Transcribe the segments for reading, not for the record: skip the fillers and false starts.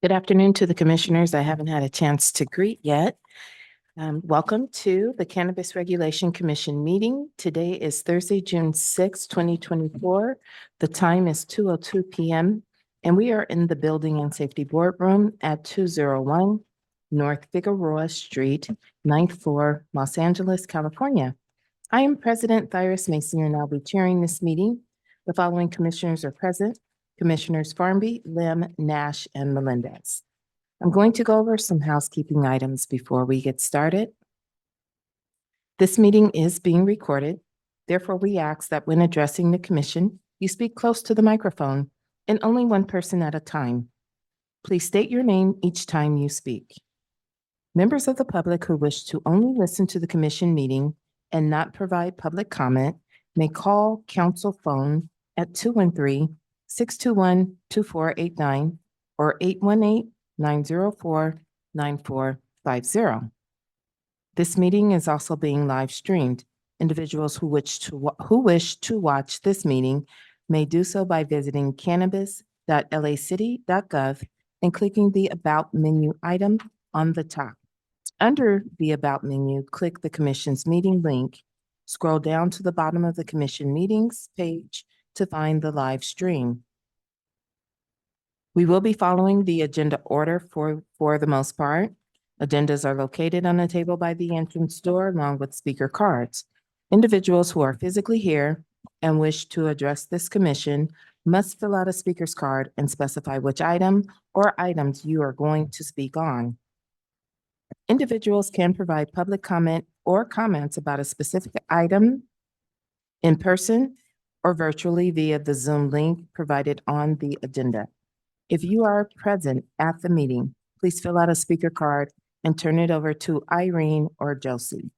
Good afternoon to the commissioners I haven't had a chance to greet yet. Welcome to the Cannabis Regulation Commission meeting. Today is Thursday, June 6, 2024. The time is 2:02 p.m. and we are in the Building and Safety Boardroom at 201 North Figueroa Street, 9th floor, Los Angeles, California. I am President Thyras Mason and I'll be chairing this meeting. The following commissioners are present: Commissioners Farmby, Lim, Nash, and Melendez. I'm going to go over some housekeeping items before we get started. This meeting is being recorded. Therefore, we ask that when addressing the commission, you speak close to the microphone and only one person at a time. Please state your name each time you speak. Members of the public who wish to only listen to the commission meeting and not provide public comment may call council phone at 213-621-2489 or 818-904-9450. This meeting is also being live streamed. Individuals who wish to watch this meeting may do so by visiting cannabis.lacity.gov and clicking the About menu item on the top. Under the About menu, click the Commission's meeting link. Scroll down to the bottom of the Commission meetings page to find the live stream. We will be following the agenda order for the most part. Agendas are located on the table by the entrance door along with speaker cards. Individuals who are physically here and wish to address this commission must fill out a speaker's card and specify which item or items you are going to speak on. Individuals can provide public comment or comments about a specific item in person or virtually via the Zoom link provided on the agenda. If you are present at the meeting, please fill out a speaker card and turn it over to Irene or Josie.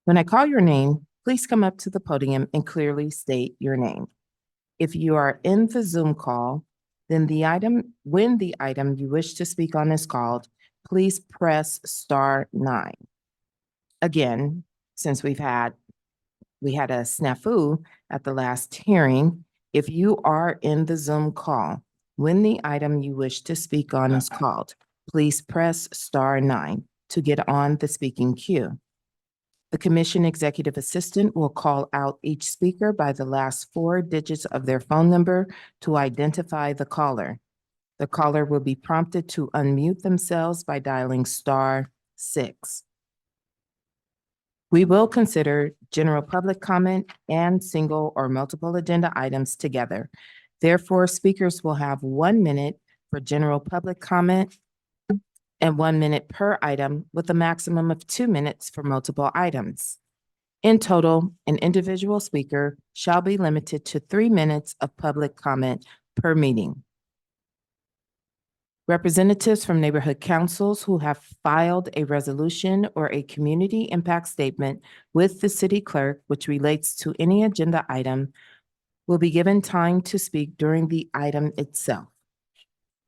When I call your name, please come up to the podium and clearly state your name. If you are in the Zoom call, then when the item you wish to speak on is called, please press *9. Again, since we had a snafu at the last hearing, if you are in the Zoom call, when the item you wish to speak on is called, please press *9 to get on the speaking queue. The Commission Executive Assistant will call out each speaker by the last 4 digits of their phone number to identify the caller. The caller will be prompted to unmute themselves by dialing *6. We will consider general public comment and single or multiple agenda items together. Therefore, speakers will have 1 minute for general public comment and 1 minute per item with a maximum of 2 minutes for multiple items. In total, an individual speaker shall be limited to 3 minutes of public comment per meeting. Representatives from neighborhood councils who have filed a resolution or a community impact statement with the city clerk which relates to any agenda item will be given time to speak during the item itself.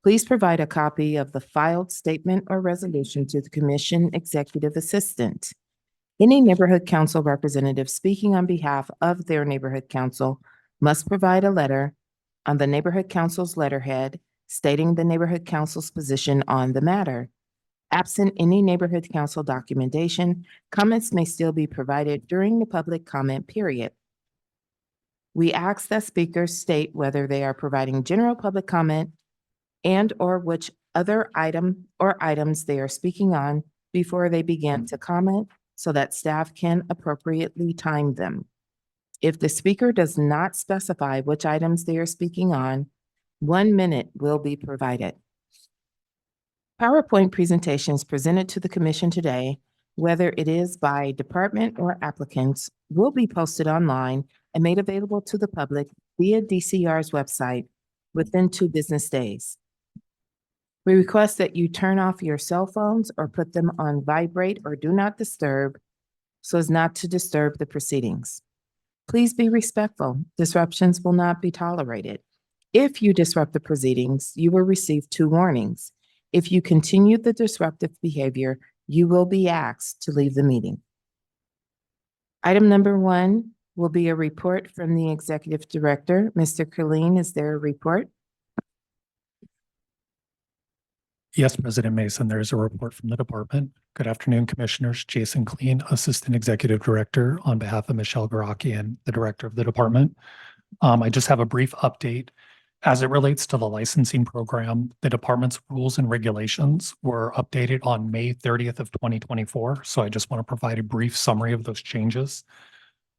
Please provide a copy of the filed statement or resolution to the Commission Executive Assistant. Any neighborhood council representative speaking on behalf of their neighborhood council must provide a letter on the neighborhood council's letterhead stating the neighborhood council's position on the matter. Absent any neighborhood council documentation, comments may still be provided during the public comment period. We ask that speakers state whether they are providing general public comment and or which other item or items they are speaking on before they begin to comment so that staff can appropriately time them. If the speaker does not specify which items they are speaking on, 1 minute will be provided. PowerPoint presentations presented to the Commission today, whether it is by department or applicants, will be posted online and made available to the public via DCR's website within 2 business days. We request that you turn off your cell phones or put them on vibrate or do not disturb so as not to disturb the proceedings. Please be respectful. Disruptions will not be tolerated. If you disrupt the proceedings, you will receive 2 warnings. If you continue the disruptive behavior, you will be asked to leave the meeting. Item number 1 will be a report from the Executive Director. Mr. Colleen, is there a report? Yes, President Mason, there is a report from the department. Good afternoon, Commissioners. Jason Clean, Assistant Executive Director on behalf of Michelle Garaki and the Director of the department. I just have a brief update. As it relates to the licensing program, the department's rules and regulations were updated on May 30th of 2024. So I just want to provide a brief summary of those changes.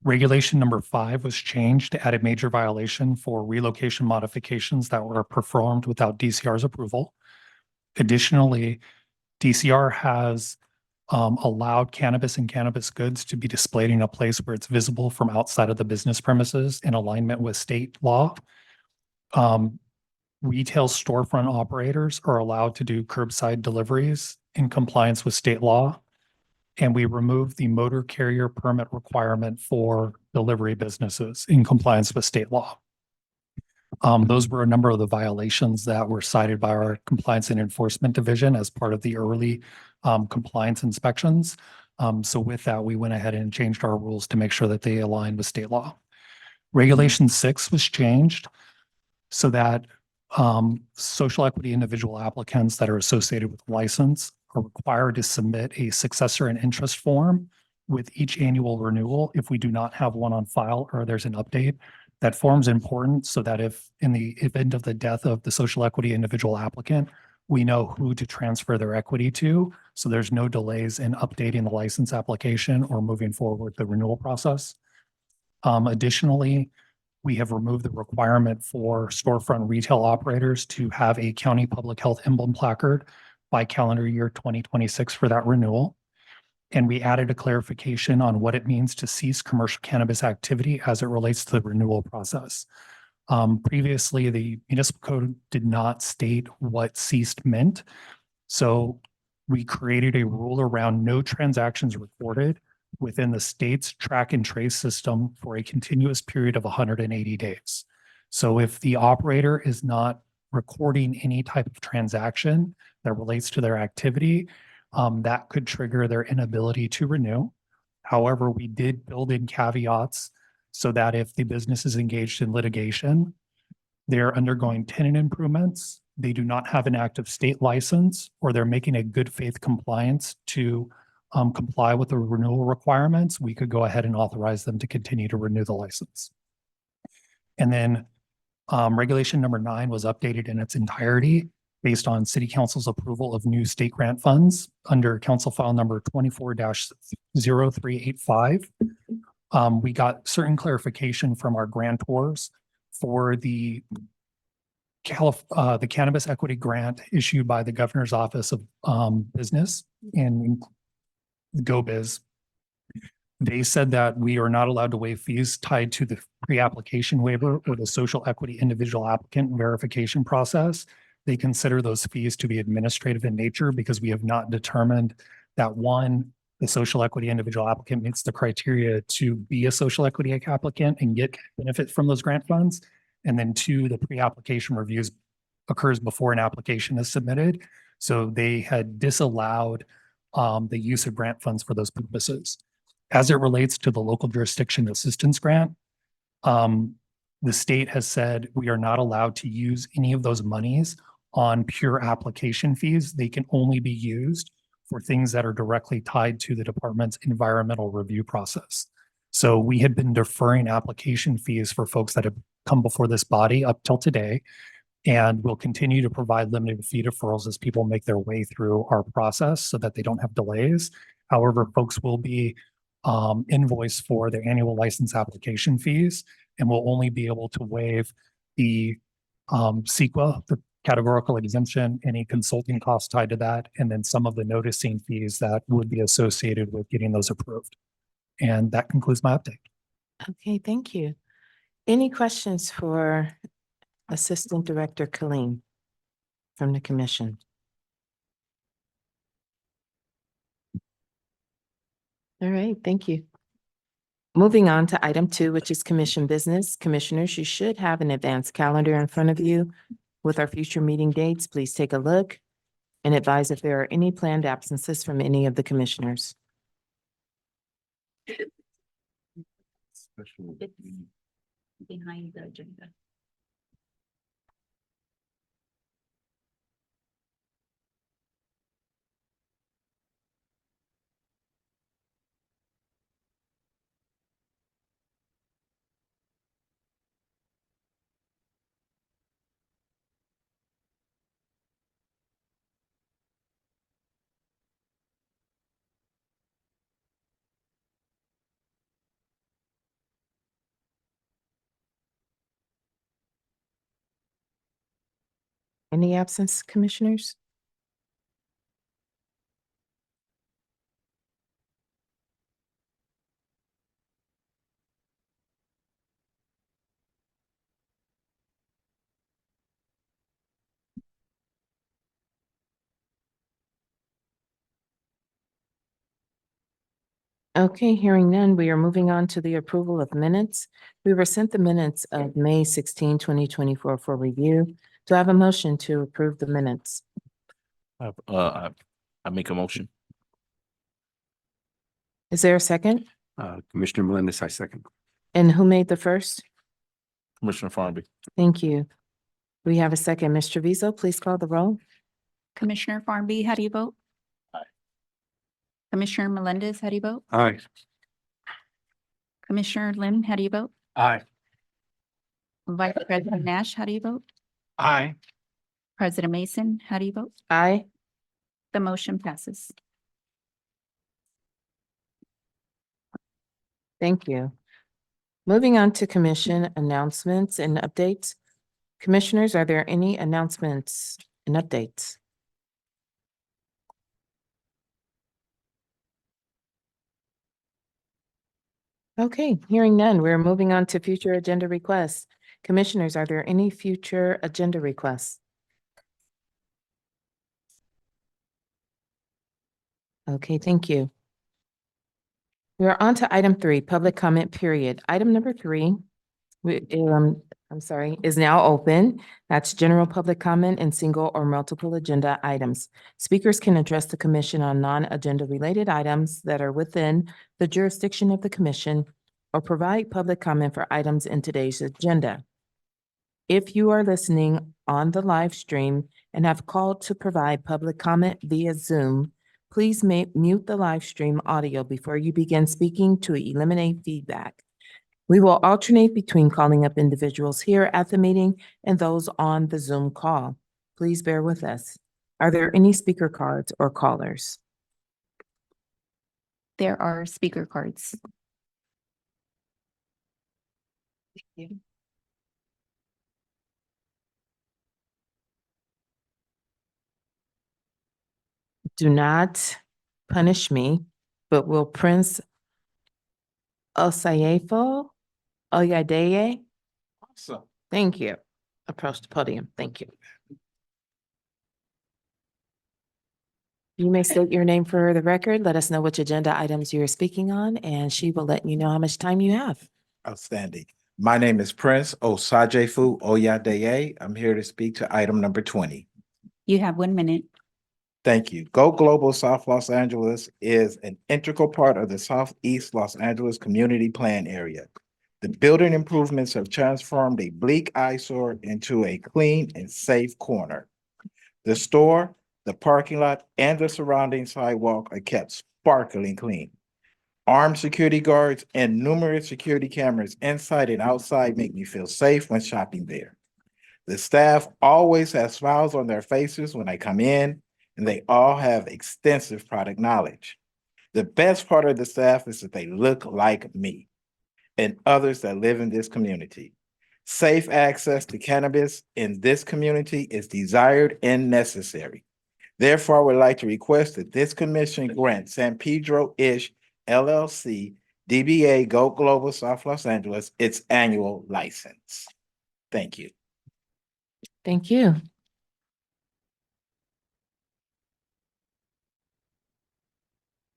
Regulation number 5 was changed to add a major violation for relocation modifications that were performed without DCR's approval. Additionally, DCR has allowed cannabis and cannabis goods to be displayed in a place where it's visible from outside of the business premises in alignment with state law. Retail storefront operators are allowed to do curbside deliveries in compliance with state law. And we removed the motor carrier permit requirement for delivery businesses in compliance with state law. Those were a number of the violations that were cited by our Compliance and Enforcement Division as part of the early compliance inspections. So with that, we went ahead and changed our rules to make sure that they align with state law. Regulation 6 was changed so that social equity individual applicants that are associated with license are required to submit a successor and interest form with each annual renewal if we do not have one on file or there's an update. That form's important so that if in the event of the death of the social equity individual applicant, we know who to transfer their equity to. So there's no delays in updating the license application or moving forward with the renewal process. Additionally, we have removed the requirement for storefront retail operators to have a county public health emblem placard by calendar year 2026 for that renewal. And we added a clarification on what it means to cease commercial cannabis activity as it relates to the renewal process. Previously, the municipal code did not state what ceased meant. So we created a rule around no transactions recorded within the state's track and trace system for a continuous period of 180 days. So if the operator is not recording any type of transaction that relates to their activity, that could trigger their inability to renew. However, we did build in caveats so that if the business is engaged in litigation, they're undergoing tenant improvements, they do not have an active state license, or they're making a good faith compliance to comply with the renewal requirements, we could go ahead and authorize them to continue to renew the license. And then regulation number 9 was updated in its entirety based on City Council's approval of new state grant funds under Council File number 24-0385. We got certain clarification from our grantors for the Cannabis Equity Grant issued by the Governor's Office of Business and GoBiz. They said that we are not allowed to waive fees tied to the pre-application waiver or the social equity individual applicant verification process. They consider those fees to be administrative in nature because we have not determined that one, the social equity individual applicant meets the criteria to be a social equity applicant and get benefit from those grant funds. And then 2, the pre-application reviews occurs before an application is submitted. So they had disallowed the use of grant funds for those purposes. As it relates to the local jurisdiction assistance grant, the state has said we are not allowed to use any of those monies on pure application fees. They can only be used for things that are directly tied to the department's environmental review process. So we had been deferring application fees for folks that have come before this body up till today, and we'll continue to provide limited fee deferrals as people make their way through our process so that they don't have delays. However, folks will be invoiced for their annual license application fees, and will only be able to waive the CEQA, the categorical exemption, any consulting costs tied to that, and then some of the noticing fees that would be associated with getting those approved. And that concludes my update. Okay, thank you. Any questions for Assistant Director Colleen from the commission? All right, thank you. Moving on to item 2, which is commission business. Commissioners, you should have an advanced calendar in front of you with our future meeting dates. Please take a look and advise if there are any planned absences from any of the commissioners. It's behind the agenda. Any absence, commissioners? Okay, hearing none, we are moving on to the approval of minutes. We were sent the minutes of May 16, 2024, for review. Do I have a motion to approve the minutes? I make a motion. Is there a second? Commissioner Melendez, I second. And who made the first? Commissioner Farby. Thank you. We have a second. Ms. Treviso, please call the roll. Commissioner Farby, how do you vote? Aye. Commissioner Melendez, how do you vote? Aye. Commissioner Lim, how do you vote? Aye. Vice President Nash, how do you vote? Aye. President Mason, how do you vote? Aye. The motion passes. Thank you. Moving on to commission announcements and updates. Commissioners, are there any announcements and updates? Okay, hearing none, we're moving on to future agenda requests. Commissioners, are there any future agenda requests? Okay, thank you. We are on to item 3, public comment period. Item number 3, is now open. That's general public comment and single or multiple agenda items. Speakers can address the commission on non-agenda related items that are within the jurisdiction of the commission or provide public comment for items in today's agenda. If you are listening on the live stream and have called to provide public comment via Zoom, please mute the live stream audio before you begin speaking to eliminate feedback. We will alternate between calling up individuals here at the meeting and those on the Zoom call. Please bear with us. Are there any speaker cards or callers? There are speaker cards. Do not punish me, but will Prince Osayefo Oyadeye? Awesome. Thank you. Approach the podium. Thank you. You may state your name for the record. Let us know which agenda items you're speaking on, and she will let you know how much time you have. Outstanding. My name is Prince Osajefu Oyadeye. I'm here to speak to item number 20. You have 1 minute. Thank you. Go Global South Los Angeles is an integral part of the Southeast Los Angeles Community Plan area. The building improvements have transformed a bleak eyesore into a clean and safe corner. The store, the parking lot, and the surrounding sidewalk are kept sparkling clean. Armed security guards and numerous security cameras inside and outside make me feel safe when shopping there. The staff always has smiles on their faces when I come in, and they all have extensive product knowledge. The best part of the staff is that they look like me and others that live in this community. Safe access to cannabis in this community is desired and necessary. Therefore, I would like to request that this commission grant San Pedro-ish LLC, DBA Go Global South Los Angeles, its annual license. Thank you. Thank you.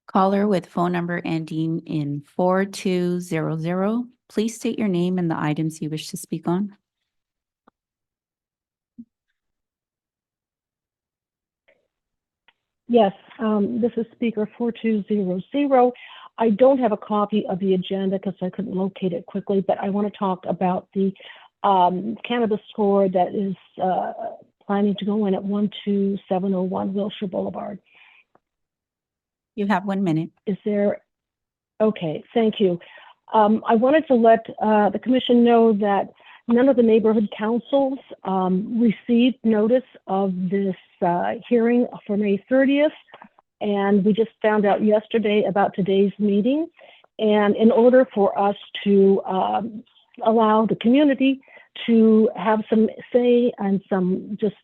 Caller with phone number ending in 4200. Please state your name and the items you wish to speak on. Yes, this is speaker 4200. I don't have a copy of the agenda because I couldn't locate it quickly, but I want to talk about the cannabis store that is planning to go in at 12701 Wilshire Boulevard. You have 1 minute. Is there? Okay, thank you. I wanted to let the commission know that none of the neighborhood councils received notice of this hearing for May 30th. And we just found out yesterday about today's meeting. And in order for us to allow the community to have some say and some just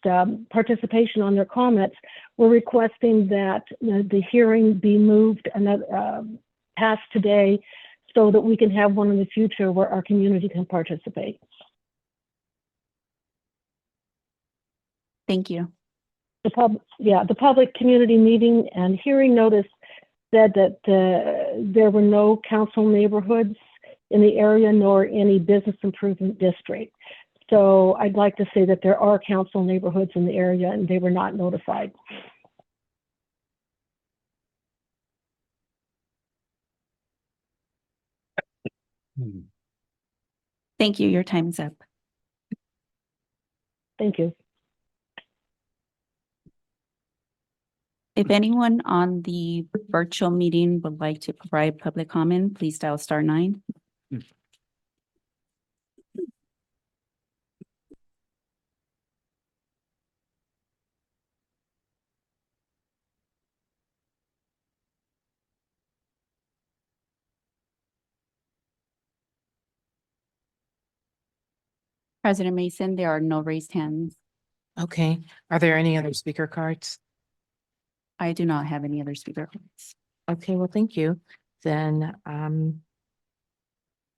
participation on their comments, we're requesting that the hearing be moved and passed today so that we can have one in the future where our community can participate. Thank you. The public community meeting and hearing notice said that there were no council neighborhoods in the area nor any business improvement district. So I'd like to say that there are council neighborhoods in the area and they were not notified. Thank you. Your time is up. Thank you. If anyone on the virtual meeting would like to provide public comment, please dial *9. President Mason, there are no raised hands. Okay, are there any other speaker cards? I do not have any other speaker cards. Okay, well, thank you. Then,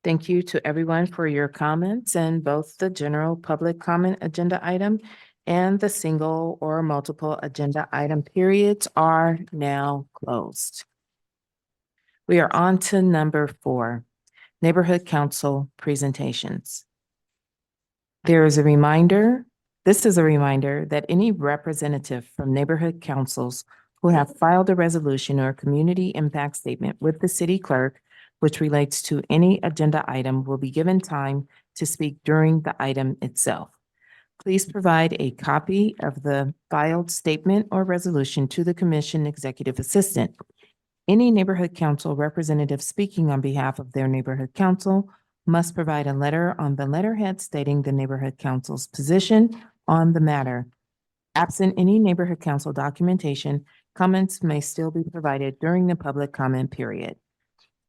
thank you to everyone for your comments, and both the general public comment agenda item and the single or multiple agenda item periods are now closed. We are on to number 4, Neighborhood Council presentations. This is a reminder that any representative from neighborhood councils who have filed a resolution or community impact statement with the city clerk which relates to any agenda item will be given time to speak during the item itself. Please provide a copy of the filed statement or resolution to the commission executive assistant. Any neighborhood council representative speaking on behalf of their neighborhood council must provide a letter on the letterhead stating the neighborhood council's position on the matter. Absent any neighborhood council documentation, comments may still be provided during the public comment period.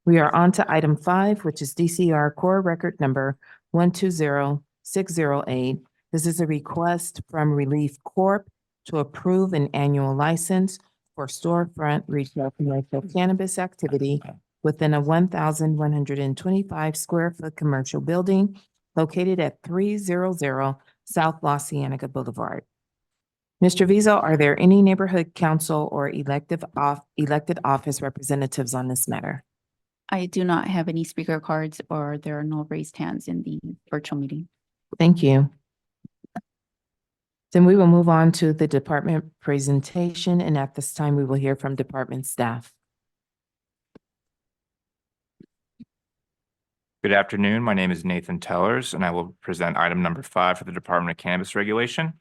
We are on to item 5, which is DCR Core Record Number 120608. This is a request from Relief Corp. To approve an annual license for storefront retail commercial cannabis activity within a 1,125 square foot commercial building located at 300 South La Cienega Boulevard. Mr. Vizo, are there any neighborhood council or elected office representatives on this matter? I do not have any speaker cards, or there are no raised hands in the virtual meeting. Thank you. Then we will move on to the department presentation, and at this time, we will hear from department staff. Good afternoon. My name is Nathan Tellers, and I will present item number 5 for the Department of Cannabis Regulation.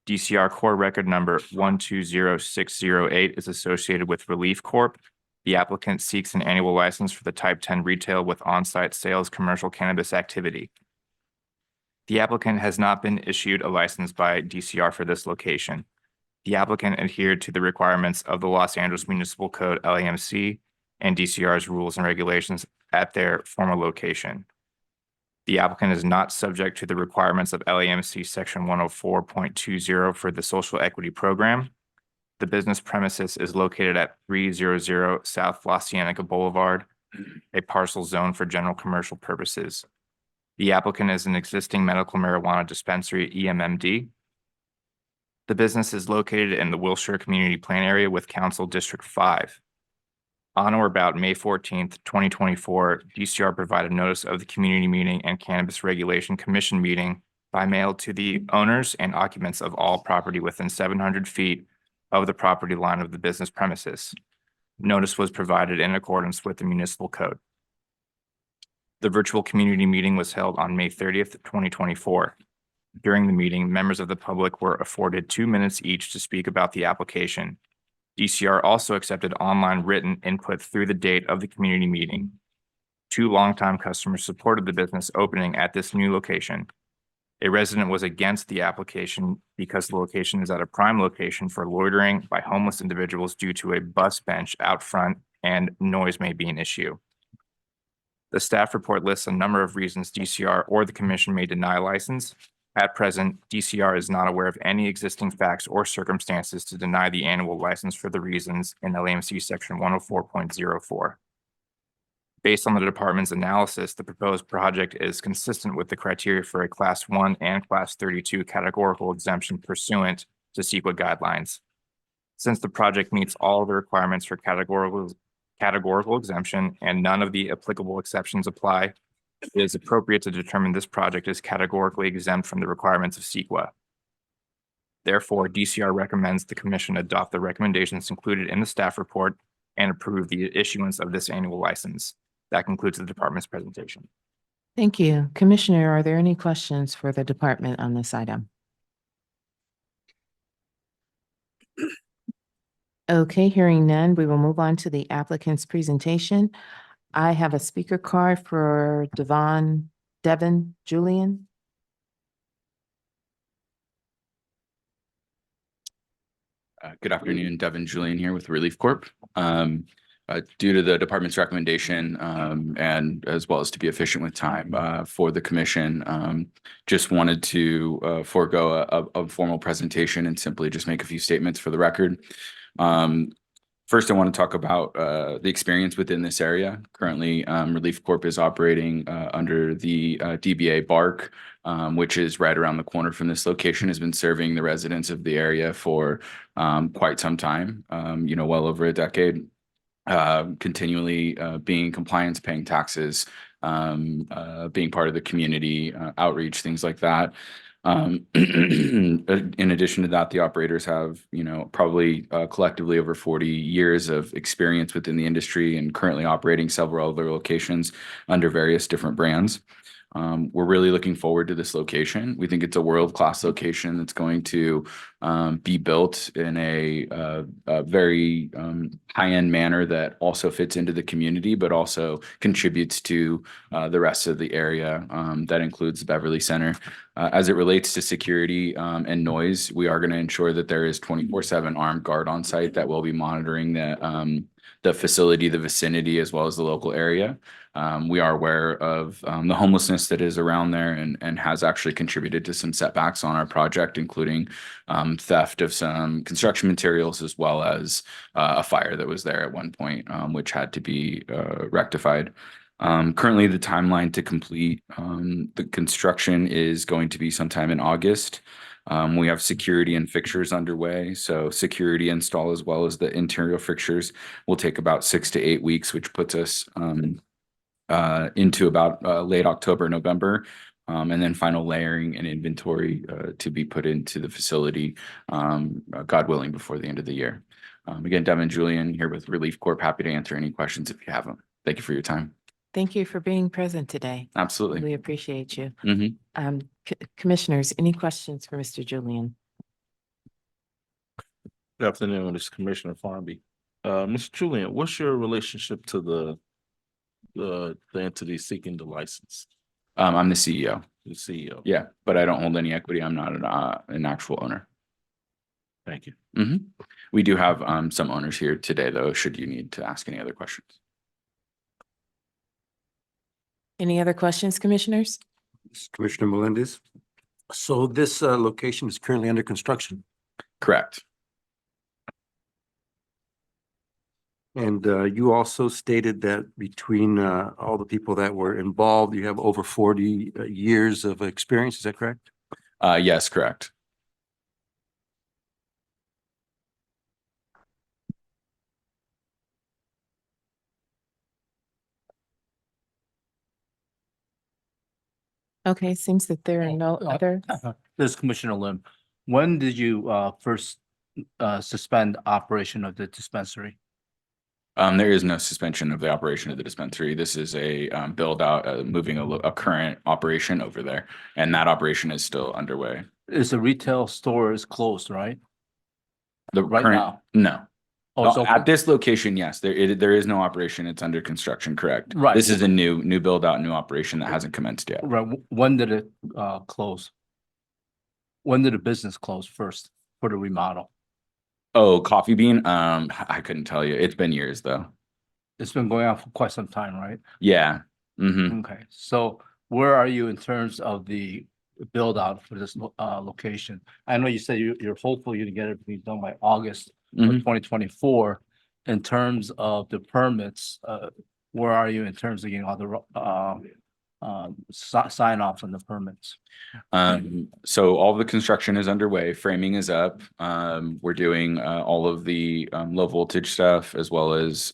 DCR Core Record Number 120608 is associated with Relief Corp. The applicant seeks an annual license for the Type 10 retail with on-site sales commercial cannabis activity. The applicant has not been issued a license by DCR for this location. The applicant adhered to the requirements of the Los Angeles Municipal Code LAMC and DCR's rules and regulations at their former location. The applicant is not subject to the requirements of LAMC Section 104.20 for the Social Equity Program. The business premises is located at 300 South La Cienega Boulevard, a parcel zone for general commercial purposes. The applicant is an existing medical marijuana dispensary, EMMD. The business is located in the Wilshire Community Plan Area with Council District 5. On or about May 14th, 2024, DCR provided notice of the Community Meeting and Cannabis Regulation Commission meeting by mail to the owners and occupants of all property within 700 feet of the property line of the business premises. Notice was provided in accordance with the municipal code. The virtual community meeting was held on May 30th, 2024. During the meeting, members of the public were afforded 2 minutes each to speak about the application. DCR also accepted online written input through the date of the community meeting. 2 longtime customers supported the business opening at this new location. A resident was against the application because the location is at a prime location for loitering by homeless individuals due to a bus bench out front and noise may be an issue. The staff report lists a number of reasons DCR or the commission may deny a license. At present, DCR is not aware of any existing facts or circumstances to deny the annual license for the reasons in LAMC section 104.04. Based on the department's analysis, the proposed project is consistent with the criteria for a Class 1 and Class 32 categorical exemption pursuant to CEQA guidelines. Since the project meets all the requirements for categorical exemption and none of the applicable exceptions apply, it is appropriate to determine this project is categorically exempt from the requirements of CEQA. Therefore, DCR recommends the commission adopt the recommendations included in the staff report and approve the issuance of this annual license. That concludes the department's presentation. Thank you. Commissioner, are there any questions for the department on this item? Okay, hearing none, we will move on to the applicant's presentation. I have a speaker card for Devin Julian. Good afternoon, Devin Julian here with Relief Corp. Due to the department's recommendation and as well as to be efficient with time for the commission, just wanted to forego a formal presentation and simply just make a few statements for the record. First, I want to talk about the experience within this area. Currently, Relief Corp is operating under the DBA Bark, which is right around the corner from this location, has been serving the residents of the area for quite some time, well over a decade, continually being in compliance, paying taxes, being part of the community, outreach, things like that. In addition to that, the operators have, probably collectively over 40 years of experience within the industry and currently operating several other locations under various different brands. We're really looking forward to this location. We think it's a world-class location that's going to be built in a very high-end manner that also fits into the community, but also contributes to the rest of the area. That includes the Beverly Center. As it relates to security and noise, we are going to ensure that there is 24/7 armed guard on site that will be monitoring the facility, the vicinity, as well as the local area. We are aware of the homelessness that is around there and has actually contributed to some setbacks on our project, including theft of some construction materials, as well as a fire that was there at one point, which had to be rectified. Currently, the timeline to complete the construction is going to be sometime in August. We have security and fixtures underway. So security install as well as the interior fixtures will take about 6 to 8 weeks, which puts us into about late October, November. And then final layering and inventory to be put into the facility, God willing, before the end of the year. Again, Devin Julian here with Relief Corp. Happy to answer any questions if you have them. Thank you for your time. Thank you for being present today. Absolutely. We appreciate you. Mhm. Commissioners, any questions for Mr. Julian? Good afternoon, this is Commissioner Farby. Mr. Julian, what's your relationship to the entity seeking the license, I'm the CEO. the CEO? Yeah, but I don't hold any equity. I'm not an actual owner. Thank you. We do have some owners here today, though, should you need to ask any other questions. Any other questions, commissioners? Commissioner Melendez. So this location is currently under construction, Correct. and you also stated that between all the people that were involved, you have over 40 years of experience. Is that correct? Yes, correct. Okay, seems that there are no other. This is Commissioner Lim. When did you first suspend operation of the dispensary? There is no suspension of the operation of the dispensary. This is a build out, moving a current operation over there, and that operation is still underway. Is the retail store is closed, right? The Right current, now? no. Oh, so At this location, yes, there is no operation. It's under construction, correct? Right. This is a new build out, new operation that hasn't commenced yet. right, when did it close? When did the business close first for the remodel? Oh, Coffee Bean. I couldn't tell you. It's been years though. It's been going on for quite some time, right? Yeah. Mhm. Okay, so where are you in terms of the build out for this location? I know you said you're hopeful you can get everything done by August of Mhm. 2024. In terms of the permits, where are you in terms of getting all the sign offs on the permits? So all of the construction is underway, framing is up. We're doing all of the low voltage stuff as well as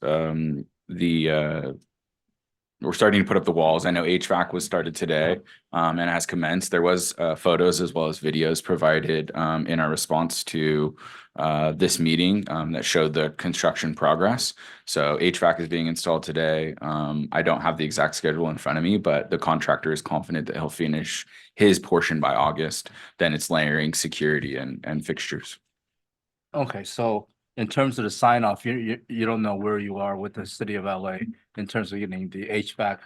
we're starting to put up the walls. I know HVAC was started today and has commenced. There was photos as well as videos provided in our response to this meeting that showed the construction progress. So HVAC is being installed today. I don't have the exact schedule in front of me, but the contractor is confident that he'll finish his portion by August. Then it's layering security and fixtures. Okay, so in terms of the sign off, you don't know where you are with the city of LA in terms of getting the HVAC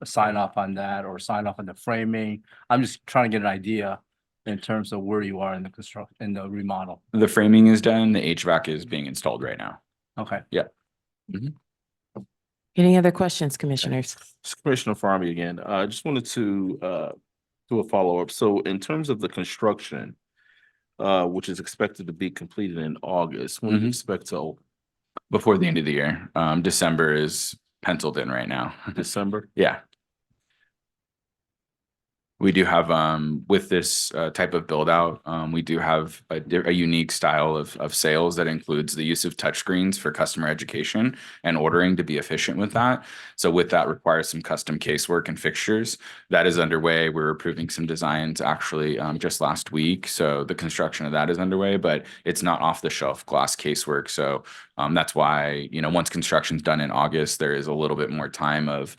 sign off on that or sign off on the framing. I'm just trying to get an idea in terms of where you are in the in the remodel. The framing is done. The HVAC is being installed right now. Okay. Any other questions, commissioners? Commissioner Farby again. I just wanted to do a follow-up. So in terms of the construction, which is expected to be completed in August, when do you expect to open? Before the end of the year. December is penciled in right now. December? Yeah. We do have, with this type of build out, we do have a unique style of sales that includes the use of touchscreens for customer education and ordering to be efficient with that. So with that requires some custom casework and fixtures. That is underway. We're approving some designs actually just last week. So the construction of that is underway, but it's not off the shelf glass casework. So that's why, once construction's done in August, there is a little bit more time of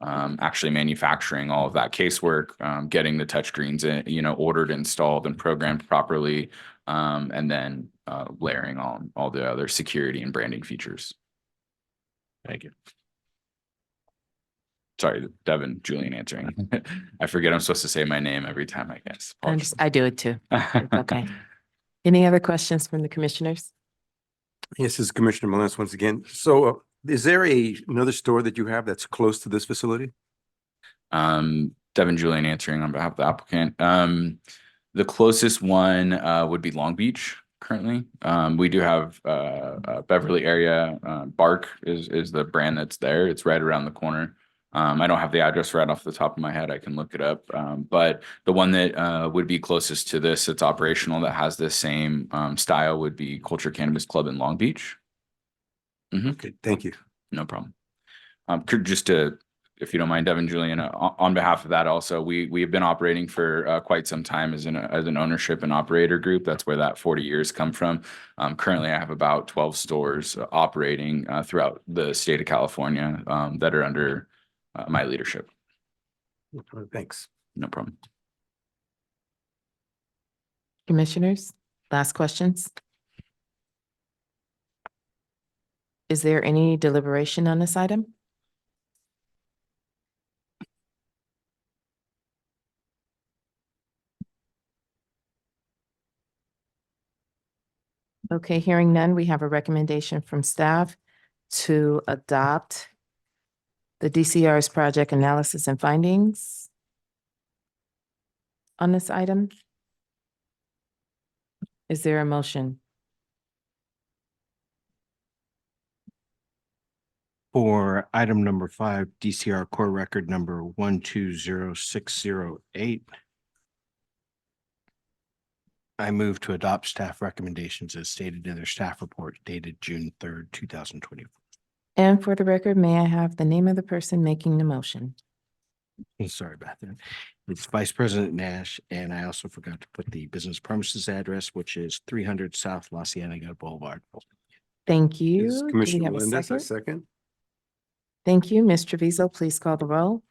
actually manufacturing all of that casework, getting the touchscreens in, ordered, installed, and programmed properly, and then layering on all the other security and branding features. Thank you. Sorry, Devin, Julian answering. I forget I'm supposed to say my name every time, I guess. I do it too. Okay. Any other questions from the commissioners? Yes, this is Commissioner Melendez once again. So is there another store that you have that's close to this facility? Devin, Julian answering on behalf of the applicant. The closest one would be Long Beach currently. We do have Beverly area. Bark is the brand that's there. It's right around the corner. I don't have the address right off the top of my head. I can look it up. But the one that would be closest to this, it's operational, that has the same style, would be Culture Cannabis Club in Long Beach. Okay, thank you. No problem. Just to, if you don't mind, Devin, Julian, on behalf of that also, we have been operating for quite some time as an ownership and operator group. That's where that 40 years come from. Currently, I have about 12 stores operating throughout the state of California that are under my leadership. Thanks. No problem. Commissioners, last questions? Is there any deliberation on this item? Okay, hearing none, we have a recommendation from staff to adopt the DCR's project analysis and findings on this item. Is there a motion? For item number 5, DCR Core Record number 120608. I move to adopt staff recommendations as stated in their staff report dated June 3rd, 2024. And for the record, may I have the name of the person making the motion? Sorry about that. It's Vice President Nash, and I also forgot to put the business premises address, which is 300 South La Cienega Boulevard. Thank you. This is Do we Commissioner have a Melendez, second? a second. Thank you. Ms. Treviso, please call the roll.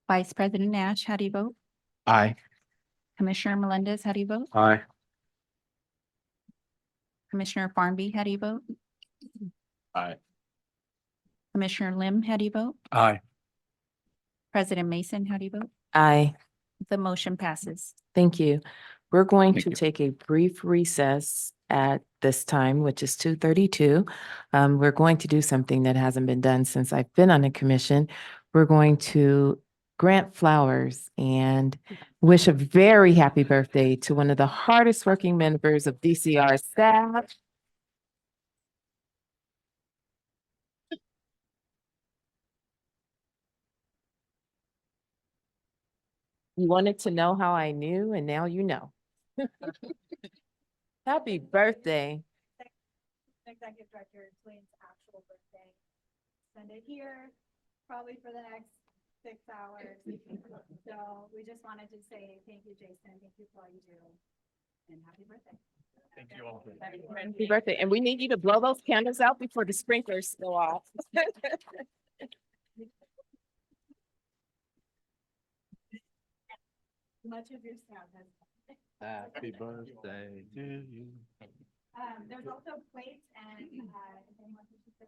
Vice President Nash, how do you vote? Aye. Commissioner Melendez, how do you vote? Aye. Commissioner Farnby, how do you vote? Aye. Commissioner Lim, how do you vote? Aye. President Mason, how do you vote? Aye. The motion passes. Thank you. We're going Thank to you. take a brief recess at this time, which is 2:32. We're going to do something that hasn't been done since I've been on the commission. we're going to grant flowers and wish a very happy birthday to one of the hardest working members of DCR staff. You wanted to know how I knew, and now you know. Happy birthday. Executive Director Dwayne's actual birthday. Send it here, probably for the next 6 hours. So we just wanted to say thank you, Jason. Thank you for all you do. And happy birthday. Thank you all. Happy birthday. And we need you to blow those candles out before the sprinklers go off. Much of your staff has. Happy birthday to you. There's also plates and, if anyone wishes to play.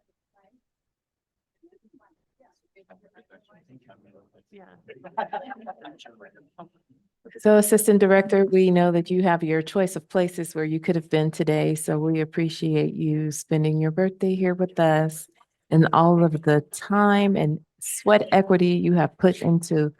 So Assistant Director, we know that you have your choice of places where you could have been today, so we appreciate you spending your birthday here with us and all of the time and sweat equity you have put into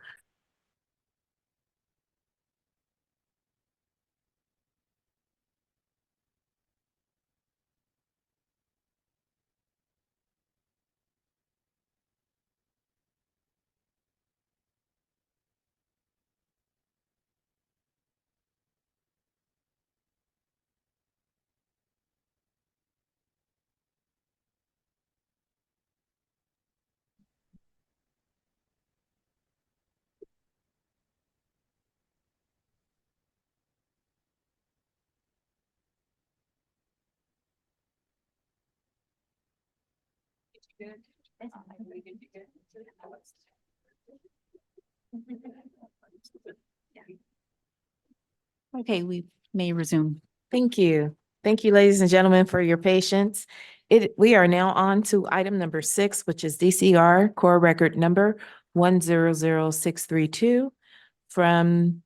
Okay, we may resume. Thank you. Thank you, ladies and gentlemen, for your patience. We are now on to item number 6, which is DCR Core Record Number 100632.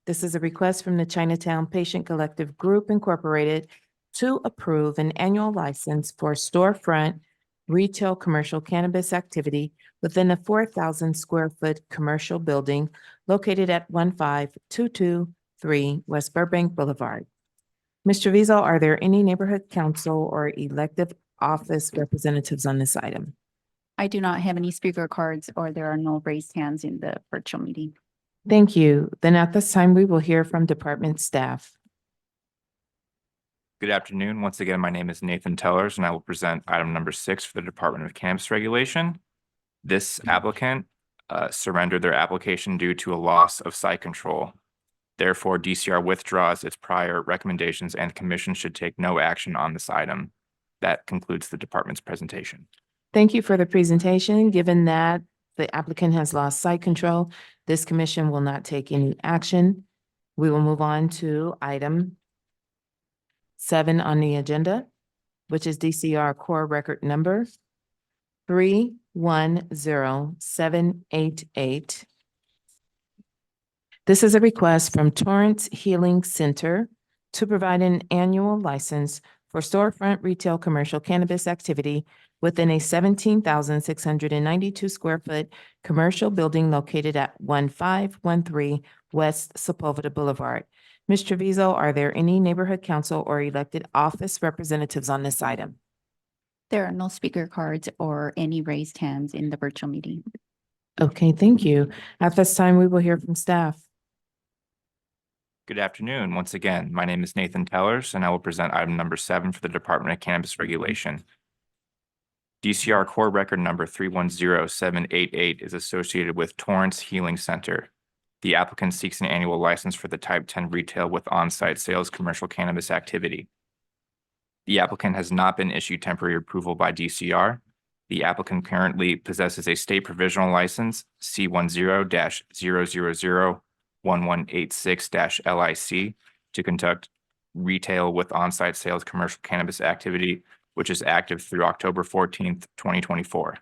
This is a request from the Chinatown Patient Collective Group Incorporated to approve an annual license for storefront retail commercial cannabis activity within a 4,000 square foot commercial building located at 15223 West Burbank Boulevard. Mr. Vizel, are there any neighborhood council or elective office representatives on this item? I do not have any speaker cards or there are no raised hands in the virtual meeting. Thank you. Then at this time, we will hear from department staff. Good afternoon. Once again, my name is Nathan Tellers, and I will present item number 6 for the Department of Cannabis Regulation. This applicant surrendered their application due to a loss of site control. Therefore, DCR withdraws its prior recommendations and the commission should take no action on this item. That concludes the department's presentation. Thank you for the presentation. Given that the applicant has lost site control, this commission will not take any action. We will move on to item 7 on the agenda, which is DCR Core Record Number 310788. This is a request from Torrance Healing Center to provide an annual license for storefront retail commercial cannabis activity within a 17,692 square foot commercial building located at 1513 West Sepulveda Boulevard. Mr. Vizel, are there any neighborhood council or elected office representatives on this item? There are no speaker cards or any raised hands in the virtual meeting. Okay, thank you. At this time, we will hear from staff. Good afternoon. Once again, my name is Nathan Tellers, and I will present item number 7 for the Department of Cannabis Regulation. DCR Core Record Number 310788 is associated with Torrance Healing Center. The applicant seeks an annual license for the Type 10 retail with on-site sales commercial cannabis activity. The applicant has not been issued temporary approval by DCR. The applicant currently possesses a state provisional license C10-0001186-LIC to conduct retail with on-site sales commercial cannabis activity, which is active through October 14th, 2024.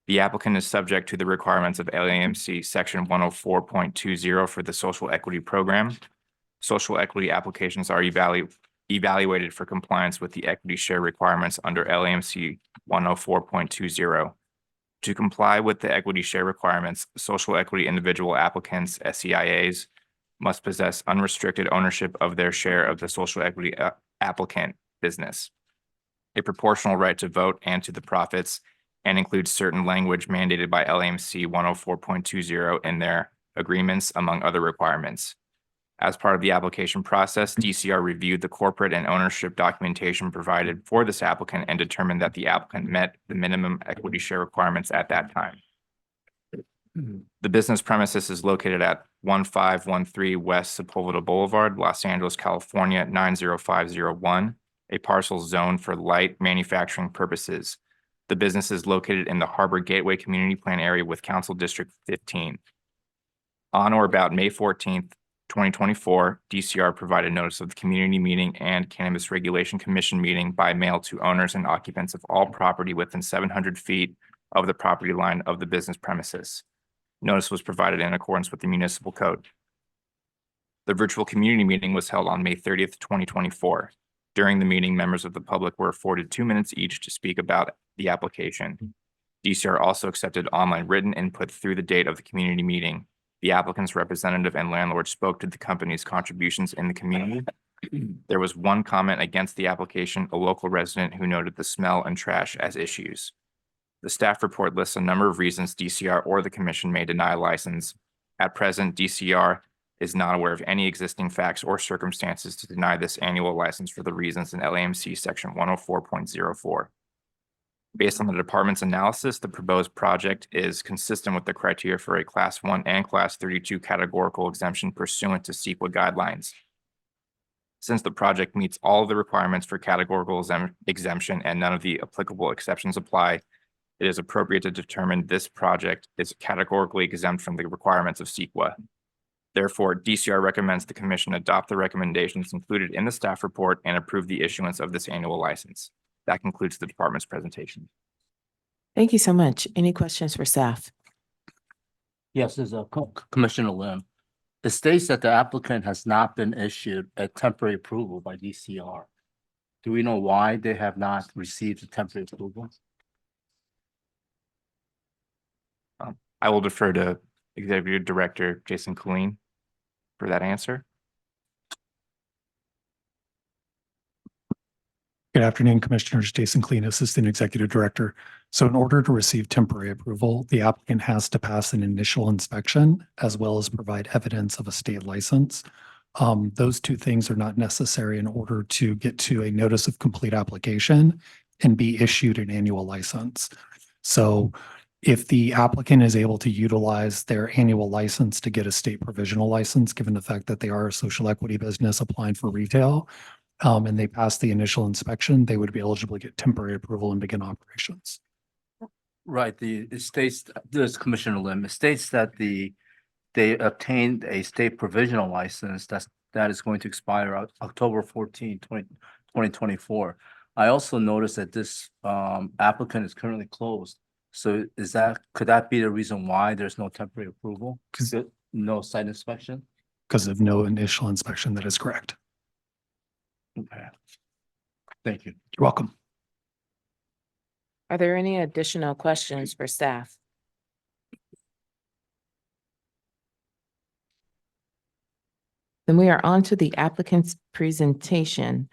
The applicant is subject to the requirements of LAMC Section 104.20 for the Social Equity Program. Social equity applications are evaluated for compliance with the equity share requirements under LAMC 104.20. To comply with the equity share requirements, social equity individual applicants, SEIAs, must possess unrestricted ownership of their share of the social equity applicant business, a proportional right to vote and to the profits, and includes certain language mandated by LAMC 104.20 in their agreements, among other requirements. As part of the application process, DCR reviewed the corporate and ownership documentation provided for this applicant and determined that the applicant met the minimum equity share requirements at that time. The business premises is located at 1513 West Sepulveda Boulevard, Los Angeles, California, 90501, a parcel zoned for light manufacturing purposes. The business is located in the Harbor Gateway Community Plan area with Council District 15. On or about May 14th, 2024, DCR provided notice of the community meeting and Cannabis Regulation Commission meeting by mail to owners and occupants of all property within 700 feet of the property line of the business premises. Notice was provided in accordance with the municipal code. The virtual community meeting was held on May 30th, 2024. During the meeting, members of the public were afforded 2 minutes each to speak about the application. DCR also accepted online written input through the date of the community meeting. The applicant's representative and landlord spoke to the company's contributions in the community. There was one comment against the application, a local resident who noted the smell and trash as issues. The staff report lists a number of reasons DCR or the commission may deny a license. At present, DCR is not aware of any existing facts or circumstances to deny this annual license for the reasons in LAMC section 104.04. Based on the department's analysis, the proposed project is consistent with the criteria for a Class 1 and Class 32 categorical exemption pursuant to CEQA guidelines. Since the project meets all of the requirements for categorical exemption and none of the applicable exceptions apply, it is appropriate to determine this project is categorically exempt from the requirements of CEQA. Therefore, DCR recommends the commission adopt the recommendations included in the staff report and approve the issuance of this annual license. That concludes the department's presentation. Thank you so much. Any questions for staff? Yes, there's a Commissioner Lim. It states that the applicant has not been issued a temporary approval by DCR. Do we know why they have not received a temporary approval? I will defer to Executive Director Jason Colleen for that answer. Good afternoon, Commissioners. Jason Kleen, Assistant Executive Director. So in order to receive temporary approval, the applicant has to pass an initial inspection as well as provide evidence of a state license. Those two things are not necessary in order to get to a notice of complete application and be issued an annual license. So if the applicant is able to utilize their annual license to get a state provisional license, given the fact that they are a social equity business applying for retail, and they pass the initial inspection, they would be eligible to get temporary approval and begin operations. Right, it states, this Commissioner Lim, it states that they obtained a state provisional license that is going to expire October 14, 2024. I also noticed that this applicant is currently closed. So could that be the reason why there's no temporary approval? No site inspection? Because of no initial inspection, that is correct. Okay. Thank you. You're welcome. Are there any additional questions for staff? Then we are on to the applicant's presentation.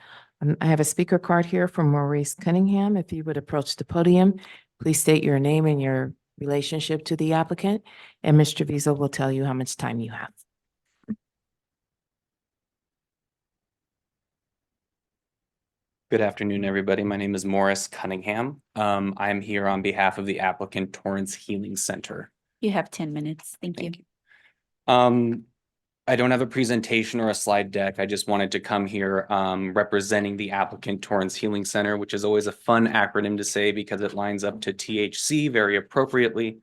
I have a speaker card here from Maurice Cunningham. If you would approach the podium, please state your name and your relationship to the applicant, and Mr. Visa will tell you how much time you have. Good afternoon, everybody. My name is Morris Cunningham. I'm here on behalf of the applicant Torrance Healing Center. You have 10 minutes. Thank you. I don't have a presentation or a slide deck. I just wanted to come here representing the applicant Torrance Healing Center, which is always a fun acronym to say because it lines up to THC very appropriately.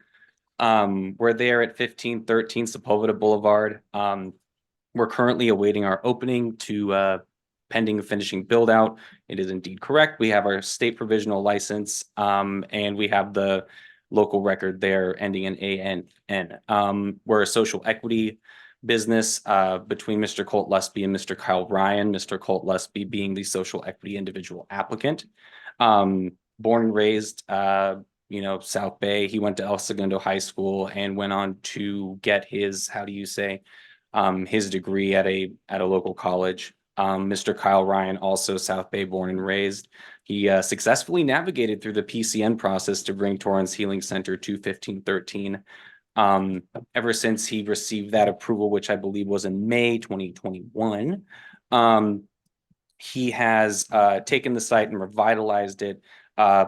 We're there at 1513 Sepulveda Boulevard. We're currently awaiting our opening to pending finishing build out. It is indeed correct. We have our state provisional license and we have the local record there ending in ANN. We're a social equity business between Mr. Colt Lusby and Mr. Kyle Ryan, Mr. Colt Lusby being the social equity individual applicant. Born and raised South Bay. He went to El Segundo High School and went on to get his, how do you say, his degree at a local college. Mr. Kyle Ryan, also South Bay born and raised. He successfully navigated through the PCN process to bring Torrance Healing Center to 1513. Ever since he received that approval, which I believe was in May 2021, he has taken the site and revitalized it.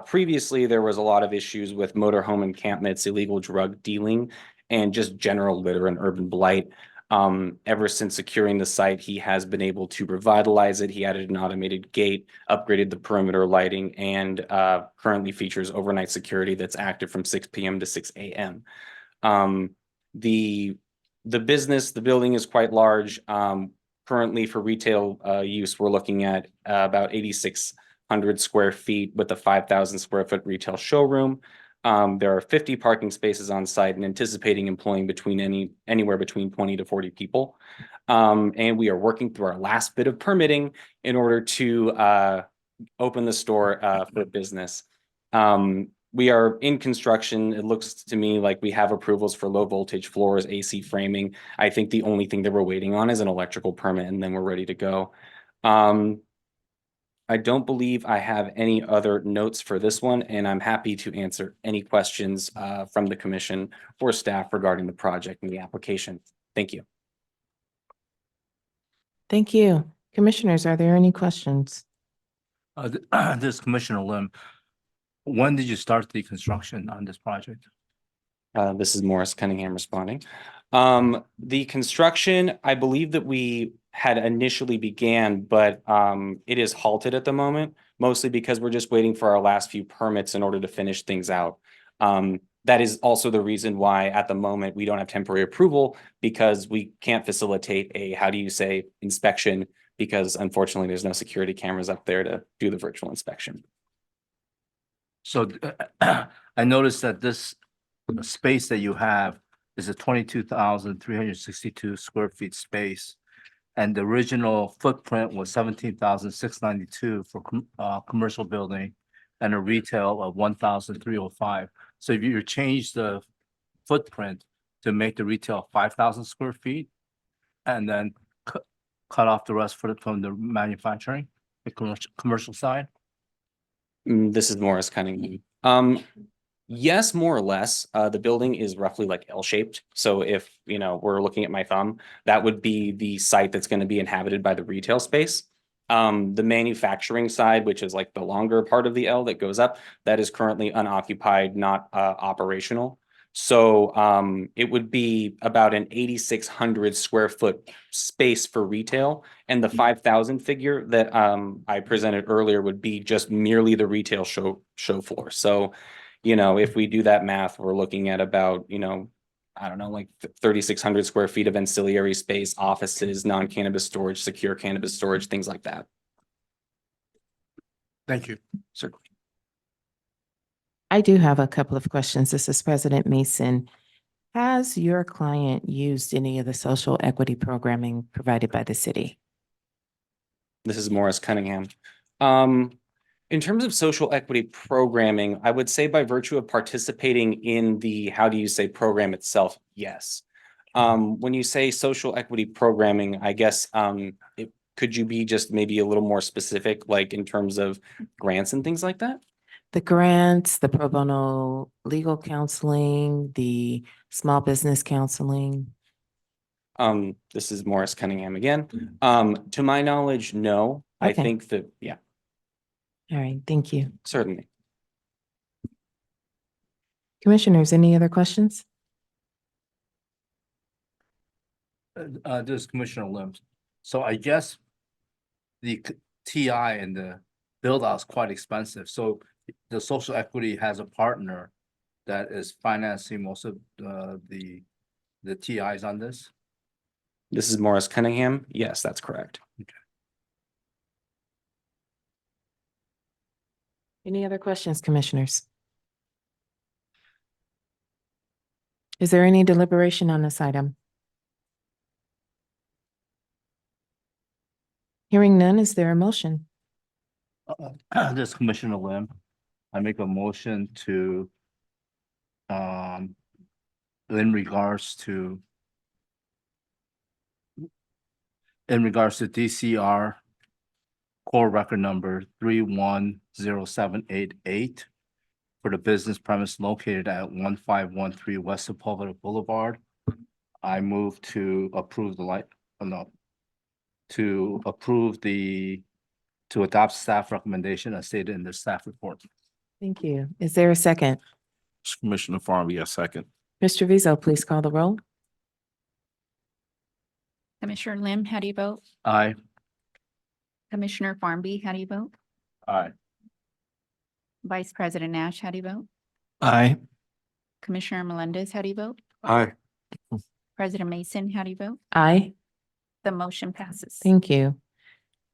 Previously, there was a lot of issues with motorhome encampments, illegal drug dealing, and just general litter and urban blight. Ever since securing the site, he has been able to revitalize it. He added an automated gate, upgraded the perimeter lighting, and currently features overnight security that's active from 6 p.m. to 6 a.m. The building is quite large. Currently for retail use, we're looking at about 8,600 square feet with a 5,000 square foot retail showroom. There are 50 parking spaces on site and anticipating employing anywhere between 20 to 40 people. And we are working through our last bit of permitting in order to open the store for business. We are in construction. It looks to me like we have approvals for low voltage floors, AC framing. I think the only thing that we're waiting on is an electrical permit, and then we're ready to go. I don't believe I have any other notes for this one, and I'm happy to answer any questions from the commission or staff regarding the project and the application. Thank you. Thank you. Commissioners, are there any questions? This is Commissioner Lim. When did you start the construction on this project? This is Morris Cunningham responding. The construction, I believe that we had initially began, but it is halted at the moment, mostly because we're just waiting for our last few permits in order to finish things out. That is also the reason why at the moment we don't have temporary approval, because we can't facilitate a, how do you say, inspection, because unfortunately there's no security cameras up there to do the virtual inspection. So I noticed that this space that you have is a 22,362 square feet space. And the original footprint was 17,692 for commercial building and a retail of 1,305. So if you change the footprint to make the retail 5,000 square feet and then cut off the rest from the manufacturing, the commercial side? This is Morris Cunningham. Yes, more or less. The building is roughly like L-shaped. So if, we're looking at my thumb, that would be the site that's going to be inhabited by the retail space. The manufacturing side, which is like the longer part of the L that goes up, that is currently unoccupied, not operational. So it would be about an 8,600 square foot space for retail. And the 5,000 figure that I presented earlier would be just merely the retail show floor. So, if we do that math, we're looking at about, I don't know, like 3,600 square feet of ancillary space, offices, non-cannabis storage, secure cannabis storage, things like that. Thank you. Certainly. I do have a couple of questions. This is President Mason. Has your client used any of the social equity programming provided by the city? This is Morris Cunningham. In terms of social equity programming, I would say by virtue of participating in the, how do you say, program itself, yes. When you say social equity programming, I guess, could you be just maybe a little more specific, like in terms of grants and things like that? The grants, the pro bono legal counseling, the small business counseling. This is Morris Cunningham again. To my knowledge, no. I Okay. think that, yeah, All right, thank you. certainly. Commissioners, any other questions? This is Commissioner Lim. So I guess the TI and the build out is quite expensive. So the social equity has a partner that is financing most of the TIs on this. This is Morris Cunningham. Yes, that's correct. Any other questions, commissioners? Is there any deliberation on this item? Hearing none, is there a motion? This is Commissioner Lim. I make a motion to in regards to DCR Core Record Number 310788 for the business premise located at 1513 West Sepulveda Boulevard. I move to approve to adopt staff recommendation as stated in the staff report. Thank you. Is there a second? Commissioner Farby, a second. Mr. Vizo, please call the roll. Commissioner Lim, how do you vote? Aye. Commissioner Farmby, how do you vote? Aye. Vice President Nash, how do you vote? Aye. Commissioner Melendez, how do you vote? Aye. President Mason, how do you vote? Aye. The motion passes. Thank you.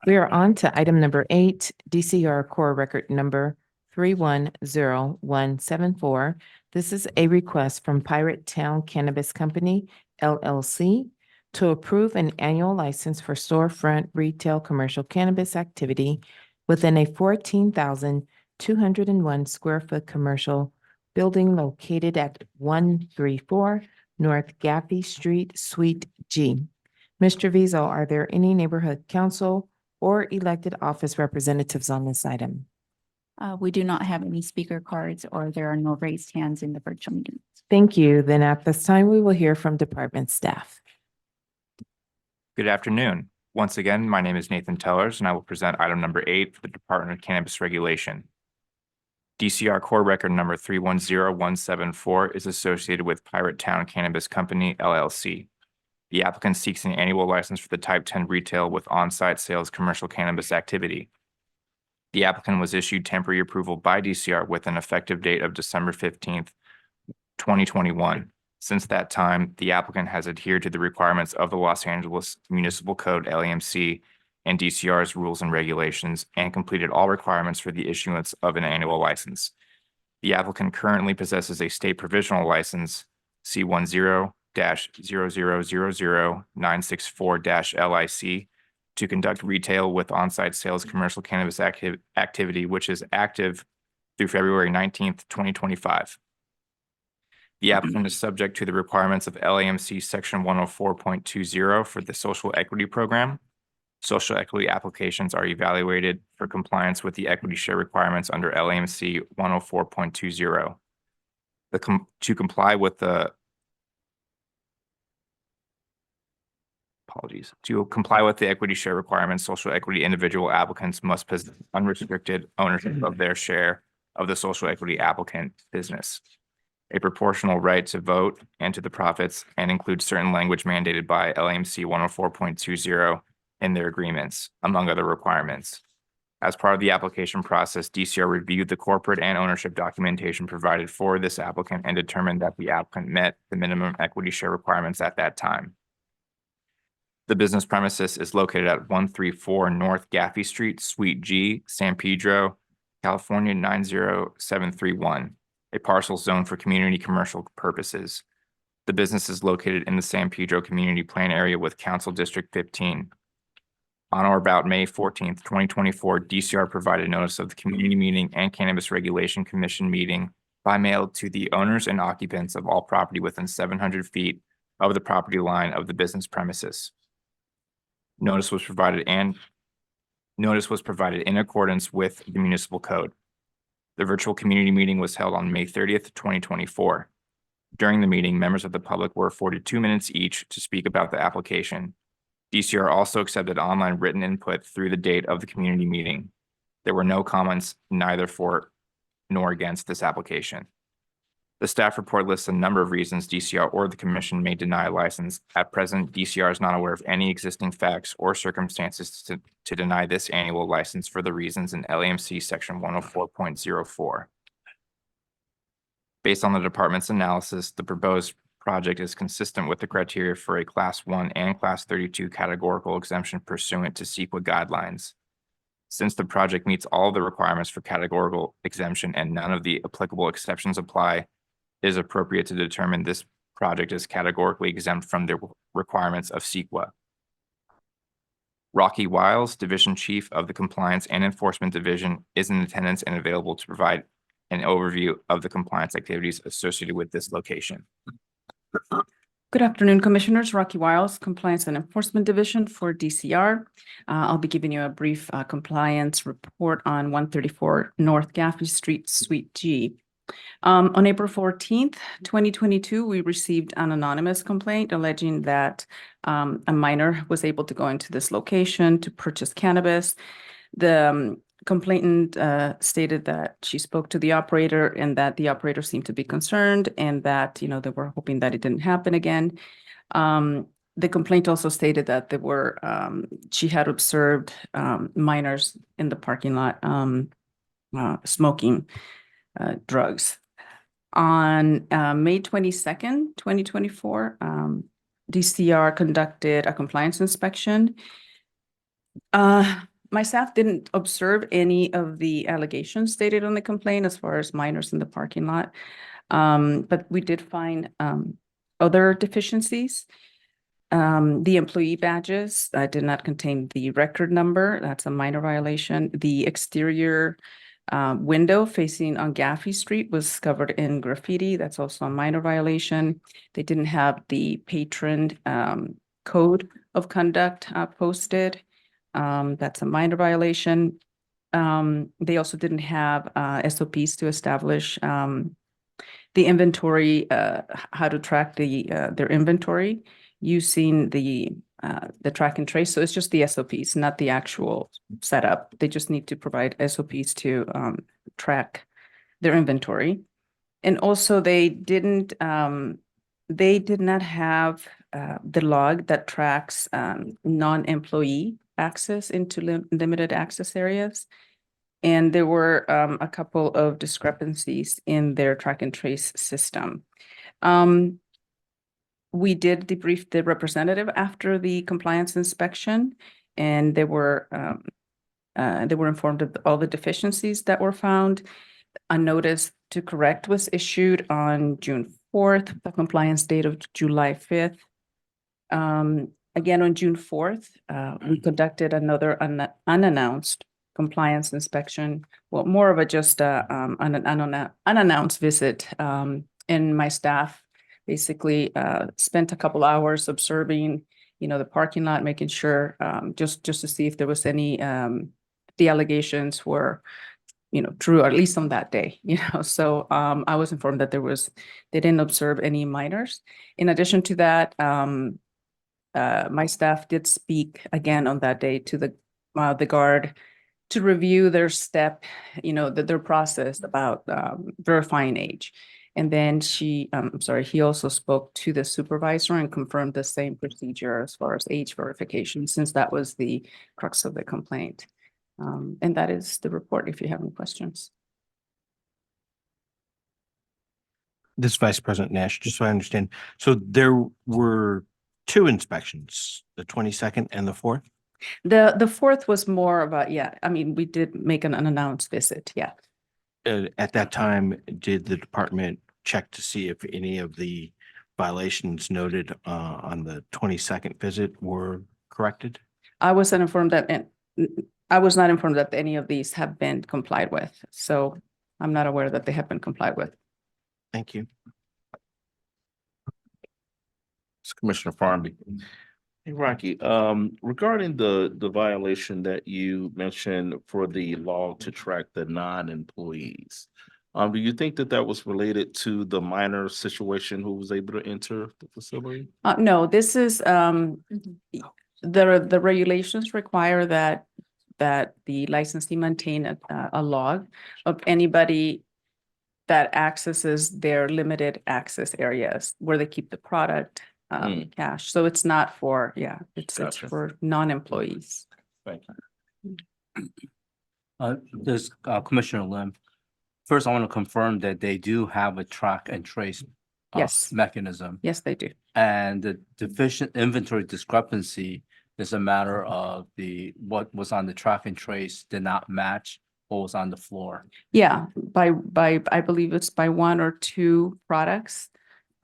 We are on to item number 8, DCR Core Record Number 310174. This is a request from Pirate Town Cannabis Company, LLC, to approve an annual license for storefront retail commercial cannabis activity within a 14,201 square foot commercial building located at 134 North Gaffey Street, Suite G. Mr. Vizo, are there any neighborhood council or elected office representatives on this item? We do not have any speaker cards or there are no raised hands in the virtual meeting. Thank you. Then at this time, we will hear from department staff. Good afternoon. Once again, my name is Nathan Tellers, and I will present item number 8 for the Department of Cannabis Regulation. DCR Core Record Number 310174 is associated with Pirate Town Cannabis Company, LLC. The applicant seeks an annual license for the Type 10 retail with on-site sales commercial cannabis activity. The applicant was issued temporary approval by DCR with an effective date of December 15th, 2021. Since that time, the applicant has adhered to the requirements of the Los Angeles Municipal Code, LAMC, and DCR's rules and regulations, and completed all requirements for the issuance of an annual license. The applicant currently possesses a state provisional license, C10-0000964-LIC, to conduct retail with on-site sales commercial cannabis activity, which is active through February 19th, 2025. The applicant is subject to the requirements of LAMC Section 104.20 for the Social Equity Program. Social equity applications are evaluated for compliance with the equity share requirements under LAMC 104.20. To comply with the equity share requirements, social equity individual applicants must possess unrestricted ownership of their share of the social equity applicant business, a proportional right to vote and to the profits, and include certain language mandated by LAMC 104.20 in their agreements, among other requirements. As part of the application process, DCR reviewed the corporate and ownership documentation provided for this applicant and determined that the applicant met the minimum equity share requirements at that time. The business premises is located at 134 North Gaffey Street, Suite G, San Pedro, California 90731, a parcel zone for community commercial purposes. The business is located in the San Pedro Community Plan area with Council District 15. On or about May 14th, 2024, DCR provided notice of the community meeting and Cannabis Regulation Commission meeting by mail to the owners and occupants of all property within 700 feet of the property line of the business premises. Notice was provided in accordance with the municipal code. The virtual community meeting was held on May 30th, 2024. During the meeting, members of the public were afforded 2 minutes each to speak about the application. DCR also accepted online written input through the date of the community meeting. There were no comments neither for nor against this application. The staff report lists a number of reasons DCR or the commission may deny a license. At present, DCR is not aware of any existing facts or circumstances to deny this annual license for the reasons in LAMC Section 104.04. Based on the department's analysis, the proposed project is consistent with the criteria for a Class 1 and Class 32 categorical exemption pursuant to CEQA guidelines. Since the project meets all of the requirements for categorical exemption and none of the applicable exceptions apply, it is appropriate to determine this project is categorically exempt from the requirements of CEQA. Rocky Wiles, Division Chief of the Compliance and Enforcement Division, is in attendance and available to provide an overview of the compliance activities associated with this location. Good afternoon, Commissioners. Rocky Wiles, Compliance and Enforcement Division for DCR. I'll be giving you a brief compliance report on 134 North Gaffney Street, Suite G. On April 14th, 2022, we received an anonymous complaint alleging that a minor was able to go into this location to purchase cannabis. The complainant stated that she spoke to the operator and that the operator seemed to be concerned and that, you know, they were hoping that it didn't happen again. The complaint also stated that there were, she had observed minors in the parking lot smoking drugs. On May 22nd, 2024, DCR conducted a compliance inspection. My staff didn't observe any of the allegations stated on the complaint as far as minors in the parking lot, but we did find other deficiencies. The employee badges did not contain the record number. That's a minor violation. The exterior window facing on Gaffney Street was covered in graffiti. That's also a minor violation. They didn't have the patron code of conduct posted. That's a minor violation. They also didn't have SOPs to establish the inventory, how to track their inventory using the track and trace. So it's just the SOPs, not the actual setup. They just need to provide SOPs to track their inventory. And also they did not have the log that tracks non-employee access into limited access areas. And there were a couple of discrepancies in their track and trace system. We did debrief the representative after the compliance inspection, and they were informed of all the deficiencies that were found. A notice to correct was issued on June 4th, the compliance date of July 5th. Again, on June 4th, we conducted another unannounced compliance inspection. Well, more of a just an unannounced visit. And my staff basically spent a couple hours observing, you know, the parking lot, making sure just to see if there was any the allegations were, you know, true, or at least on that day, you know. So I was informed that they didn't observe any minors. In addition to that, my staff did speak again on that day to the guard to review their step, you know, their process about verifying age. And then he also spoke to the supervisor and confirmed the same procedure as far as age verification, since that was the crux of the complaint. And that is the report, if you have any questions. This is Vice President Nash, just so I understand. So there were two inspections, the 22nd and the 4th? The 4th was more of a, yeah, I mean, we did make an unannounced visit, yeah. At that time, did the department check to see if any of the violations noted on the 22nd visit were corrected? I was not informed that any of these have been complied with. So I'm not aware that they have been complied with. Thank you. It's Commissioner Farmby. Hey, Rocky, regarding the violation that you mentioned for the law to track the non-employees, do you think that was related to the minor situation who was able to enter the facility? No, this is the regulations require that the licensee maintain a log of anybody that accesses their limited access areas where they keep the product. Cash. So it's not for, it's Gotcha. for non-employees. Thank you. This Commissioner Lim. First, I want to confirm that they do have a track and trace Yes. mechanism. Yes, they do. And the deficient inventory discrepancy is a matter of what was on the track and trace did not match what was on the floor. Yeah, by I believe it's by 1 or 2 products.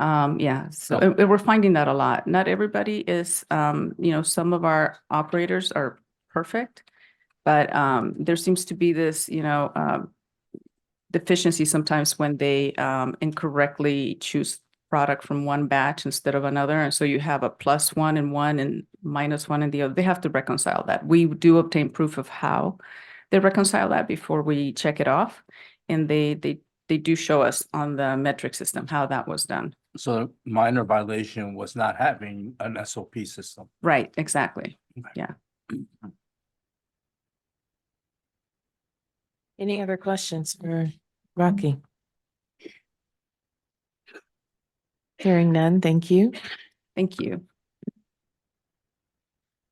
So we're finding that a lot. Not everybody is, some of our operators are perfect, but there seems to be this, deficiency sometimes when they incorrectly choose product from one batch instead of another. And so you have a +1 in one and -1 in the other. They have to reconcile that. We do obtain proof of how they reconcile that before we check it off. And they do show us on the metric system how that was done. So minor violation was not having an SOP system. Right, exactly. Yeah. Any other questions for Rocky? Hearing none, thank you. Thank you.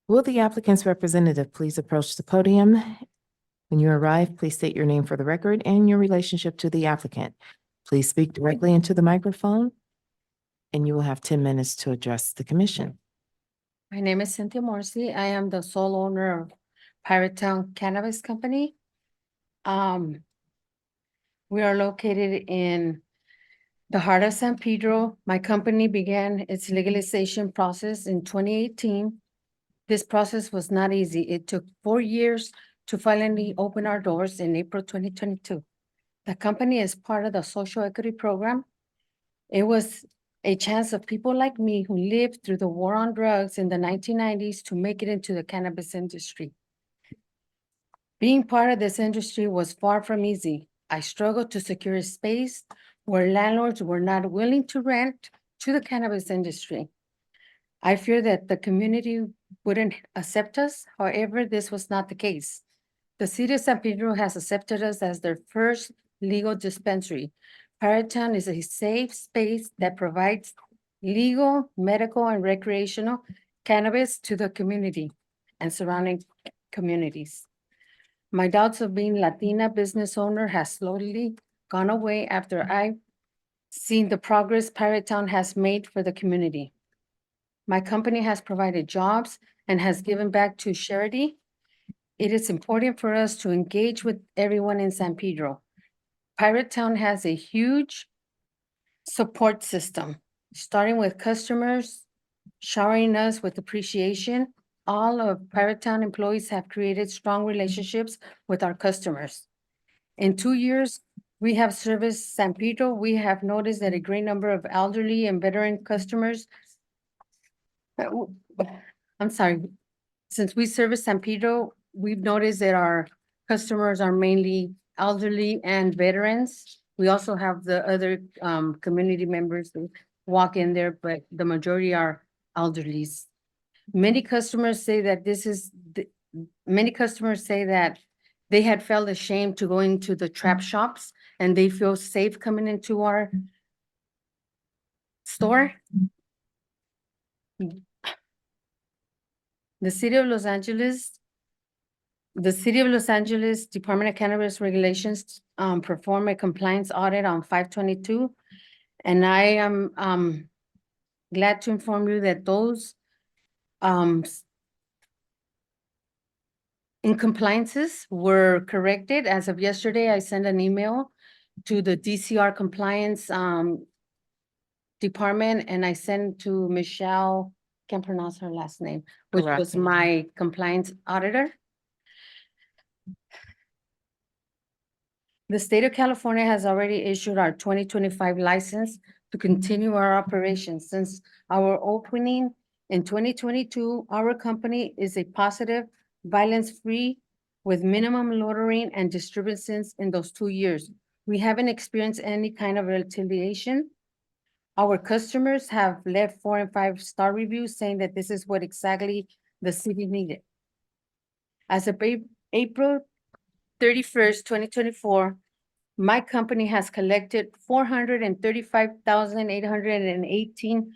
Will the applicant's representative please approach the podium? When you arrive, please state your name for the record and your relationship to the applicant. Please speak directly into the microphone, and you will have 10 minutes to address the commission. My name is Cynthia Morrissey. I am the sole owner of Pirate Town Cannabis Company. We are located in the heart of San Pedro. My company began its legalization process in 2018. This process was not easy. It took 4 years to finally open our doors in April 2022. The company is part of the social equity program. It was a chance of people like me who lived through the war on drugs in the 1990s to make it into the cannabis industry. Being part of this industry was far from easy. I struggled to secure a space where landlords were not willing to rent to the cannabis industry. I fear that the community wouldn't accept us. However, this was not the case. The city of San Pedro has accepted us as their first legal dispensary. Pirate Town is a safe space that provides legal, medical, and recreational cannabis to the community and surrounding communities. My doubts of being Latina business owner has slowly gone away after I've seen the progress Pirate Town has made for the community. My company has provided jobs and has given back to charity. It is important for us to engage with everyone in San Pedro. Pirate Town has a huge support system, starting with customers showering us with appreciation. All of Pirate Town employees have created strong relationships with our customers. In 2 years, we have serviced San Pedro. We have noticed that a great number of elderly and veteran customers. I'm sorry, since we service San Pedro, we've noticed that our customers are mainly elderly and veterans. We also have the other community members who walk in there, but the majority are elderlies. Many customers say that they had felt ashamed to go into the trap shops and they feel safe coming into our store. The City of Los Angeles Department of Cannabis Regulations perform a compliance audit on 5/22. And I am glad to inform you that those incompliances were corrected. As of yesterday, I sent an email to the DCR compliance department, and I sent to Michelle, can't pronounce her last name, which was Correct. my compliance auditor. The state of California has already issued our 2025 license to continue our operations. Since our opening in 2022, our company is a positive, violence-free with minimum loitering and disturbances in those 2 years. We haven't experienced any kind of retaliation. Our customers have left 4 and 5-star reviews saying that this is what exactly the city needed. As of April 31st, 2024, my company has collected $435,818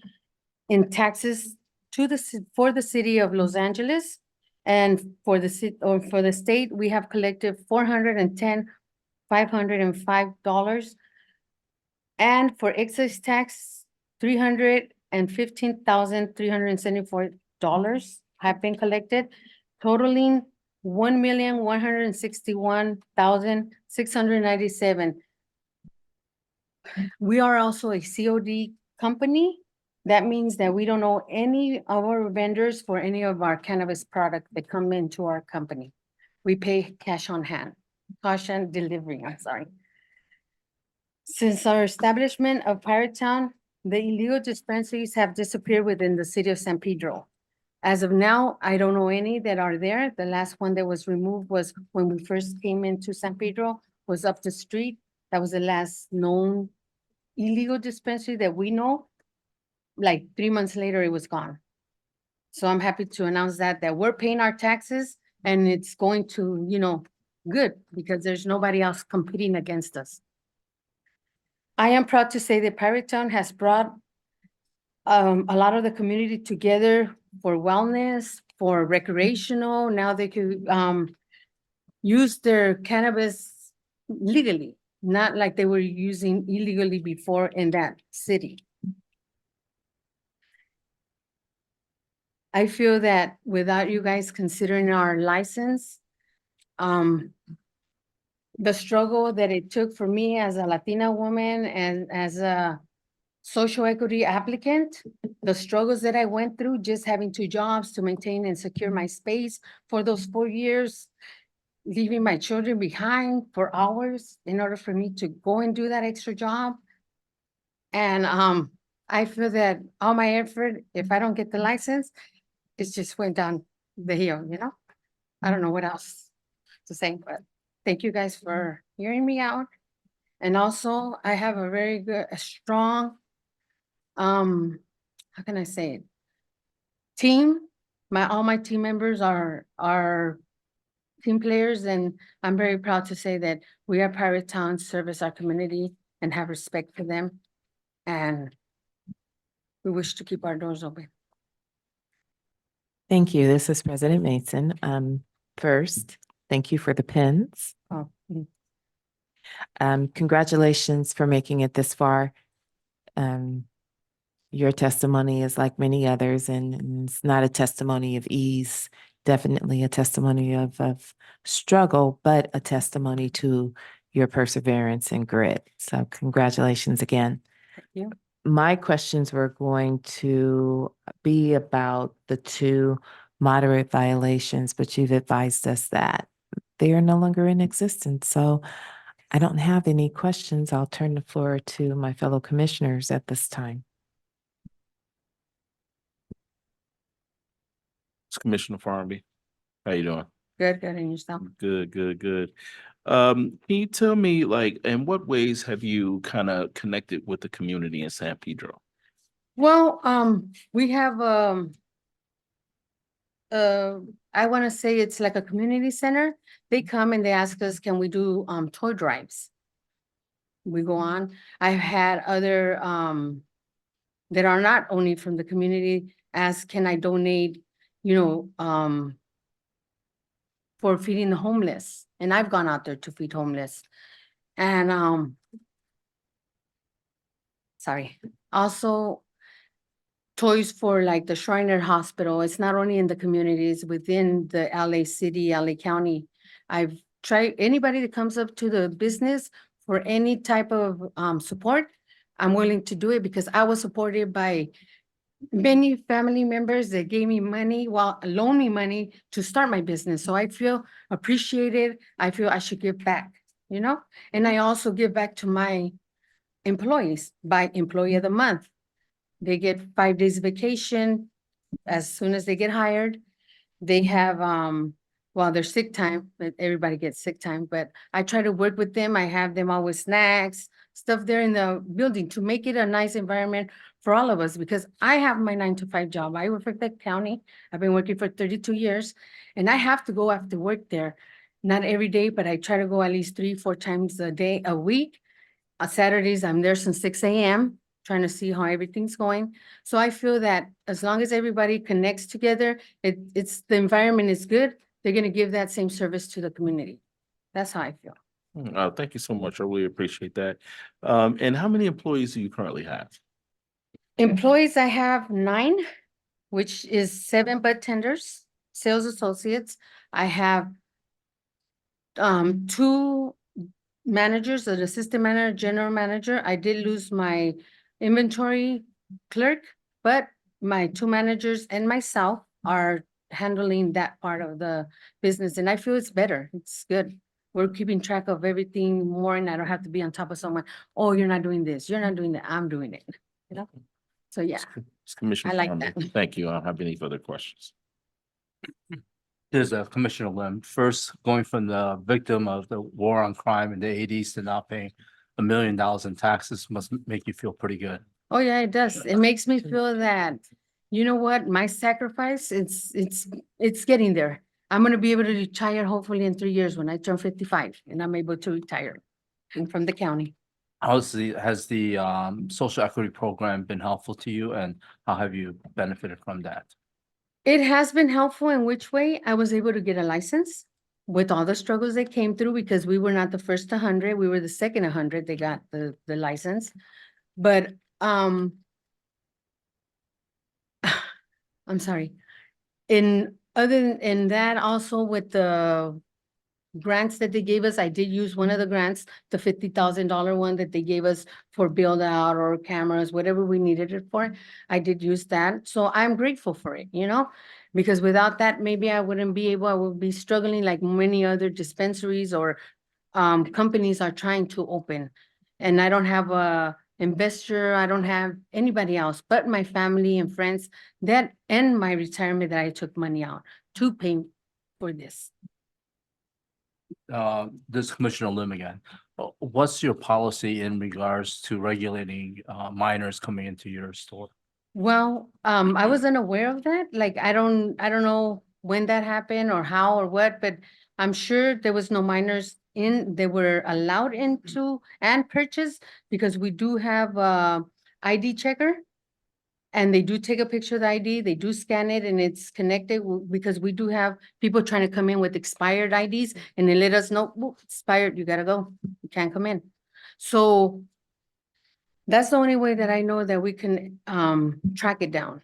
in taxes for the city of Los Angeles, and for the state, we have collected $410,505, and for excise tax, $315,374 have been collected, totaling $1,161,697. We are also a COD company. That means that we don't owe any of our vendors for any of our cannabis products that come into our company. We pay cash on hand, cash on delivery, I'm sorry. Since our establishment of Pirate Town, the illegal dispensaries have disappeared within the city of San Pedro. As of now, I don't know any that are there. The last one that was removed was when we first came into San Pedro, was up the street. That was the last known illegal dispensary that we know. Like 3 months later, it was gone. So I'm happy to announce that we're paying our taxes and it's going to, good, because there's nobody else competing against us. I am proud to say that Pirate Town has brought a lot of the community together for wellness, for recreational. Now they could use their cannabis legally, not like they were using illegally before in that city. I feel that without you guys considering our license, the struggle that it took for me as a Latina woman and as a social equity applicant, the struggles that I went through, just having 2 jobs to maintain and secure my space for those 4 years, leaving my children behind for hours in order for me to go and do that extra job. And I feel that all my effort, if I don't get the license, it just went down the hill, I don't know what else to say, but thank you guys for hearing me out. And also, I have a strong, how can I say it? Team. All my team members are team players, and I'm very proud to say that we are Pirate Town, service our community and have respect for them. And we wish to keep our doors open. Thank you. This is President Mason. First, thank you for the pins. Oh, Congratulations for making it this far. Your testimony is like many others, and it's not a testimony of ease, definitely a testimony of struggle, but a testimony to your perseverance and grit. So congratulations again. thank you. My questions were going to be about the 2 moderate violations, but you've advised us that they are no longer in existence. So I don't have any questions. I'll turn the floor to my fellow commissioners at this time. It's Commissioner Farnaby. How you doing? Good, and yourself? Good, good, good. Can you tell me, like, in what ways have you kind of connected with the community in San Pedro? Well, we have, I want to say it's like a community center. They come and they ask us, can we do, toy drives? We go on. I've had other, that are not only from the community ask, can I donate, for feeding the homeless? And I've gone out there to feed homeless. And, sorry, also toys for like the Shriner Hospital. It's not only in the communities, within the LA City, LA County. I've tried, anybody that comes up to the business for any type of support, I'm willing to do it because I was supported by many family members that gave me money, loaned me money to start my business. So I feel appreciated. I feel I should give back, And I also give back to my employees by Employee of the Month. They get 5 days vacation as soon as they get hired. They have, their sick time, but everybody gets sick time, but I try to work with them. I have them always snacks, stuff there in the building to make it a nice environment for all of us, because I have my 9-to-5 job. I work for the county. I've been working for 32 years and I have to go after work there. Not every day, but I try to go at least 3-4 times a week. On Saturdays, I'm there since 6 a.m. trying to see how everything's going. So I feel that as long as everybody connects together, the environment is good, they're gonna give that same service to the community. That's how I feel. Thank you so much. I really appreciate that. And how many employees do you currently have? Employees, I have 9, which is 7 bud-tenders, sales associates. I have 2 managers, an assistant manager, general manager. I did lose my inventory clerk, but my 2 managers and myself are handling that part of the business, and I feel it's better. It's good. We're keeping track of everything more and I don't have to be on top of someone. Oh, you're not doing this, you're not doing that, I'm doing it, you know? So yeah, Commissioner I like Farmer, that. thank you. I don't have any further questions. There's a Commissioner Lim, first going from the victim of the war on crime in the eighties to now paying $1 million in taxes must make you feel pretty good. Oh, yeah, it does. It makes me feel that, you know what, my sacrifice, it's getting there. I'm gonna be able to retire hopefully in 3 years when I turn 55 and I'm able to retire from the county. Has the social equity program been helpful to you and how have you benefited from that? It has been helpful in which way? I was able to get a license with all the struggles that came through because we were not the first 100, we were the second 100, they got the license. But, I'm sorry. In that also with the grants that they gave us, I did use one of the grants, the $50,000 one that they gave us for build out or cameras, whatever we needed it for. I did use that. So I'm grateful for it, you know? Because without that, maybe I wouldn't be able, I would be struggling like many other dispensaries or companies are trying to open. And I don't have a investor, I don't have anybody else but my family and friends that and my retirement that I took money out to pay for this. This is Commissioner Lim again. What's your policy in regards to regulating minors coming into your store? Well, I was unaware of that. Like, I don't know when that happened or how or what, but I'm sure there was no minors they were allowed into and purchase because we do have a ID checker. And they do take a picture of the ID, they do scan it and it's connected because we do have people trying to come in with expired IDs and they let us know, "Whoop, expired, you gotta go, you can't come in." So that's the only way that I know that we can track it down.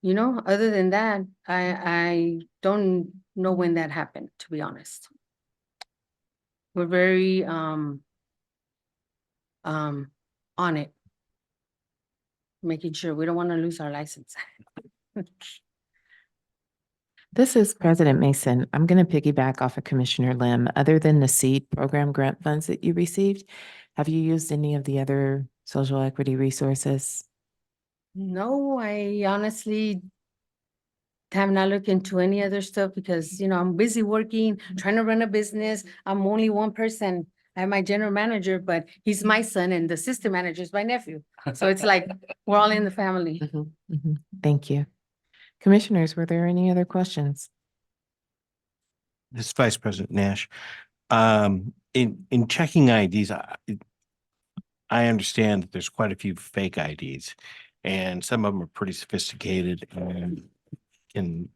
You know, other than that, I don't know when that happened, to be honest. We're very on it. Making sure we don't want to lose our license. This is President Mason. I'm going to piggyback off of Commissioner Lim. Other than the seed program grant funds that you received, have you used any of the other social equity resources? No, I honestly have not looked into any other stuff because, you know, I'm busy working, trying to run a business. I'm only one person. I have my general manager, but he's my son and the assistant manager is my nephew. So it's like, we're all in the family. Thank you. Commissioners, were there any other questions? This is Vice President Nash. In checking IDs, I understand that there's quite a few fake IDs and some of them are pretty sophisticated and can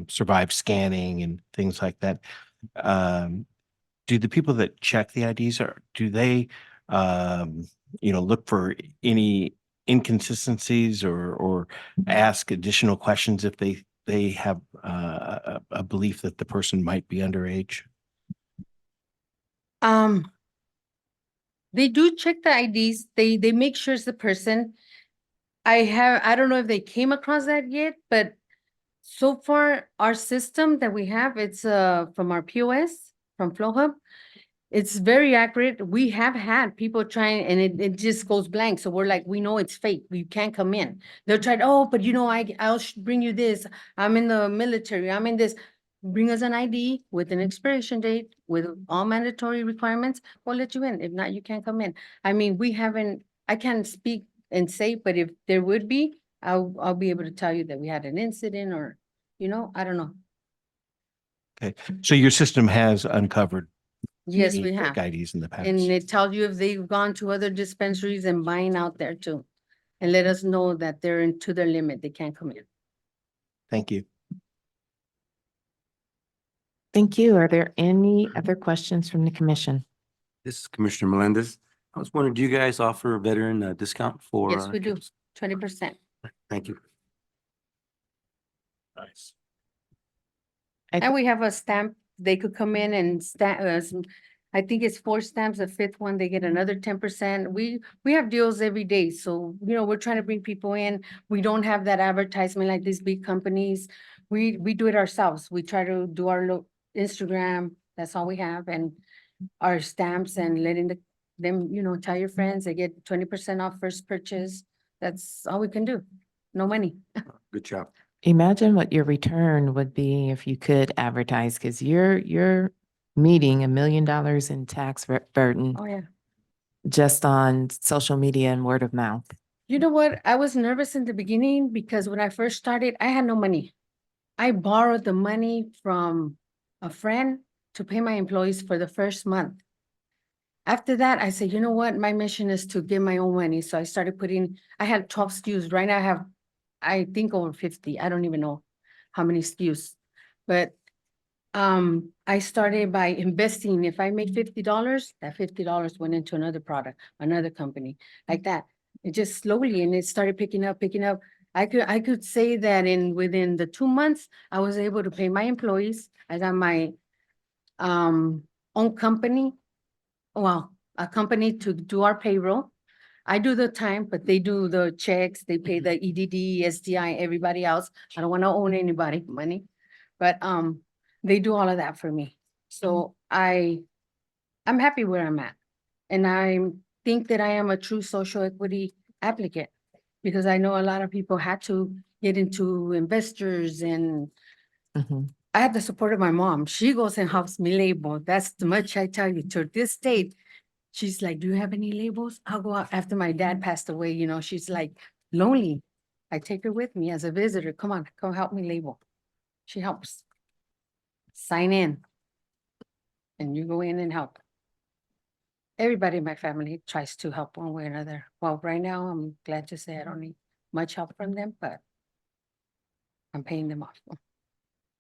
survive scanning and things like that. Do the people that check the IDs do they look for any inconsistencies or ask additional questions if they have a belief that the person might be underage? They do check the IDs. They make sure it's the person. I don't know if they came across that yet, but so far our system that we have, it's from our POS, from FlowHub. It's very accurate. We have had people trying and it just goes blank. So we're like, we know it's fake. We can't come in. They're trying, oh, but you know, I'll bring you this. I'm in the military. I'm in this. Bring us an ID with an expiration date, with all mandatory requirements. We'll let you in. If not, you can't come in. I mean, I can't speak and say, but if there would be, I'll be able to tell you that we had an incident or, you know, I don't know. Okay, so your system has uncovered Yes, any we fake have. IDs in the past. And it tells you if they've gone to other dispensaries and buying out there too. And let us know that they're into their limit, they can't come in. Thank you. Thank you. Are there any other questions from the commission? This is Commissioner Melendez. I was wondering, do you guys offer a veteran discount for? Yes, we do, 20%. Thank you. Nice. And we have a stamp, they could come in and I think it's 4 stamps, the 5th one, they get another 10%. We have deals every day. So, you know, we're trying to bring people in. We don't have that advertisement like these big companies. We do it ourselves. We try to do our Instagram. That's all we have. And our stamps and letting them, tell your friends, they get 20% off first purchase. That's all we can do. No money. Good job. Imagine what your return would be if you could advertise, because you're meeting $1 million in tax burden Oh, yeah. just on social media and word of mouth. You know what? I was nervous in the beginning because when I first started, I had no money. I borrowed the money from a friend to pay my employees for the first month. After that, I said, you know what? My mission is to get my own money. So I started I had 12 SKUs. Right now I have, I think, over 50. I don't even know how many SKUs. But I started by investing. If I made $50, that $50 went into another product, another company, like that. It just slowly, and it started picking up. I could say that within the 2 months, I was able to pay my employees. I got my own company. Well, a company to do our payroll. I do the time, but they do the checks, they pay the EDD, SDI, everybody else. I don't want to own anybody money, but they do all of that for me. So I'm happy where I'm at. And I think that I am a true social equity applicant because I know a lot of people had to get into investors, and Mhm. I had the support of my mom. She goes and helps me label. That's too much, I tell you. To this date, she's like, do you have any labels? I'll go out after my dad passed away, she's like lonely. I take her with me as a visitor. Come on, come help me label. She helps. Sign in. And you go in and help. Everybody in my family tries to help one way or another. Well, right now, I'm glad to say I don't need much help from them, but I'm paying them off.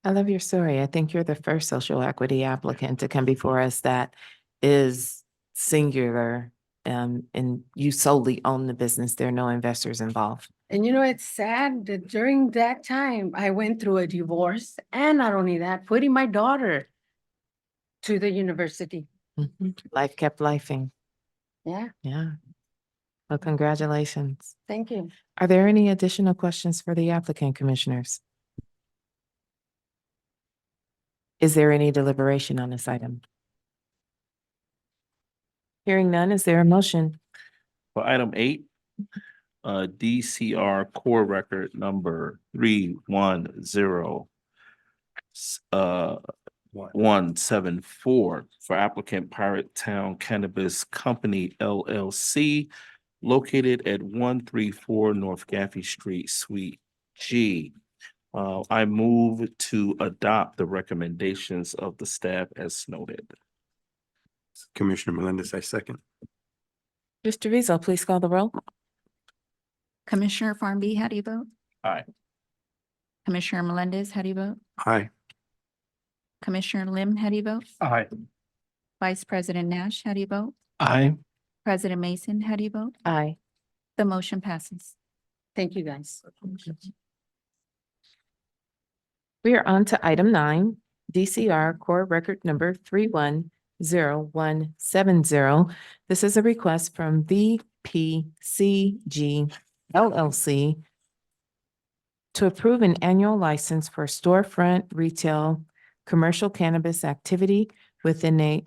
I love your story. I think you're the first social equity applicant to come before us that is singular, and you solely own the business. There are no investors involved. And it's sad that during that time, I went through a divorce, and not only that, putting my daughter to the university. Mhm. Life kept lifing. Yeah, Yeah. Well, congratulations. thank you. Are there any additional questions for the applicant, commissioners? Is there any deliberation on this item? Hearing none, is there a motion? For item 8, DCR Core Record number 310 174 for applicant Pirate Town Cannabis Company LLC located at 134 North Gaffey Street, Suite G. I move to adopt the recommendations of the staff as noted. Commissioner Melendez, I second. Mr. Rizzo, please call the roll. Commissioner Farmby, how do you vote? Aye. Commissioner Melendez, how do you vote? Aye. Commissioner Lim, how do you vote? Aye. Vice President Nash, how do you vote? Aye. President Mason, how do you vote? Aye. The motion passes. Thank you, guys. We are on to item 9, DCR Core Record number 310-170. This is a request from VPCG LLC to approve an annual license for storefront retail commercial cannabis activity within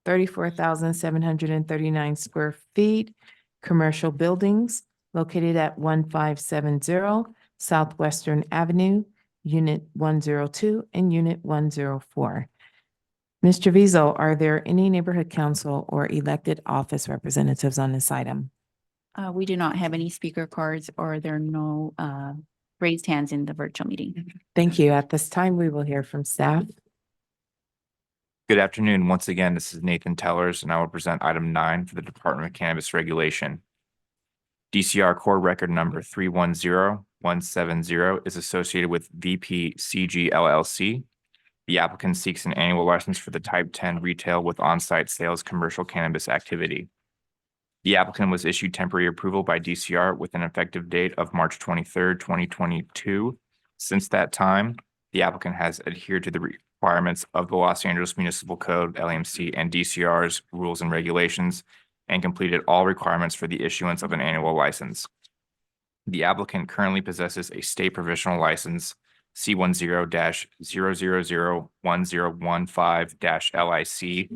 34,739 square feet commercial buildings located at 1570 Southwestern Avenue, Unit 102 and Unit 104. Mr. Vizo, are there any neighborhood council or elected office representatives on this item? We do not have any speaker cards, or there are no raised hands in the virtual meeting. Thank you. At this time, we will hear from staff. Good afternoon. Once again, this is Nathan Tellers, and I will present item 9 for the Department of Cannabis Regulation. DCR Core Record number 310170 is associated with VPCG LLC. The applicant seeks an annual license for the Type 10 retail with on-site sales commercial cannabis activity. The applicant was issued temporary approval by DCR with an effective date of March 23rd, 2022. Since that time, the applicant has adhered to the requirements of the Los Angeles Municipal Code, LAMC, and DCR's rules and regulations, and completed all requirements for the issuance of an annual license. The applicant currently possesses a state provisional license C10-0001015-LIC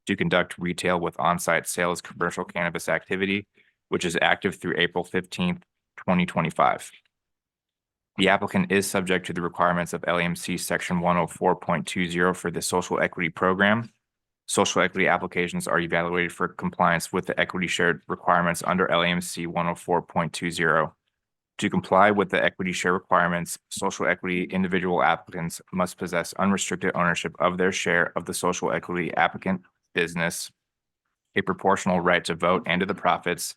to conduct retail with on-site sales commercial cannabis activity, which is active through April 15th, 2025. The applicant is subject to the requirements of LAMC Section 104.20 for the social equity program. Social equity applications are evaluated for compliance with the equity shared requirements under LAMC 104.20. To comply with the equity share requirements, social equity individual applicants must possess unrestricted ownership of their share of the social equity applicant business, a proportional right to vote and to the profits,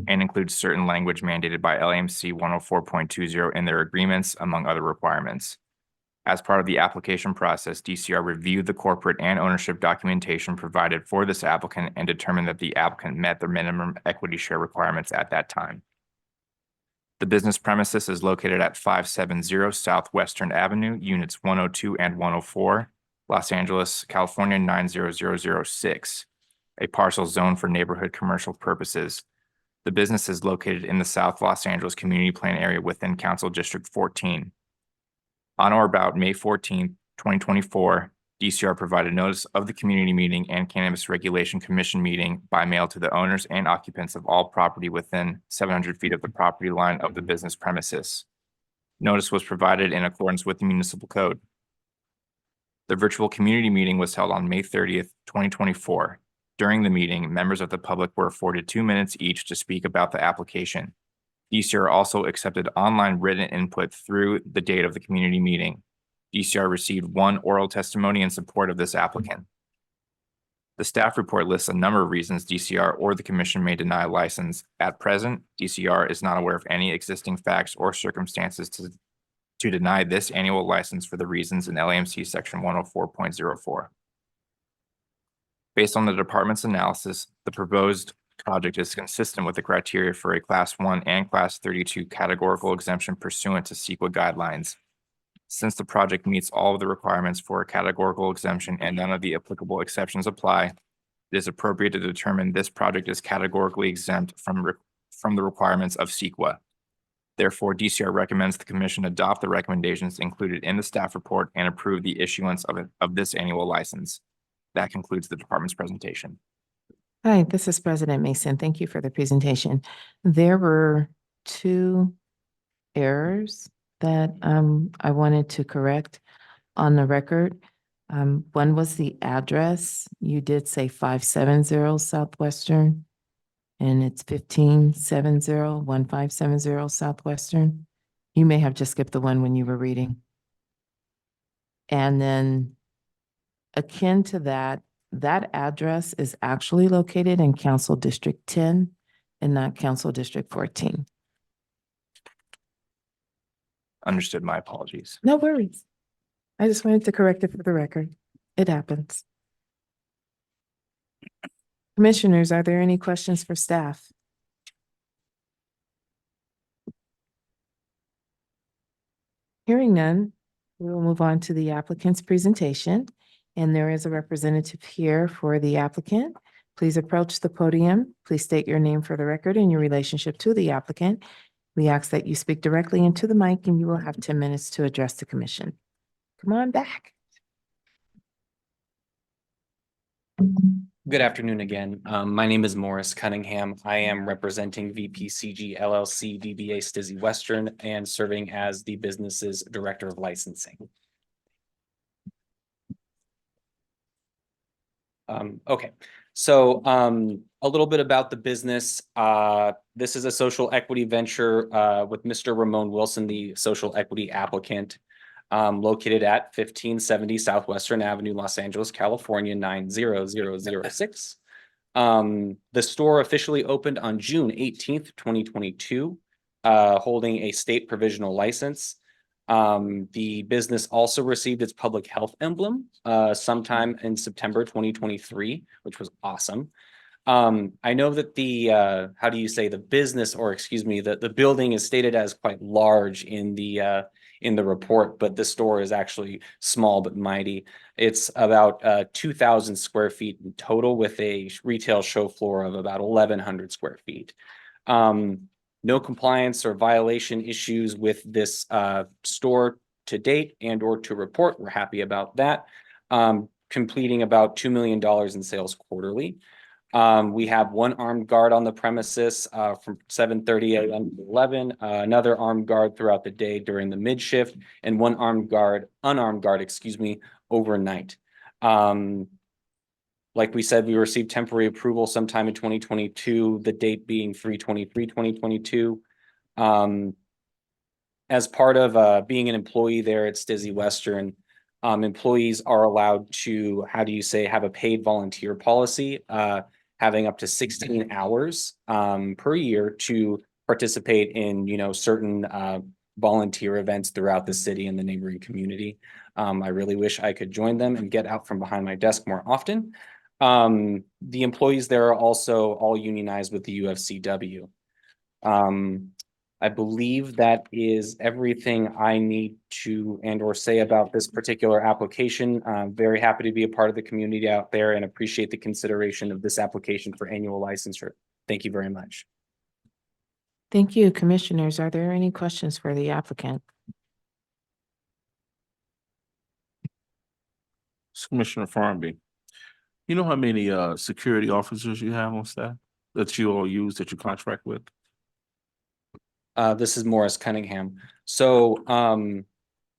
and include certain language mandated by LAMC 104.20 in their agreements, among other requirements. As part of the application process, DCR reviewed the corporate and ownership documentation provided for this applicant and determined that the applicant met the minimum equity share requirements at that time. The business premises is located at 570 Southwestern Avenue, Units 102 and 104, Los Angeles, California 90006, a parcel zoned for neighborhood commercial purposes. The business is located in the South Los Angeles Community Plan area within Council District 14. On or about May 14, 2024, DCR provided notice of the community meeting and Cannabis Regulation Commission meeting by mail to the owners and occupants of all property within 700 feet of the property line of the business premises. Notice was provided in accordance with the municipal code. The virtual community meeting was held on May 30th, 2024. During the meeting, members of the public were afforded 2 minutes each to speak about the application. DCR also accepted online written input through the date of the community meeting. DCR received 1 oral testimony in support of this applicant. The staff report lists a number of reasons DCR or the commission may deny a license. At present, DCR is not aware of any existing facts or circumstances to deny this annual license for the reasons in LAMC Section 104.04. Based on the department's analysis, the proposed project is consistent with the criteria for a Class 1 and Class 32 categorical exemption pursuant to CEQA guidelines. Since the project meets all of the requirements for a categorical exemption and none of the applicable exceptions apply, it is appropriate to determine this project is categorically exempt from the requirements of CEQA. Therefore, DCR recommends the commission adopt the recommendations included in the staff report and approve the issuance of this annual license. That concludes the department's presentation. Hi, this is President Mason. Thank you for the presentation. There were 2 errors that I wanted to correct on the record. One was the address. You did say 570 Southwestern, and it's 1570 Southwestern. You may have just skipped the one when you were reading. And then akin to that, that address is actually located in Council District 10 and not Council District 14. Understood. My apologies. No worries. I just wanted to correct it for the record. It happens. Commissioners, are there any questions for staff? Hearing none, we will move on to the applicant's presentation. And there is a representative here for the applicant. Please approach the podium. Please state your name for the record and your relationship to the applicant. We ask that you speak directly into the mic and you will have 10 minutes to address the commission. Come on back. Good afternoon again. My name is Morris Cunningham. I am representing VPCG LLC DBA Stizzy Western and serving as the business's director of licensing. Okay, so a little bit about the business. This is a social equity venture with Mr. Ramon Wilson, the social equity applicant, located at 1570 Southwestern Avenue, Los Angeles, California, 90006. The store officially opened on June 18th, 2022, holding a state provisional license. The business also received its public health emblem sometime in September 2023, which was awesome. I know that the how do you say the business, or excuse me, the building is stated as quite large in the report, but the store is actually small but mighty. It's about 2,000 square feet in total, with a retail show floor of about 1,100 square feet. No compliance or violation issues with this store to date and or to report. We're happy about that. Completing about $2 million in sales quarterly. We have one armed guard on the premises from 7:30 a.m. to 11, another armed guard throughout the day during the mid shift, and one unarmed guard, excuse me, overnight. Like we said, we received temporary approval sometime in 2022, the date being 3/23/2022. As part of being an employee there at Stizzy Western, employees are allowed to, have a paid volunteer policy, having up to 16 hours per year to participate in, certain volunteer events throughout the city and the neighboring community. I really wish I could join them and get out from behind my desk more often. The employees there are also all unionized with the UFCW. I believe that is everything I need to and or say about this particular application. I'm very happy to be a part of the community out there and appreciate the consideration of this application for annual licensure. Thank you very much. Thank you, commissioners. Are there any questions for the applicant? Commissioner Farmby, you know how many security officers you have on staff that you all use, that you contract with? This is Morris Cunningham. So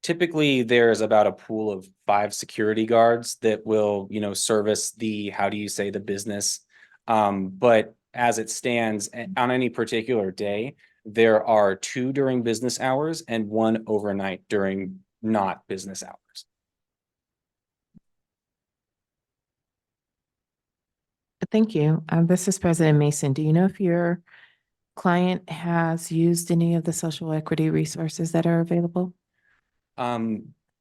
typically there's about a pool of 5 security guards that will, service the, the business. But as it stands on any particular day, there are 2 during business hours and 1 overnight during not business hours. Thank you. This is President Mason. Do you know if your client has used any of the social equity resources that are available?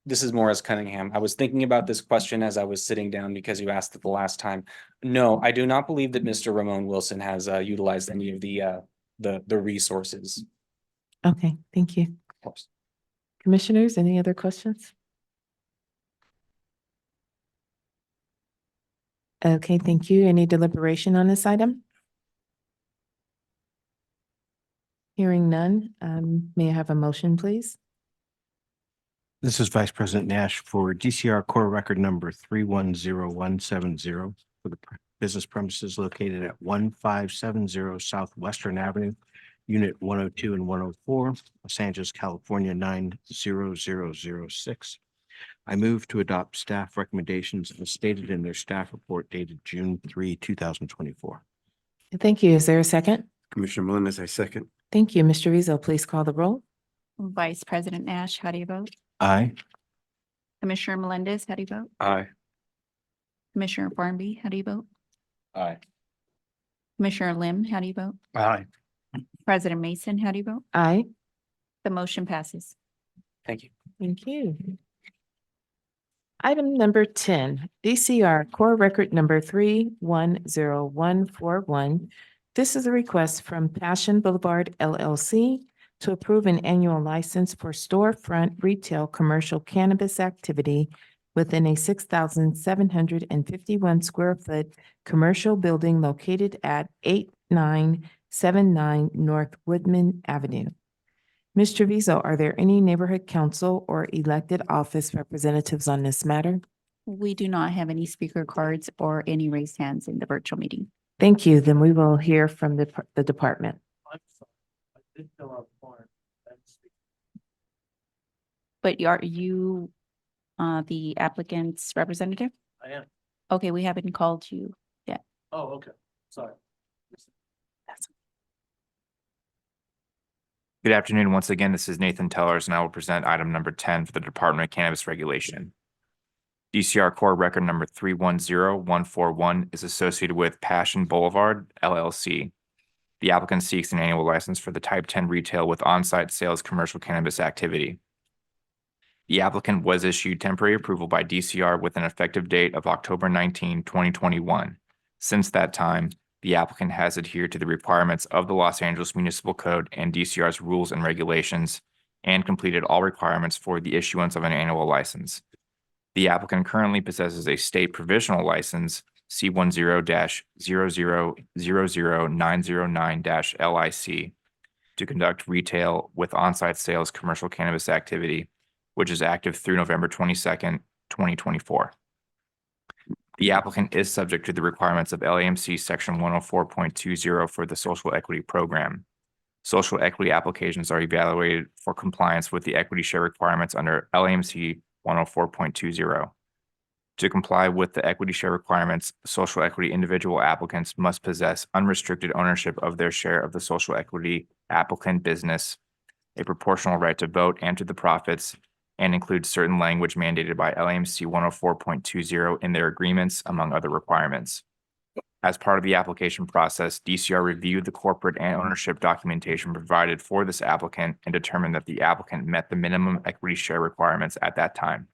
This is Morris Cunningham. I was thinking about this question as I was sitting down because you asked it the last time. No, I do not believe that Mr. Ramon Wilson has utilized any of the resources. Okay, thank you. Of course. Commissioners, any other questions? Okay, thank you. Any deliberation on this item? Hearing none, may I have a motion, please? This is Vice President Nash for DCR Core Record number 310170 for the business premises located at 1570 Southwestern Avenue, Unit 102 and 104, Los Angeles, California 90006. I move to adopt staff recommendations as stated in their staff report dated June 3, 2024. Thank you. Is there a second? Commissioner Melendez, I second. Thank you. Mr. Rizzo, please call the roll. Vice President Nash, how do you vote? Aye. Commissioner Melendez, how do you vote? Aye. Commissioner Farnby, how do you vote? Aye. Commissioner Lim, how do you vote? Aye. President Mason, how do you vote? Aye. The motion passes. Thank you. Thank you. Item number 10, DCR Core Record number 310141. This is a request from Passion Boulevard LLC to approve an annual license for storefront retail commercial cannabis activity within a 6,751 square foot commercial building located at 8979 North Woodman Avenue. Mr. Rizzo, are there any neighborhood council or elected office representatives on this matter? We do not have any speaker cards or any raised hands in the virtual meeting. Thank you. Then we will hear from the department. But are you the applicant's representative? I am. Okay, we haven't called you yet. Oh, okay. Sorry. Good afternoon. Once again, this is Nathan Tellers, and I will present item number 10 for the Department of Cannabis Regulation. DCR Core Record number 310141 is associated with Passion Boulevard LLC. The applicant seeks an annual license for the Type 10 retail with on-site sales commercial cannabis activity. The applicant was issued temporary approval by DCR with an effective date of October 19, 2021. Since that time, the applicant has adhered to the requirements of the Los Angeles Municipal Code and DCR's rules and regulations and completed all requirements for the issuance of an annual license. The applicant currently possesses a state provisional license C10-0000909-LIC to conduct retail with on-site sales commercial cannabis activity which is active through November 22nd, 2024. The applicant is subject to the requirements of LAMC Section 104.20 for the Social Equity Program. Social equity applications are evaluated for compliance with the equity share requirements under LAMC 104.20. To comply with the equity share requirements, social equity individual applicants must possess unrestricted ownership of their share of the social equity applicant business, a proportional right to vote and to the profits, and include certain language mandated by LAMC 104.20 in their agreements, among other requirements. As part of the application process, DCR reviewed the corporate and ownership documentation provided for this applicant and determined that the applicant met the minimum equity share requirements at that time.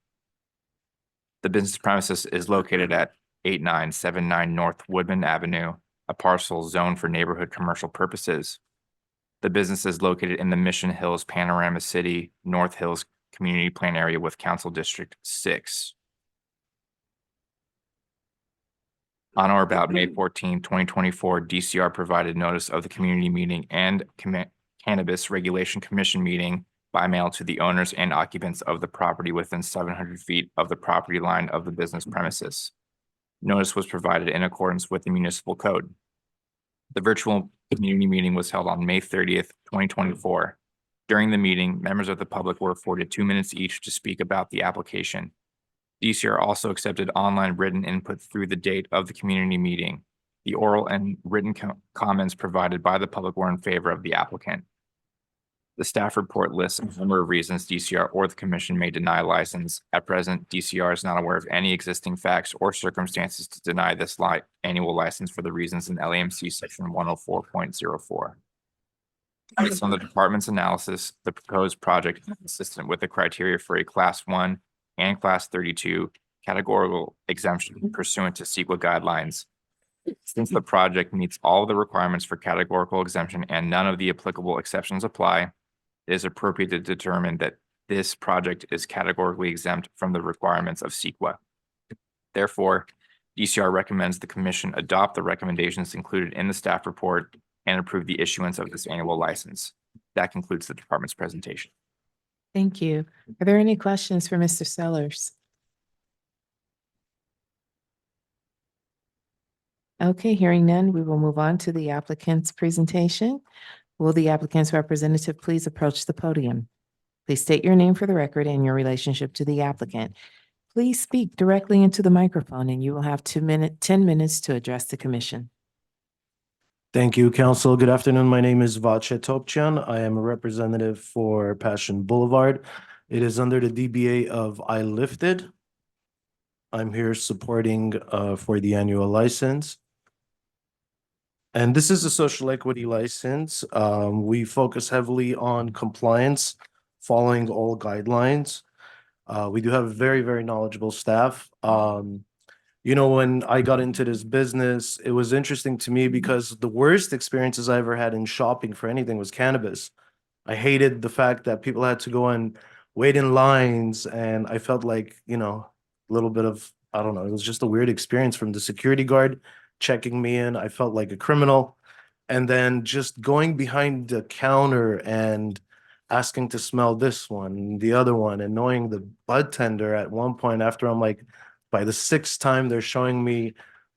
The business premises is located at 8979 North Woodman Avenue, a parcel zoned for neighborhood commercial purposes. The business is located in the Mission Hills Panorama City North Hills Community Plan Area with Council District 6. On or about May 14, 2024, DCR provided notice of the community meeting and Cannabis Regulation Commission meeting by mail to the owners and occupants of the property within 700 feet of the property line of the business premises. Notice was provided in accordance with the municipal code. The virtual community meeting was held on May 30th, 2024. During the meeting, members of the public were afforded 2 minutes each to speak about the application. DCR also accepted online written input through the date of the community meeting. The oral and written comments provided by the public were in favor of the applicant. The staff report lists a number of reasons DCR or the commission may deny license. At present, DCR is not aware of any existing facts or circumstances to deny this annual license for the reasons in LAMC Section 104.04. Based on the department's analysis, the proposed project is consistent with the criteria for a Class 1 and Class 32 categorical exemption pursuant to CEQA guidelines. Since the project meets all of the requirements for categorical exemption and none of the applicable exceptions apply, it is appropriate to determine that this project is categorically exempt from the requirements of CEQA. Therefore, DCR recommends the commission adopt the recommendations included in the staff report and approve the issuance of this annual license. That concludes the department's presentation. Thank you. Are there any questions for Mr. Sellers? Okay, hearing none, we will move on to the applicant's presentation. Will the applicant's representative please approach the podium? Please state your name for the record and your relationship to the applicant. Please speak directly into the microphone and you will have 10 minutes to address the commission. Thank you, Council. Good afternoon. My name is Vache Topchian. I am a representative for Passion Boulevard. It is under the DBA of I Lifted. I'm here supporting for the annual license. And this is a social equity license. We focus heavily on compliance, following all guidelines. We do have a very, very knowledgeable staff. You know, when I got into this business, it was interesting to me because the worst experiences I ever had in shopping for anything was cannabis. I hated the fact that people had to go and wait in lines, and I felt like, you know, a little bit of, I don't know, it was just a weird experience from the security guard checking me in. I felt like a criminal. And then just going behind the counter and asking to smell this one, the other one, and knowing the bud tender at one point after I'm like, by the 6th time they're showing me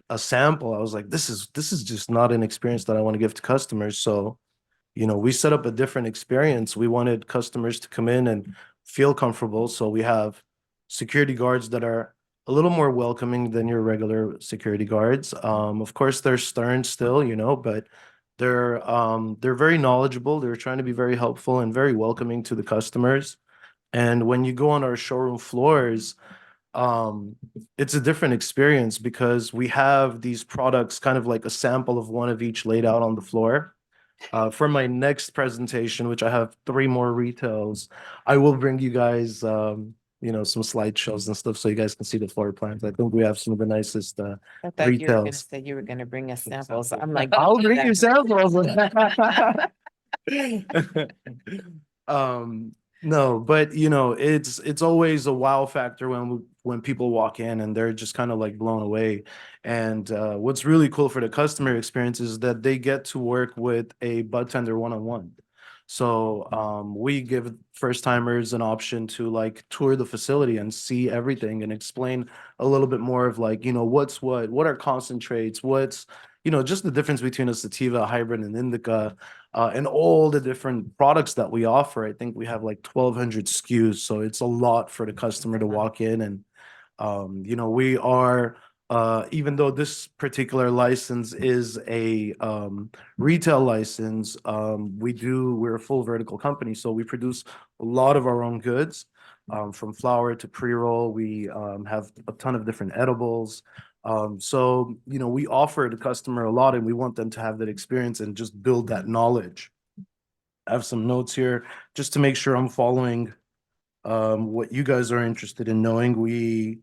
a sample, I was like, this is just not an experience that I want to give to customers. So, you know, we set up a different experience. We wanted customers to come in and feel comfortable. So we have security guards that are a little more welcoming than your regular security guards. Of course, they're stern still, you know, but they're very knowledgeable. They're trying to be very helpful and very welcoming to the customers. And when you go on our showroom floors, it's a different experience because we have these products kind of like a sample of one of each laid out on the floor. For my next presentation, which I have 3 more retails, I will bring you guys you know, some slideshows and stuff so you guys can see the floor plans. I think we have some of the nicest I thought you were going to retails. say you were going to bring us samples. I'm like, I'll bring you samples. No, but you know, it's always a wow factor when people walk in and they're just kind of like blown away. And what's really cool for the customer experience is that they get to work with a bud tender one-on-one. So we give first timers an option to like tour the facility and see everything and explain a little bit more of like, what's what are concentrates, what's, just the difference between a sativa, a hybrid, and indica, and all the different products that we offer. I think we have like 1,200 SKUs, so it's a lot for the customer to walk in and, we are, even though this particular license is a retail license, we're a full vertical company, so we produce a lot of our own goods, from flower to pre-roll. We have a ton of different edibles. So, we offer the customer a lot and we want them to have that experience and just build that knowledge. I have some notes here just to make sure I'm following what you guys are interested in knowing.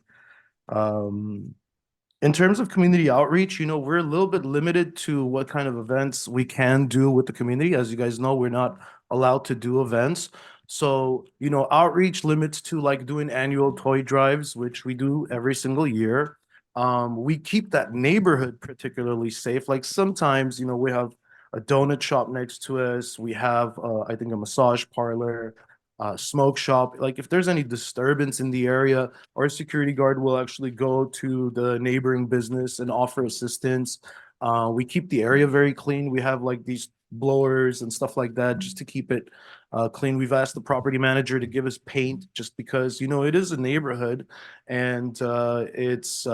In terms of community outreach, we're a little bit limited to what kind of events we can do with the community. As you guys know, we're not allowed to do events. So, outreach limits to like doing annual toy drives, which we do every single year. We keep that neighborhood particularly safe. Like sometimes, we have a donut shop next to us. We have, I think, a massage parlor, smoke shop. Like if there's any disturbance in the area, our security guard will actually go to the neighboring business and offer assistance. We keep the area very clean. We have like these blowers and stuff like that just to keep it clean. We've asked the property manager to give us paint just because, it is a neighborhood and it's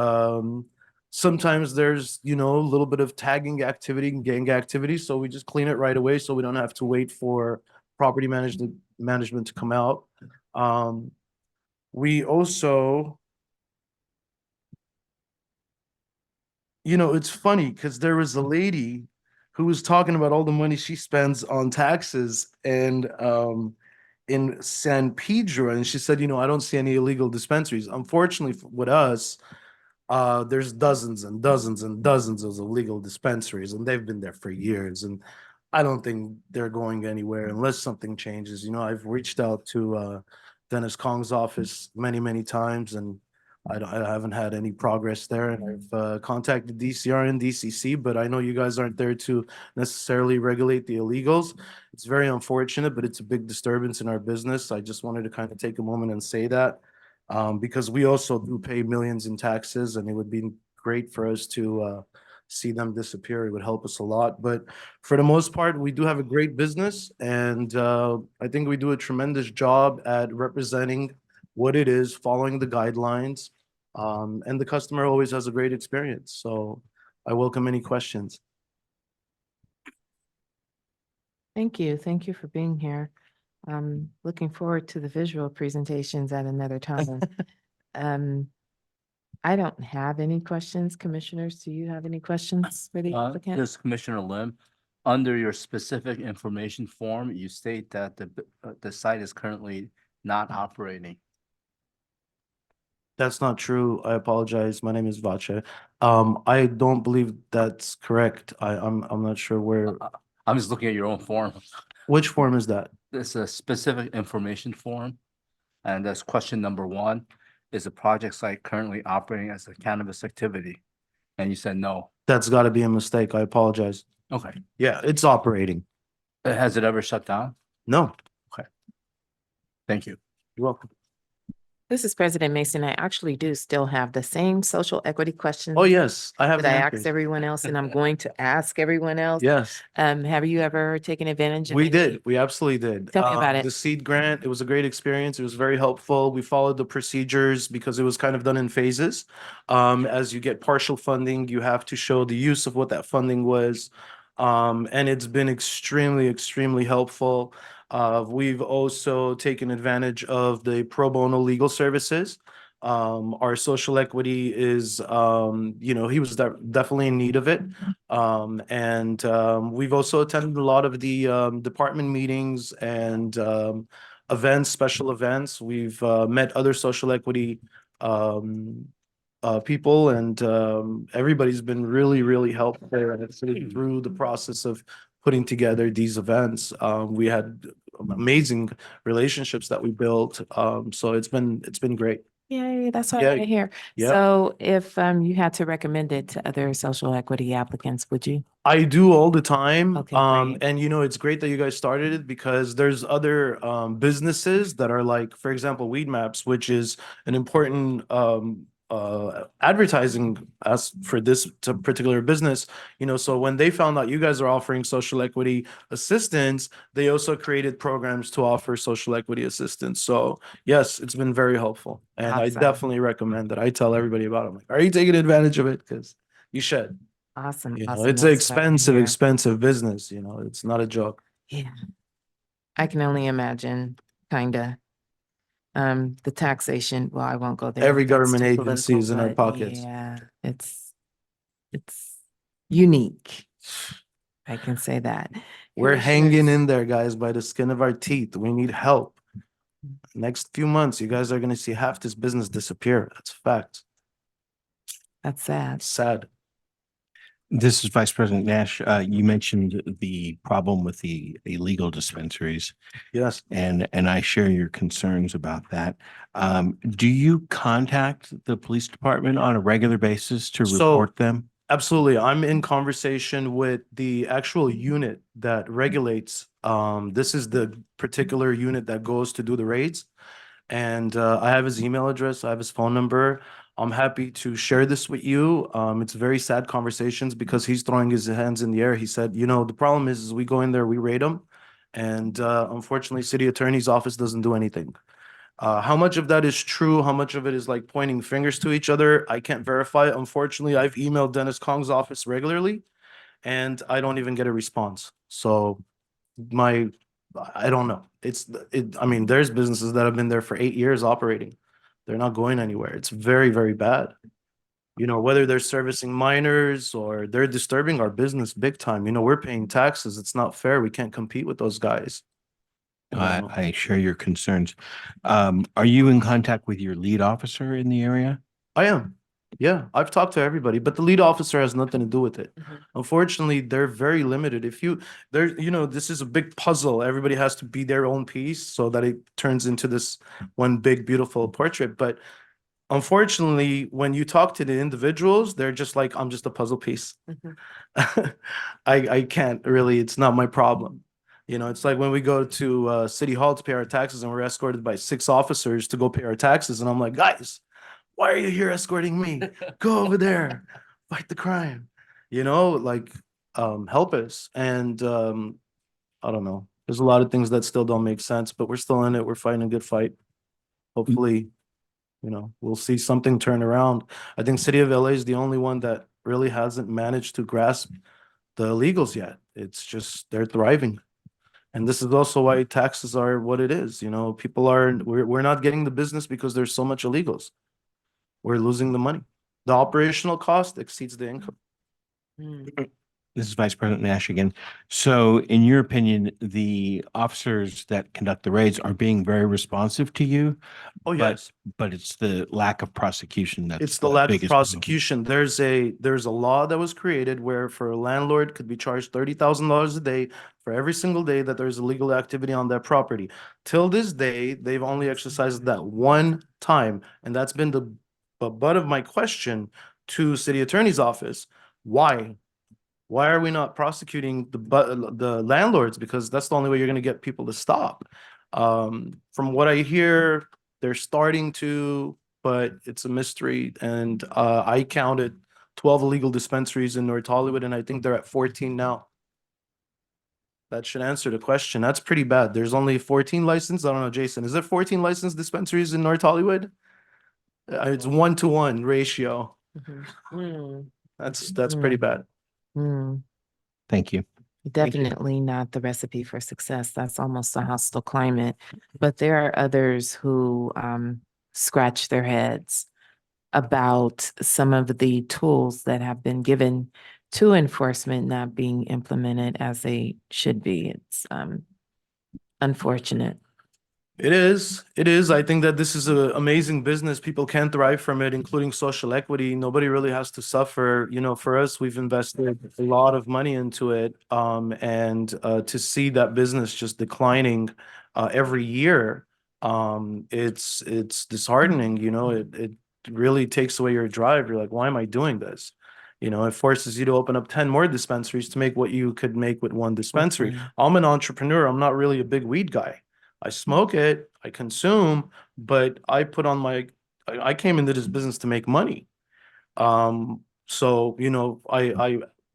sometimes there's, a little bit of tagging activity and gang activity. So we just clean it right away so we don't have to wait for property management to come out. We also, it's funny because there was a lady who was talking about all the money she spends on taxes and in San Pedro, and she said, I don't see any illegal dispensaries. Unfortunately, with us, there's dozens and dozens and dozens of illegal dispensaries, and they've been there for years. And I don't think they're going anywhere unless something changes. I've reached out to Dennis Kong's office many, many times, and I haven't had any progress there. And I've contacted DCR and DCC, but I know you guys aren't there to necessarily regulate the illegals. It's very unfortunate, but it's a big disturbance in our business. I just wanted to kind of take a moment and say that because we also do pay millions in taxes, and it would be great for us to see them disappear. It would help us a lot. But for the most part, we do have a great business, and I think we do a tremendous job at representing what it is, following the guidelines, and the customer always has a great experience. So I welcome any questions. Thank you. Thank you for being here. Looking forward to the visual presentations at another time. I don't have any questions. Commissioners, do you have any questions for the applicant? This Commissioner Lim, under your specific information form, you state that the site is currently not operating. That's not true. I apologize. My name is Vache. I don't believe that's correct. I'm not sure where. I'm just looking at your own form. Which form is that? It's a specific information form. And that's question number 1. Is the project site currently operating as a cannabis activity? And you said no. That's got to be a mistake. I apologize. Okay. Yeah, it's operating. Has it ever shut down? No. Okay. Thank you. You're welcome. This is President Mason. I actually do still have the same social equity questions Oh, yes, I have. that I the asked answers. everyone else, and I'm going to ask everyone else. Yes. Have you ever taken advantage of We any- did. We absolutely did. Tell me about it. The seed grant, it was a great experience. It was very helpful. We followed the procedures because it was kind of done in phases. As you get partial funding, you have to show the use of what that funding was. And it's been extremely, extremely helpful. We've also taken advantage of the pro bono legal services. Our social equity is, he was definitely in need of it. And we've also attended a lot of the department meetings and events, special events. We've met other social equity people, and everybody's been really, really helpful through the process of putting together these events. We had amazing relationships that we built. So it's been great. Yay, that's what I Yeah, want to hear. yep. So if you had to recommend it to other social equity applicants, would you? I do all the time. Okay, great. And it's great that you guys started it because there's other businesses that are like, for example, Weed Maps, which is an important advertising as for this particular business. So when they found out you guys are offering social equity assistance, they also created programs to offer social equity assistance. So yes, it's been very helpful. And I Awesome. definitely recommend it. I tell everybody about it. I'm like, are you taking advantage of it? Because you should. Awesome. It's awesome. an That's what I expensive, hear. expensive business, it's not a joke. Yeah. I can only imagine, kinda. The taxation, well, I won't go there. Every That's government too agency political, is in our but pockets. Yeah, it's unique. I can say that. We're hanging Commissioners- in there, guys, by the skin of our teeth. We need help. Next few months, you guys are gonna see half this business disappear. That's a fact. That's sad. It's sad. This is Vice President Nash. You mentioned the problem with the illegal dispensaries, Yes. and I share your concerns about that. Do you contact the police department on a regular basis to So- report them? Absolutely. I'm in conversation with the actual unit that regulates. This is the particular unit that goes to do the raids. And I have his email address, I have his phone number. I'm happy to share this with you. It's very sad conversations because he's throwing his hands in the air. He said, the problem is we go in there, we raid them. And unfortunately, city attorney's office doesn't do anything. How much of that is true? How much of it is like pointing fingers to each other? I can't verify. Unfortunately, I've emailed Dennis Kong's office regularly and I don't even get a response. So I don't know. There's businesses that have been there for 8 years operating. They're not going anywhere. It's very, very bad. Whether they're servicing minors or they're disturbing our business big time. We're paying taxes. It's not fair. We can't compete with those guys. I share your concerns. Are you in contact with your lead officer in the area? I am. Yeah, I've talked to everybody, but the lead officer has nothing to do with it. Unfortunately, they're very limited. This is a big puzzle. Everybody has to be their own piece so that it turns into this one big, beautiful portrait. But unfortunately, when you talk to the individuals, they're just like, I'm just a puzzle piece. I can't really, it's not my problem. It's like when we go to City Hall to pay our taxes and we're escorted by 6 officers to go pay our taxes. And I'm like, guys, why are you here escorting me? Go over there, fight the crime, help us. And I don't know. There's a lot of things that still don't make sense, but we're still in it. We're fighting a good fight. Hopefully, we'll see something turn around. I think City of LA is the only one that really hasn't managed to grasp the illegals yet. It's just they're thriving. And this is also why taxes are what it is. We're not getting the business because there's so much illegals. We're losing the money. The operational cost exceeds the income. This is Vice President Nash again. So in your opinion, the officers that conduct the raids are being very responsive to you? Oh, yes. But it's the lack of prosecution that's It's the lack of biggest problem. prosecution. There's a law that was created where for a landlord could be charged $30,000 a day for every single day that there's illegal activity on that property. Till this day, they've only exercised that one time. And that's been the butt of my question to city attorney's office. Why? Why are we not prosecuting the landlords? Because that's the only way you're going to get people to stop. From what I hear, they're starting to, but it's a mystery. And I counted 12 illegal dispensaries in North Hollywood, and I think they're at 14 now. That should answer the question. That's pretty bad. There's only 14 licensed. I don't know, Jason, is there 14 licensed dispensaries in North Hollywood? It's 1-to-1 ratio. That's pretty bad. Thank you. Definitely not the recipe for success. That's almost a hostile climate. But there are others who scratch their heads about some of the tools that have been given to enforcement not being implemented as they should be. It's unfortunate. It is. It is. I think that this is an amazing business. People can thrive from it, including social equity. Nobody really has to suffer. For us, we've invested a lot of money into it. And to see that business just declining every year, It's disheartening, you know, it really takes away your drive. You're like, why am I doing this? You know, it forces you to open up 10 more dispensaries to make what you could make with one dispensary. free. I'm an entrepreneur. I'm not really a big weed guy. I smoke it, I consume, but I put on I came into this business to make money. So, you know,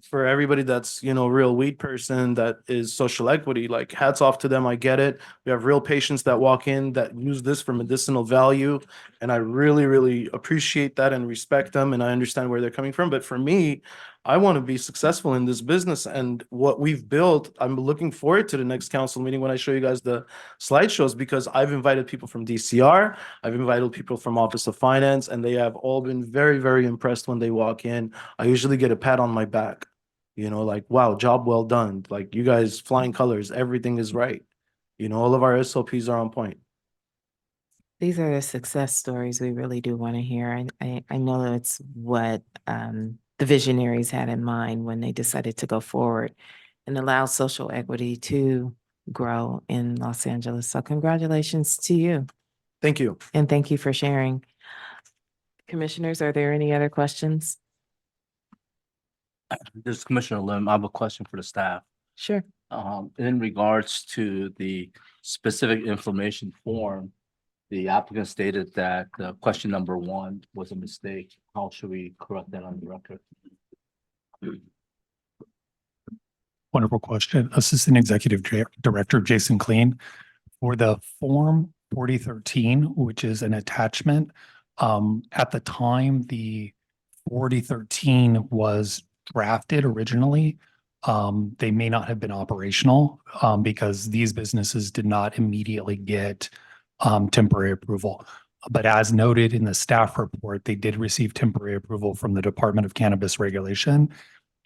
for everybody that's, you know, real weed person that is social equity, like hats off to them. I get it. We have real patients that walk in that use this for medicinal value. And I really, really appreciate that and respect them. And I understand where they're coming from. But for me, I want to be successful in this business and what we've built. I'm looking forward to the next council meeting when I show you guys the slideshows, because I've invited people from DCR, I've invited people from Office of Finance, and they have all been very, very impressed when they walk in. I usually get a pat on my back, you know, like, wow, job well done. Like, you guys flying colors, everything is right. You know, all of our SOPs are on point. These are the success stories we really do want to hear. I know it's what the visionaries had in mind when they decided to go forward and allow social equity to grow in Los Angeles. So congratulations to you, Thank you. and thank you for sharing. Commissioners, are there any other questions? This is Commissioner Lim. I have a question for the staff. Sure. In regards to the specific information form, the applicant stated that question number 1 was a mistake. How should we correct that on the record? Wonderful question. Assistant Executive Director Jason Clean. For the Form 4013, which is an attachment, at the time the 4013 was drafted originally, they may not have been operational because these businesses did not immediately get temporary approval. But as noted in the staff report, they did receive temporary approval from the Department of Cannabis Regulation.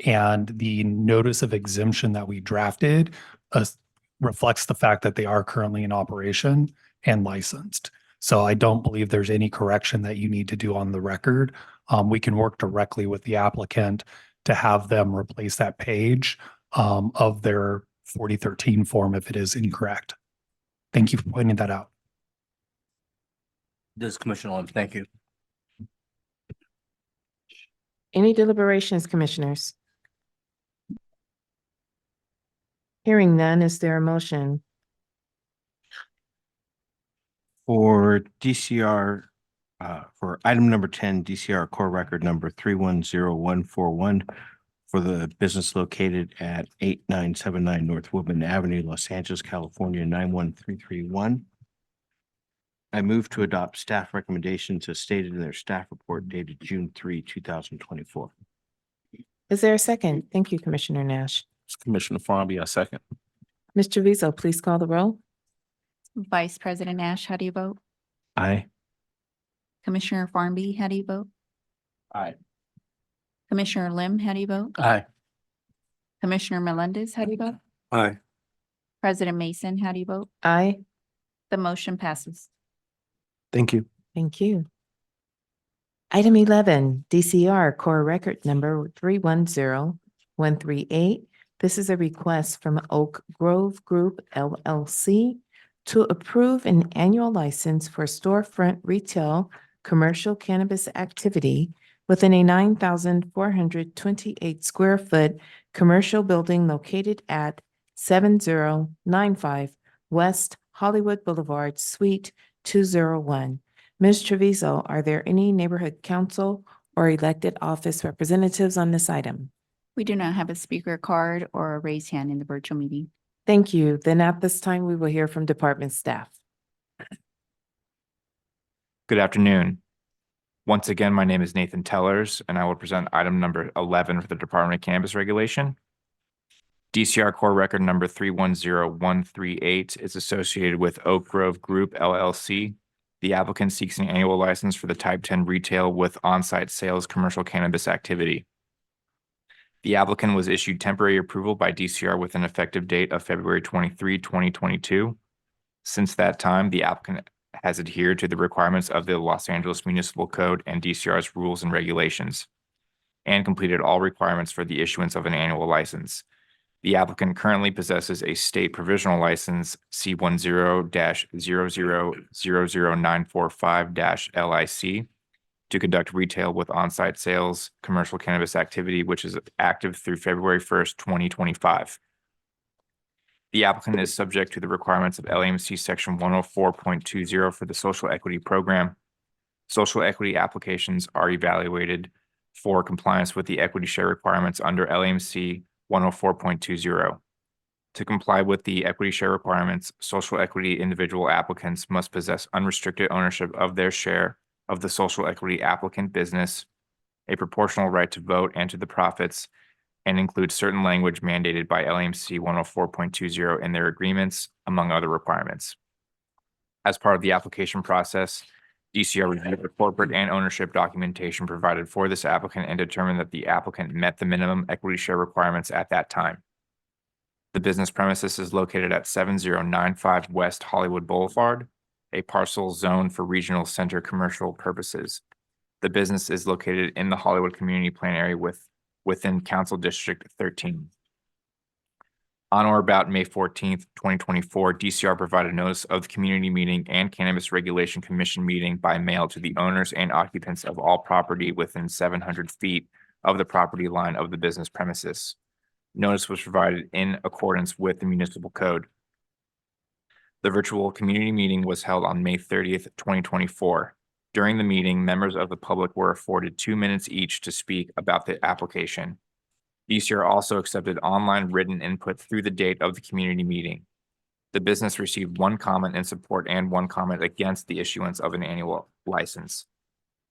And the notice of exemption that we drafted reflects the fact that they are currently in operation and licensed. So I don't believe there's any correction that you need to do on the record. We can work directly with the applicant to have them replace that page of their 4013 form if it is incorrect. Thank you for pointing that out. This is Commissioner Lim. Thank you. Any deliberations, commissioners? Hearing none, is there a motion? For DCR, for item number 10, DCR Core Record number 310141 for the business located at 8979 North Woodman Avenue, Los Angeles, California, 91331. I move to adopt staff recommendations as stated in their staff report dated June 3, 2024. Is there a second? Thank you, Commissioner Nash. Commissioner Farby, I second. Ms. Treviso, please call the roll. Vice President Nash, how do you vote? Aye. Commissioner Farnby, how do you vote? Aye. Commissioner Lim, how do you vote? Aye. Commissioner Melendez, how do you vote? Aye. President Mason, how do you vote? Aye. The motion passes. Thank you. Thank you. Item 11, DCR Core Record number 310138. This is a request from Oak Grove Group LLC to approve an annual license for storefront retail commercial cannabis activity within a 9,428 square foot commercial building located at 7095 West Hollywood Boulevard, Suite 201. Ms. Treviso, are there any neighborhood council or elected office representatives on this item? We do not have a speaker card or a raised hand in the virtual meeting. Thank you. Then at this time, we will hear from department staff. Good afternoon. Once again, my name is Nathan Tellers, and I will present item number 11 for the Department of Cannabis Regulation. DCR Core Record number 310138 is associated with Oak Grove Group LLC. The applicant seeks an annual license for the Type 10 retail with on-site sales commercial cannabis activity. The applicant was issued temporary approval by DCR with an effective date of February 23, 2022. Since that time, the applicant has adhered to the requirements of the Los Angeles Municipal Code and DCR's rules and regulations, and completed all requirements for the issuance of an annual license. The applicant currently possesses a state provisional license C10-0000945-LIC to conduct retail with on-site sales, commercial cannabis activity, which is active through February 1st, 2025. The applicant is subject to the requirements of LAMC Section 104.20 for the Social Equity Program. Social equity applications are evaluated for compliance with the equity share requirements under LAMC 104.20. To comply with the equity share requirements, social equity individual applicants must possess unrestricted ownership of their share of the social equity applicant business, a proportional right to vote and to the profits, and include certain language mandated by LAMC 104.20 in their agreements, among other requirements. As part of the application process, DCR reviewed the corporate and ownership documentation provided for this applicant and determined that the applicant met the minimum equity share requirements at that time. The business premises is located at 7095 West Hollywood Boulevard, a parcel zoned for regional center commercial purposes. The business is located in the Hollywood Community Plan area within Council District 13. On or about May 14th, 2024, DCR provided notice of the community meeting and Cannabis Regulation Commission meeting by mail to the owners and occupants of all property within 700 feet of the property line of the business premises. Notice was provided in accordance with the municipal code. The virtual community meeting was held on May 30th, 2024. During the meeting, members of the public were afforded 2 minutes each to speak about the application. DCR also accepted online written input through the date of the community meeting. The business received 1 comment in support and 1 comment against the issuance of an annual license.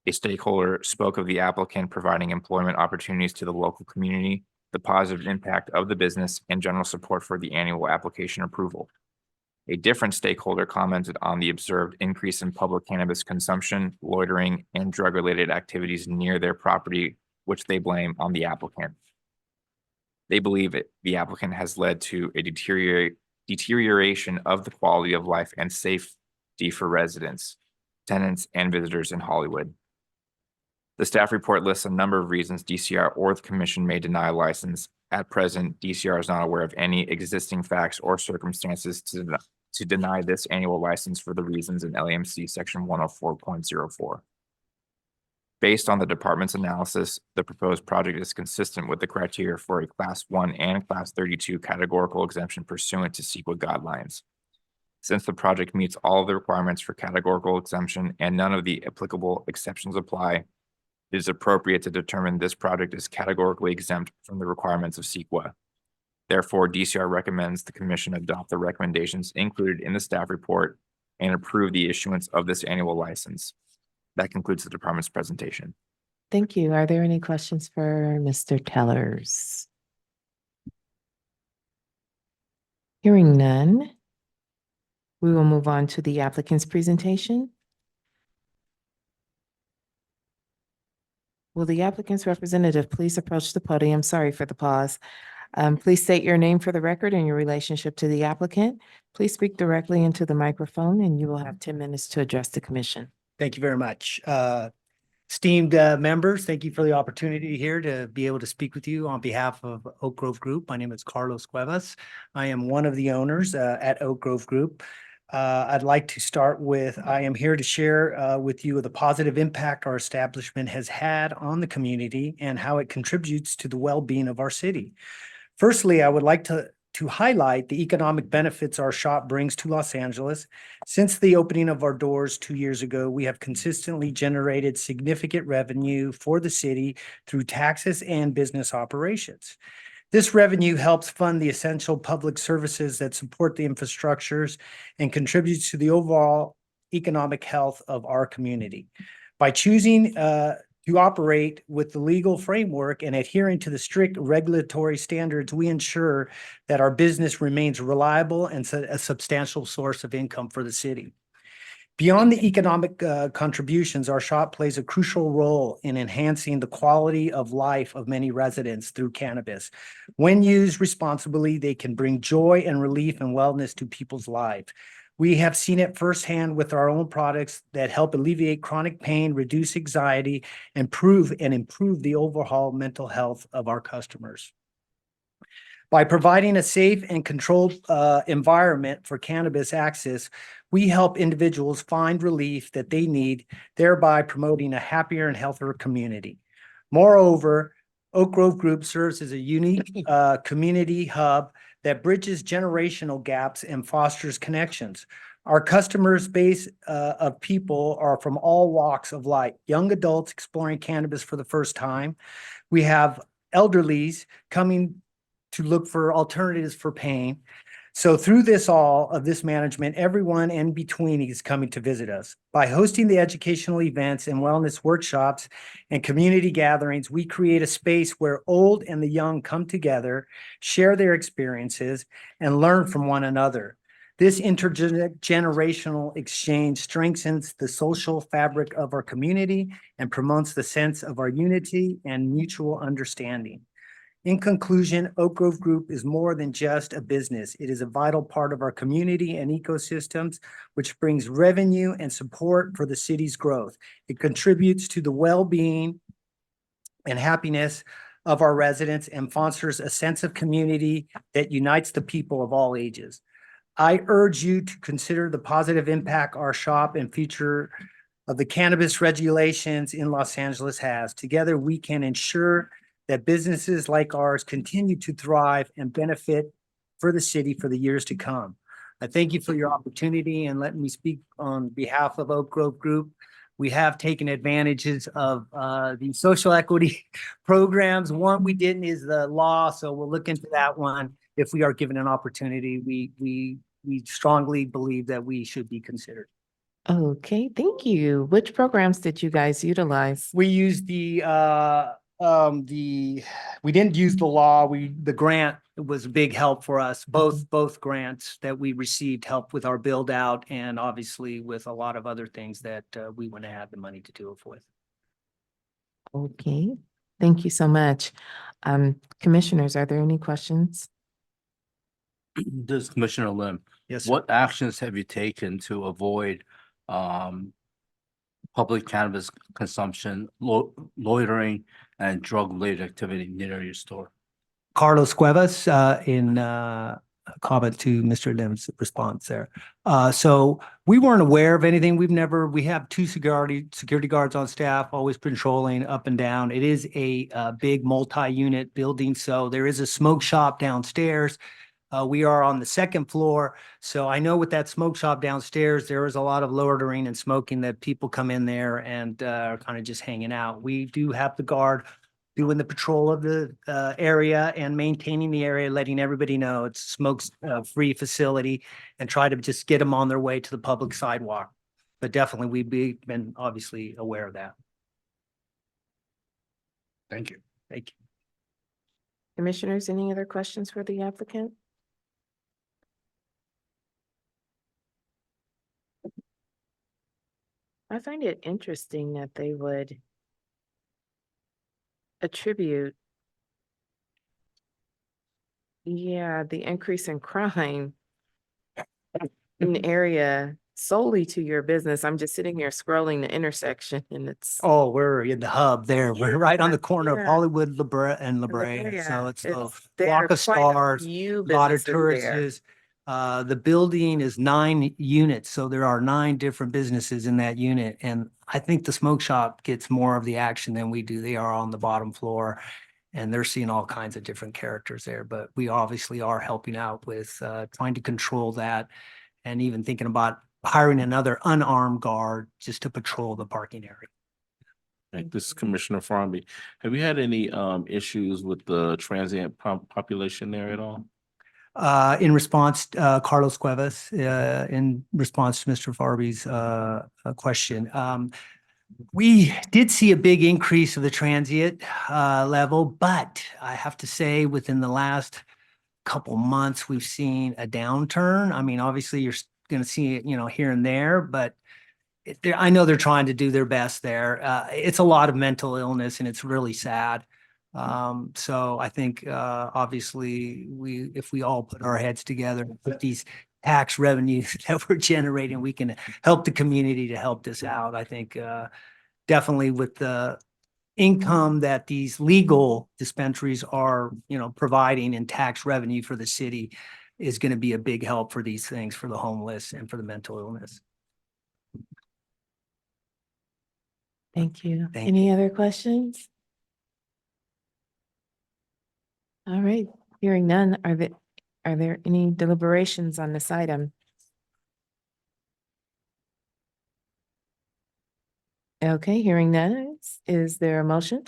A stakeholder spoke of the applicant providing employment opportunities to the local community, the positive impact of the business, and general support for the annual application approval. A different stakeholder commented on the observed increase in public cannabis consumption, loitering, and drug-related activities near their property, which they blame on the applicant. They believe the applicant has led to a deterioration of the quality of life and safety for residents, tenants, and visitors in Hollywood. The staff report lists a number of reasons DCR or the commission may deny a license. At present, DCR is not aware of any existing facts or circumstances to deny this annual license for the reasons in LAMC Section 104.04. Based on the department's analysis, the proposed project is consistent with the criteria for a Class 1 and Class 32 categorical exemption pursuant to CEQA guidelines. Since the project meets all of the requirements for categorical exemption and none of the applicable exceptions apply, it is appropriate to determine this project is categorically exempt from the requirements of CEQA. Therefore, DCR recommends the commission adopt the recommendations included in the staff report and approve the issuance of this annual license. That concludes the department's presentation. Thank you. Are there any questions for Mr. Tellers? Hearing none, we will move on to the applicant's presentation. Will the applicant's representative please approach the podium? Sorry for the pause. Please state your name for the record and your relationship to the applicant. Please speak directly into the microphone and you will have 10 minutes to address the commission. Thank you very much. Esteemed members, thank you for the opportunity here to be able to speak with you on behalf of Oak Grove Group. My name is Carlos Cuevas. I am one of the owners at Oak Grove Group. I'd like to start with, I am here to share with you the positive impact our establishment has had on the community and how it contributes to the well-being of our city. Firstly, I would like to highlight the economic benefits our shop brings to Los Angeles. Since the opening of our doors 2 years ago, we have consistently generated significant revenue for the city through taxes and business operations. This revenue helps fund the essential public services that support the infrastructures and contributes to the overall economic health of our community. By choosing to operate with the legal framework and adhering to the strict regulatory standards, we ensure that our business remains reliable and a substantial source of income for the city. Beyond the economic contributions, our shop plays a crucial role in enhancing the quality of life of many residents through cannabis. When used responsibly, they can bring joy and relief and wellness to people's lives. We have seen it firsthand with our own products that help alleviate chronic pain, reduce anxiety, and improve the overall mental health of our customers. By providing a safe and controlled environment for cannabis access, we help individuals find relief that they need, thereby promoting a happier and healthier community. Moreover, Oak Grove Group serves as a unique community hub that bridges generational gaps and fosters connections. Our customers base of people are from all walks of life, young adults exploring cannabis for the first time. We have elderlies coming to look for alternatives for pain. So through this all of this management, everyone in between is coming to visit us. By hosting the educational events and wellness workshops and community gatherings, we create a space where old and the young come together, share their experiences, and learn from one another. This intergenerational exchange strengthens the social fabric of our community and promotes the sense of our unity and mutual understanding. In conclusion, Oak Grove Group is more than just a business. It is a vital part of our community and ecosystems, which brings revenue and support for the city's growth. It contributes to the well-being and happiness of our residents and fosters a sense of community that unites the people of all ages. I urge you to consider the positive impact our shop and future of the cannabis regulations in Los Angeles has. Together, we can ensure that businesses like ours continue to thrive and benefit for the city for the years to come. I thank you for your opportunity and letting me speak on behalf of Oak Grove Group. We have taken advantages of the social equity programs. One we didn't is the law, so we'll look into that one. If we are given an opportunity, we strongly believe that we should be considered. Okay, thank you. Which programs did you guys utilize? We used we didn't use the law, the grant was a big help for us. Both grants that we received helped with our build out and obviously with a lot of other things that we wouldn't have the money to do it with. Okay, thank you so much. Commissioners, are there any questions? This is Commissioner Lim. Yes, sir. What actions have you taken to avoid public cannabis consumption, loitering, and drug-related activity near your store? Carlos Cuevas, in comment to Mr. Lim's response there. So we weren't aware of anything. We have two security guards on staff, always patrolling up and down. It is a big multi-unit building, so there is a smoke shop downstairs. We are on the second floor, so I know with that smoke shop downstairs, there is a lot of loitering and smoking that people come in there and are kind of just hanging out. We do have the guard doing the patrol of the area and maintaining the area, letting everybody know it's smoke-free facility and try to just get them on their way to the public sidewalk. But definitely, we've been obviously aware of that. Thank you. Thank you. Commissioners, any other questions for the applicant? I find it interesting that they would attribute, the increase in crime in the area solely to your business. I'm just sitting here scrolling the intersection and it's. Oh, we're in the hub there. We're right on the corner of Yeah. Hollywood and La Brea. Brea. So it's the There block are of quite a stars, few lot of businesses there. tourists. The building is 9 units, so there are 9 different businesses in that unit. And I think the smoke shop gets more of the action than we do. They are on the bottom floor and they're seeing all kinds of different characters there. But we obviously are helping out with trying to control that and even thinking about hiring another unarmed guard just to patrol the parking area. Right, this is Commissioner Farmby. Have you had any issues with the transient population there at all? In response, Carlos Cuevas, in response to Mr. Farby's question, we did see a big increase of the transient level, but I have to say within the last couple months, we've seen a downturn. I mean, obviously you're going to see it, here and there, but I know they're trying to do their best there. It's a lot of mental illness and it's really sad. So I think obviously if we all put our heads together with these tax revenues that we're generating, we can help the community to help this out. I think definitely with the income that these legal dispensaries are, providing in tax revenue for the city is going to be a big help for these things, for the homeless and for the mental illness. Thank you. Thank Any other questions? All right, hearing none, are there any deliberations on this item? Okay, hearing none, is there a motion?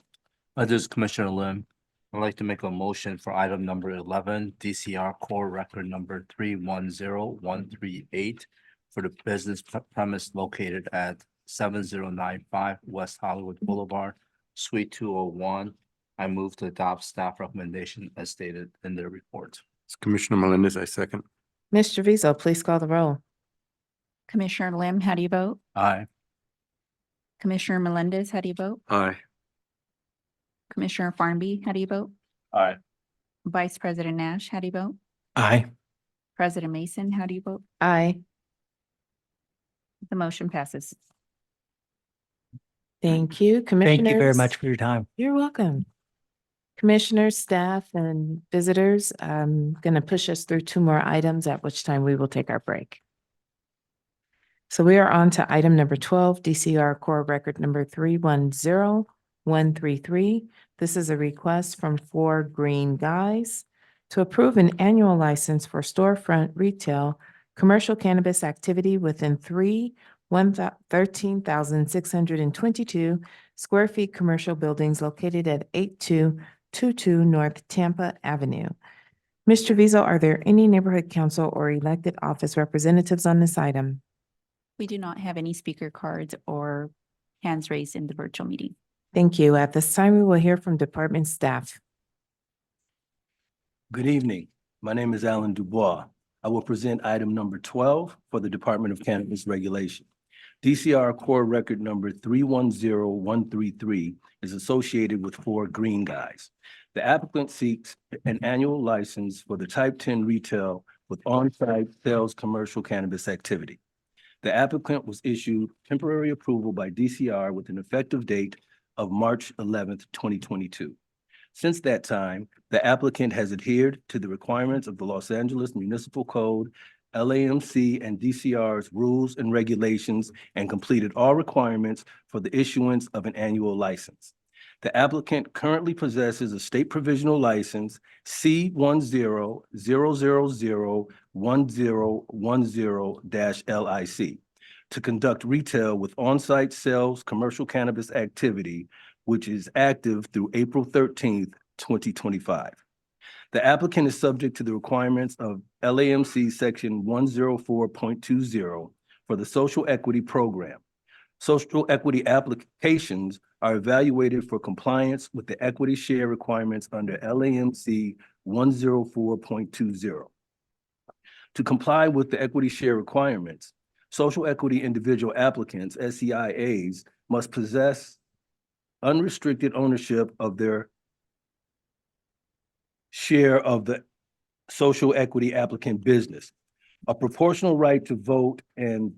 This is Commissioner Lim. I'd like to make a motion for item number 11, DCR Core Record number 310138 for the business premise located at 7095 West Hollywood Boulevard, Suite 201. I move to adopt staff recommendation as stated in their report. It's Commissioner Melendez, I second. Ms. Treviso, please call the roll. Commissioner Lim, how do you vote? Aye. Commissioner Melendez, how do you vote? Aye. Commissioner Farnby, how do you vote? Aye. Vice President Nash, how do you vote? Aye. President Mason, how do you vote? Aye. The motion passes. Thank you, Commissioners. Thank you very much for your time. You're welcome. Commissioners, staff, and visitors, I'm going to push us through two more items, at which time we will take our break. So we are on to item number 12, DCR Core Record number 310133. This is a request from 4 Green Guys to approve an annual license for storefront retail commercial cannabis activity within 13,622 square feet commercial buildings located at 8222 North Tampa Avenue. Ms. Treviso, are there any neighborhood council or elected office representatives on this item? We do not have any speaker cards or hands raised in the virtual meeting. Thank you. At this time, we will hear from department staff. Good evening. My name is Alan Dubois. I will present item number 12 for the Department of Cannabis Regulation. DCR Core Record number 310133 is associated with 4 Green Guys. The applicant seeks an annual license for the type 10 retail with on-site sales commercial cannabis activity. The applicant was issued temporary approval by DCR with an effective date of March 11th, 2022. Since that time, the applicant has adhered to the requirements of the Los Angeles Municipal Code, LAMC, and DCR's rules and regulations and completed all requirements for the issuance of an annual license. The applicant currently possesses a state provisional license C10001010-LIC to conduct retail with on-site sales commercial cannabis activity, which is active through April 13th, 2025. The applicant is subject to the requirements of LAMC Section 104.20 for the Social Equity Program. Social equity applications are evaluated for compliance with the equity share requirements under LAMC 104.20. To comply with the equity share requirements, social equity individual applicants, SEIAs, must possess unrestricted ownership of their share of the social equity applicant business, a proportional right to vote and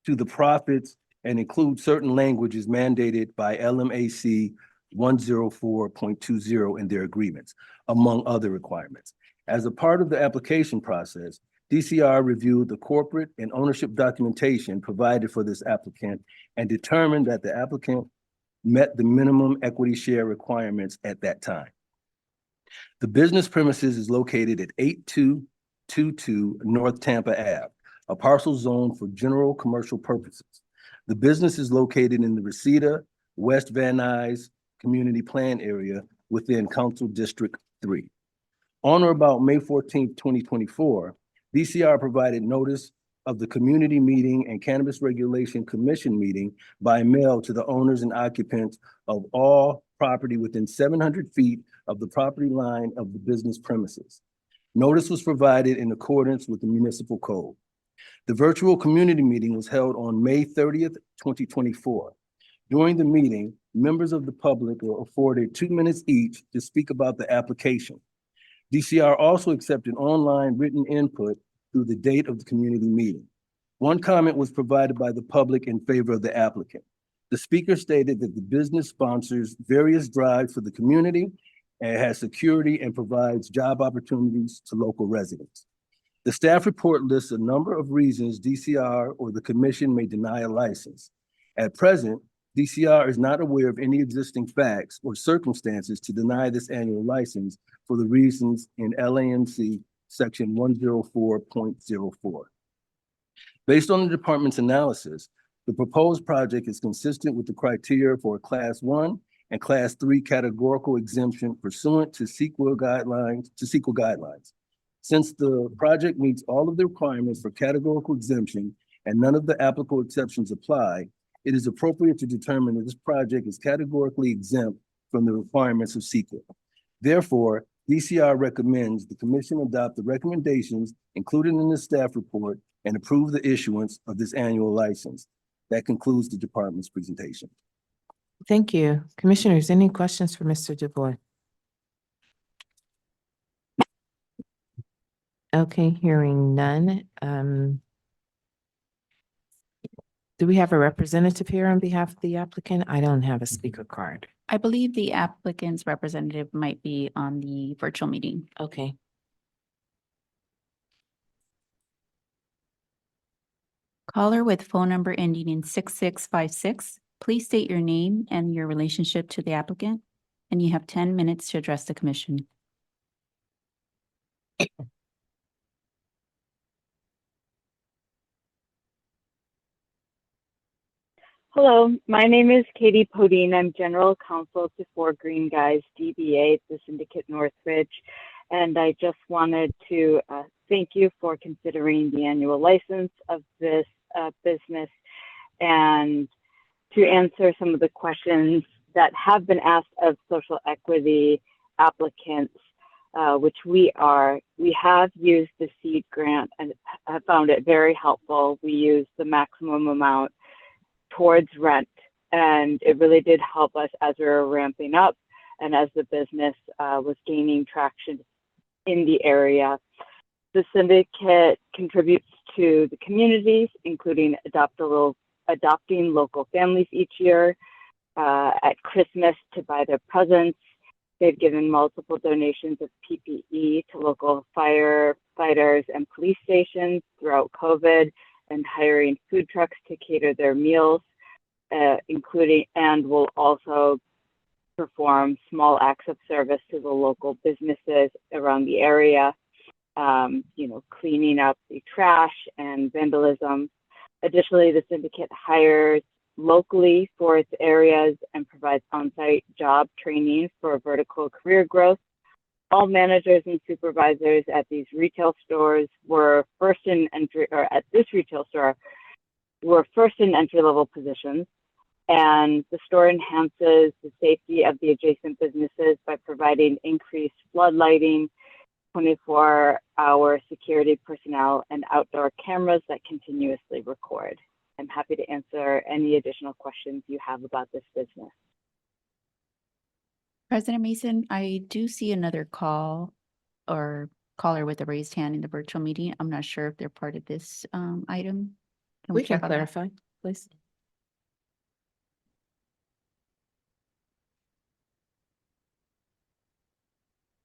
to the profits, and include certain languages mandated by LMAC 104.20 in their agreements, among other requirements. As a part of the application process, DCR reviewed the corporate and ownership documentation provided for this applicant and determined that the applicant met the minimum equity share requirements at that time. The business premises is located at 8222 North Tampa Ave, a parcel zone for general commercial purposes. The business is located in the Reseda, West Van Nuys Community Plan area within Council District 3. On or about May 14th, 2024, DCR provided notice of the community meeting and Cannabis Regulation Commission meeting by mail to the owners and occupants of all property within 700 feet of the property line of the business premises. Notice was provided in accordance with the municipal code. The virtual community meeting was held on May 30th, 2024. During the meeting, members of the public were afforded 2 minutes each to speak about the application. DCR also accepted online written input through the date of the community meeting. One comment was provided by the public in favor of the applicant. The speaker stated that the business sponsors various drives for the community and has security and provides job opportunities to local residents. The staff report lists a number of reasons DCR or the commission may deny a license. At present, DCR is not aware of any existing facts or circumstances to deny this annual license for the reasons in LAMC section 104.04. Based on the department's analysis, the proposed project is consistent with the criteria for a Class 1 and Class 3 categorical exemption pursuant to CEQA guidelines. Since the project meets all of the requirements for categorical exemption and none of the applicable exceptions apply, it is appropriate to determine that this project is categorically exempt from the requirements of CEQA. Therefore, DCR recommends the commission adopt the recommendations included in the staff report and approve the issuance of this annual license. That concludes the department's presentation. Thank you. Commissioners, any questions for Mr. DuBois? Okay, hearing none. Do we have a representative here on behalf of the applicant? I don't have a speaker card. I believe the applicant's representative might be on the virtual meeting. Okay. Caller with phone number ending in 6656, please state your name and your relationship to the applicant, and you have 10 minutes to address the commission. Hello, my name is Katie Podine. I'm General Counsel to Four Green Guys DBA, the Syndicate Northridge, and I just wanted to thank you for considering the annual license of this business and to answer some of the questions that have been asked of social equity applicants, which we have used the seed grant and have found it very helpful. We use the maximum amount towards rent, and it really did help us as we were ramping up and as the business was gaining traction in the area. The syndicate contributes to the communities, including adopting local families each year, at Christmas to buy their presents. They've given multiple donations of PPE to local firefighters and police stations throughout COVID, and hiring food trucks to cater their meals, and will also perform small acts of service to the local businesses around the area, cleaning up the trash and vandalism. Additionally, the syndicate hires locally for its areas and provides on-site job training for vertical career growth. All managers and supervisors at these retail stores were first in entry, or at this retail store, were first in entry-level positions. And the store enhances the safety of the adjacent businesses by providing increased floodlighting, 24-hour security personnel, and outdoor cameras that continuously record. I'm happy to answer any additional questions you have about this business. President Mason, I do see another call or caller with a raised hand in the virtual meeting. I'm not sure if they're part of this item. We can check on that? clarify, please.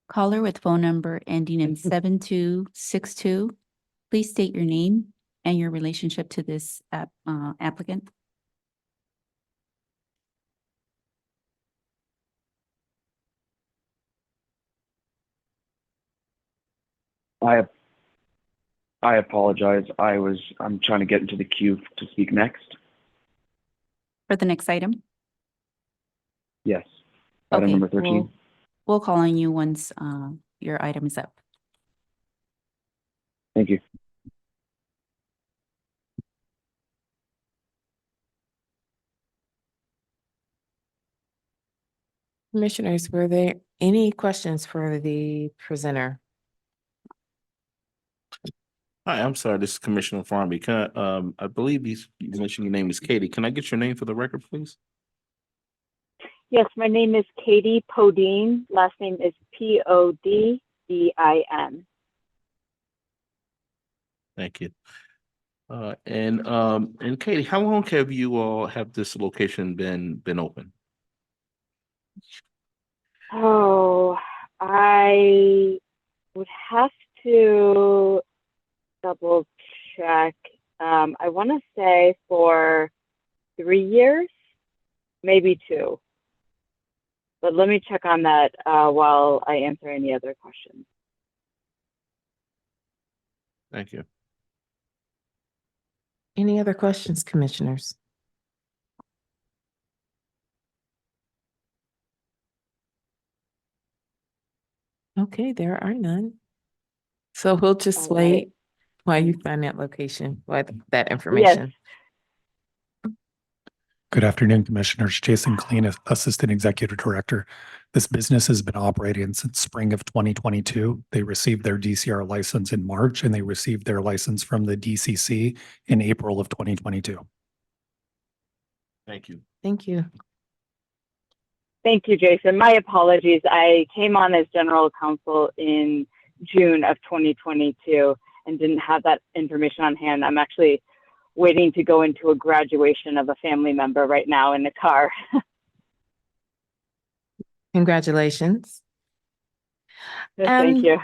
Caller with phone number ending in 7262, please state your name and your relationship to this applicant. I apologize. I'm trying to get into the queue to speak next. For the next item? Yes. Item number 13. We'll call on you once your item is up. Thank you. Commissioners, were there any questions for the presenter? Hi, I'm sorry, this is Commissioner Farmby. I believe you mentioned your name is Katie. Can I get your name for the record, please? Yes, my name is Katie Podine. Last name is Podin. Thank you. And Katie, how long have you all have this location been open? Oh, I would have to double check. I want to say for 3 years, maybe 2. But let me check on that while I answer any other questions. Thank you. Any other questions, commissioners? Okay, there are none. So we'll just All right. wait while you find that location, that information. Good afternoon, Commissioners. Jason Clean, Assistant Executive Director. This business has been operating since spring of 2022. They received their DCR license in March, and they received their license from the DCC in April of 2022. Thank you. Thank you. Thank you, Jason. My apologies. I came on as general counsel in June of 2022 and didn't have that information on hand. I'm actually waiting to go into a graduation of a family member right now in the car. Congratulations. Thank you.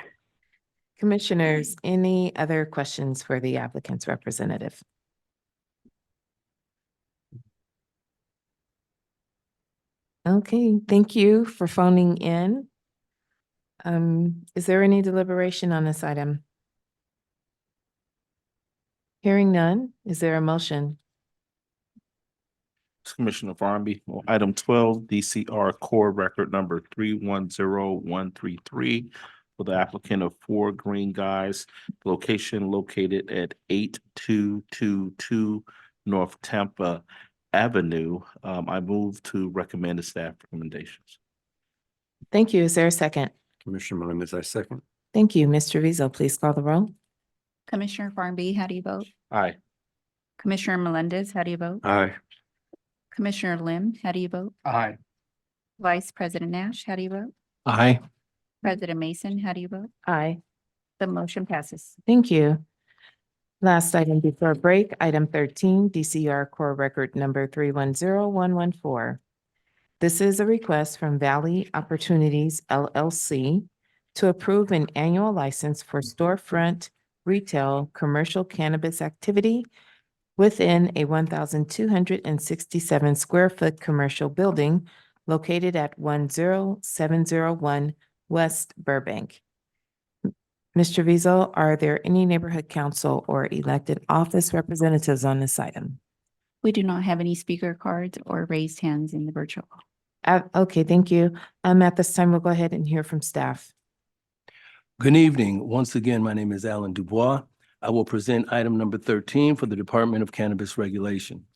Commissioners, any other questions for the applicant's representative? Okay, thank you for phoning in. Is there any deliberation on this item? Hearing none, is there a motion? Commissioner Farnaby, on item 12, DCR Core Record number 310133 for the applicant of 4 Green Guys, location located at 8222 North Tampa Avenue. I move to recommend the staff recommendations. Thank you. Is there a second? Commissioner Melendez, I second. Thank you. Mr. Rizzo, please call the roll. Commissioner Farnaby, how do you vote? Aye. Commissioner Melendez, how do you vote? Aye. Commissioner Lim, how do you vote? Aye. Vice President Nash, how do you vote? Aye. President Mason, how do you vote? Aye. The motion passes. Thank you. Last item before break, item 13, DCR Core Record number 310114. This is a request from Valley Opportunities LLC to approve an annual license for storefront retail commercial cannabis activity within a 1,267 square foot commercial building located at 10701 West Burbank. Mr. Vizo, are there any neighborhood council or elected office representatives on this item? We do not have any speaker cards or raised hands in the virtual. Okay, thank you. At this time, we'll go ahead and hear from staff. Good evening. Once again, my name is Alan Dubois. I will present item number 13 for the Department of Cannabis Regulation.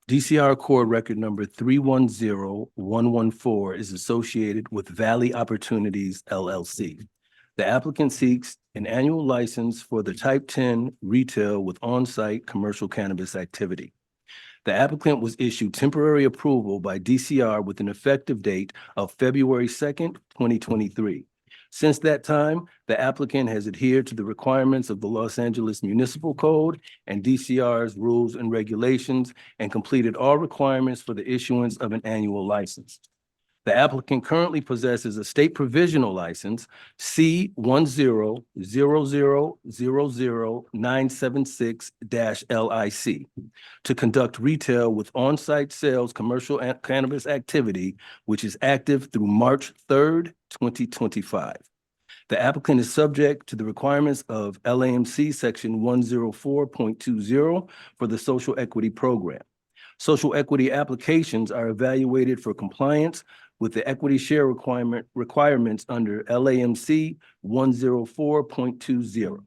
DCR Core Record number 310114 is associated with Valley Opportunities LLC. The applicant seeks an annual license for the Type 10 retail with on-site commercial cannabis activity. The applicant was issued temporary approval by DCR with an effective date of February 2nd, 2023. Since that time, the applicant has adhered to the requirements of the Los Angeles Municipal Code and DCR's rules and regulations and completed all requirements for the issuance of an annual license. The applicant currently possesses a state provisional license, C1000000976-LIC, to conduct retail with on-site sales commercial cannabis activity, which is active through March 3rd, 2025. The applicant is subject to the requirements of LAMC Section 104.20 for the Social Equity Program. Social equity applications are evaluated for compliance with the equity share requirements under LAMC 104.20.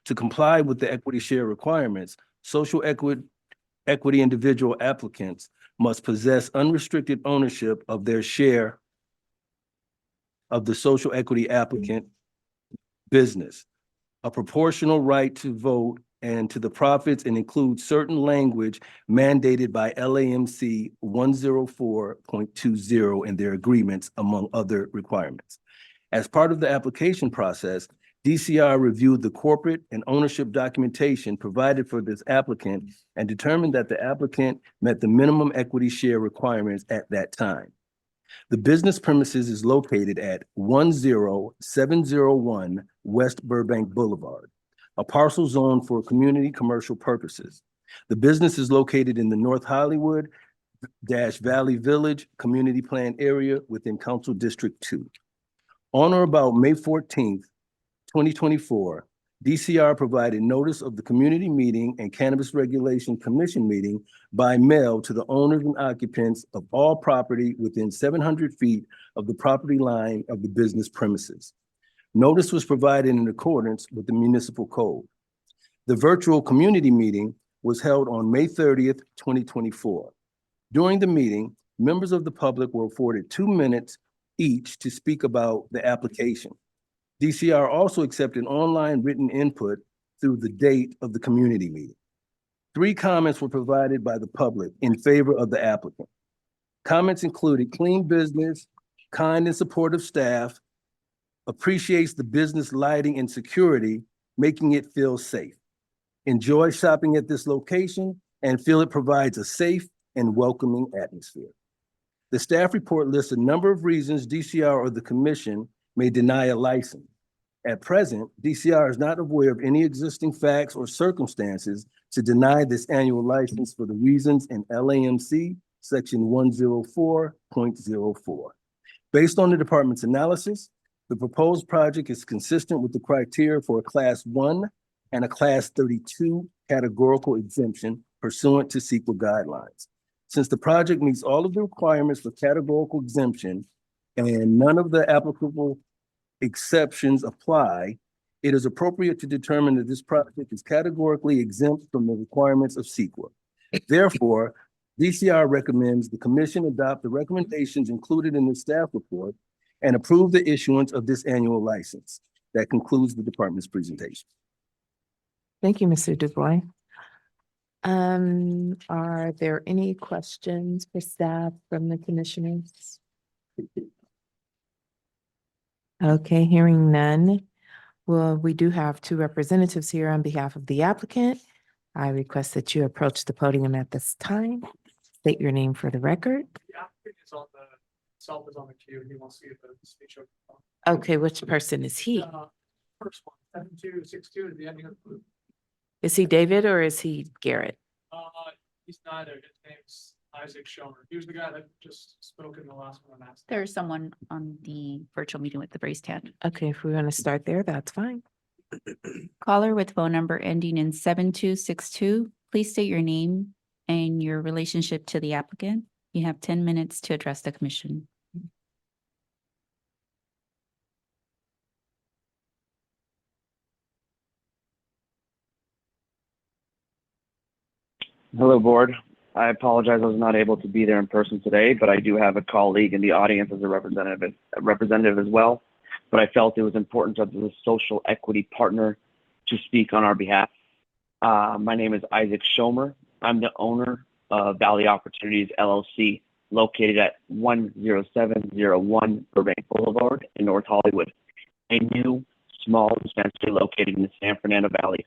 To comply with the equity share requirements, social equity individual applicants must possess unrestricted ownership of their share of the social equity applicant business, a proportional right to vote and to the profits, and include certain language mandated by LAMC 104.20 in their agreements, among other requirements. As part of the application process, DCR reviewed the corporate and ownership documentation provided for this applicant and determined that the applicant met the minimum equity share requirements at that time. The business premises is located at 10701 West Burbank Boulevard, a parcel zone for community commercial purposes. The business is located in the North Hollywood Valley Village Community Plan area within Council District 2. On or about May 14th, 2024, DCR provided notice of the community meeting and Cannabis Regulation Commission meeting by mail to the owners and occupants of all property within 700 feet of the property line of the business premises. Notice was provided in accordance with the municipal code. The virtual community meeting was held on May 30th, 2024. During the meeting, members of the public were afforded 2 minutes each to speak about the application. DCR also accepted online written input through the date of the community meeting. 3 comments were provided by the public in favor of the applicant. Comments included clean business, kind and supportive staff, appreciates the business lighting and security, making it feel safe, enjoy shopping at this location, and feel it provides a safe and welcoming atmosphere. The staff report lists a number of reasons DCR or the commission may deny a license. At present, DCR is not aware of any existing facts or circumstances to deny this annual license for the reasons in LAMC section 104.04. Based on the department's analysis, the proposed project is consistent with the criteria for a Class 1 and a Class 32 categorical exemption pursuant to CEQA guidelines. Since the project meets all of the requirements for categorical exemption and none of the applicable exceptions apply, it is appropriate to determine that this project is categorically exempt from the requirements of CEQA. Therefore, DCR recommends the commission adopt the recommendations included in the staff report and approve the issuance of this annual license. That concludes the department's presentation. Thank you, Mr. Dubois. Are there any questions for staff from the commissioners? Okay, hearing none. Well, we do have 2 representatives here on behalf of the applicant. I request that you approach the podium at this time. State your name for the record. The applicant is on the, self is on the queue. He wants to get the speech over. Okay, which person is he? First one, 7262 is the ending of the group. Is he David or is he Garrett? He's neither. His name's Isaac Schomer. He was the guy that just spoke in the last one I'm asked. There's someone on the virtual meeting with the raised hand. Okay, if we want to start there, that's fine. Caller with phone number ending in 7262, please state your name and your relationship to the applicant. You have 10 minutes to address the commission. Hello, board. I apologize I was not able to be there in person today, but I do have a colleague in the audience as a representative as well. But I felt it was important as a social equity partner to speak on our behalf. My name is Isaac Schomer. I'm the owner of Valley Opportunities LLC, located at 10701 Burbank Boulevard in North Hollywood, a new small dispensary located in the San Fernando Valley.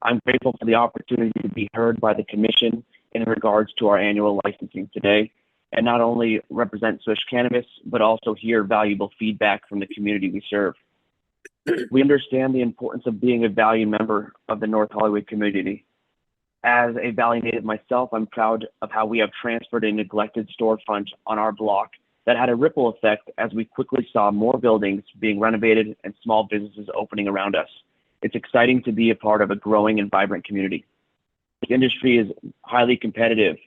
I'm grateful for the opportunity to be heard by the commission in regards to our annual licensing today, and not only represent Swish Cannabis, but also hear valuable feedback from the community we serve. We understand the importance of being a valued member of the North Hollywood community. As a Valley native myself, I'm proud of how we have transferred a neglected storefront on our block that had a ripple effect as we quickly saw more buildings being renovated and small businesses opening around us. It's exciting to be a part of a growing and vibrant community. The industry is highly competitive,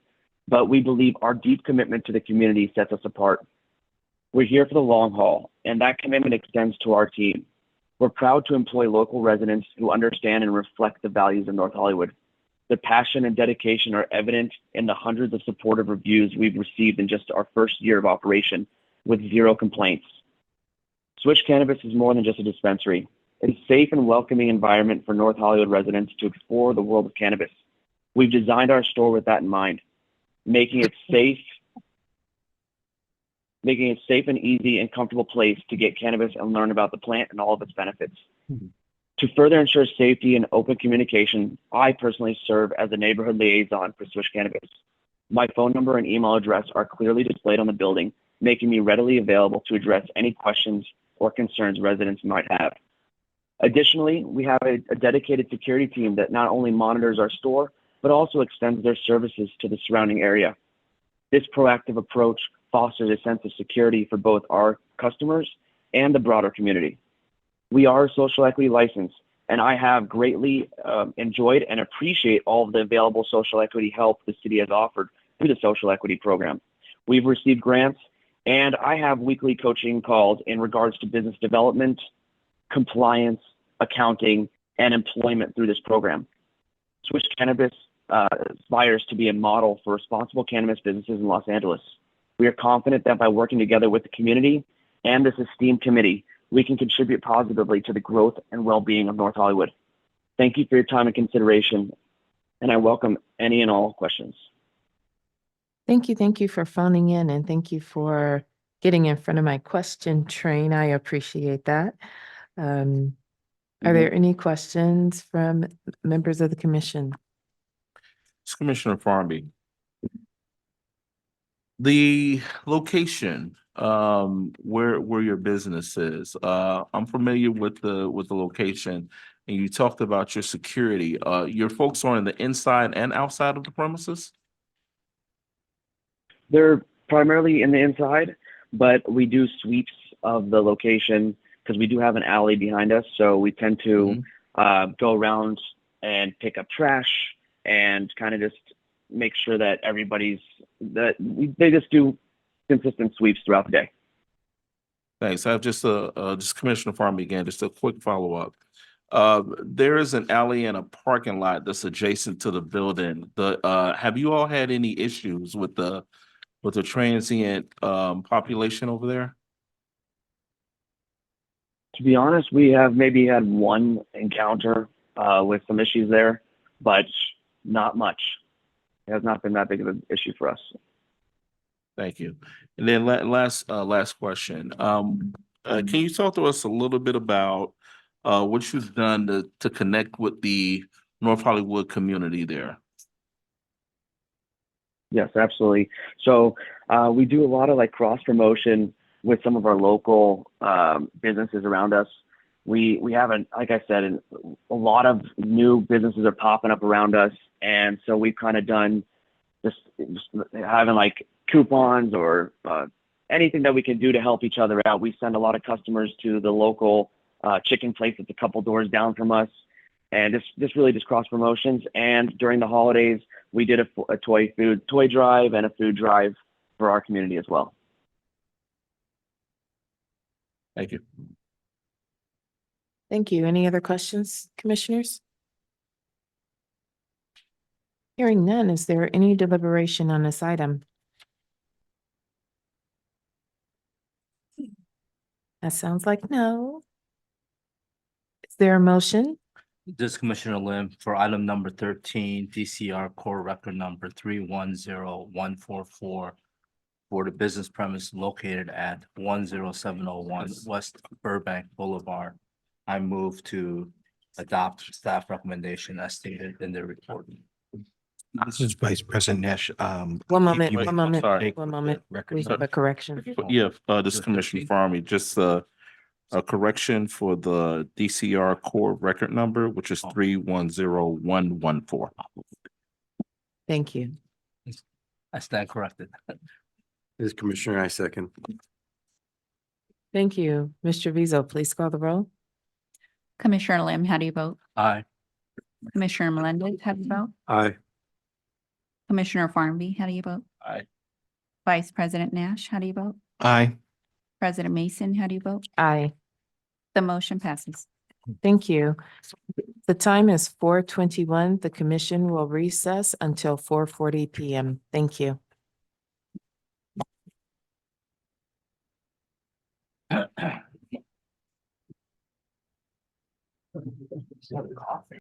but we believe our deep commitment to the community sets us apart. We're here for the long haul, and that commitment extends to our team. We're proud to employ local residents who understand and reflect the values of North Hollywood. The passion and dedication are evident in the hundreds of supportive reviews we've received in just our first year of operation, with 0 complaints. Swish Cannabis is more than just a dispensary. It's a safe and welcoming environment for North Hollywood residents to explore the world of cannabis. We've designed our store with that in mind, making it safe and easy and comfortable place to get cannabis and learn about the plant and all of its benefits. To further ensure safety and open communication, I personally serve as a neighborhood liaison for Swish Cannabis. My phone number and email address are clearly displayed on the building, making me readily available to address any questions or concerns residents might have. Additionally, we have a dedicated security team that not only monitors our store, but also extends their services to the surrounding area. This proactive approach fosters a sense of security for both our customers and the broader community. We are social equity licensed, and I have greatly enjoyed and appreciate all of the available social equity help the city has offered through the social equity program. We've received grants, and I have weekly coaching calls in regards to business development, compliance, accounting, and employment through this program. Swish Cannabis aspires to be a model for responsible cannabis businesses in Los Angeles. We are confident that by working together with the community and this esteemed committee, we can contribute positively to the growth and well-being of North Hollywood. Thank you for your time and consideration, and I welcome any and all questions. Thank you for phoning in, and thank you for getting in front of my question train. I appreciate that. Are there any questions from members of the commission? It's Commissioner Farby. The location, where your business is, I'm familiar with the location, and you talked about your security. Your folks are on the inside and outside of the premises? They're primarily in the inside, but we do sweeps of the location because we do have an alley behind us. So we tend to go around and pick up trash and kind of just make sure that they just do consistent sweeps throughout the day. Thanks. I have just Commissioner Farm again, just a quick follow-up. There is an alley and a parking lot that's adjacent to the building. Have you all had any issues with the transient population over there? To be honest, we have maybe had one encounter with some issues there, but not much. It has not been that big of an issue for us. Thank you. And then last question. Can you talk to us a little bit about what you've done to connect with the North Hollywood community there? Yes, absolutely. So we do a lot of like cross promotion with some of our local businesses around us. We haven't, like I said, a lot of new businesses are popping up around us. And so we've kind of done just having like coupons or anything that we can do to help each other out. We send a lot of customers to the local chicken place that's a couple doors down from us. And this really just cross promotions. And during the holidays, we did a toy drive and a food drive for our community as well. Thank you. Thank you. Any other questions, commissioners? Hearing none, is there any deliberation on this item? That sounds like no. Is there a motion? This is Commissioner Lim for item number 13, DCR Core Record number 310144 for the business premise located at 10701 West Burbank Boulevard. I move to adopt staff recommendation as stated in the report. This is Vice President Nash. One moment, Wait, one I'm moment, sorry. one moment. Record We have a correction. Yeah, this is Commissioner Farmy, just a correction for the DCR core record number, which is 310114. Thank you. I stand corrected. This is Commissioner, I second. Thank you. Mr. Vizo, please call the roll. Commissioner Lim, how do you vote? Aye. Commissioner Melendez, how do you vote? Aye. Commissioner Farnby, how do you vote? Aye. Vice President Nash, how do you vote? Aye. President Mason, how do you vote? Aye. The motion passes. Thank you. The time is 4:21. The commission will recess until 4:40 p.m. Thank you. Coffee.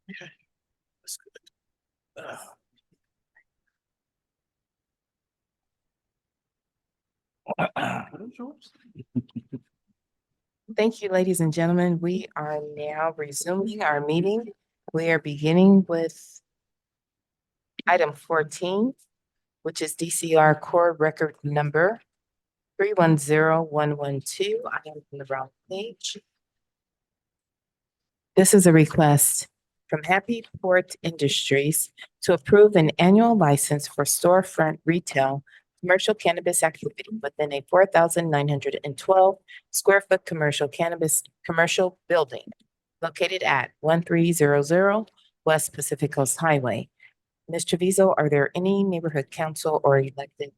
That's good. Thank you, ladies and gentlemen. We are now resuming our meeting. We are beginning with item 14, which is DCR Core Record Number 310112. I am on the wrong page. This is a request from Happy Port Industries to approve an annual license for storefront retail commercial cannabis activity within a 4,912 square foot commercial building located at 1300 West Pacific Coast Highway. Ms. Treviso, are there any neighborhood council or elected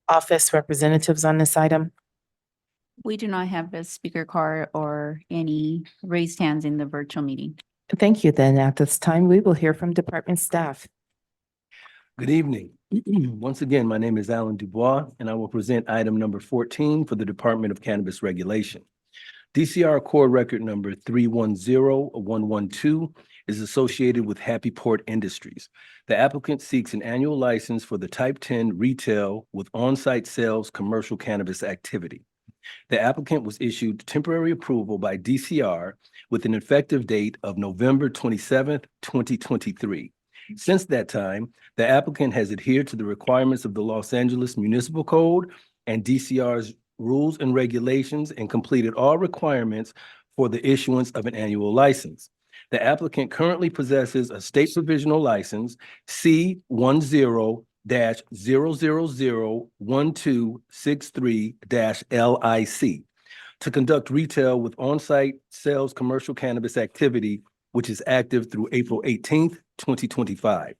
office representatives on this item? We do not have a speaker card or any raised hands in the virtual meeting. Thank you. Then at this time, we will hear from department staff. Good evening. Once again, my name is Alan Dubois, and I will present item number 14 for the Department of Cannabis Regulation. DCR Core Record Number 310112 is associated with Happy Port Industries. The applicant seeks an annual license for the Type 10 retail with on-site sales commercial cannabis activity. The applicant was issued temporary approval by DCR with an effective date of November 27th, 2023. Since that time, the applicant has adhered to the requirements of the Los Angeles Municipal Code and DCR's rules and regulations and completed all requirements for the issuance of an annual license. The applicant currently possesses a state provisional license C10-0001263-LIC to conduct retail with on-site sales commercial cannabis activity, which is active through April 18th, 2025.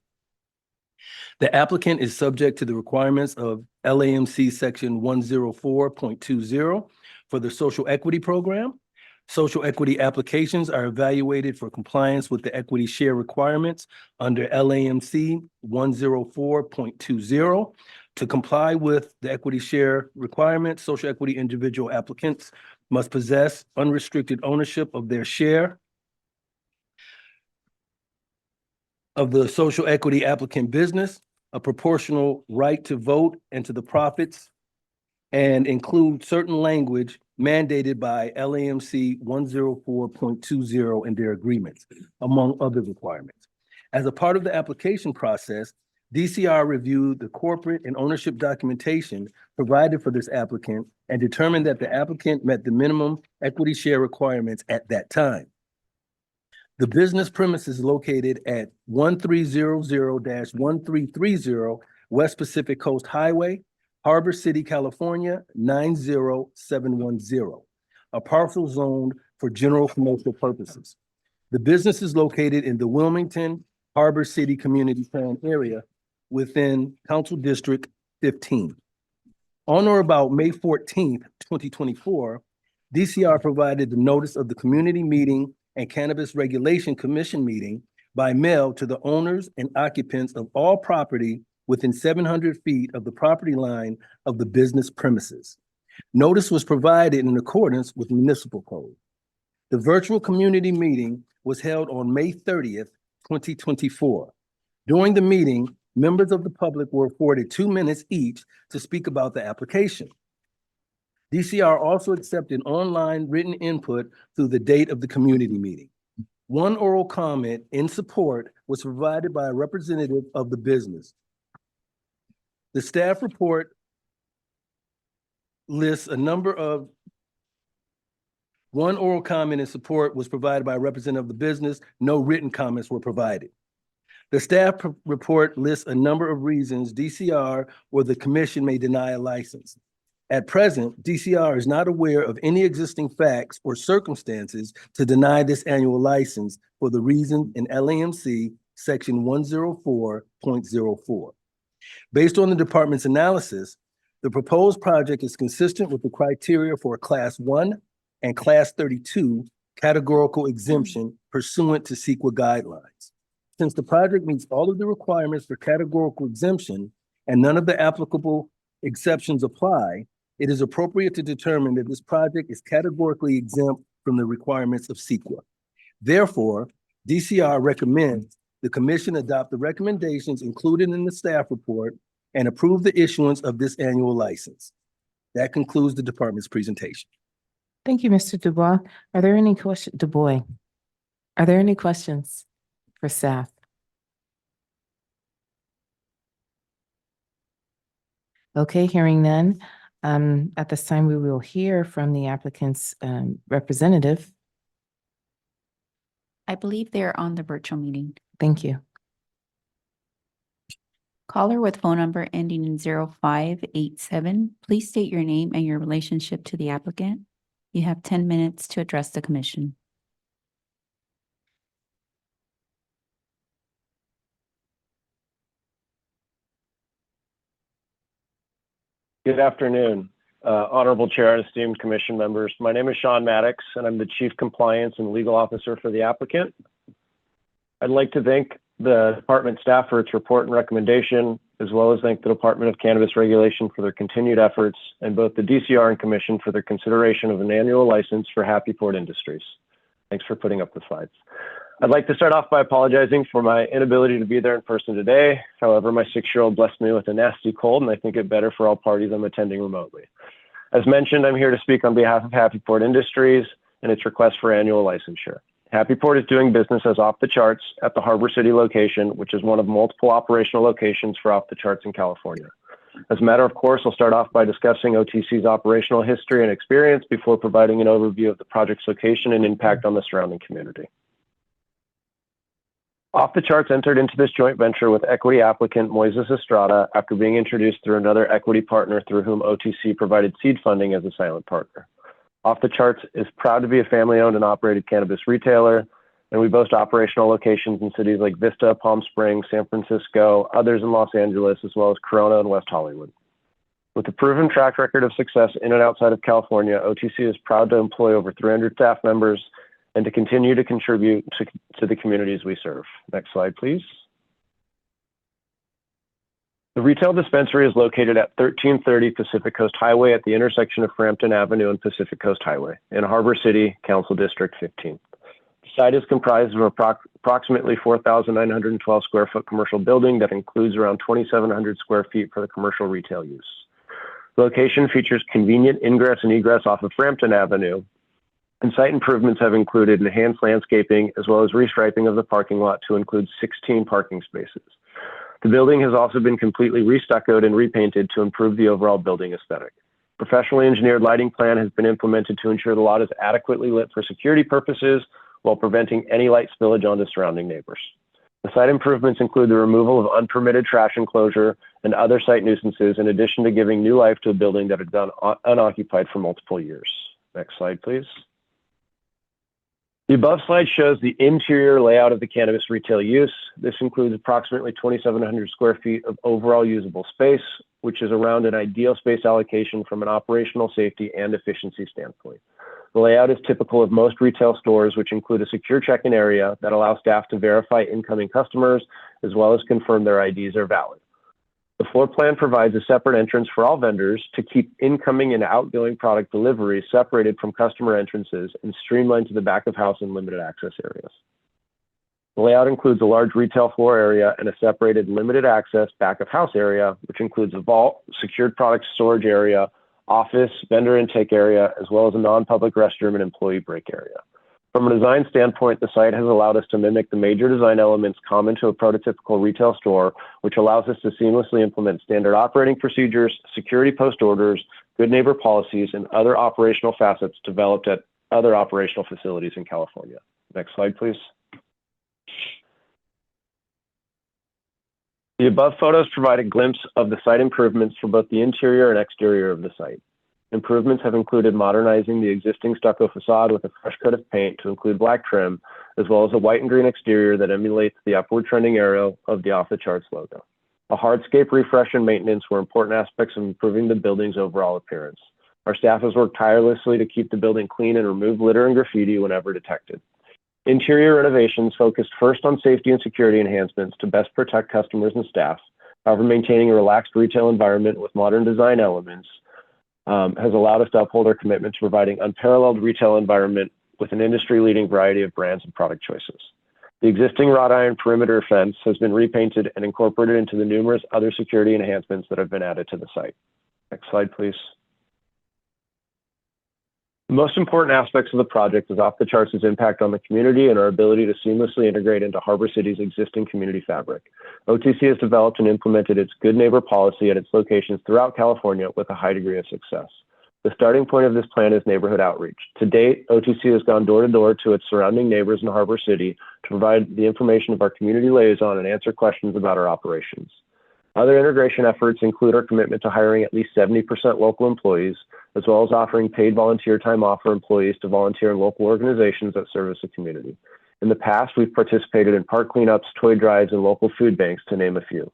The applicant is subject to the requirements of LAMC Section 104.20 for the Social Equity Program. Social equity applications are evaluated for compliance with the equity share requirements under LAMC 104.20. To comply with the equity share requirements, social equity individual applicants must possess unrestricted ownership of their share of the social equity applicant business, a proportional right to vote and to the profits, and include certain language mandated by LAMC 104.20 in their agreements, among other requirements. As a part of the application process, DCR reviewed the corporate and ownership documentation provided for this applicant and determined that the applicant met the minimum equity share requirements at that time. The business premise is located at 1300-1330 West Pacific Coast Highway, Harbor City, California, 90710, a parcel zoned for general commercial purposes. The business is located in the Wilmington Harbor City Community Plan area within Council District 15. On or about May 14th, 2024, DCR provided the notice of the community meeting and Cannabis Regulation Commission meeting by mail to the owners and occupants of all property within 700 feet of the property line of the business premises. Notice was provided in accordance with municipal code. The virtual community meeting was held on May 30th, 2024. During the meeting, members of the public were afforded 2 minutes each to speak about the application. DCR also accepted online written input through the date of the community meeting. One oral comment in support was provided by a representative of the business. The staff report lists a number of one oral comment in support was provided by a representative of the business. No written comments were provided. The staff report lists a number of reasons DCR or the commission may deny a license. At present, DCR is not aware of any existing facts or circumstances to deny this annual license for the reason in LAMC Section 104.04. Based on the department's analysis, the proposed project is consistent with the criteria for a Class 1 and Class 32 categorical exemption pursuant to CEQA guidelines. Since the project meets all of the requirements for categorical exemption and none of the applicable exceptions apply, it is appropriate to determine that this project is categorically exempt from the requirements of CEQA. Therefore, DCR recommends the commission adopt the recommendations included in the staff report and approve the issuance of this annual license. That concludes the department's presentation. Thank you, Mr. Dubois. Are there any questions? Dubois, are there any questions for staff? Okay, hearing none. At this time, we will hear from the applicant's representative. I believe they're on the virtual meeting. Thank you. Caller with phone number ending in 0587, please state your name and your relationship to the applicant. You have 10 minutes to address the commission. Good afternoon, Honorable Chair and esteemed commission members. My name is Sean Maddox, and I'm the Chief Compliance and Legal Officer for the applicant. I'd like to thank the department staff for its report and recommendation, as well as thank the Department of Cannabis Regulation for their continued efforts, and both the DCR and Commission for their consideration of an annual license for Happy Port Industries. Thanks for putting up the slides. I'd like to start off by apologizing for my inability to be there in person today. However, my 6-year-old blessed me with a nasty cold, and I think it better for all parties I'm attending remotely. As mentioned, I'm here to speak on behalf of Happy Port Industries and its request for annual licensure. Happy Port is doing business as Off the Charts at the Harbor City location, which is one of multiple operational locations for Off the Charts in California. As a matter of course, I'll start off by discussing OTC's operational history and experience before providing an overview of the project's location and impact on the surrounding community. Off the Charts entered into this joint venture with equity applicant Moises Estrada after being introduced through another equity partner through whom OTC provided seed funding as a silent partner. Off the Charts is proud to be a family-owned and operated cannabis retailer, and we boast operational locations in cities like Vista, Palm Springs, San Francisco, others in Los Angeles, as well as Corona and West Hollywood. With a proven track record of success in and outside of California, OTC is proud to employ over 300 staff members and to continue to contribute to the communities we serve. Next slide, please. The retail dispensary is located at 1330 Pacific Coast Highway at the intersection of Frampton Avenue and Pacific Coast Highway in Harbor City, Council District 15. The site is comprised of approximately 4,912 square foot commercial building that includes around 2,700 square feet for the commercial retail use. The location features convenient ingress and egress off of Frampton Avenue, and site improvements have included enhanced landscaping as well as restriping of the parking lot to include 16 parking spaces. The building has also been completely restuccoed and repainted to improve the overall building aesthetic. Professionally engineered lighting plan has been implemented to ensure the lot is adequately lit for security purposes while preventing any light spillage onto surrounding neighbors. The site improvements include the removal of unpermitted trash enclosure and other site nuisances, in addition to giving new life to a building that had been unoccupied for multiple years. Next slide, please. The above slide shows the interior layout of the cannabis retail use. This includes approximately 2,700 square feet of overall usable space, which is around an ideal space allocation from an operational safety and efficiency standpoint. The layout is typical of most retail stores, which include a secure check-in area that allows staff to verify incoming customers, as well as confirm their IDs are valid. The floor plan provides a separate entrance for all vendors to keep incoming and outgoing product deliveries separated from customer entrances and streamlined to the back of house and limited access areas. The layout includes a large retail floor area and a separated limited access back of house area, which includes a vault, secured product storage area, office, vendor intake area, as well as a non-public restroom and employee break area. From a design standpoint, the site has allowed us to mimic the major design elements common to a prototypical retail store, which allows us to seamlessly implement standard operating procedures, security post orders, good neighbor policies, and other operational facets developed at other operational facilities in California. Next slide, please. The above photos provide a glimpse of the site improvements for both the interior and exterior of the site. Improvements have included modernizing the existing stucco facade with a fresh coat of paint to include black trim, as well as a white and green exterior that emulates the upward trending arrow of the Off the Charts logo. A hardscape refresh and maintenance were important aspects of improving the building's overall appearance. Our staff has worked tirelessly to keep the building clean and remove litter and graffiti whenever detected. Interior renovations focused first on safety and security enhancements to best protect customers and staff. However, maintaining a relaxed retail environment with modern design elements has allowed us to uphold our commitment to providing unparalleled retail environment with an industry-leading variety of brands and product choices. The existing wrought iron perimeter fence has been repainted and incorporated into the numerous other security enhancements that have been added to the site. Next slide, please. The most important aspects of the project is off the charts' impact on the community and our ability to seamlessly integrate into Harbor City's existing community fabric. OTC has developed and implemented its Good Neighbor policy at its locations throughout California with a high degree of success. The starting point of this plan is neighborhood outreach. To date, OTC has gone door to door to its surrounding neighbors in Harbor City to provide the information of our community liaison and answer questions about our operations. Other integration efforts include our commitment to hiring at least 70% local employees, as well as offering paid volunteer time off for employees to volunteer in local organizations that service the community. In the past, we've participated in park cleanups, toy drives, and local food banks, to name a few.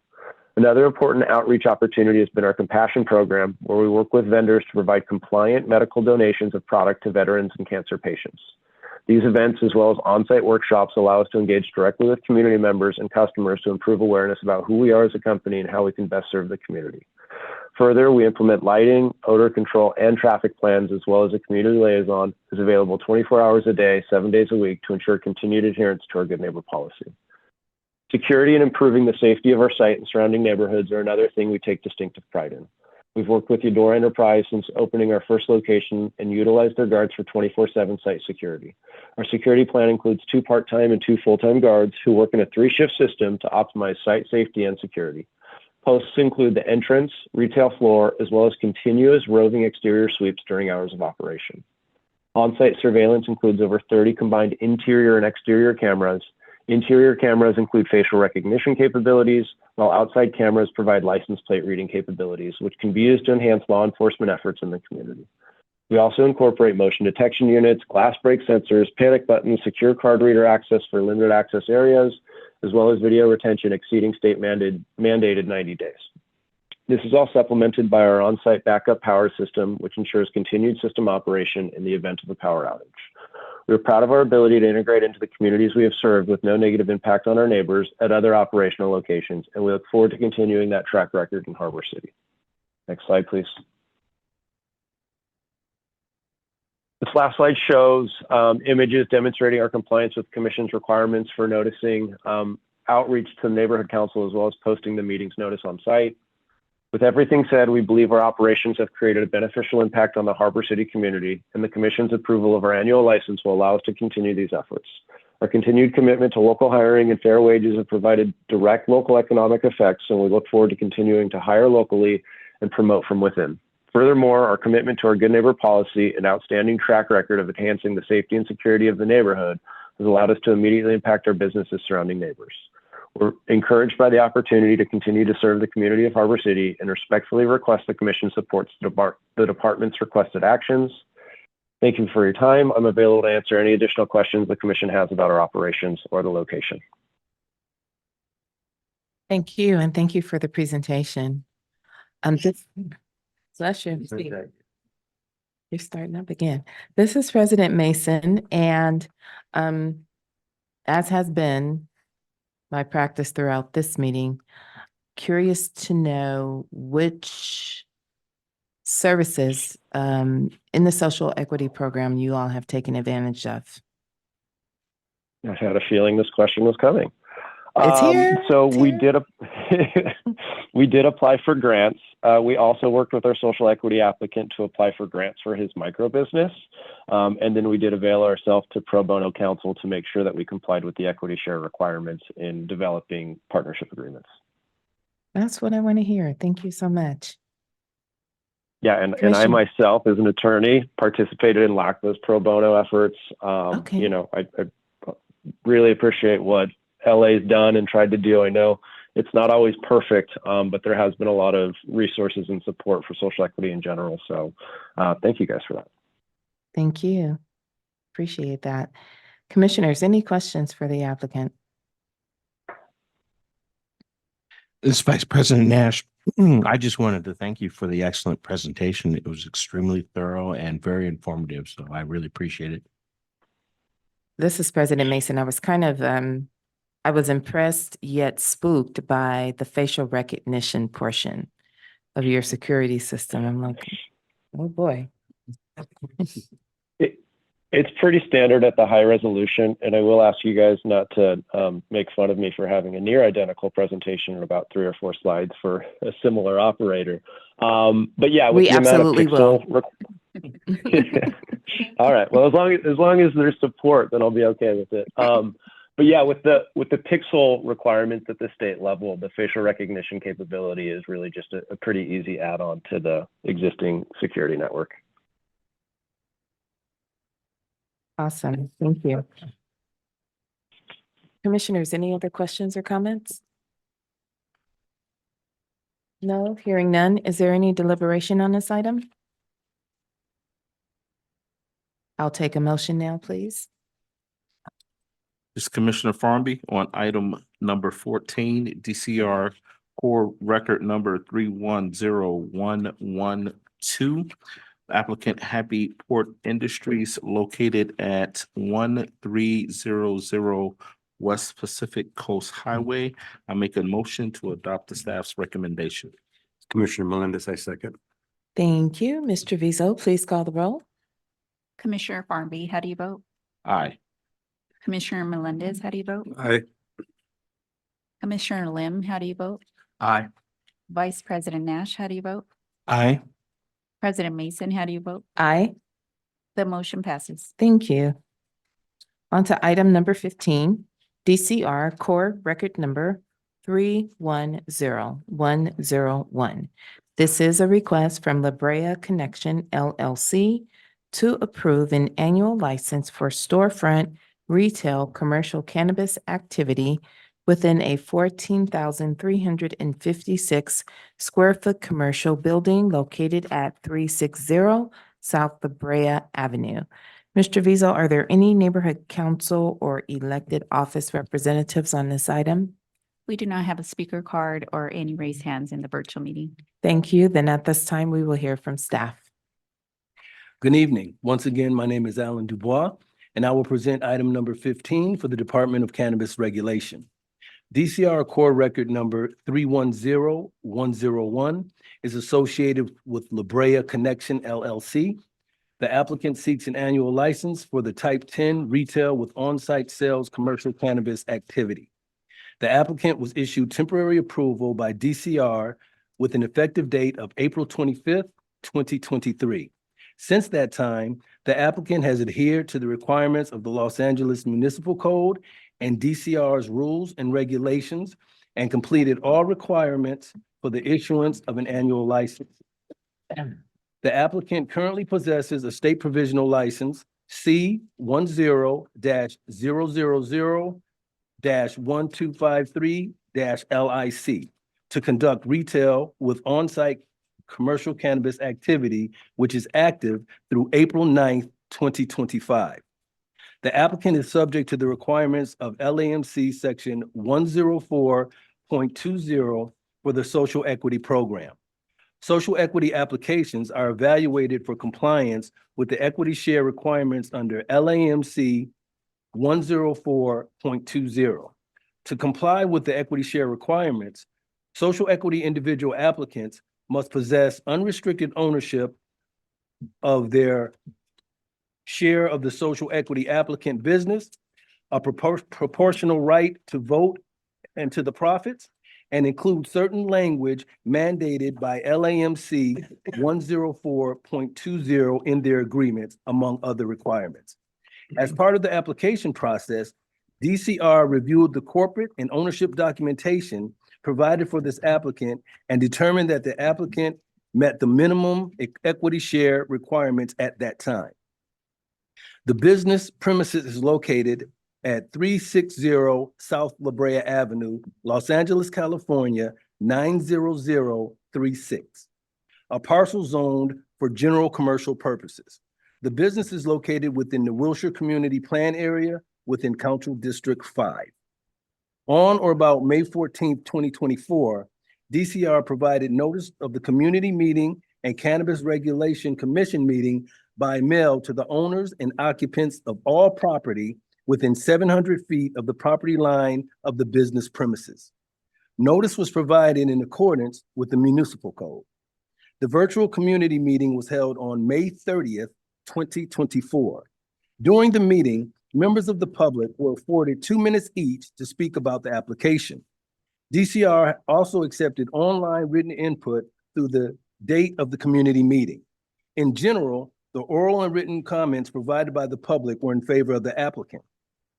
Another important outreach opportunity has been our Compassion program, where we work with vendors to provide compliant medical donations of product to veterans and cancer patients. These events, as well as on-site workshops, allow us to engage directly with community members and customers to improve awareness about who we are as a company and how we can best serve the community. Further, we implement lighting, odor control, and traffic plans, as well as a community liaison who's available 24 hours a day, 7 days a week to ensure continued adherence to our Good Neighbor policy. Security and improving the safety of our site and surrounding neighborhoods are another thing we take distinctive pride in. We've worked with Eudora Enterprise since opening our first location and utilized their guards for 24/7 site security. Our security plan includes 2 part-time and 2 full-time guards who work in a 3-shift system to optimize site safety and security. Posts include the entrance, retail floor, as well as continuous roving exterior sweeps during hours of operation. On-site surveillance includes over 30 combined interior and exterior cameras. Interior cameras include facial recognition capabilities, while outside cameras provide license plate reading capabilities, which can be used to enhance law enforcement efforts in the community. We also incorporate motion detection units, glass break sensors, panic buttons, secure card reader access for limited access areas, as well as video retention exceeding state mandated 90 days. This is all supplemented by our on-site backup power system, which ensures continued system operation in the event of a power outage. We are proud of our ability to integrate into the communities we have served with no negative impact on our neighbors at other operational locations, and we look forward to continuing that track record in Harbor City. Next slide, please. This last slide shows images demonstrating our compliance with Commission's requirements for noticing outreach to the neighborhood council, as well as posting the meetings notice on site. With everything said, we believe our operations have created a beneficial impact on the Harbor City community, and the Commission's approval of our annual license will allow us to continue these efforts. Our continued commitment to local hiring and fair wages have provided direct local economic effects, and we look forward to continuing to hire locally and promote from within. Furthermore, our commitment to our Good Neighbor policy and outstanding track record of enhancing the safety and security of the neighborhood has allowed us to immediately impact our businesses surrounding neighbors. We're encouraged by the opportunity to continue to serve the community of Harbor City and respectfully request the Commission supports the Department's requested actions. Thank you for your time. I'm available to answer any additional questions the Commission has about our operations or the location. Thank you, and thank you for the presentation. Bless you. You're starting up again. This is President Mason, and as has been my practice throughout this meeting, curious to know which services in the social equity program you all have taken advantage of. I had a feeling this question was coming. It's here. So we did apply for grants. We also worked with our social equity applicant to apply for grants for his micro business. And then we did avail ourselves to pro bono counsel to make sure that we complied with the equity share requirements in developing partnership agreements. That's what I want to hear. Thank you so much. Yeah, and I myself, as an attorney, participated in LACPA's pro bono efforts. Okay. You know, I really appreciate what LA's done and tried to do. I know it's not always perfect, but there has been a lot of resources and support for social equity in general. So thank you guys for that. Thank you. Appreciate that. Commissioners, any questions for the applicant? This is Vice President Nash. I just wanted to thank you for the excellent presentation. It was extremely thorough and very informative, so I really appreciate it. This is President Mason. I was kind of I was impressed yet spooked by the facial recognition portion of your security system. I'm like, oh boy. It's pretty standard at the high resolution, and I will ask you guys not to make fun of me for having a near identical presentation in about 3 or 4 slides for a similar operator. But yeah, with We the amount of absolutely will. All right. Well, as long as there's support, then I'll be okay with it. But yeah, with the pixel requirements at the state level, the facial recognition capability is really just a pretty easy add-on to the existing security network. Awesome. Thank you. Commissioners, any other questions or comments? No, hearing none. Is there any deliberation on this item? I'll take a motion now, please. This is Commissioner Farmby on item number 14, DCR Core Record number 310112. Applicant Happy Port Industries located at 1300 West Pacific Coast Highway. I make a motion to adopt the staff's recommendation. Commissioner Melendez, I second. Thank you. Mr. Vizo, please call the roll. Commissioner Farmby, how do you vote? Aye. Commissioner Melendez, how do you vote? Aye. Commissioner Lim, how do you vote? Aye. Vice President Nash, how do you vote? Aye. President Mason, how do you vote? Aye. The motion passes. Thank you. On to item number 15, DCR Core Record number 310101. This is a request from La Brea Connection LLC to approve an annual license for storefront retail commercial cannabis activity within a 14,356 square foot commercial building located at 360 South La Brea Avenue. Mr. Vizo, are there any neighborhood council or elected office representatives on this item? We do not have a speaker card or any raised hands in the virtual meeting. Thank you. Then at this time, we will hear from staff. Good evening. Once again, my name is Alan Dubois, and I will present item number 15 for the Department of Cannabis Regulation. DCR Core Record number 310101 is associated with La Brea Connection LLC. The applicant seeks an annual license for the Type 10 retail with on-site sales commercial cannabis activity. The applicant was issued temporary approval by DCR with an effective date of April 25th, 2023. Since that time, the applicant has adhered to the requirements of the Los Angeles Municipal Code and DCR's rules and regulations and completed all requirements for the issuance of an annual license. The applicant currently possesses a state provisional license C10-000-1253-LIC to conduct retail with on-site commercial cannabis activity, which is active through April 9th, 2025. The applicant is subject to the requirements of LAMC Section 104.20 for the Social Equity Program. Social equity applications are evaluated for compliance with the equity share requirements under LAMC 104.20. To comply with the equity share requirements, social equity individual applicants must possess unrestricted ownership of their share of the social equity applicant business, a proportional right to vote and to the profits, and include certain language mandated by LAMC 104.20 in their agreements, among other requirements. As part of the application process, DCR reviewed the corporate and ownership documentation provided for this applicant and determined that the applicant met the minimum equity share requirements at that time. The business premises is located at 360 South La Brea Avenue, Los Angeles, California, 90036, a parcel zoned for general commercial purposes. The business is located within the Wilshire Community Plan Area within Council District 5. On or about May 14th, 2024, DCR provided notice of the community meeting and Cannabis Regulation Commission meeting by mail to the owners and occupants of all property within 700 feet of the property line of the business premises. Notice was provided in accordance with the municipal code. The virtual community meeting was held on May 30th, 2024. During the meeting, members of the public were afforded 2 minutes each to speak about the application. DCR also accepted online written input through the date of the community meeting. In general, the oral and written comments provided by the public were in favor of the applicant.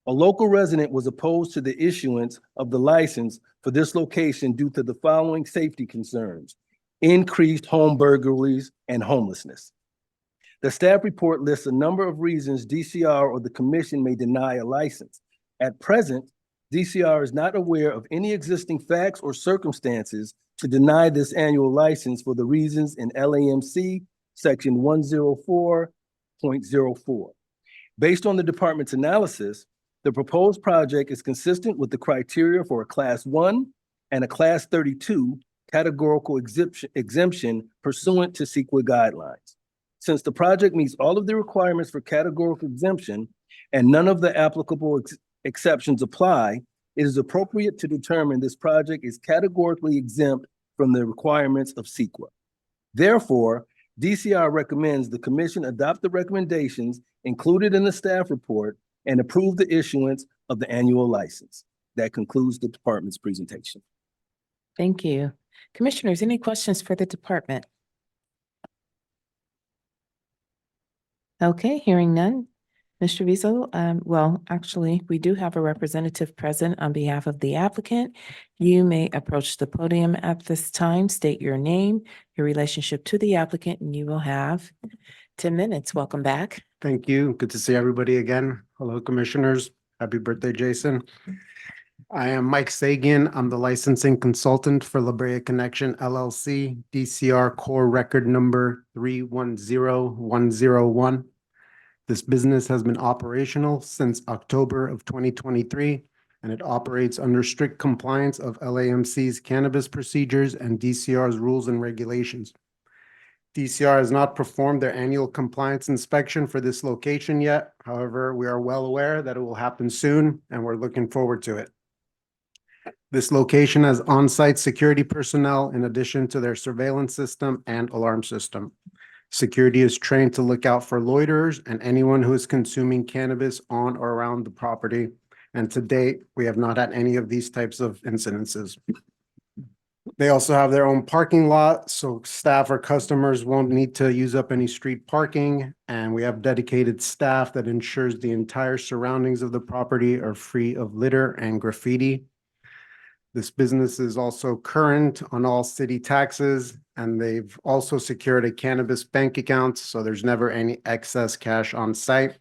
A local resident was opposed to the issuance of the license for this location due to the following safety concerns: increased home burglaries and homelessness. The staff report lists a number of reasons DCR or the commission may deny a license. At present, DCR is not aware of any existing facts or circumstances to deny this annual license for the reasons in LAMC section 104.04. Based on the department's analysis, the proposed project is consistent with the criteria for a Class 1 and a Class 32 categorical exemption pursuant to CEQA guidelines. Since the project meets all of the requirements for categorical exemption and none of the applicable exceptions apply, it is appropriate to determine this project is categorically exempt from the requirements of CEQA. Therefore, DCR recommends the commission adopt the recommendations included in the staff report and approve the issuance of the annual license. That concludes the department's presentation. Thank you. Commissioners, any questions for the department? Okay, hearing none. Mr. Vizo, well, actually, we do have a representative present on behalf of the applicant. You may approach the podium at this time, state your name, your relationship to the applicant, and you will have 10 minutes. Welcome back. Thank you. Good to see everybody again. Hello, commissioners. Happy birthday, Jason. I am Mike Sagan. I'm the licensing consultant for La Brea Connection LLC, DCR Core Record Number 310101. This business has been operational since October of 2023, and it operates under strict compliance of LAMC's cannabis procedures and DCR's rules and regulations. DCR has not performed their annual compliance inspection for this location yet. However, we are well aware that it will happen soon, and we're looking forward to it. This location has on-site security personnel in addition to their surveillance system and alarm system. Security is trained to look out for loiterers and anyone who is consuming cannabis on or around the property. And to date, we have not had any of these types of incidences. They also have their own parking lot, so staff or customers won't need to use up any street parking. And we have dedicated staff that ensures the entire surroundings of the property are free of litter and graffiti. This business is also current on all city taxes, and they've also secured a cannabis bank account, so there's never any excess cash on site.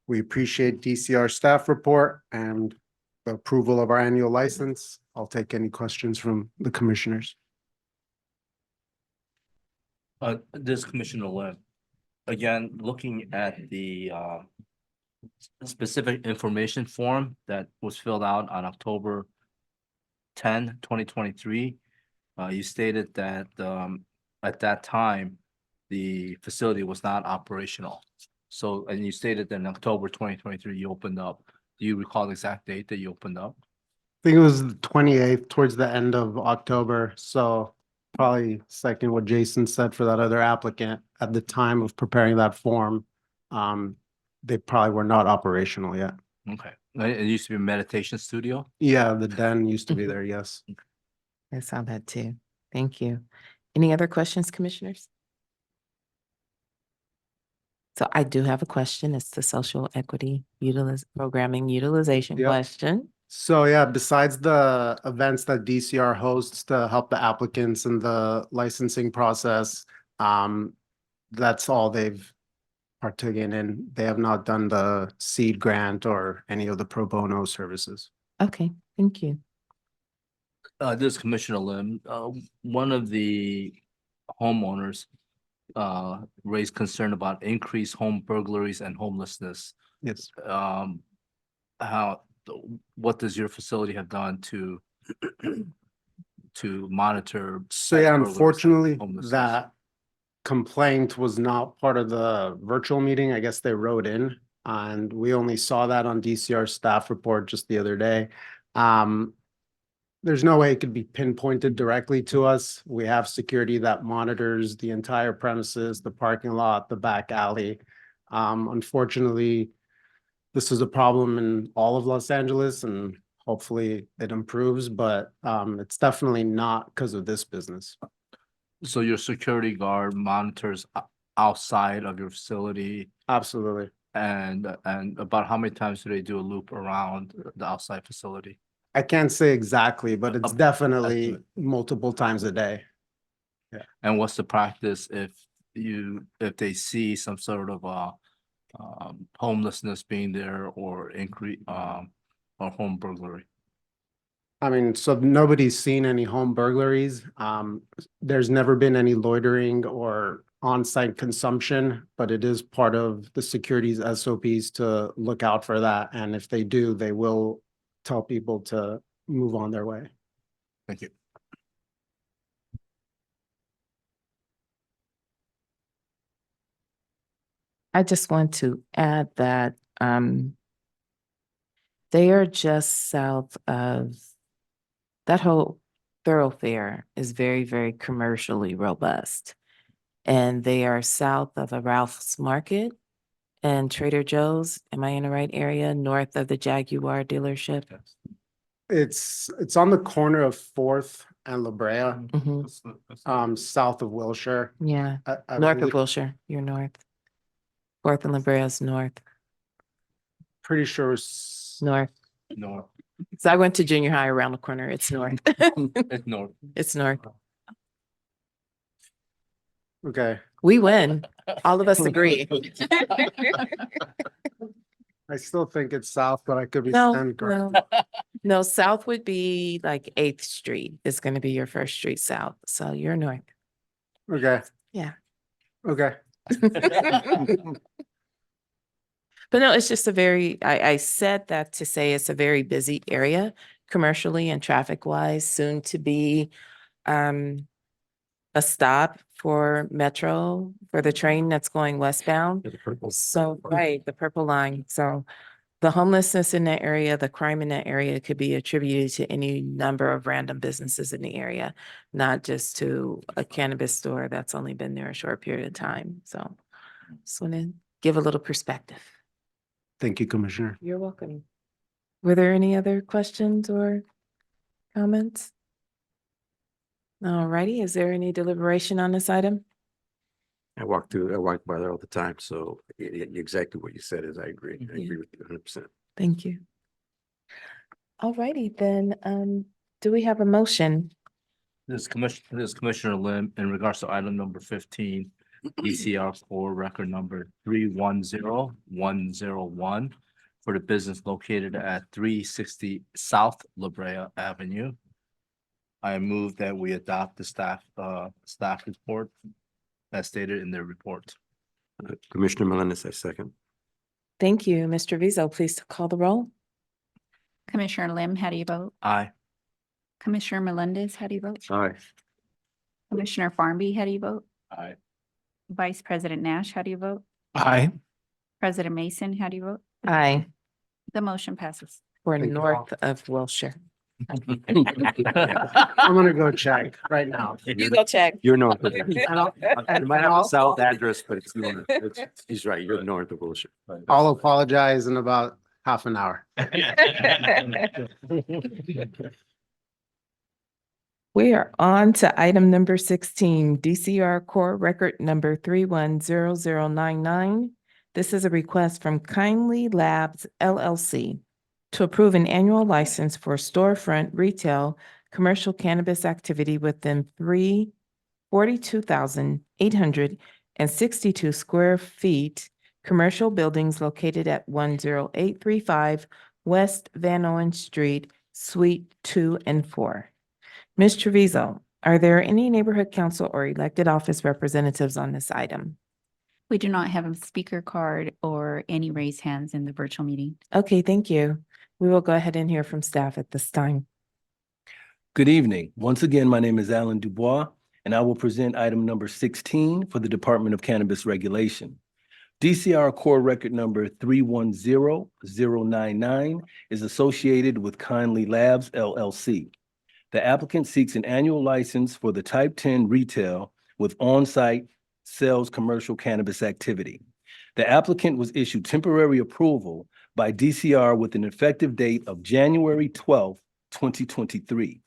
We appreciate DCR staff report and the approval of our annual license. I'll take any questions from the commissioners. This is Commissioner Lim. Again, looking at the specific information form that was filled out on October 10, 2023, you stated that at that time, the facility was not operational. So, and you stated that in October 2023, you opened up. Do you recall the exact date that you opened up? I think it was the 28th, towards the end of October. So probably second what Jason said for that other applicant at the time of preparing that form. They probably were not operational yet. Okay. It used to be a meditation studio? Yeah, the den used to be there, yes. I saw that too. Thank you. Any other questions, commissioners? So I do have a question. It's the social equity programming utilization Yep. question. So yeah, besides the events that DCR hosts to help the applicants in the licensing process, that's all they've partaken in. They have not done the seed grant or any of the pro bono services. Okay, thank you. This is Commissioner Lim. One of the homeowners raised concern about increased home burglaries and homelessness. Yes. What does your facility have done to monitor? So yeah, burglaries and unfortunately, homelessness? that complaint was not part of the virtual meeting. I guess they wrote in, and we only saw that on DCR staff report just the other day. There's no way it could be pinpointed directly to us. We have security that monitors the entire premises, the parking lot, the back alley. Unfortunately, this is a problem in all of Los Angeles and hopefully it improves, but it's definitely not because of this business. So your security guard monitors outside of your facility, Absolutely. and about how many times do they do a loop around the outside facility? I can't say exactly, but it's Up- definitely estimate. multiple times a day. And what's the practice if they see some sort of homelessness being there or or home burglary? I mean, so nobody's seen any home burglaries. There's never been any loitering or on-site consumption, but it is part of the security's SOPs to look out for that. And if they do, they will tell people to move on their way. Thank you. I just want to add that they are just south of that whole thoroughfare is very, very commercially robust. And they are south of a Ralph's Market and Trader Joe's. Am I in the right area? North of the Jaguar dealership? It's on the corner of 4th and La Brea, south of Wilshire. Yeah, I north of believe- Wilshire, you're north. 4th and La Brea's north, Pretty sure north. No, So I went to junior high around the corner. It's north. it's north. It's north. okay. We win. All of us agree. I still think it's south, but I could be No, stand corrected. no. No, south would be like 8th Street is going to be your first street south. So you're north. Okay, Yeah. okay. But no, it's just a very, I said that to say it's a very busy area commercially and traffic wise, soon to be a stop for Metro, for the train that's going westbound. So, right, the purple line. So the homelessness in that area, the crime in that area could be attributed to any number of random businesses in the area, not just to a cannabis store that's only been there a short period of time. So just want to give a little perspective. Thank you, Commissioner. You're welcome. Were there any other questions or comments? All righty, is there any deliberation on this item? I walk by there all the time, so exactly what you said is I agree. I agree with you 100%. Thank you. All righty, then, do we have a motion? This Commissioner Lim, in regards to item number 15, DCR Core Record number 310101 for the business located at 360 South La Brea Avenue. I move that we adopt the staff report as stated in their report. Commissioner Melendez, I second. Thank you. Mr. Vizo, please call the roll. Commissioner Lim, how do you vote? Aye. Commissioner Melendez, how do you vote? Aye. Commissioner Farmby, how do you vote? Aye. Vice President Nash, how do you vote? Aye. President Mason, how do you vote? Aye. The motion passes. For Thank you north of Wilshire. I'm gonna go check right now. You go check. You're north of And I'll- You might have a south address, but it's north. He's right. You're north of Wilshire. I'll apologize in about half an hour. We are on to item number 16, DCR Core Record number 310099. This is a request from Kindly Labs LLC to approve an annual license for storefront retail commercial cannabis activity within 42,862 square feet commercial buildings located at 10835 West Van Owen Street, Suite 2 and 4. Ms. Treviso, are there any neighborhood council or elected office representatives on this item? We do not have a speaker card or any raised hands in the virtual meeting. Okay, thank you. We will go ahead and hear from staff at this time. Good evening. Once again, my name is Alan Dubois, and I will present item number 16 for the Department of Cannabis Regulation. DCR Core Record number 310099 is associated with Kindly Labs LLC. The applicant seeks an annual license for the Type 10 retail with on-site sales commercial cannabis activity. The applicant was issued temporary approval by DCR with an effective date of January 12th, 2023.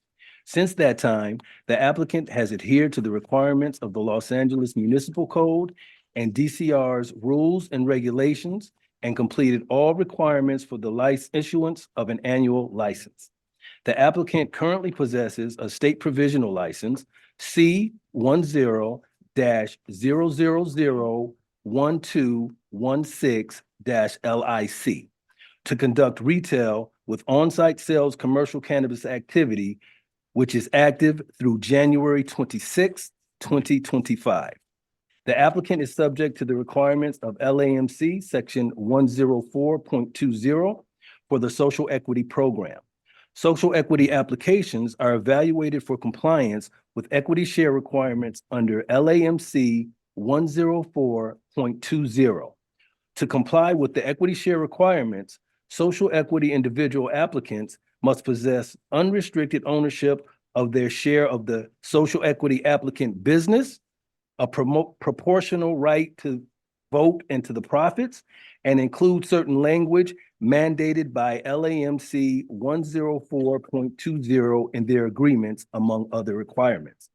Since that time, the applicant has adhered to the requirements of the Los Angeles Municipal Code and DCR's rules and regulations and completed all requirements for the issuance of an annual license. The applicant currently possesses a state provisional license, C10-0001216-LIC, to conduct retail with on-site sales commercial cannabis activity, which is active through January 26, 2025. The applicant is subject to the requirements of LAMC Section 104.20 for the Social Equity Program. Social equity applications are evaluated for compliance with equity share requirements under LAMC 104.20. To comply with the equity share requirements, social equity individual applicants must possess unrestricted ownership of their share of the social equity applicant business, a proportional right to vote and to the profits, and include certain language mandated by LAMC 104.20 in their agreements, among other requirements.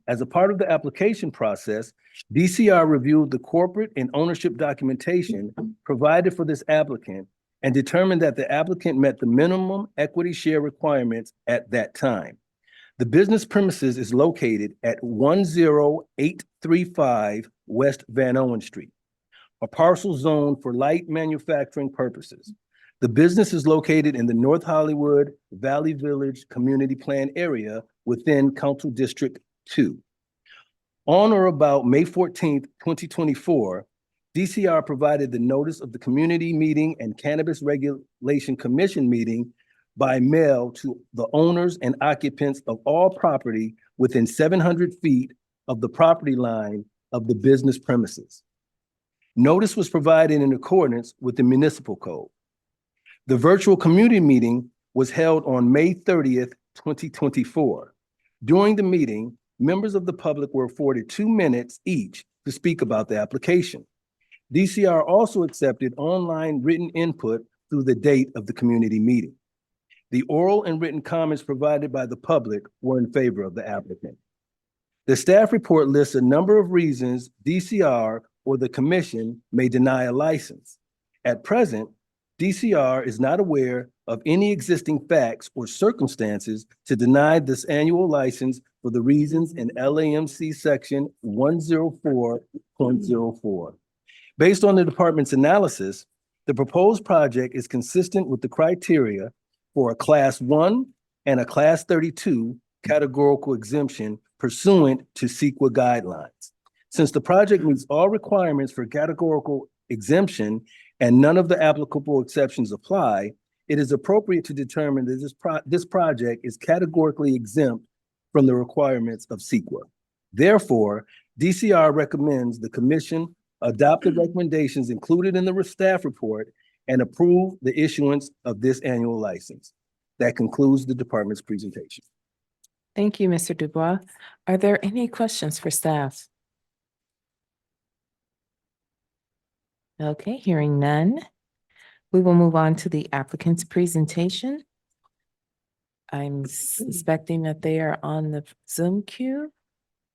As a part of the application process, DCR reviewed the corporate and ownership documentation provided for this applicant and determined that the applicant met the minimum equity share requirements at that time. The business premises is located at 10835 West Van Owen Street, a parcel zone for light manufacturing purposes. The business is located in the North Hollywood Valley Village Community Plan area within Council District 2. On or about May 14th, 2024, DCR provided the notice of the community meeting and Cannabis Regulation Commission meeting by mail to the owners and occupants of all property within 700 feet of the property line of the business premises. Notice was provided in accordance with the municipal code. The virtual community meeting was held on May 30th, 2024. During the meeting, members of the public were afforded 2 minutes each to speak about the application. DCR also accepted online written input through the date of the community meeting. The oral and written comments provided by the public were in favor of the applicant. The staff report lists a number of reasons DCR or the commission may deny a license. At present, DCR is not aware of any existing facts or circumstances to deny this annual license for the reasons in LAMC Section 104.04. Based on the department's analysis, the proposed project is consistent with the criteria for a Class 1 and a Class 32 categorical exemption pursuant to CEQA guidelines. Since the project meets all requirements for categorical exemption and none of the applicable exceptions apply, it is appropriate to determine that this project is categorically exempt from the requirements of CEQA. Therefore, DCR recommends the commission adopt the recommendations included in the staff report and approve the issuance of this annual license. That concludes the department's presentation. Thank you, Mr. Dubois. Are there any questions for staff? Okay, hearing none, we will move on to the applicant's presentation. I'm suspecting that they are on the Zoom queue.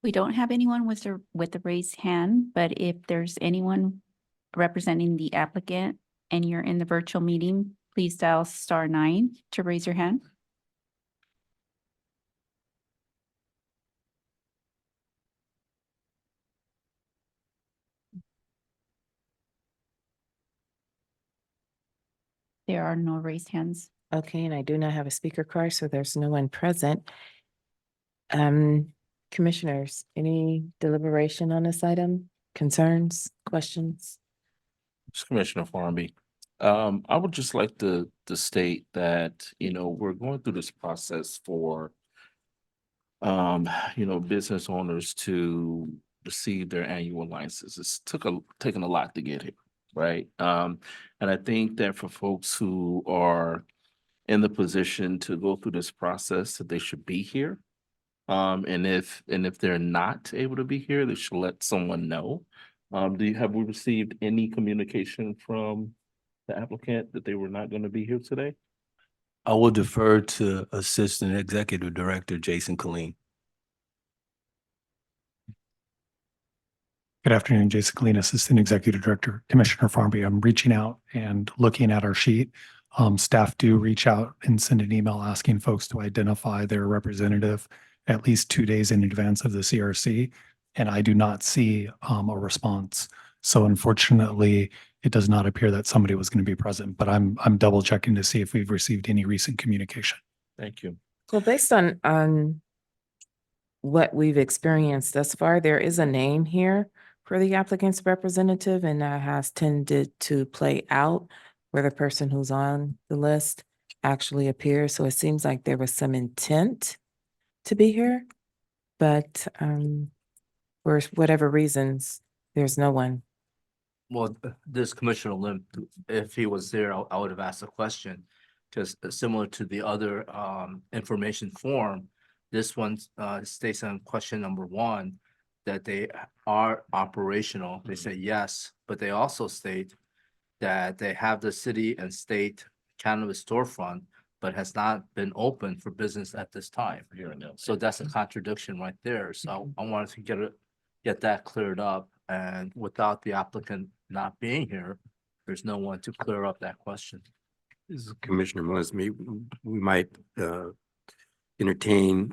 We don't have anyone with a raised hand, but if there's anyone representing the applicant and you're in the virtual meeting, please dial *9 to raise your hand. There are no raised hands. Okay, and I do not have a speaker card, so there's no one present. Commissioners, any deliberation on this item? Concerns, questions? Commissioner Farmby, I would just like to state that, we're going through this process for, business owners to receive their annual licenses. It's taken a lot to get here, right? And I think that for folks who are in the position to go through this process, that they should be here. And if they're not able to be here, they should let someone know. Have we received any communication from the applicant that they were not going to be here today? I will defer to Assistant Executive Director Jason Colleen. Good afternoon, Jason Colleen, Assistant Executive Director, Commissioner Farmby. I'm reaching out and looking at our sheet. Staff do reach out and send an email asking folks to identify their representative at least 2 days in advance of the CRC, and I do not see a response. So unfortunately, it does not appear that somebody was going to be present, but I'm double checking to see if we've received any recent communication. Thank you. Well, based on what we've experienced thus far, there is a name here for the applicant's representative, and that has tended to play out where the person who's on the list actually appears. So it seems like there was some intent to be here, but for whatever reasons, there's no one. Well, this Commissioner Lim, if he was there, I would have asked a question. Because similar to the other information form, this one states on question number 1 that they are operational. They say yes, but they also state that they have the city and state cannabis storefront, but has not been open for business at this time. So that's a contradiction right there. So I wanted to get that cleared up. And without the applicant not being here, there's no one to clear up that question. This is Commissioner Mosby. We might entertain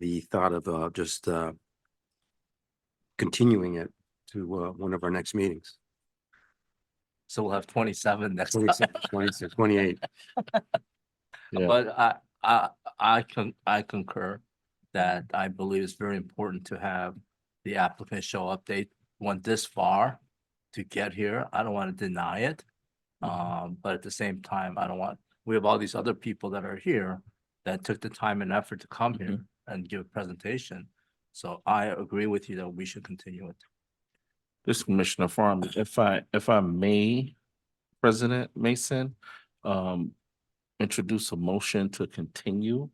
the thought of just continuing it to one of our next meetings. So we'll have 27 next time. 26, 26, 28. Yeah. But I concur that I believe it's very important to have the applicant show up. They went this far to get here. I don't want to deny it. But at the same time, we have all these other people that are here that took the time and effort to come here and give a presentation. So I agree with you that we should continue it. This is Commissioner Farm, if I may, President Mason, introduce a motion to continue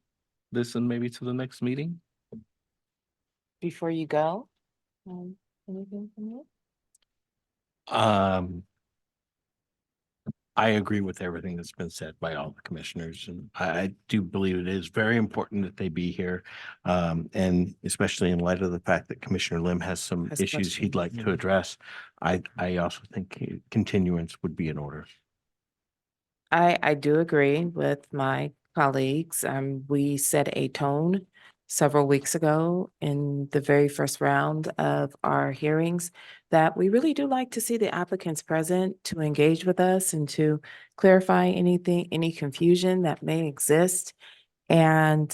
this and maybe to the next meeting? Before you go, anything from you? I agree with everything that's been said by all the commissioners, and I do believe it is very important that they be here. And especially in light of the fact that Commissioner Lim has some Has issues he'd like questions, to address. I also think continuance would be in order. I do agree with my colleagues. We set a tone several weeks ago in the very first round of our hearings that we really do like to see the applicants present to engage with us and to clarify any confusion that may exist. And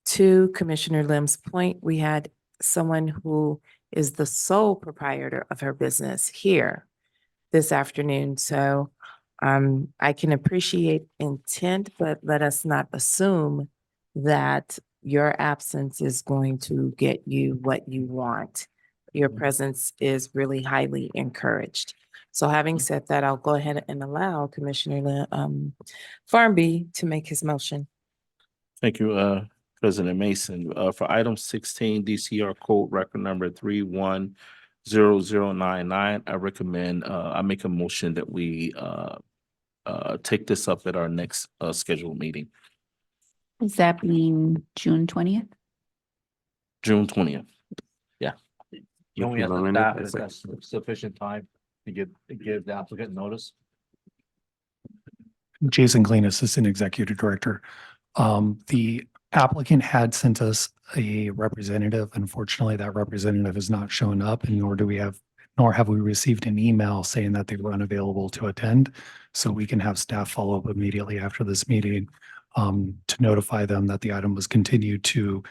to Commissioner Lim's point, we had someone who is the sole proprietor of her business here this afternoon. So I can appreciate intent, but let us not assume that your absence is going to get you what you want. Your presence is really highly encouraged. So having said that, I'll go ahead and allow Commissioner Farmby to make his motion. Thank you, President Mason. For item 16, DCR Code Record number 310099, I recommend, I make a motion that we take this up at our next scheduled meeting, Does that mean June 20th? June 20th. Yeah. Don't we have Mr. the Maloney, staff that's it. that's sufficient time to give the applicant notice? Jason Glean, Assistant Executive Director. The applicant had sent us a representative. Unfortunately, that representative has not shown up, and nor have we received an email saying that they were unavailable to attend. So we can have staff follow up immediately after this meeting to notify them that the item was continued to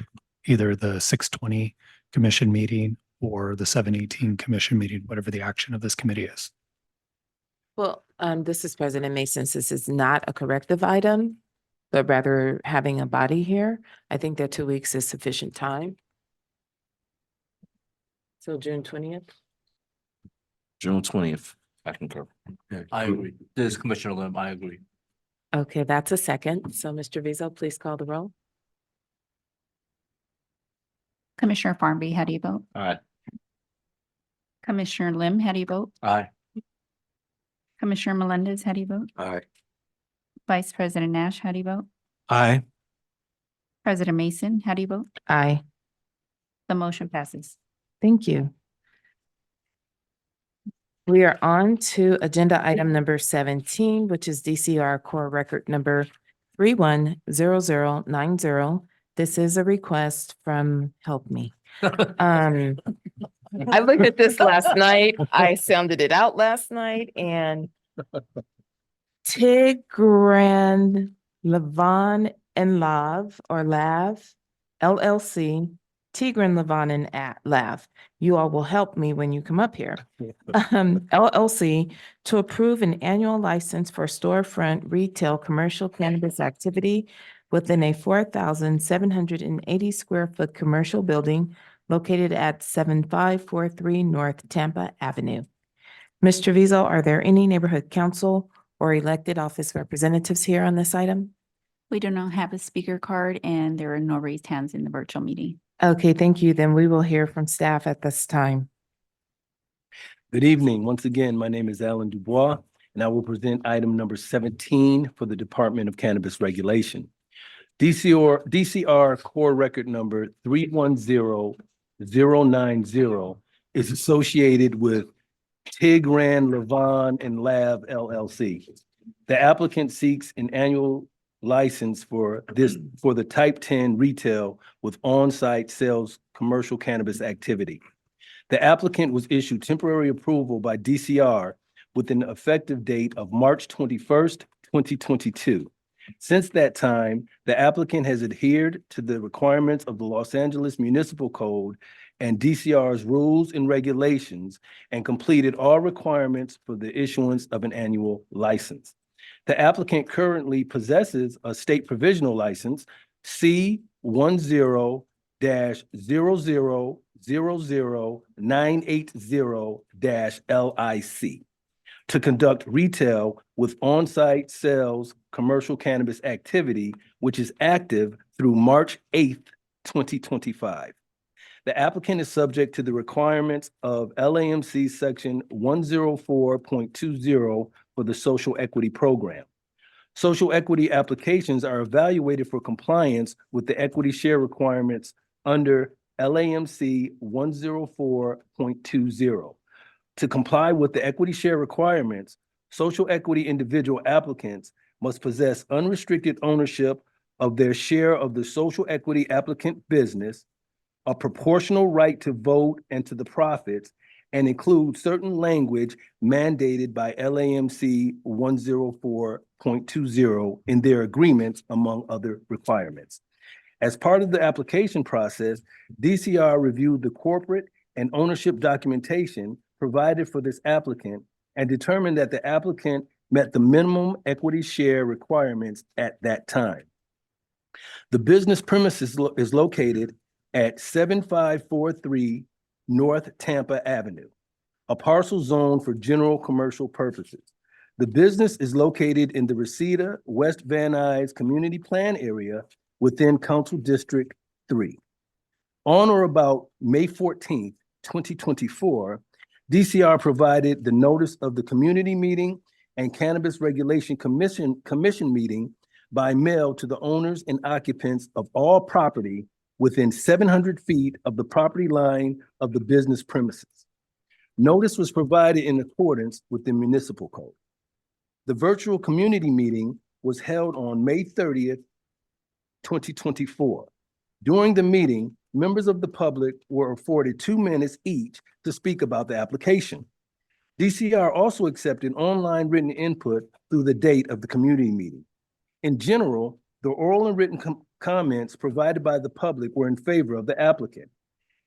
either the 6:20 commission meeting or the 7:18 commission meeting, whatever the action of this committee is. Well, this is President Mason. Since it's not a corrective item, but rather having a body here, I think that 2 weeks is sufficient time. So June 20th? June 20th. I concur. I agree. This is Commissioner Lim, I agree. Okay, that's a second. So Mr. Vizo, please call the roll. Commissioner Farmby, how do you vote? All right. Commissioner Lim, how do you vote? Aye. Commissioner Melendez, how do you vote? Aye. Vice President Nash, how do you vote? Aye. President Mason, how do you vote? Aye. The motion passes. Thank you. We are on to agenda item number 17, which is DCR Core Record number 310090. This is a request from, help me. I looked at this last night. I sounded it out last night and Tigran Levon and Lav LLC, Tigran Levon and Lav. You all will help me when you come up here. LLC to approve an annual license for storefront retail commercial cannabis activity within a 4,780 square foot commercial building located at 7543 North Tampa Avenue. Ms. Treviso, are there any neighborhood council or elected office representatives here on this item? We do not have a speaker card and there are no raised hands in the virtual meeting. Okay, thank you. Then we will hear from staff at this time. Good evening. Once again, my name is Alan Dubois, and I will present item number 17 for the Department of Cannabis Regulation. DCR Core Record number 310090 is associated with Tigran Levon and Lav LLC. The applicant seeks an annual license for the type 10 retail with on-site sales commercial cannabis activity. The applicant was issued temporary approval by DCR with an effective date of March 21st, 2022. Since that time, the applicant has adhered to the requirements of the Los Angeles Municipal Code and DCR's rules and regulations and completed all requirements for the issuance of an annual license. The applicant currently possesses a state provisional license, C10000980-LIC, to conduct retail with on-site sales commercial cannabis activity, which is active through March 8th, 2025. The applicant is subject to the requirements of LAMC Section 104.20 for the Social Equity Program. Social equity applications are evaluated for compliance with the equity share requirements under LAMC 104.20. To comply with the equity share requirements, social equity individual applicants must possess unrestricted ownership of their share of the social equity applicant business, a proportional right to vote and to the profits, and include certain language mandated by LAMC 104.20 in their agreements, among other requirements. As part of the application process, DCR reviewed the corporate and ownership documentation provided for this applicant and determined that the applicant met the minimum equity share requirements at that time. The business premises is located at 7543 North Tampa Avenue, a parcel zone for general commercial purposes. The business is located in the Reseda West Van Nuys Community Plan area within Council District 3. On or about May 14th, 2024, DCR provided the notice of the community meeting and Cannabis Regulation Commission meeting by mail to the owners and occupants of all property within 700 feet of the property line of the business premises. Notice was provided in accordance with the municipal code. The virtual community meeting was held on May 30th, 2024. During the meeting, members of the public were afforded 2 minutes each to speak about the application. DCR also accepted online written input through the date of the community meeting. In general, the oral and written comments provided by the public were in favor of the applicant.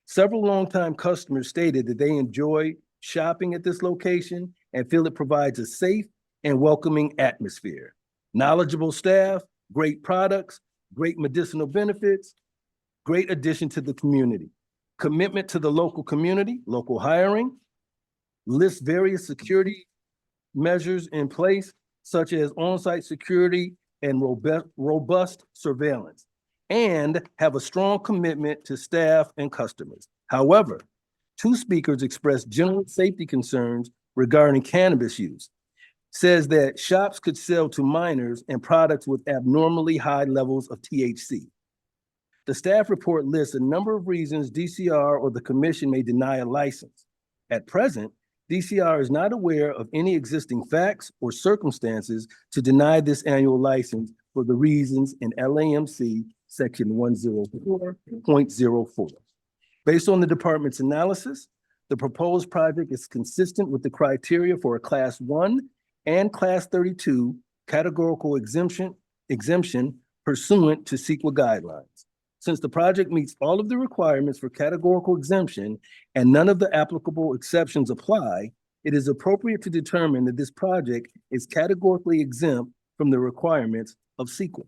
Several longtime customers stated that they enjoy shopping at this location and feel it provides a safe and welcoming atmosphere. Knowledgeable staff, great products, great medicinal benefits, great addition to the community. Commitment to the local community, local hiring, lists various security measures in place, such as on-site security and robust surveillance, and have a strong commitment to staff and customers. However, Two speakers expressed general safety concerns regarding cannabis use. Says that shops could sell to minors and products with abnormally high levels of THC. The staff report lists a number of reasons DCR or the commission may deny a license. At present, DCR is not aware of any existing facts or circumstances to deny this annual license for the reasons in LAMC section 104.04. Based on the department's analysis, the proposed project is consistent with the criteria for a Class 1 and Class 32 categorical exemption pursuant to CEQA guidelines. Since the project meets all of the requirements for categorical exemption and none of the applicable exceptions apply, it is appropriate to determine that this project is categorically exempt from the requirements of CEQA.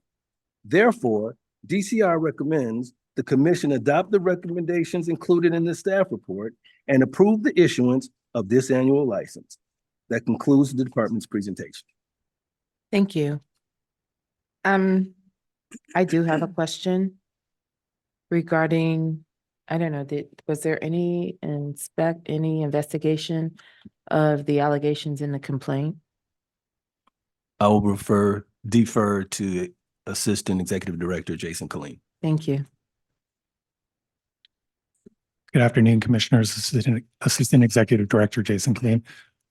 Therefore, DCR recommends the commission adopt the recommendations included in the staff report and approve the issuance of this annual license. That concludes the department's presentation. Thank you. I do have a question regarding, I don't know, was there any investigation of the allegations in the complaint? I will defer to Assistant Executive Director Jason Killeen. Thank you. Good afternoon, Commissioners. Assistant Executive Director Jason Killeen.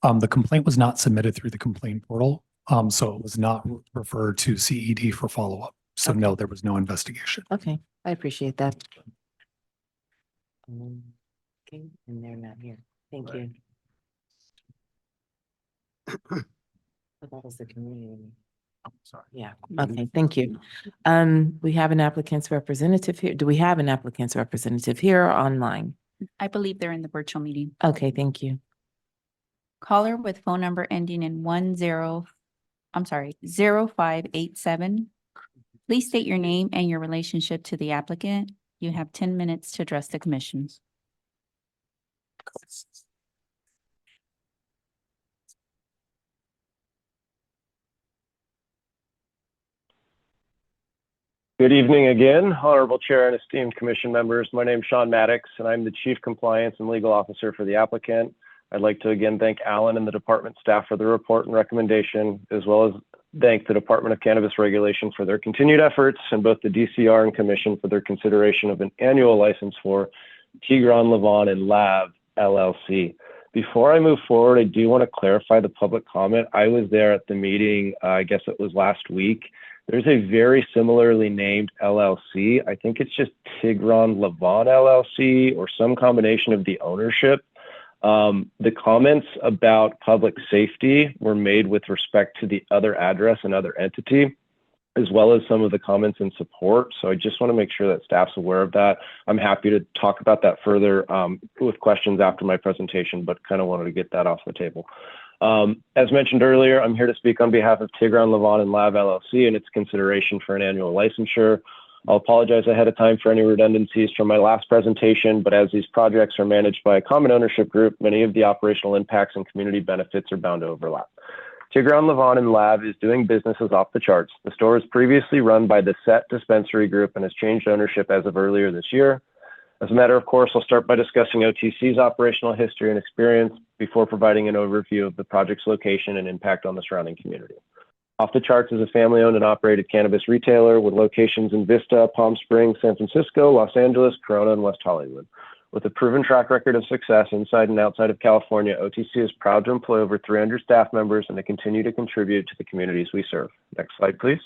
The complaint was not submitted through the complaint portal, so it was not referred to CED for follow-up. So no, there was no investigation. Okay, I appreciate that. Okay, and they're not here. Thank you. That was the community. Oh, sorry. Yeah, okay, thank you. We have an applicant's representative here. Do we have an applicant's representative here or online? I believe they're in the virtual meeting. Okay, thank you. Caller with phone number ending in 0587. Please state your name and your relationship to the applicant. You have 10 minutes to address the commissions. Good evening again, Honorable Chair and esteemed Commission members. My name is Sean Maddox, and I'm the Chief Compliance and Legal Officer for the applicant. I'd like to again thank Alan and the department staff for the report and recommendation, as well as thank the Department of Cannabis Regulation for their continued efforts, and both the DCR and Commission for their consideration of an annual license for Tigran, Levon, and Lav LLC. Before I move forward, I do want to clarify the public comment. I was there at the meeting, I guess it was last week. There's a very similarly named LLC. I think it's just Tigran Levon LLC or some combination of the ownership. The comments about public safety were made with respect to the other address and other entity, as well as some of the comments in support. So I just want to make sure that staff's aware of that. I'm happy to talk about that further with questions after my presentation, but kind of wanted to get that off the table. As mentioned earlier, I'm here to speak on behalf of Tigran, Levon, and Lav LLC and its consideration for an annual licensure. I'll apologize ahead of time for any redundancies from my last presentation, but as these projects are managed by a common ownership group, many of the operational impacts and community benefits are bound to overlap. Tigran, Levon, and Lav is doing businesses off the charts. The store was previously run by the Set Dispensary Group and has changed ownership as of earlier this year. As a matter of course, I'll start by discussing OTC's operational history and experience before providing an overview of the project's location and impact on the surrounding community. Off the Charts is a family-owned and operated cannabis retailer with locations in Vista, Palm Springs, San Francisco, Los Angeles, Corona, and West Hollywood. With a proven track record of success inside and outside of California, OTC is proud to employ over 300 staff members and to continue to contribute to the communities we serve. Next slide, please.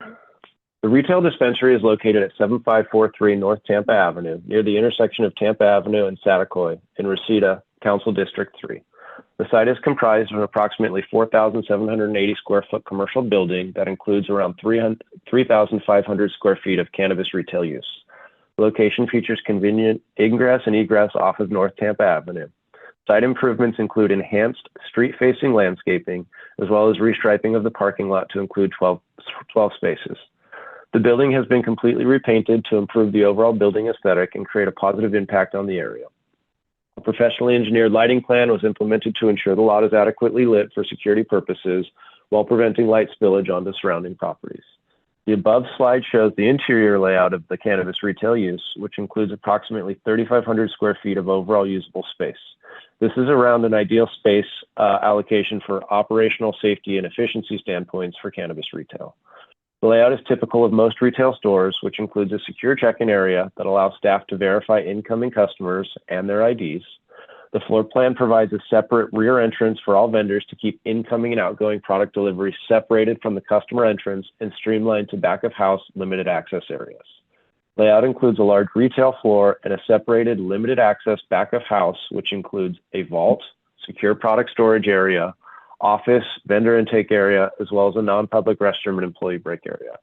The retail dispensary is located at 7543 North Tampa Avenue, near the intersection of Tampa Avenue and Satakoy in Reseda, Council District 3. The site is comprised of an approximately 4,780 square foot commercial building that includes around 3,500 square feet of cannabis retail use. The location features convenient ingress and egress off of North Tampa Avenue. Site improvements include enhanced street-facing landscaping, as well as restriping of the parking lot to include 12 spaces. The building has been completely repainted to improve the overall building aesthetic and create a positive impact on the area. A professionally engineered lighting plan was implemented to ensure the lot is adequately lit for security purposes while preventing light spillage onto surrounding properties. The above slide shows the interior layout of the cannabis retail use, which includes approximately 3,500 square feet of overall usable space. This is around an ideal space allocation for operational safety and efficiency standpoints for cannabis retail. The layout is typical of most retail stores, which includes a secure check-in area that allows staff to verify incoming customers and their IDs. The floor plan provides a separate rear entrance for all vendors to keep incoming and outgoing product delivery separated from the customer entrance and streamlined to back-of-house limited access areas. Layout includes a large retail floor and a separated limited access back-of-house, which includes a vault, secure product storage area, office, vendor intake area, as well as a non-public restroom and employee break area.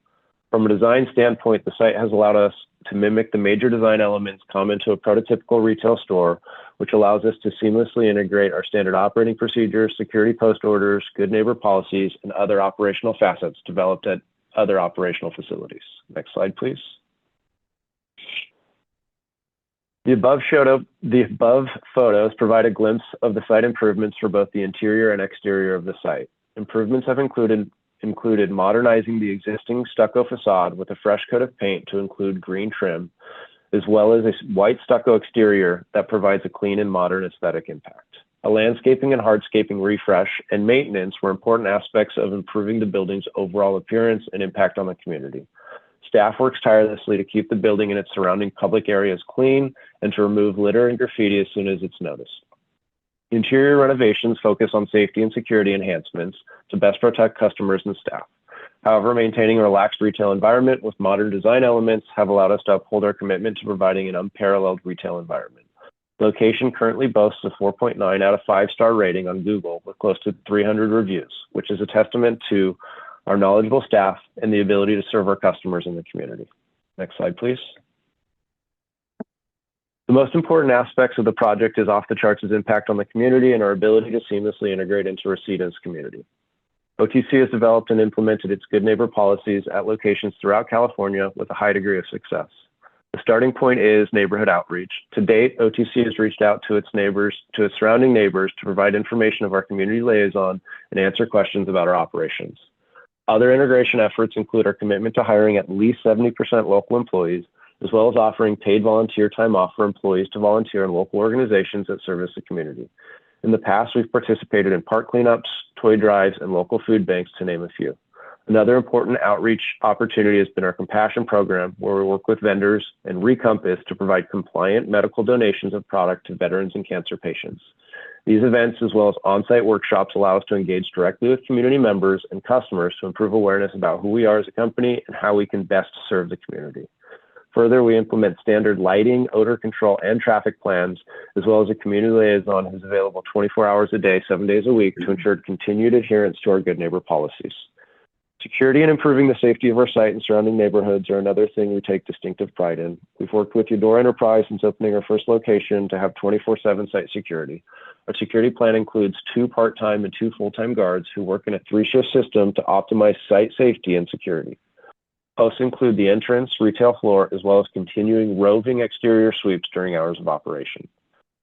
From a design standpoint, the site has allowed us to mimic the major design elements common to a prototypical retail store, which allows us to seamlessly integrate our standard operating procedures, security post orders, good neighbor policies, and other operational facets developed at other operational facilities. Next slide, please. The above photos provide a glimpse of the site improvements for both the interior and exterior of the site. Improvements have included modernizing the existing stucco facade with a fresh coat of paint to include green trim, as well as a white stucco exterior that provides a clean and modern aesthetic impact. A landscaping and hardscaping refresh and maintenance were important aspects of improving the building's overall appearance and impact on the community. Staff works tirelessly to keep the building and its surrounding public areas clean and to remove litter and graffiti as soon as it's noticed. Interior renovations focus on safety and security enhancements to best protect customers and staff. However, maintaining a relaxed retail environment with modern design elements have allowed us to uphold our commitment to providing an unparalleled retail environment. The location currently boasts a 4.9 out of 5-star rating on Google with close to 300 reviews, which is a testament to our knowledgeable staff and the ability to serve our customers in the community. Next slide, please. The most important aspects of the project is off the charts' impact on the community and our ability to seamlessly integrate into Resita's community. OTC has developed and implemented its good neighbor policies at locations throughout California with a high degree of success. The starting point is neighborhood outreach. To date, OTC has reached out to its surrounding neighbors to provide information of our community liaison and answer questions about our operations. Other integration efforts include our commitment to hiring at least 70% local employees, as well as offering paid volunteer time off for employees to volunteer in local organizations that service the community. In the past, we've participated in park cleanups, toy drives, and local food banks, to name a few. Another important outreach opportunity has been our Compassion program, where we work with vendors and Recompass to provide compliant medical donations of product to veterans and cancer patients. These events, as well as on-site workshops, allow us to engage directly with community members and customers to improve awareness about who we are as a company and how we can best serve the community. Further, we implement standard lighting, odor control, and traffic plans, as well as a community liaison who's available 24 hours a day, 7 days a week to ensure continued adherence to our good neighbor policies. Security and improving the safety of our site and surrounding neighborhoods are another thing we take distinctive pride in. We've worked with Eudora Enterprise since opening our first location to have 24/7 site security. Our security plan includes 2 part-time and 2 full-time guards who work in a 3-shift system to optimize site safety and security. Posts include the entrance, retail floor, as well as continuing roving exterior sweeps during hours of operation.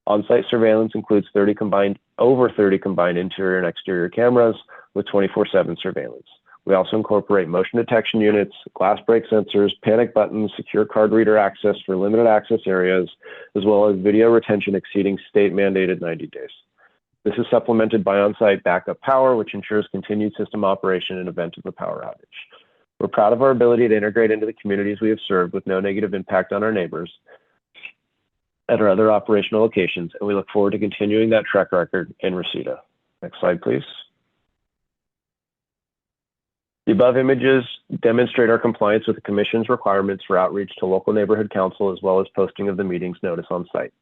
On-site surveillance includes over 30 combined interior and exterior cameras with 24/7 surveillance. We also incorporate motion detection units, glass break sensors, panic buttons, secure card reader access for limited access areas, as well as video retention exceeding state mandated 90 days. This is supplemented by on-site backup power, which ensures continued system operation in event of a power outage. We're proud of our ability to integrate into the communities we have served with no negative impact on our neighbors at our other operational locations, and we look forward to continuing that track record in Resita. Next slide, please. The above images demonstrate our compliance with the Commission's requirements for outreach to local neighborhood council, as well as posting of the meeting's notice on site.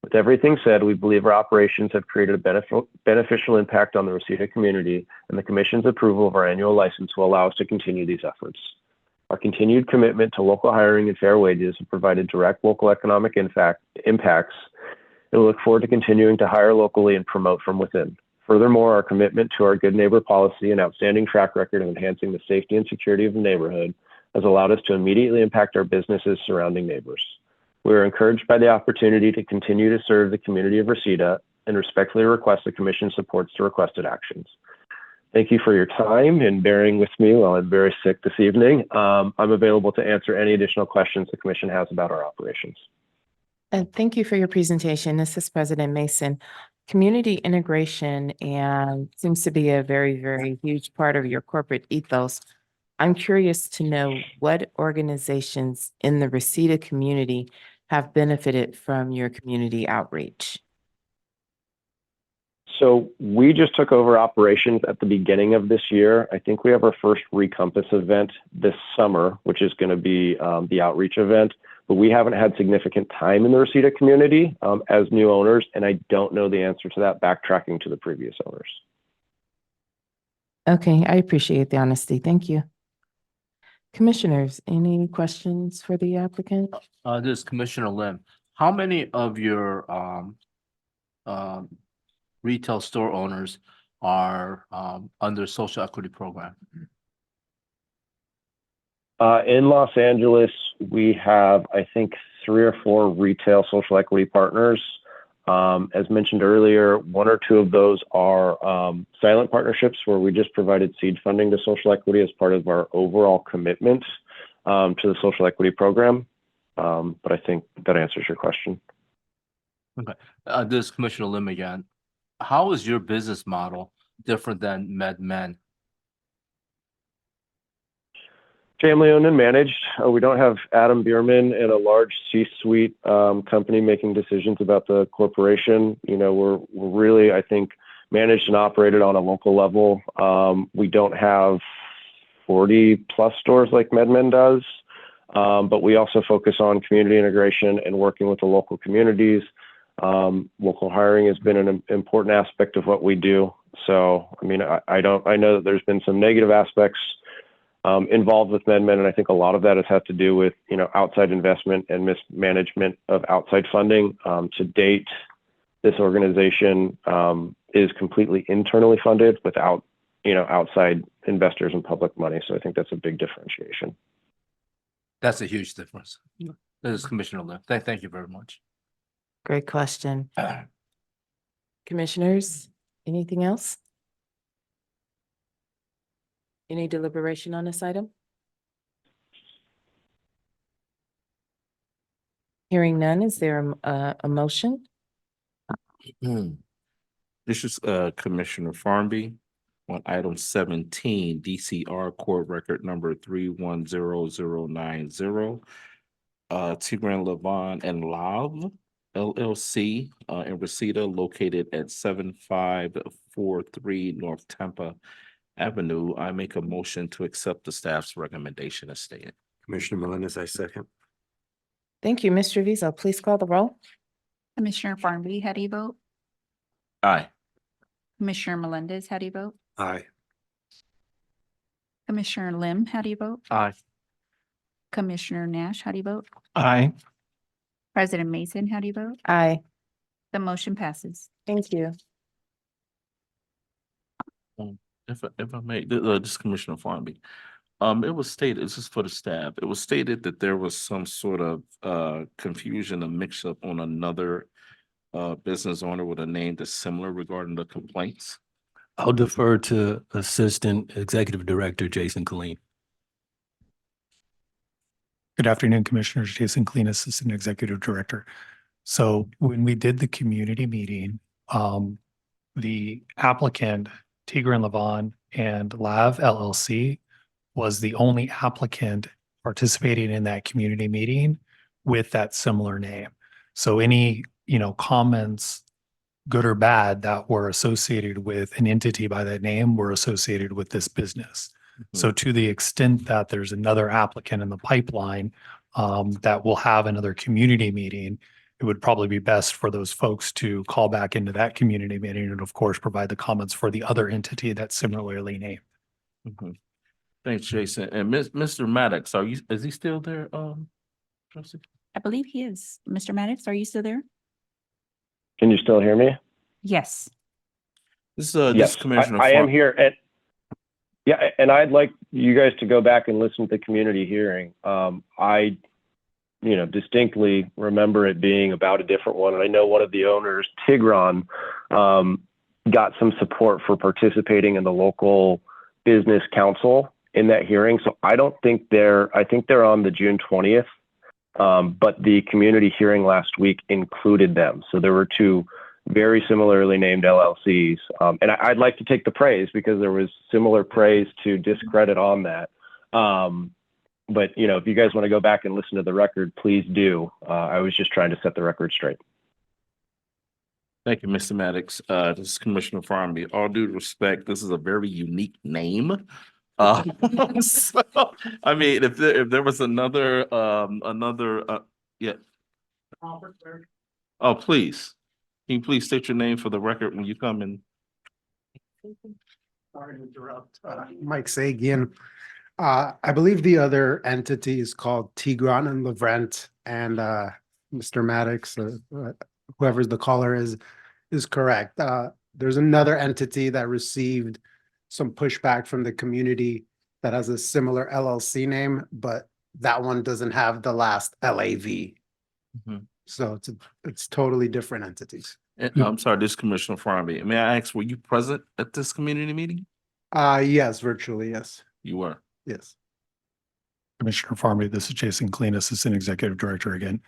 With everything said, we believe our operations have created a beneficial impact on the Resita community, and the Commission's approval of our annual license will allow us to continue these efforts. Our continued commitment to local hiring and fair wages have provided direct local economic impacts, and we look forward to continuing to hire locally and promote from within. Furthermore, our commitment to our good neighbor policy and outstanding track record of enhancing the safety and security of the neighborhood has allowed us to immediately impact our businesses surrounding neighbors. We are encouraged by the opportunity to continue to serve the community of Resita and respectfully request the Commission supports the requested actions. Thank you for your time and bearing with me while I'm very sick this evening. I'm available to answer any additional questions the commission has about our operations. And thank you for your presentation. This is President Mason. Community integration and seems to be a very, very huge part of your corporate ethos. I'm curious to know what organizations in the Reseda community have benefited from your community outreach. So we just took over operations at the beginning of this year. I think we have our first Recompass event this summer, which is going to be the outreach event. But we haven't had significant time in the Reseda community as new owners, and I don't know the answer to that, backtracking to the previous owners. Okay, I appreciate the honesty. Thank you. Commissioners, any questions for the applicant? This is Commissioner Lim. How many of your retail store owners are under social equity program? In Los Angeles, we have, I think, 3 or 4 retail social equity partners. As mentioned earlier, 1 or 2 of those are silent partnerships where we just provided seed funding to social equity as part of our overall commitment to the social equity program. But I think that answers your question. Okay. This is Commissioner Lim again. How is your business model different than MedMen? Family owned and managed. We don't have Adam Bierman and a large C-suite company making decisions about the corporation. You know, we're really, I think, managed and operated on a local level. We don't have 40 plus stores like MedMen does, but we also focus on community integration and working with the local communities. Local hiring has been an important aspect of what we do. So, I mean, I know that there's been some negative aspects involved with MedMen, and I think a lot of that has had to do with, you know, outside investment and mismanagement of outside funding. To date, this organization is completely internally funded without, you know, outside investors and public money. So I think that's a big differentiation. That's a huge difference. This is Commissioner Lim. Thank you very much. Great question. Commissioners, anything else? Any deliberation on this item? Hearing none, is there a motion? This is Commissioner Farmby on item 17, DCR Core Record number 310090. Tigran Levon and Lav LLC in Reseda, located at 7543 North Tampa Avenue. I make a motion to accept the staff's recommendation as stated. Commissioner Melendez, I second. Thank you, Mr. Vizzo. Please call the roll. Commissioner Farmby, how do you vote? Aye. Commissioner Melendez, how do you vote? Aye. Commissioner Lim, how do you vote? Aye. Commissioner Nash, how do you vote? Aye. President Mason, how do you vote? Aye. The motion passes. Thank you. If I may, this is Commissioner Farmby. It was stated, this is for the staff, it was stated that there was some sort of confusion, a mix-up on another business owner with a name that's similar regarding the complaints. I'll defer to Assistant Executive Director Jason Killeen. Good afternoon, Commissioners. Jason Killeen, Assistant Executive Director. So when we did the community meeting, the applicant, Tigran Levon and Lav LLC, was the only applicant participating in that community meeting with that similar name. So any, you know, comments, good or bad, that were associated with an entity by that name were associated with this business. So to the extent that there's another applicant in the pipeline that will have another community meeting, it would probably be best for those folks to call back into that community meeting and of course provide the comments for the other entity that's similarly named. Thanks, Jason. And Mr. Maddox, is he still there? Trustee? I believe he is. Mr. Maddox, are you still there? Can you still hear me? Yes. This Yes, Commissioner I am here. And I'd like you guys to go back and listen to the community hearing. I distinctly remember it being about a different one. And I know one of the owners, Tigran, got some support for participating in the local business council in that hearing. So I think they're on the June 20th. But the community hearing last week included them. So there were two very similarly named LLCs. And I'd like to take the praise because there was similar praise to discredit on that. But if you guys want to go back and listen to the record, please do. I was just trying to set the record straight. Thank you, Mr. Maddox. This is Commissioner Farmby. All due respect, this is a very unique name. So, I mean, if there was another, yeah. Oh, please. Can you please state your name for the record when you come in? Sorry to interrupt. Mike Sagian. I believe the other entity is called Tigran and Lavrent, and Mr. Maddox, whoever the caller is correct. There's another entity that received some pushback from the community that has a similar LLC name, but that one doesn't have the last LAV. So it's totally different entities. I'm sorry, this is Commissioner Farmby. May I ask, were you present at this community meeting? Yes, virtually, yes. You were. Yes. Commissioner Farmby, this is Jason Kleen, Assistant Executive Director again.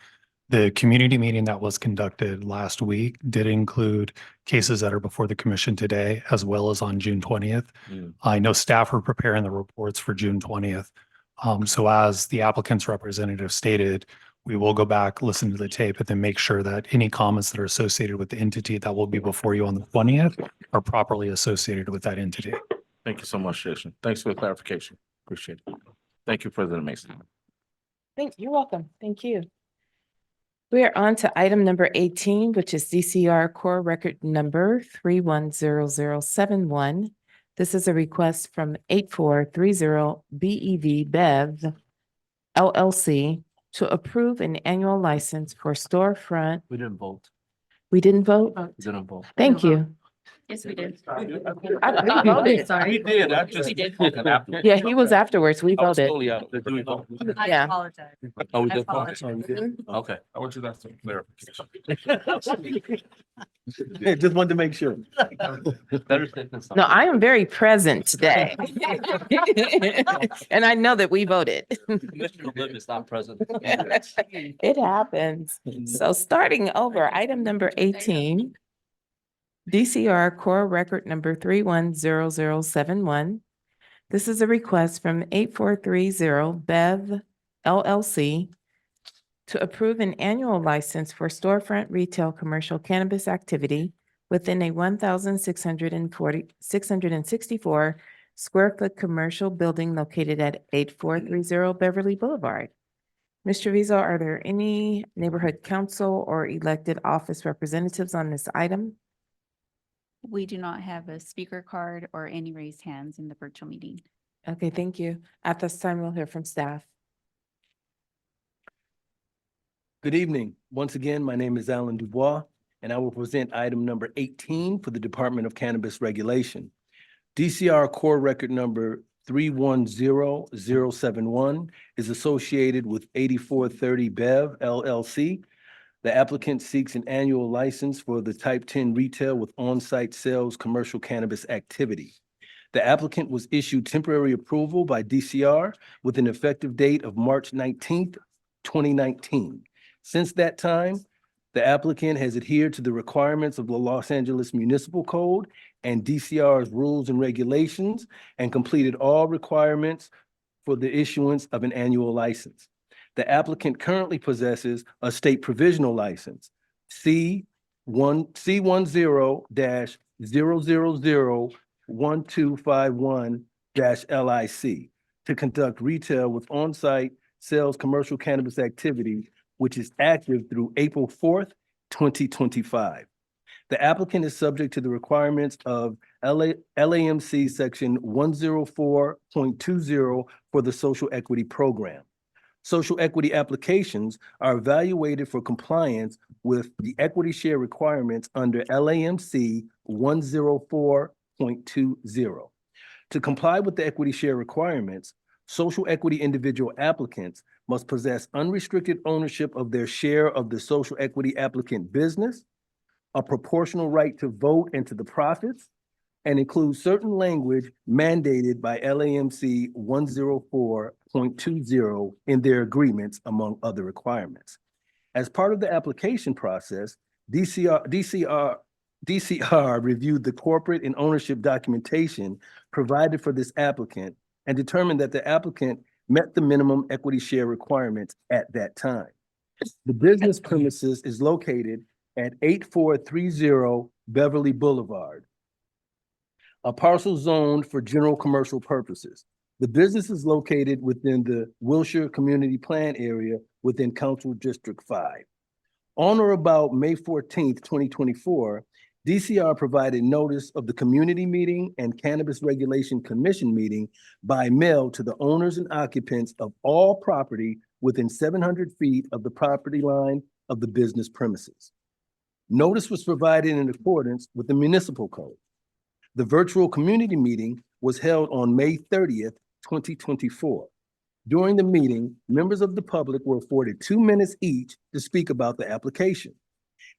The community meeting that was conducted last week did include cases that are before the commission today, as well as on June 20th. I know staff are preparing the reports for June 20th. So as the applicant's representative stated, we will go back, listen to the tape, and then make sure that any comments that are associated with the entity that will be before you on the 20th are properly associated with that entity. Thank you so much, Jason. Thanks for the clarification. Appreciate it. Thank you, President Mason. You're welcome. Thank you. We are on to item number 18, which is DCR Core Record Number 310071. This is a request from 8430 BEV Bev LLC to approve an annual license for storefront. We didn't vote. We didn't vote? We didn't vote. Thank you. Yes, we did. I voted. We did. I just. Yeah, he was afterwards. We I was voted. totally out. Did we vote? Yeah. apologize. Oh, we I did. apologize. Okay. I want you to have some clarification. Just wanted to make sure. Better safe than sorry. No, I am very present today. And I know that we voted. Commissioner Lib is not present. It happens. So starting over, item number 18, DCR Core Record Number 310071. This is a request from 8430 Bev LLC to approve an annual license for storefront retail commercial cannabis activity within a 664 square foot commercial building located at 8430 Beverly Boulevard. Mr. Rizzo, are there any neighborhood council or elected office representatives on this item? We do not have a speaker card or any raised hands in the virtual meeting. Okay, thank you. At this time, we'll hear from staff. Good evening. Once again, my name is Alan Dubois, and I will present item number 18 for the Department of Cannabis Regulation. DCR Core Record Number 310071 is associated with 8430 Bev LLC. The applicant seeks an annual license for the Type 10 retail with on-site sales commercial cannabis activity. The applicant was issued temporary approval by DCR with an effective date of March 19th, 2019. Since that time, the applicant has adhered to the requirements of the Los Angeles Municipal Code and DCR's rules and regulations and completed all requirements for the issuance of an annual license. The applicant currently possesses a state provisional license, C10-0001251-LIC, to conduct retail with on-site sales commercial cannabis activity, which is active through April 4th, 2025. The applicant is subject to the requirements of LAMC Section 104.20 for the Social Equity Program. Social equity applications are evaluated for compliance with the equity share requirements under LAMC 104.20. To comply with the equity share requirements, social equity individual applicants must possess unrestricted ownership of their share of the social equity applicant business, a proportional right to vote and to the profits, and includes certain language mandated by LAMC 104.20 in their agreements, among other requirements. As part of the application process, DCR reviewed the corporate and ownership documentation provided for this applicant and determined that the applicant met the minimum equity share requirements at that time. The business premises is located at 8430 Beverly Boulevard, a parcel zoned for general commercial purposes. The business is located within the Wilshire Community Plan area within Council District 5. On or about May 14th, 2024, DCR provided notice of the community meeting and Cannabis Regulation Commission meeting by mail to the owners and occupants of all property within 700 feet of the property line of the business premises. Notice was provided in accordance with the municipal code. The virtual community meeting was held on May 30th, 2024. During the meeting, members of the public were afforded 2 minutes each to speak about the application.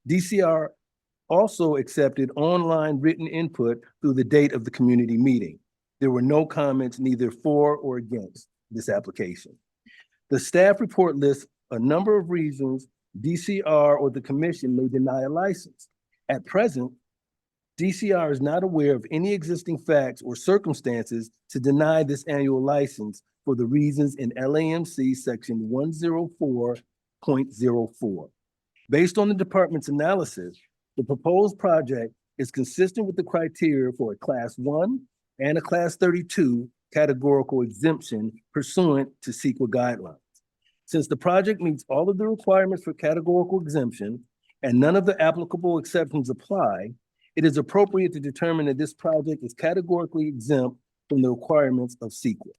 DCR also accepted online written input through the date of the community meeting. There were no comments neither for or against this application. The staff report lists a number of reasons DCR or the commission may deny a license. At present, DCR is not aware of any existing facts or circumstances to deny this annual license for the reasons in LAMC section 104.04. Based on the department's analysis, the proposed project is consistent with the criteria for a Class 1 and a Class 32 categorical exemption pursuant to CEQA guidelines. Since the project meets all of the requirements for categorical exemption and none of the applicable exceptions apply, it is appropriate to determine that this project is categorically exempt from the requirements of CEQA.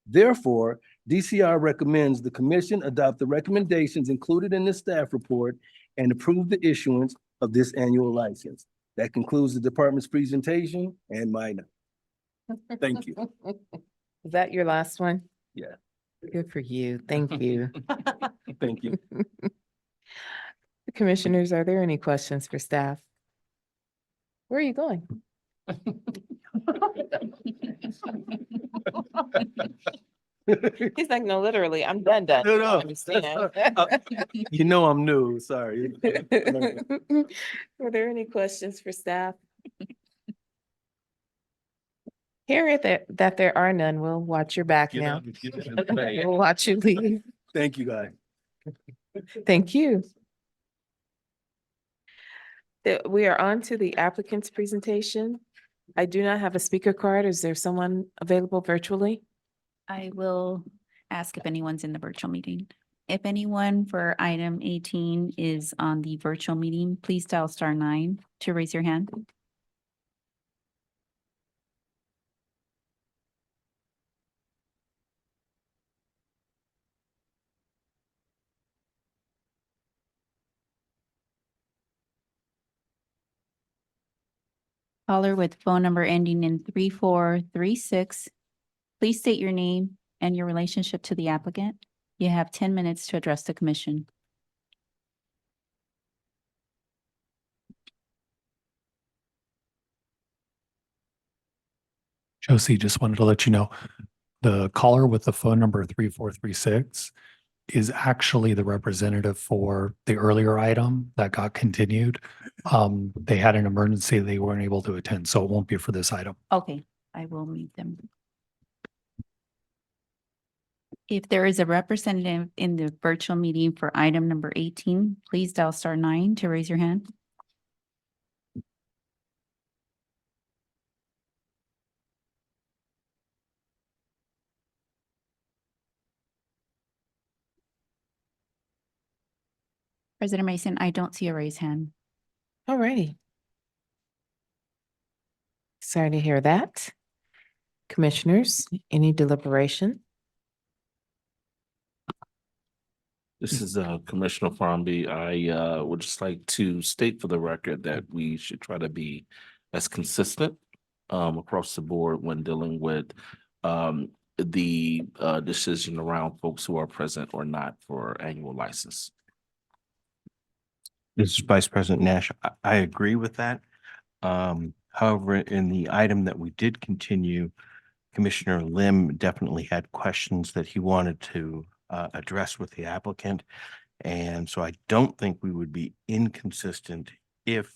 Therefore, DCR recommends the commission adopt the recommendations included in the staff report and approve the issuance of this annual license. That concludes the department's presentation and mine. Thank you. Is that your last one? Yeah. Good for you. Thank you. Thank you. Commissioners, are there any questions for staff? Where are you going? He's like, no, literally, I'm done. No, no. I understand. You know I'm new, sorry. Are there any questions for staff? Hearing that there are none, we'll watch your back Get now. out and get in the bag. We'll watch you leave. Thank you, guys. Thank you. We are on to the applicant's presentation. I do not have a speaker card. Is there someone available virtually? I will ask if anyone's in the virtual meeting. If anyone for item 18 is on the virtual meeting, please dial *9 to raise your hand. Caller with phone number ending in 3436. Please state your name and your relationship to the applicant. You have 10 minutes to address the commission. Josie, just wanted to let you know, the caller with the phone number 3436 is actually the representative for the earlier item that got continued. They had an emergency, they weren't able to attend, so it won't be for this item. Okay, I will meet them. If there is a representative in the virtual meeting for item number 18, please dial *9 to raise your hand. President Mason, I don't see a raised hand. All righty. Sorry to hear that. Commissioners, any deliberation? This is Commissioner Farmby. I would just like to state for the record that we should try to be as consistent across the board when dealing with the decision around folks who are present or not for annual license. This is Vice President Nash. I agree with that. However, in the item that we did continue, Commissioner Lim definitely had questions that he wanted to address with the applicant. And so I don't think we would be inconsistent if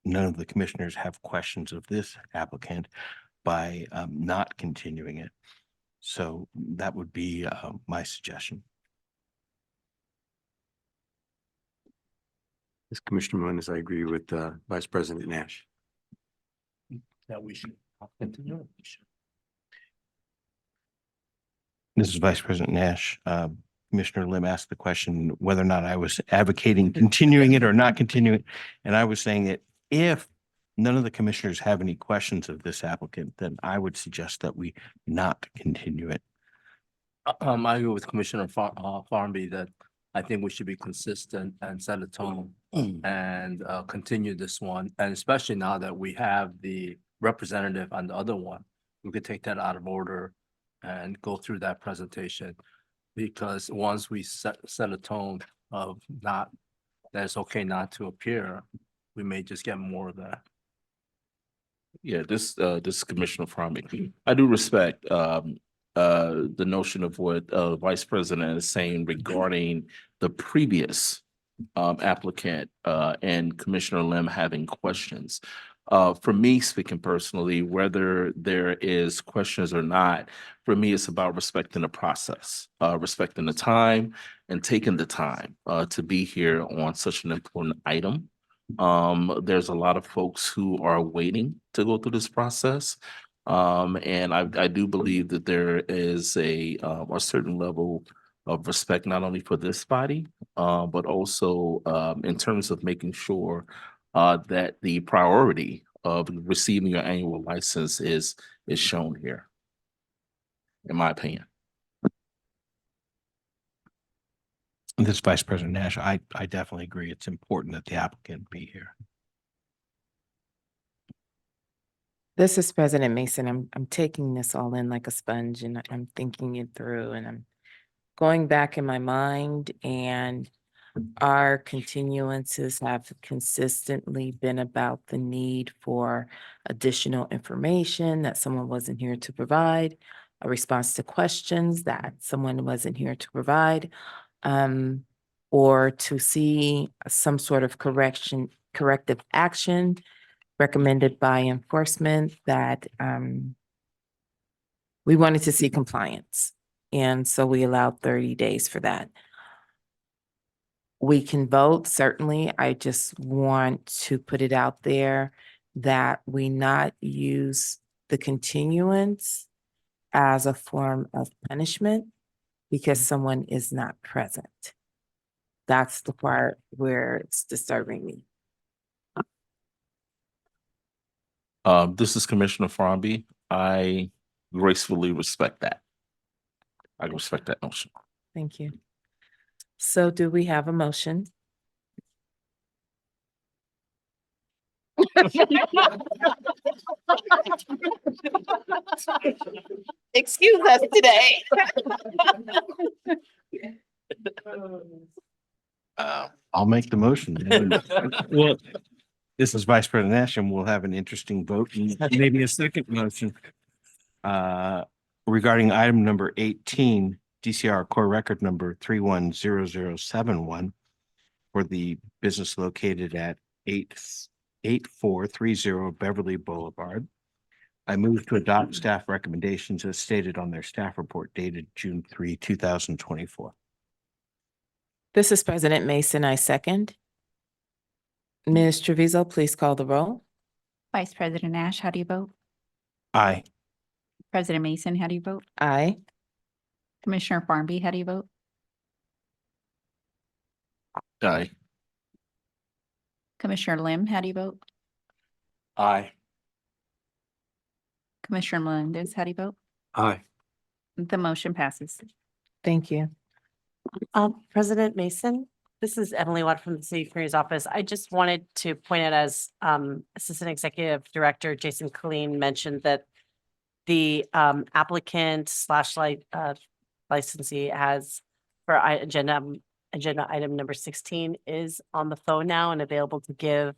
none of the commissioners have questions of this applicant by not continuing it. So that would be my suggestion. As Commissioner Melendez, I agree with Vice President Nash. That we should continue. This is Vice President Nash. Commissioner Lim asked the question whether or not I was advocating continuing it or not continuing. And I was saying that if none of the commissioners have any questions of this applicant, then I would suggest that we not continue it. I agree with Commissioner Farmby that I think we should be consistent and set a tone and continue this one. And especially now that we have the representative on the other one, we could take that out of order and go through that presentation. Because once we set a tone of not, that it's okay not to appear, we may just get more of that. Yeah, this is Commissioner Farmby. I do respect the notion of what Vice President is saying regarding the previous applicant and Commissioner Lim having questions. For me, speaking personally, whether there is questions or not, for me, it's about respecting the process, respecting the time and taking the time to be here on such an important item. There's a lot of folks who are waiting to go through this process. And I do believe that there is a certain level of respect, not only for this body, but also in terms of making sure that the priority of receiving your annual license is shown here, in my opinion. This Vice President Nash, I definitely agree. It's important that the applicant be here. This is President Mason. I'm taking this all in like a sponge and I'm thinking it through and I'm going back in my mind, and our continuances have consistently been about the need for additional information that someone wasn't here to provide, a response to questions that someone wasn't here to provide, or to see some sort of corrective action recommended by enforcement that we wanted to see compliance. And so we allowed 30 days for that. We can vote, certainly. I just want to put it out there that we not use the continuance as a form of punishment because someone is not present. That's the part where it's disturbing me. This is Commissioner Farmby. I gracefully respect that. I respect that motion. Thank you. So do we have a motion? Excuse us today. I'll make the motion. Well, this is Vice President Nash, and we'll have an interesting vote and maybe a second motion. Regarding item number 18, DCR Core Record number 310071 for the business located at 8430 Beverly Boulevard. I move to adopt staff recommendations as stated on their staff report dated June 3, 2024. This is President Mason. I second. Ms. Treviso, please call the roll. Vice President Nash, how do you vote? Aye. President Mason, how do you vote? Aye. Commissioner Farmby, how do you vote? Aye. Commissioner Lim, how do you vote? Aye. Commissioner Melendez, how do you vote? Aye. The motion passes. Thank you. President Mason, this is Emily Watt from the City Attorney's Office. I just wanted to point out, as Assistant Executive Director Jason Colleen mentioned, that the applicant / licensee has for agenda agenda item number 16 is on the phone now and available to give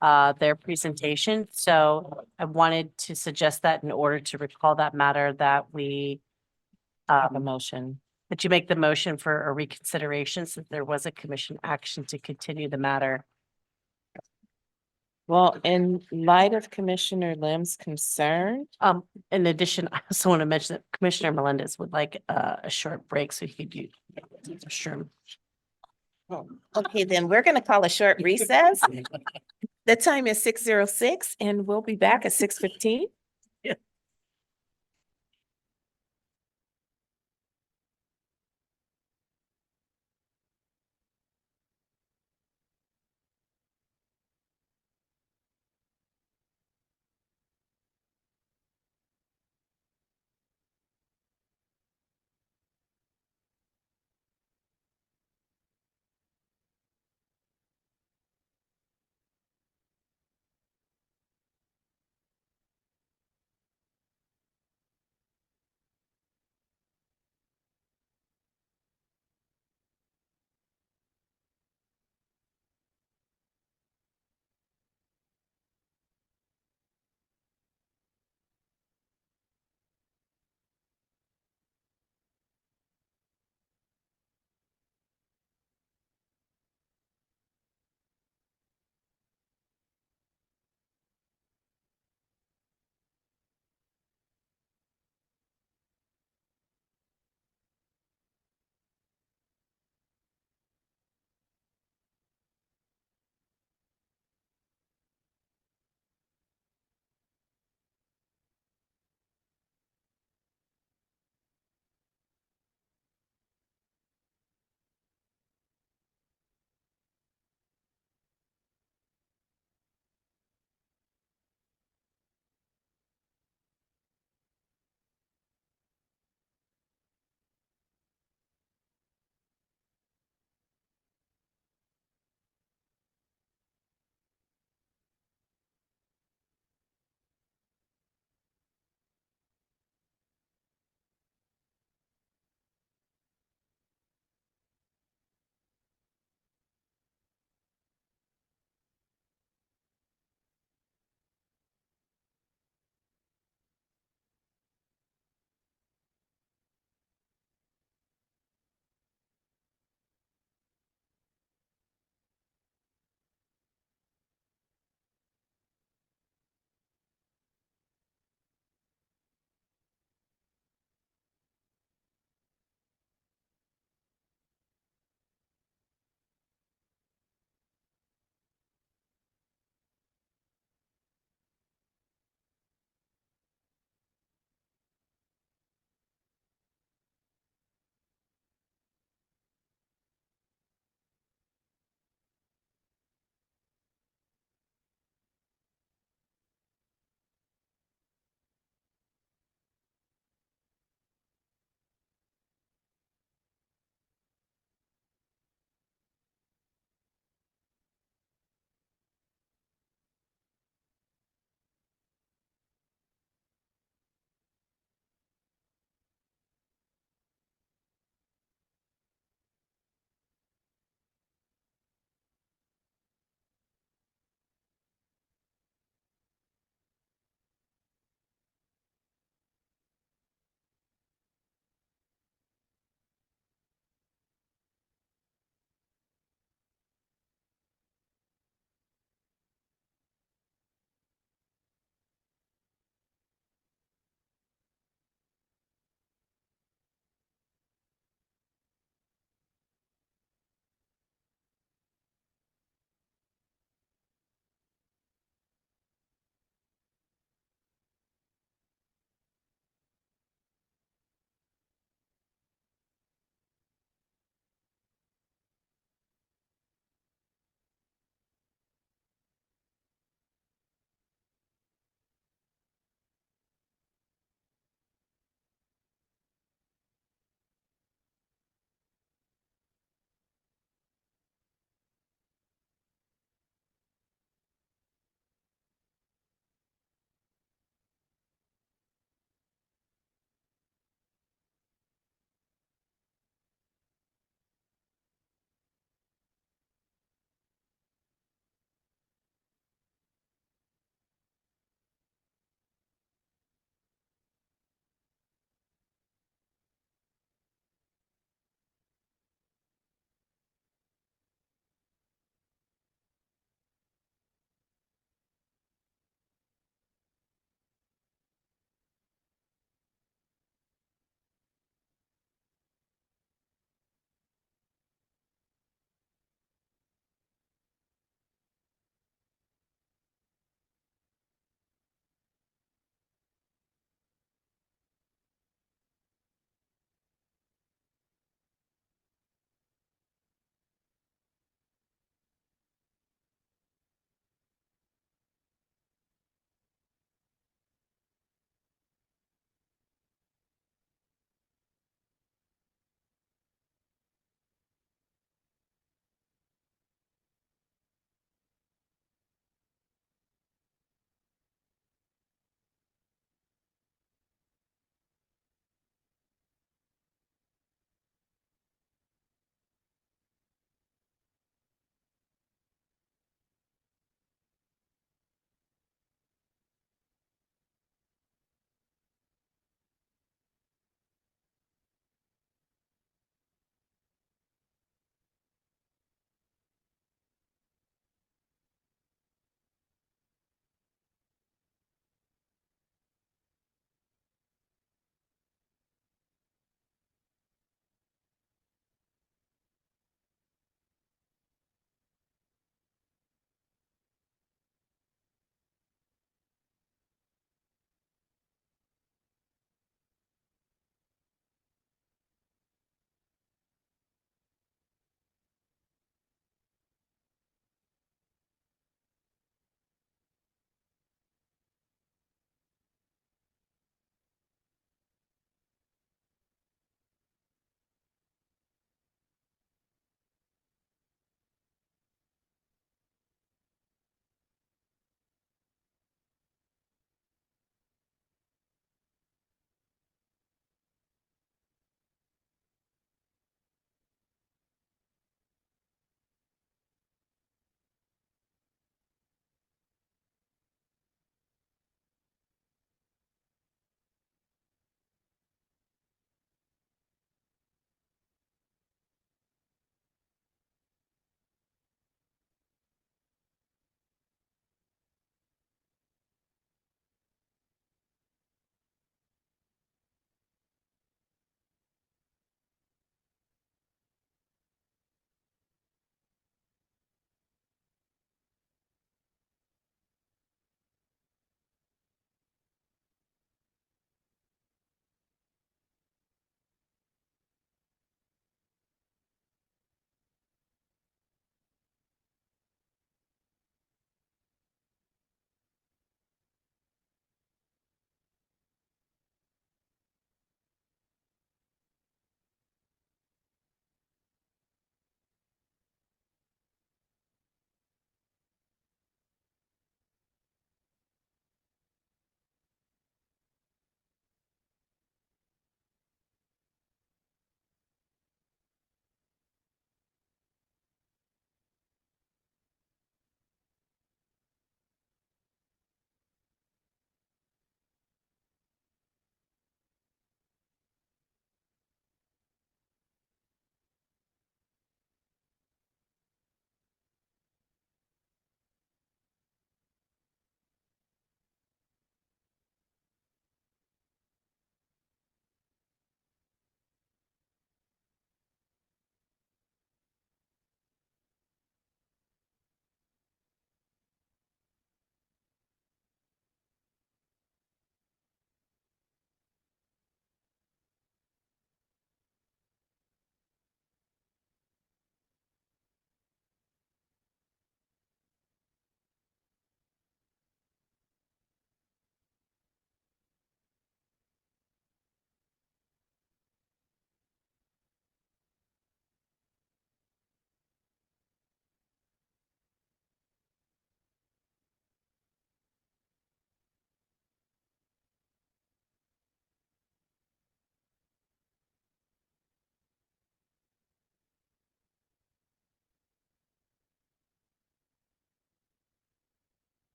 their presentation. So I wanted to suggest that in order to recall that matter that we Have a motion. that you make the motion for a reconsideration since there was a commission action to continue the matter. Well, in light of Commissioner Lim's concern, In addition, I also want to mention that Commissioner Melendez would like a short break so he could use the restroom. okay, then we're gonna call a short recess. The time is 6:06 and we'll be back at 6:15.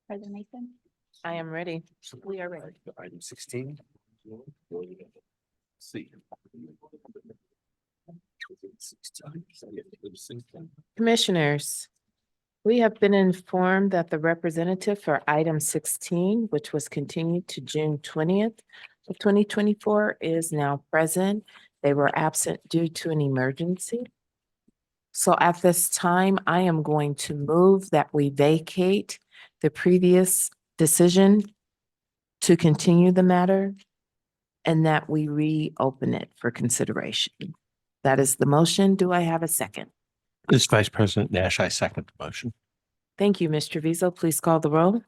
President Mason? I am ready. We are ready. Item 16. See. Commissioners, we have been informed that the representative for item 16, which was continued to June 20th of 2024, is now present. They were absent due to an emergency. So at this time, I am going to move that we vacate the previous decision to continue the matter and that we reopen it for consideration. That is the motion. Do I have a second? This is Vice President Nash. I second the motion. Thank you, Ms. Treviso. Please call the roll.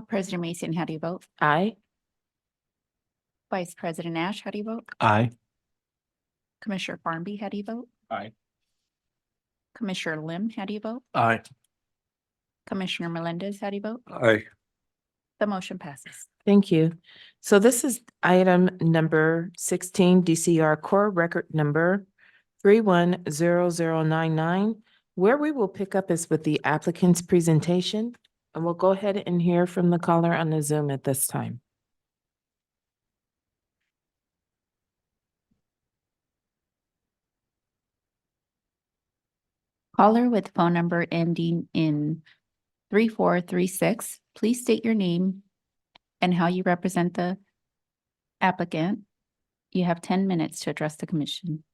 President Mason, how do you vote? Aye. Vice President Nash, how do you vote? Aye. Commissioner Farnby, how do you vote? Aye. Commissioner Lim, how do you vote? Aye. Commissioner Melendez, how do you vote? Aye. The motion passes. Thank you. So this is item number 16, DCR Core Record Number 310099. Where we will pick up is with the applicant's presentation, and we'll go ahead and hear from the caller on the Zoom at this time. Caller with phone number ending in 3436, please state your name and how you represent the applicant. You have 10 minutes to address the commission.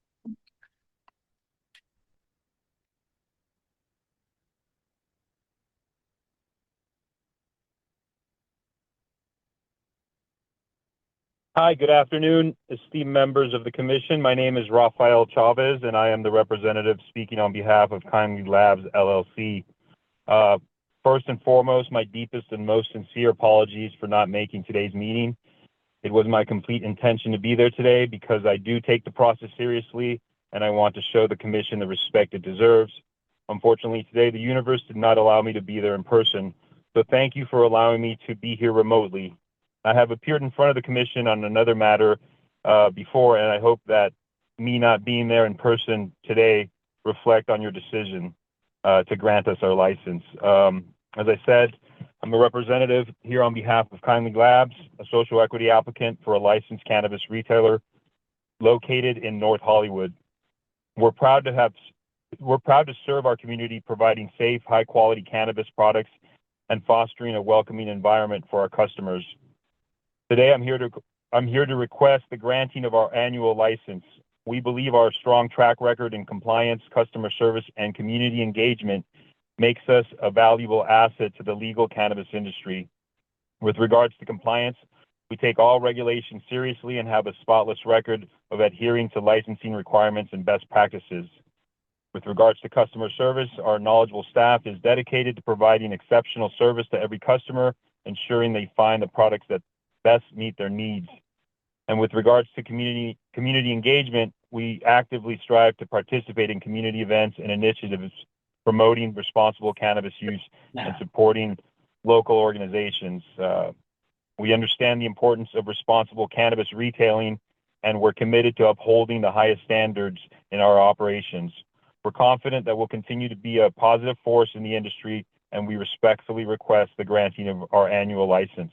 Hi, good afternoon, esteemed members of the commission. My name is Rafael Chavez, and I am the representative speaking on behalf of Kindly Labs LLC. First and foremost, my deepest and most sincere apologies for not making today's meeting. It was my complete intention to be there today because I do take the process seriously and I want to show the commission the respect it deserves. Unfortunately, today the universe did not allow me to be there in person, so thank you for allowing me to be here remotely. I have appeared in front of the commission on another matter before, and I hope that me not being there in person today reflect on your decision to grant us our license. As I said, I'm a representative here on behalf of Kindly Labs, a social equity applicant for a licensed cannabis retailer located in North Hollywood. We're proud to serve our community, providing safe, high-quality cannabis products and fostering a welcoming environment for our customers. Today, I'm here to request the granting of our annual license. We believe our strong track record in compliance, customer service, and community engagement makes us a valuable asset to the legal cannabis industry. With regards to compliance, we take all regulations seriously and have a spotless record of adhering to licensing requirements and best practices. With regards to customer service, our knowledgeable staff is dedicated to providing exceptional service to every customer, ensuring they find the products that best meet their needs. And with regards to community engagement, we actively strive to participate in community events and initiatives promoting responsible cannabis use and supporting local organizations. We understand the importance of responsible cannabis retailing, and we're committed to upholding the highest standards in our operations. We're confident that we'll continue to be a positive force in the industry, and we respectfully request the granting of our annual license.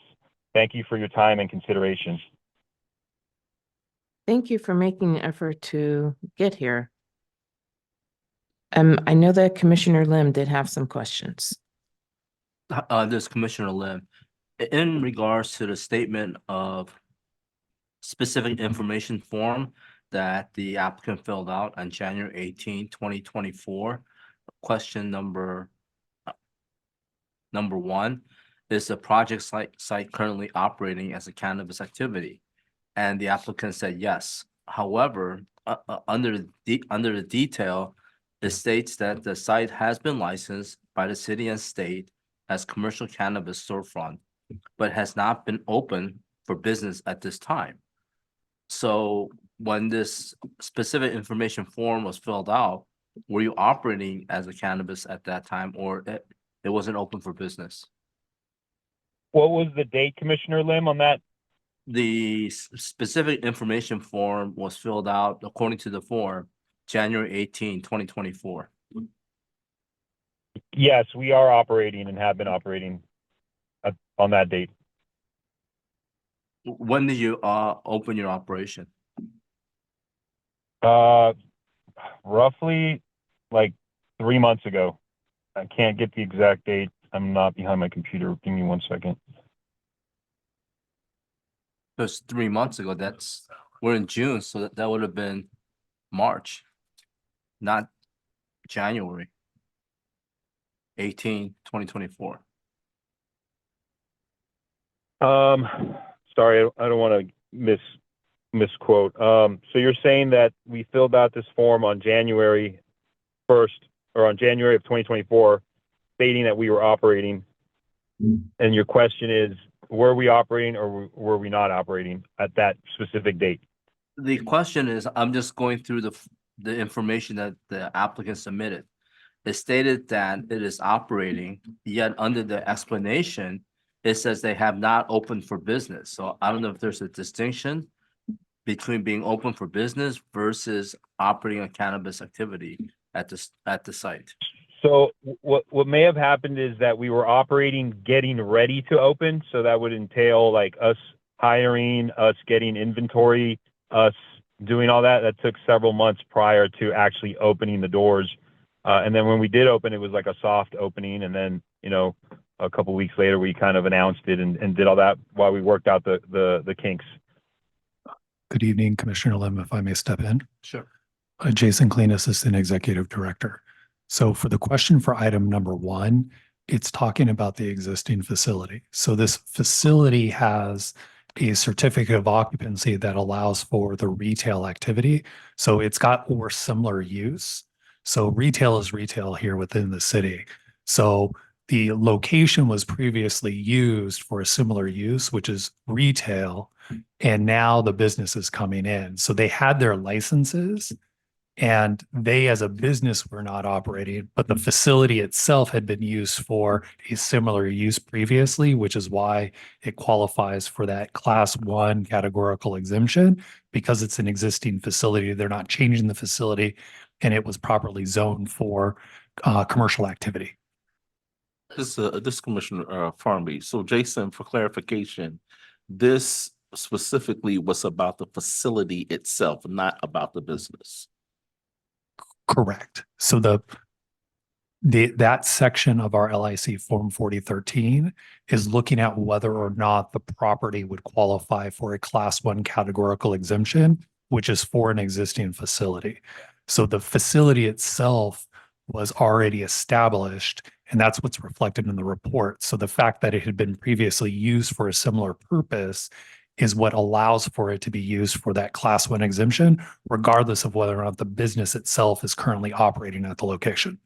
Thank you for your time and consideration. Thank you for making the effort to get here. I know that Commissioner Lim did have some questions. This Commissioner Lim, in regards to the statement of specific information form that the applicant filled out on January 18, 2024, question number one, is the project site currently operating as a cannabis activity? And the applicant said yes. However, under the detail, it states that the site has been licensed by the city and state as commercial cannabis storefront, but has not been open for business at this time. So when this specific information form was filled out, were you operating as a cannabis at that time, or it wasn't open for business? What was the date, Commissioner Lim, on that? The specific information form was filled out according to the form, January 18, 2024. Yes, we are operating and have been operating on that date. When did you open your operation? Roughly like 3 months ago. I can't get the exact date. I'm not behind my computer. Give me 1 second. Just 3 months ago. We're in June, so that would have been March, not January 18, 2024. Sorry, I don't want to misquote. So you're saying that we filled out this form on January 1st or on January of 2024, stating that we were operating. And your question is, were we operating or were we not operating at that specific date? The question is, I'm just going through the information that the applicant submitted. It stated that it is operating, yet under the explanation, it says they have not opened for business. So I don't know if there's a distinction between being open for business versus operating a cannabis activity at the site. So what may have happened is that we were operating, getting ready to open. So that would entail like us hiring, us getting inventory, us doing all that. That took several months prior to actually opening the doors. And then when we did open, it was like a soft opening. And then, a couple weeks later, we kind of announced it and did all that while we worked out the kinks. Good evening, Commissioner Lim, if I may step in. Sure. Jason Kleen, Assistant Executive Director. So for the question for item number 1, it's talking about the existing facility. So this facility has a certificate of occupancy that allows for the retail activity. So it's got or similar use. So retail is retail here within the city. So the location was previously used for a similar use, which is retail, and now the business is coming in. So they had their licenses and they as a business were not operating, but the facility itself had been used for a similar use previously, which is why it qualifies for that class 1 categorical exemption, because it's an existing facility. They're not changing the facility and it was properly zoned for commercial activity. This Commissioner Farmby. So Jason, for clarification, this specifically was about the facility itself, not about the business. Correct. So that section of our LIC Form 4013 is looking at whether or not the property would qualify for a class 1 categorical exemption, which is for an existing facility. So the facility itself was already established, and that's what's reflected in the report. So the fact that it had been previously used for a similar purpose is what allows for it to be used for that class 1 exemption, regardless of whether or not the business itself is currently operating at the location.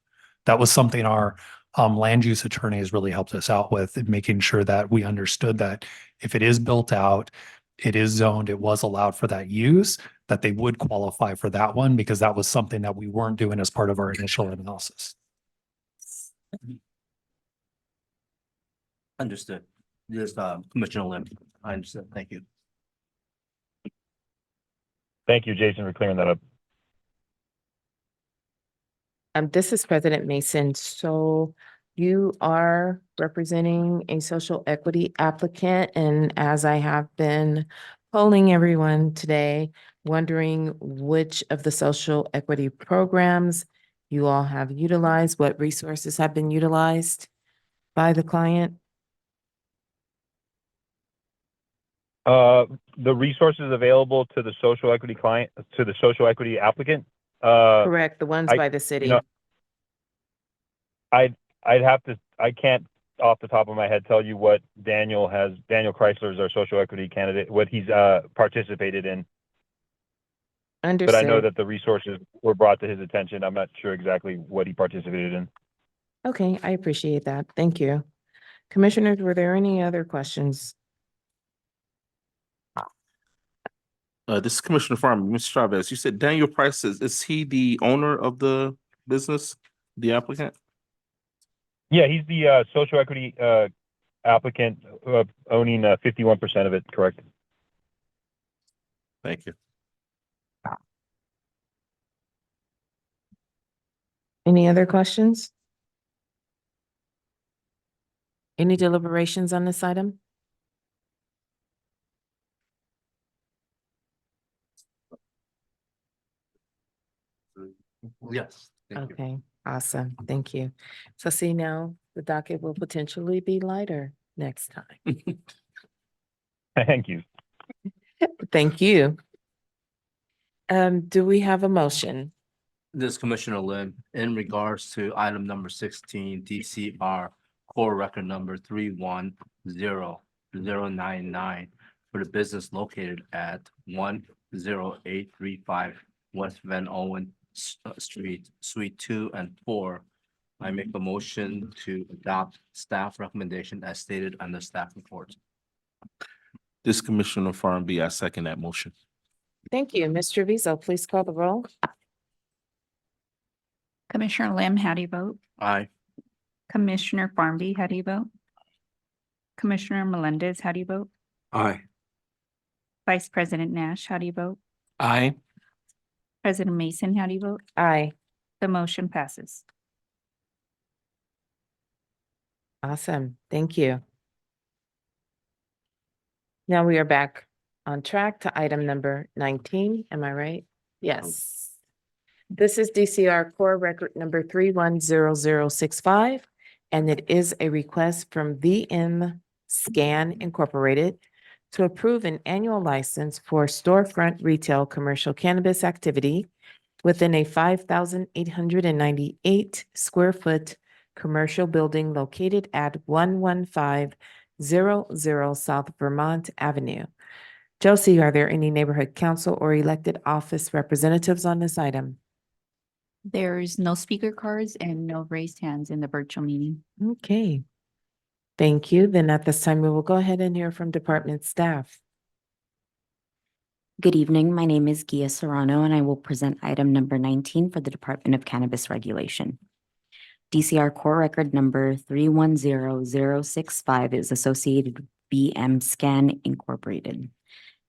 That was something our land use attorney has really helped us out with, in making sure that we understood that if it is built out, it is zoned, it was allowed for that use, that they would qualify for that one, because that was something that we weren't doing as part of our initial analysis. Understood. Yes, Commissioner Lim. I understand. Thank you. Thank you, Jason, for clearing that up. This is President Mason. So you are representing a social equity applicant, and as I have been polling everyone today, wondering which of the social equity programs you all have utilized, what resources have been utilized by the client? The resources available to the social equity client, to the social equity applicant. Correct, the ones by the city. I'd have to, I can't off the top of my head tell you what Daniel Chrysler is our social equity candidate, what he's participated in. Understood. But I know that the resources were brought to his attention. I'm not sure exactly what he participated in. Okay, I appreciate that. Thank you. Commissioners, were there any other questions? This is Commissioner Farmby. Mr. Chavez, you said Daniel Price is he the owner of the business, the applicant? Yeah, he's the social equity applicant owning 51% of it, correct? Thank you. Any other questions? Any deliberations on this item? Yes. Thank you. Okay, awesome. Thank you. So see now, the docket will potentially be lighter next time. Thank you. Thank you. Do we have a motion? This is Commissioner Lin, in regards to item number 16, DCR Core Record number 310099 for the business located at 10835 West Van Owen Street, Suite 2 and 4. I make a motion to adopt staff recommendation as stated on the staff report. This Commissioner Farmbee, I second that motion. Thank you. Ms. Treviso, please call the roll. Commissioner Lim, how do you vote? Aye. Commissioner Farmbee, how do you vote? Commissioner Melendez, how do you vote? Aye. Vice President Nash, how do you vote? Aye. President Mason, how do you vote? Aye. The motion passes. Awesome. Thank you. Now we are back on track to item number 19. Am I right? Yes. This is DCR Core Record number 310065, and it is a request from VM Scan Incorporated to approve an annual license for storefront retail commercial cannabis activity within a 5,898 square foot commercial building located at 11500 South Vermont Avenue. Josie, are there any neighborhood council or elected office representatives on this item? There's no speaker cards and no raised hands in the virtual meeting. Okay. Thank you. Then at this time, we will go ahead and hear from department staff. Good evening. My name is Gia Serrano, and I will present item number 19 for the Department of Cannabis Regulation. DCR Core Record number 310065 is associated with BM Scan Incorporated.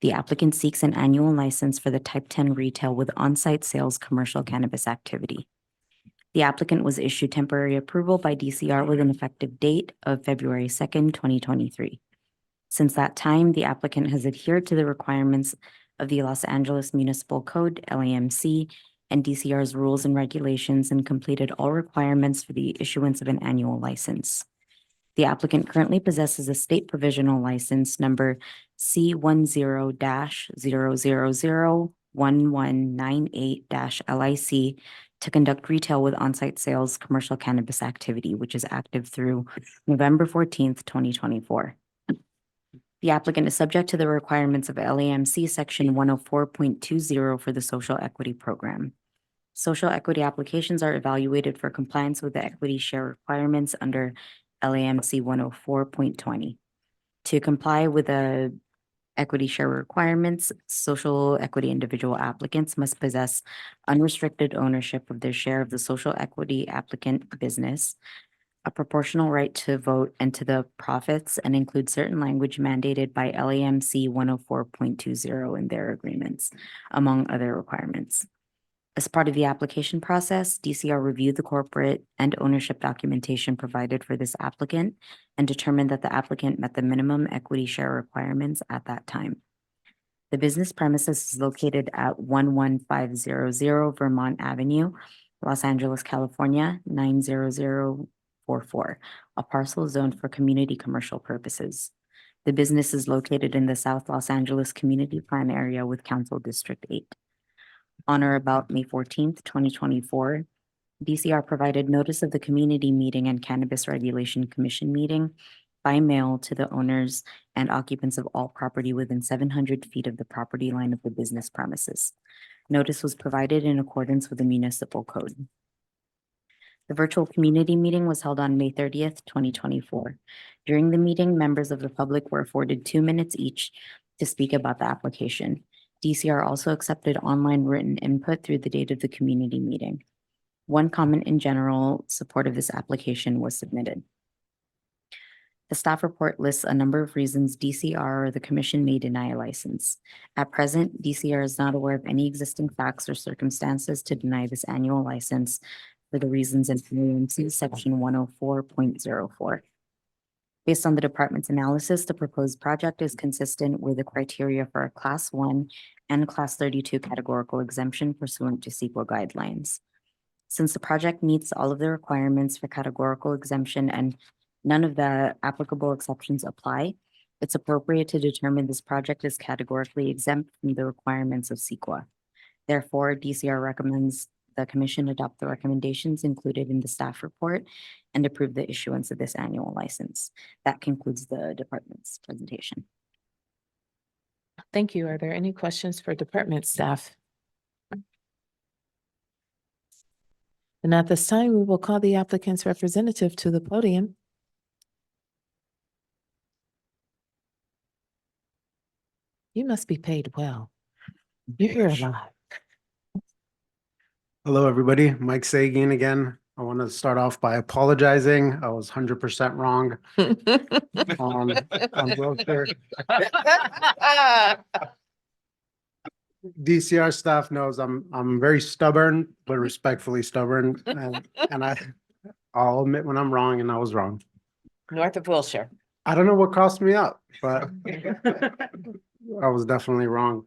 The applicant seeks an annual license for the Type 10 retail with on-site sales commercial cannabis activity. The applicant was issued temporary approval by DCR with an effective date of February 2nd, 2023. Since that time, the applicant has adhered to the requirements of the Los Angeles Municipal Code, LAMC, and DCR's rules and regulations and completed all requirements for the issuance of an annual license. The applicant currently possesses a state provisional license number C10-0001198-LIC to conduct retail with on-site sales commercial cannabis activity, which is active through November 14th, 2024. The applicant is subject to the requirements of LAMC Section 104.20 for the Social Equity Program. Social equity applications are evaluated for compliance with the equity share requirements under LAMC 104.20. To comply with the equity share requirements, social equity individual applicants must possess unrestricted ownership of their share of the social equity applicant business, a proportional right to vote and to the profits, and include certain language mandated by LAMC 104.20 in their agreements, among other requirements. As part of the application process, DCR reviewed the corporate and ownership documentation provided for this applicant and determined that the applicant met the minimum equity share requirements at that time. The business premises is located at 11500 Vermont Avenue, Los Angeles, California, 90044, a parcel zoned for community commercial purposes. The business is located in the South Los Angeles Community Plan area with Council District 8. On or about May 14th, 2024, DCR provided notice of the community meeting and Cannabis Regulation Commission meeting by mail to the owners and occupants of all property within 700 feet of the property line of the business premises. Notice was provided in accordance with the municipal code. The virtual community meeting was held on May 30th, 2024. During the meeting, members of the public were afforded 2 minutes each to speak about the application. DCR also accepted online written input through the date of the community meeting. One comment in general support of this application was submitted. The staff report lists a number of reasons DCR or the commission may deny a license. At present, DCR is not aware of any existing facts or circumstances to deny this annual license for the reasons in LAMC Section 104.04. Based on the department's analysis, the proposed project is consistent with the criteria for a Class 1 and Class 32 categorical exemption pursuant to CEQA guidelines. Since the project meets all of the requirements for categorical exemption and none of the applicable exceptions apply, it's appropriate to determine this project is categorically exempt from the requirements of CEQA. Therefore, DCR recommends the commission adopt the recommendations included in the staff report and approve the issuance of this annual license. That concludes the department's presentation. Thank you. Are there any questions for department staff? And at this time, we will call the applicant's representative to the podium. You must be paid well. You're here a lot. Hello, everybody. Mike Sagan again. I want to start off by apologizing. I was 100% wrong on Wilshire. DCR staff knows I'm very stubborn, but respectfully stubborn, and I'll admit when I'm wrong, and I was wrong. North of Wilshire. I don't know what cost me up, but I was definitely wrong.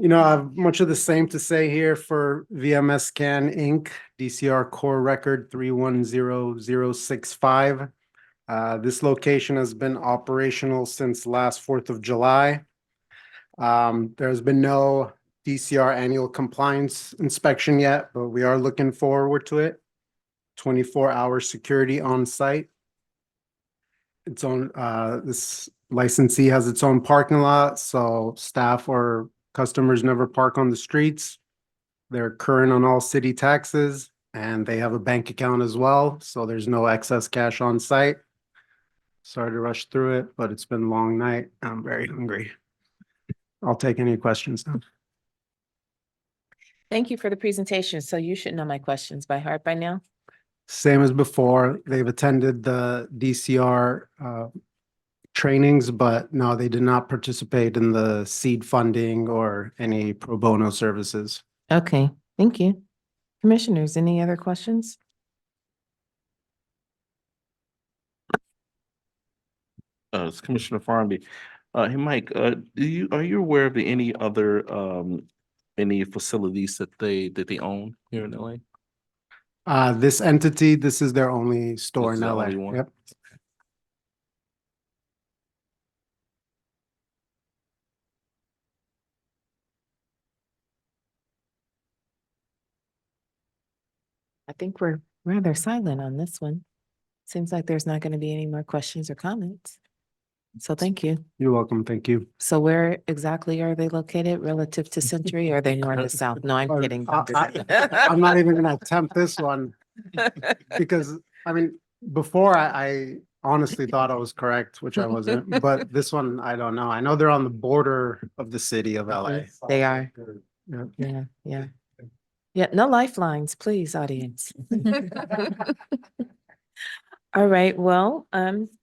You know, I have much of the same to say here for VMS Can Inc., DCR Core Record 310065. This location has been operational since last 4th of July. There's been no DCR annual compliance inspection yet, but we are looking forward to it. 24-hour security on site. Its own, this licensee has its own parking lot, so staff or customers never park on the streets. They're current on all city taxes, and they have a bank account as well, so there's no excess cash on site. Sorry to rush through it, but it's been a long night. I'm very hungry. I'll take any questions now. Thank you for the presentation. So you should know my questions by heart by now. Same as before, they've attended the DCR trainings, but no, they did not participate in the seed funding or any pro bono services. Okay, thank you. Commissioners, any other questions? It's Commissioner Farnaby. Hey, Mike, are you aware of any other any facilities that they own here in LA? This entity, this is their only store This in is the LA. only one? Yep. I think we're rather silent on this one. Seems like there's not going to be any more questions or comments. So thank you. You're welcome. Thank you. So where exactly are they located relative to Century? Are they north or south? No, I'm kidding. I'm not even gonna attempt this one because, I mean, before I honestly thought I was correct, which I wasn't, but this one, I don't know. I know they're on the border of the city of LA. They are. Yeah. Yeah, yeah. Yeah, no lifelines, please, audience. All right, well,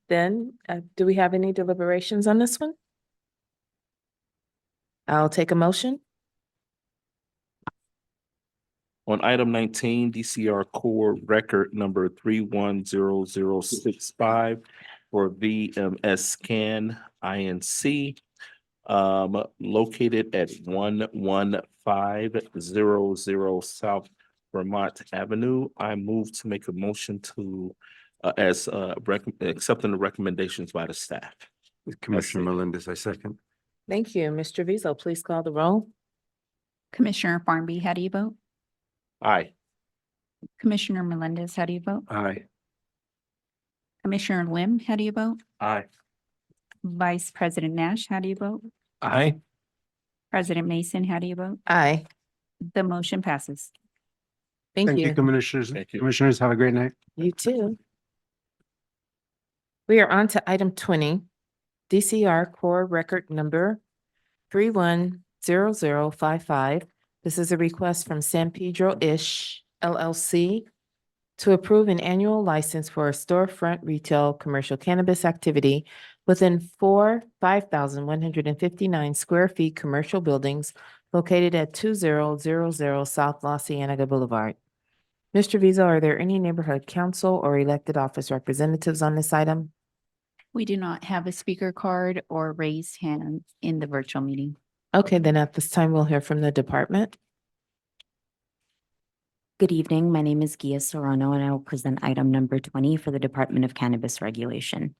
then, do we have any deliberations on this one? I'll take a motion. On item 19, DCR Core Record number 310065 for VMS Can Inc. Located at 11500 South Vermont Avenue. I move to make a motion to accepting the recommendations by the staff. Commissioner Melendez, I second. Thank you. Mr. Vizo, please call the roll. Commissioner Farnaby, how do you vote? Aye. Commissioner Melendez, how do you vote? Aye. Commissioner Lim, how do you vote? Aye. Vice President Nash, how do you vote? Aye. President Mason, how do you vote? Aye. The motion passes. Thank you. Commissioners. Thank you. Commissioners, have a great night. You too. We are on to item 20, DCR Core Record number 310055. This is a request from San Pedro-ish LLC to approve an annual license for a storefront retail commercial cannabis activity within 5,159 square feet commercial buildings located at 2000 South La Cienega Boulevard. Mr. Vizo, are there any neighborhood council or elected office representatives on this item? We do not have a speaker card or raised hand in the virtual meeting. Okay, then at this time, we'll hear from the department. Good evening. My name is Gia Serrano, and I will present item number 20 for the Department of Cannabis Regulation.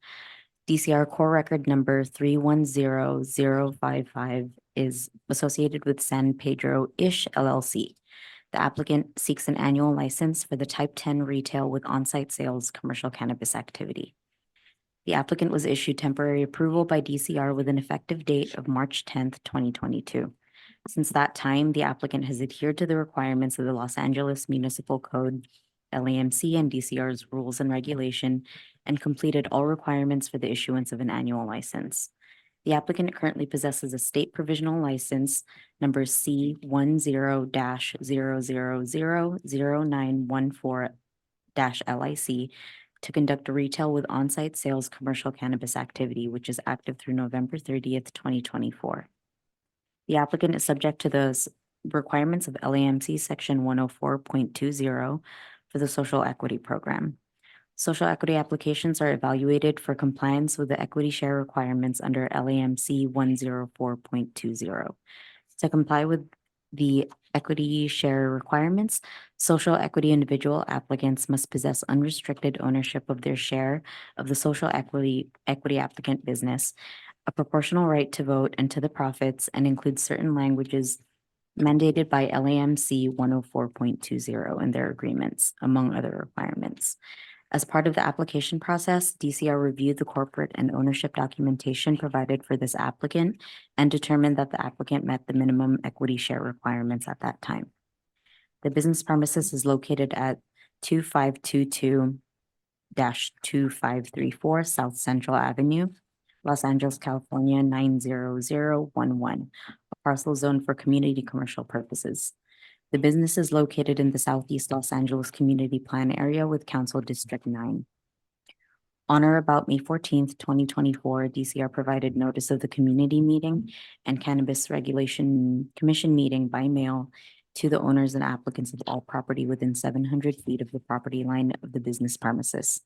DCR Core Record number 310055 is associated with San Pedro Ish LLC. The applicant seeks an annual license for the Type 10 retail with on-site sales commercial cannabis activity. The applicant was issued temporary approval by DCR with an effective date of March 10th, 2022. Since that time, the applicant has adhered to the requirements of the Los Angeles Municipal Code, LAMC, and DCR's rules and regulation, and completed all requirements for the issuance of an annual license. The applicant currently possesses a state provisional license number C10-0000914-LIC to conduct a retail with on-site sales commercial cannabis activity, which is active through November 30th, 2024. The applicant is subject to the requirements of LAMC Section 104.20 for the Social Equity Program. Social equity applications are evaluated for compliance with the equity share requirements under LAMC 104.20. To comply with the equity share requirements, social equity individual applicants must possess unrestricted ownership of their share of the social equity applicant business, a proportional right to vote and to the profits, and include certain languages mandated by LAMC 104.20 in their agreements, among other requirements. As part of the application process, DCR reviewed the corporate and ownership documentation provided for this applicant and determined that the applicant met the minimum equity share requirements at that time. The business premises is located at 2522-2534 South Central Avenue, Los Angeles, California 90011, a parcel zoned for community commercial purposes. The business is located in the Southeast Los Angeles Community Plan area with Council District 9. On or about May 14th, 2024, DCR provided notice of the community meeting and Cannabis Regulation Commission meeting by mail to the owners and applicants of all property within 700 feet of the property line of the business premises.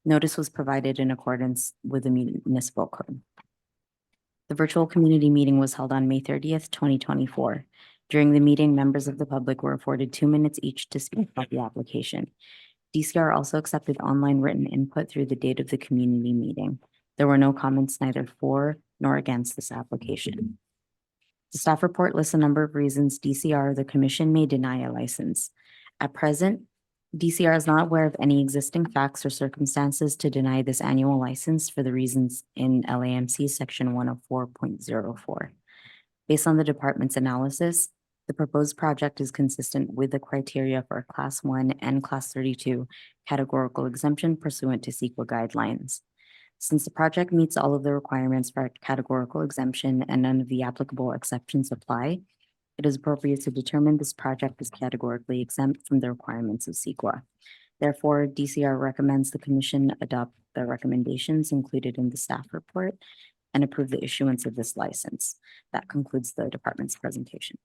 Notice was provided in accordance with the municipal code. The virtual community meeting was held on May 30th, 2024. During the meeting, members of the public were afforded 2 minutes each to speak about the application. DCR also accepted online written input through the date of the community meeting. There were no comments neither for nor against this application. The staff report lists a number of reasons DCR, the commission, may deny a license. At present, DCR is not aware of any existing facts or circumstances to deny this annual license for the reasons in LAMC Section 104.04. Based on the department's analysis, the proposed project is consistent with the criteria for a Class 1 and Class 32 categorical exemption pursuant to CEQA guidelines. Since the project meets all of the requirements for a categorical exemption and none of the applicable exceptions apply, it is appropriate to determine this project is categorically exempt from the requirements of CEQA. Therefore, DCR recommends the commission adopt the recommendations included in the staff report and approve the issuance of this license. That concludes the department's presentation.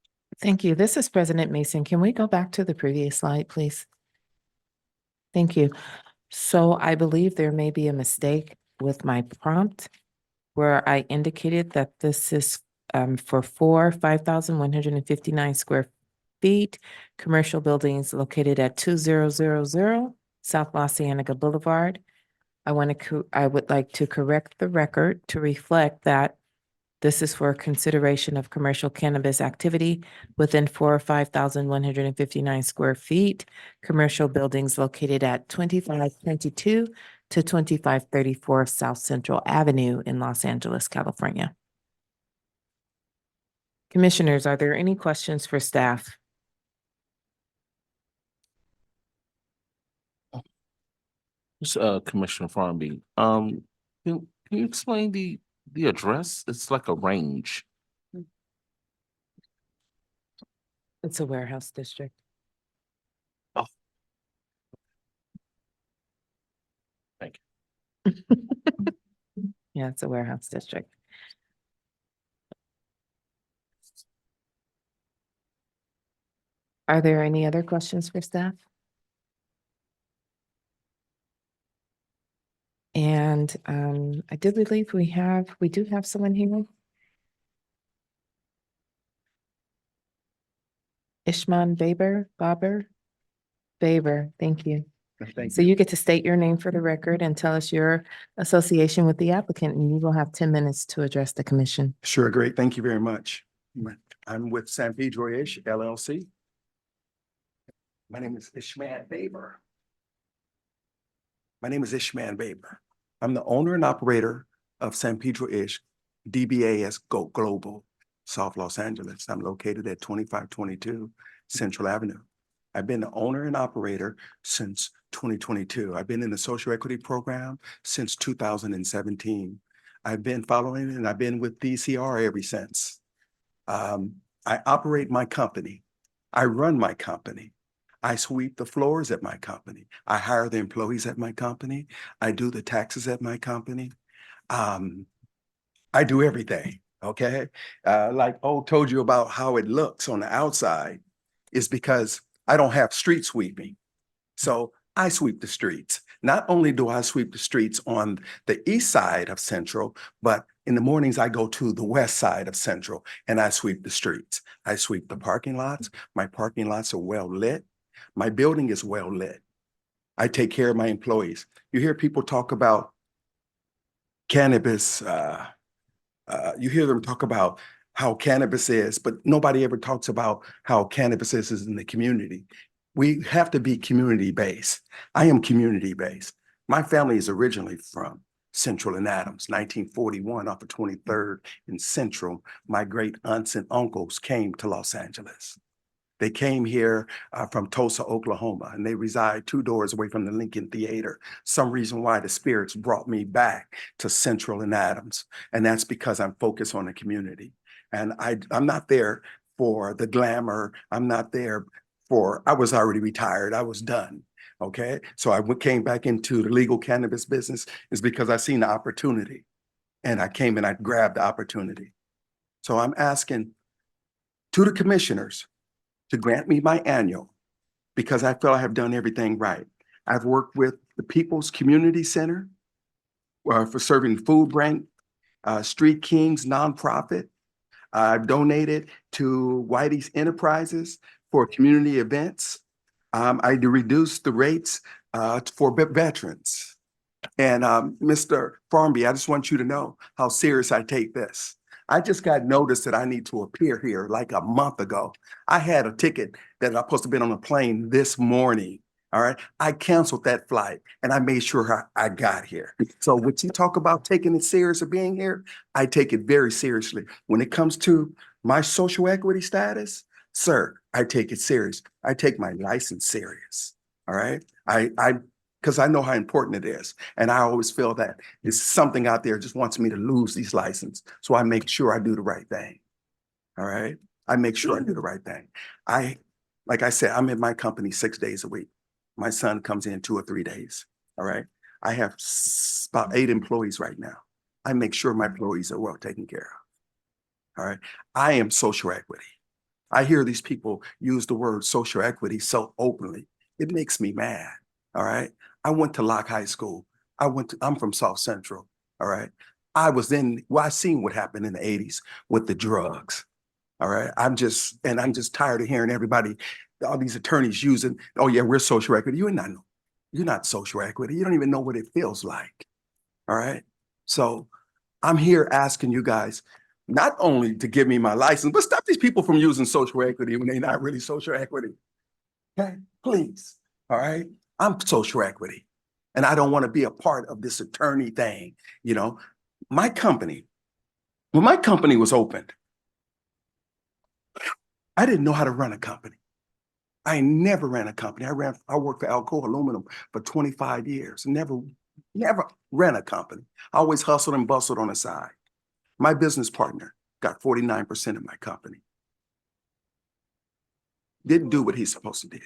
Thank you. This is President Mason. Can we go back to the previous slide, please? Thank you. So I believe there may be a mistake with my prompt where I indicated that this is for 5,159 square feet, commercial buildings located at 2000 South La Cienega Boulevard. I would like to correct the record to reflect that this is for consideration of commercial cannabis activity within 4 or 5,159 square feet, commercial buildings located at 2522 to 2534 South Central Avenue in Los Angeles, California. Commissioners, are there any questions for staff? Commissioner Farmby, can you explain the address? It's like a range. It's a warehouse district. Oh. Thank Yeah, it's a warehouse district. Are there any other questions for staff? And And I do believe we do have someone here. Ishman Baber, thank you. Thank So you get to state your name for the record and tell us your association with the applicant, and you will have 10 minutes to address the commission. Sure, great. Thank you very much. I'm with San Pedro-ish LLC. My name is Ishman Baber. I'm the owner and operator of San Pedro-ish DBAS Global, South Los Angeles. I'm located at 2522 Central Avenue. I've been the owner and operator since 2022. I've been in the social equity program since 2017. I've been following and I've been with DCR ever since. I operate my company. I run my company. I sweep the floors at my company. I hire the employees at my company. I do the taxes at my company. I do everything, okay? Like told you about how it looks on the outside is because I don't have street sweeping. So I sweep the streets. Not only do I sweep the streets on the east side of Central, but in the mornings I go to the west side of Central and I sweep the streets. I sweep the parking lots. My parking lots are well lit. My building is well lit. I take care of my employees. You hear people talk about cannabis. You hear them talk about how cannabis is, but nobody ever talks about how cannabis is in the community. We have to be community-based. I am community-based. My family is originally from Central and Adams, 1941 off of 23rd and Central. My great aunts and uncles came to Los Angeles. They came here from Tulsa, Oklahoma, and they reside 2 doors away from the Lincoln Theater. Some reason why the spirits brought me back to Central and Adams, and that's because I'm focused on the community. And I'm not there for the glamour. I'm not there I was already retired. I was done. Okay. So I came back into the legal cannabis business is because I seen the opportunity and I came and I grabbed the opportunity. So I'm asking to the commissioners to grant me my annual because I feel I have done everything right. I've worked with the People's Community Center for serving food bank, Street Kings nonprofit. I've donated to Whitey's Enterprises for community events. I reduced the rates for veterans. And Mr. Farmby, I just want you to know how serious I take this. I just got notice that I need to appear here like a month ago. I had a ticket that I was supposed to be on a plane this morning. All right. I canceled that flight and I made sure I got here. So when you talk about taking it serious of being here, I take it very seriously. When it comes to my social equity status, sir, I take it serious. I take my license serious. All right. Because I know how important it is. And I always feel that there's something out there just wants me to lose these licenses. So I make sure I do the right thing. All right. I make sure I do the right thing. Like I said, I'm in my company 6 days a week. My son comes in 2 or 3 days. All right. I have about 8 employees right now. I make sure my employees are well taken care of. All right. I am social equity. I hear these people use the word social equity so openly. It makes me mad. All right. I went to Locke High School. I'm from South Central. All right. I seen what happened in the 80s with the drugs. All right. I'm just tired of hearing everybody, all these attorneys using, oh yeah, we're social equity. You're not social equity. You don't even know what it feels like. All right. So I'm here asking you guys not only to give me my license, but stop these people from using social equity when they're not really social equity. Okay, please. All right. I'm social equity and I don't want to be a part of this attorney thing. You know, when my company was opened, I didn't know how to run a company. I never ran a company. I worked for Alcoa Aluminum for 25 years. Never ran a company. I always hustled and bustled on the side. My business partner got 49% of my company. Didn't do what he's supposed to do.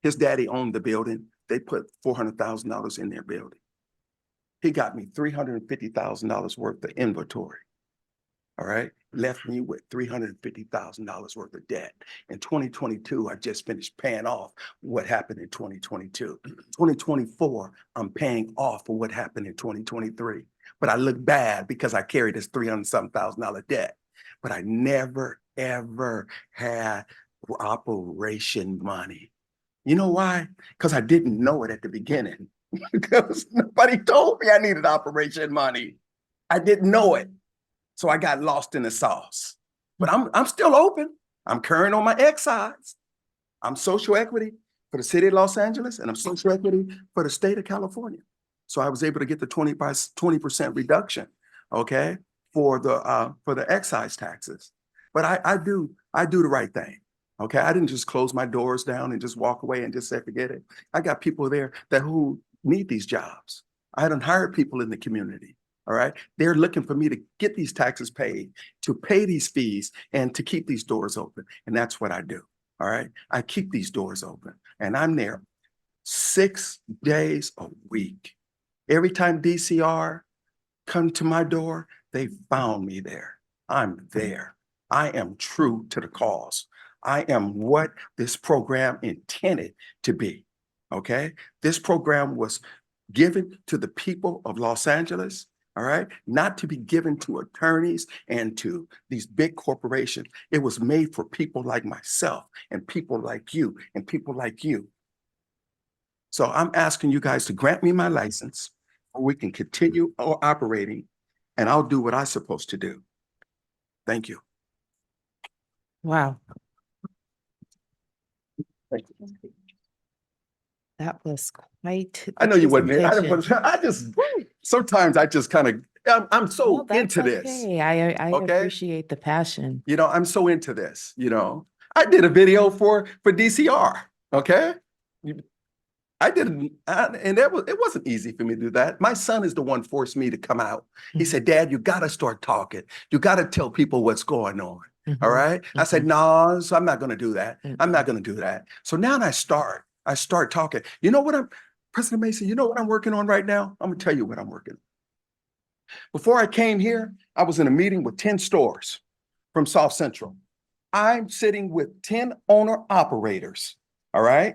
His daddy owned the building. They put $400,000 in their building. He got me $350,000 worth of inventory. all right, left me with $350,000 worth of debt. In 2022, I just finished paying off what happened in 2022. 2024, I'm paying off for what happened in 2023. But I look bad because I carried this $300,000 debt. But I never, ever had operation money. You know why? Because I didn't know it at the beginning. Because nobody told me I needed operation money. I didn't know it. So I got lost in the sauce. But I'm still open. I'm current on my excise. I'm social equity for the city of Los Angeles, and I'm social equity for the state of California. So I was able to get the 20% reduction, okay, for the excise taxes. But I do the right thing. Okay, I didn't just close my doors down and just walk away and just say forget it. I got people there who need these jobs. I hadn't hired people in the community. All right, they're looking for me to get these taxes paid, to pay these fees, and to keep these doors open. And that's what I do. All right, I keep these doors open, and I'm there 6 days a week. Every time DCR come to my door, they found me there. I'm there. I am true to the cause. I am what this program intended to be. Okay, this program was given to the people of Los Angeles. All right, not to be given to attorneys and to these big corporations. It was made for people like myself and people like you and people like you. So I'm asking you guys to grant me my license, or we can continue operating, and I'll do what I'm supposed to do. Thank you. Wow, Thank you. that was quite. I the know you wouldn't. presentation. Sometimes I just kind of, I'm so Well, that's into this. okay. I Okay. appreciate the passion. You know, I'm so into this, you know. I did a video for DCR, okay? I didn't, and it wasn't easy for me to do that. My son is the one forced me to come out. He said, Dad, you got to start talking. You got to tell people what's going on. All right. I said, no, so I'm not going to do that. I'm not going to do that. So now I start talking. You know what President Mason, you know what I'm working on right now? I'm going to tell you what I'm working on. Before I came here, I was in a meeting with 10 stores from South Central. I'm sitting with 10 owner operators. All right.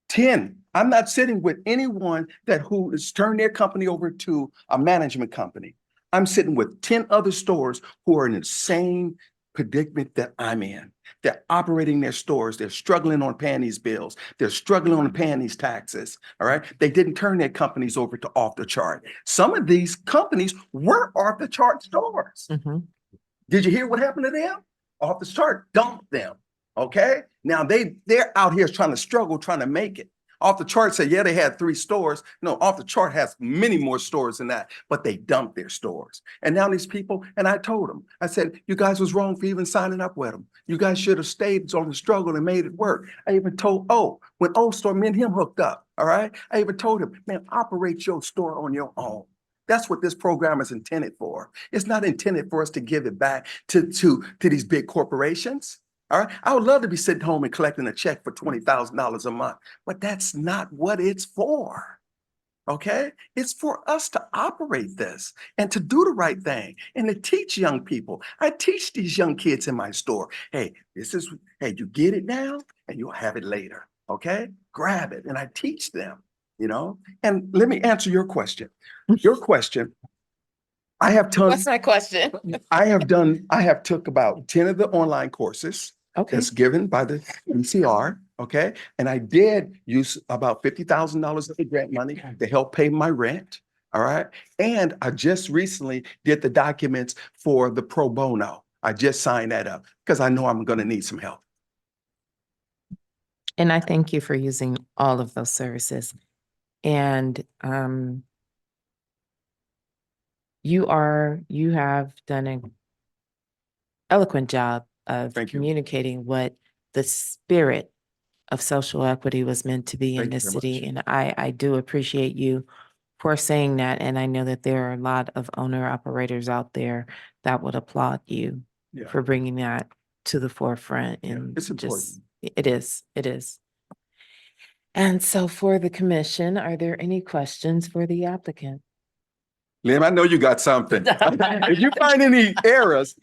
10. I'm not sitting with anyone who has turned their company over to a management company. I'm sitting with 10 other stores who are in the same predicament that I'm in. They're operating their stores. They're struggling on paying these bills. They're struggling on paying these taxes. All right. They didn't turn their companies over to off the chart. Some of these companies were off the chart stores. Did you hear what happened to them? Off the chart, dumped them. Okay. Now they're out here trying to struggle, trying to make it. Off the chart said, yeah, they had 3 stores. No, off the chart has many more stores than that, but they dumped their stores. And now these people, and I told them, I said, you guys was wrong for even signing up with them. You guys should have stayed on the struggle and made it work. I even told when store, me and him hooked up. All right. I even told him, man, operate your store on your own. That's what this program is intended for. It's not intended for us to give it back to these big corporations. All right. I would love to be sitting home and collecting a check for $20,000 a month, but that's not what it's for. Okay. It's for us to operate this and to do the right thing and to teach young people. I teach these young kids in my store. Hey, you get it now and you'll have it later. Okay. Grab it. And I teach them, you know, and let me answer your question. Your question. I have tons. What's my question? I have took about 10 of the online courses. Okay. That's given by the DCR, okay? And I did use about $50,000 of the grant money to help pay my rent, all right? And I just recently did the documents for the pro bono. I just signed that up because I know I'm gonna need some help. And I thank you for using all of those services. And you have done an eloquent job of communicating what the spirit of social equity was meant to be in this city. And I do appreciate you for saying that. And I know that there are a lot of owner operators out there that would applaud you for bringing that to the forefront. And it's important. It is. And so for the commission, are there any questions for the applicant? Liam, I know you got something. If you find any errors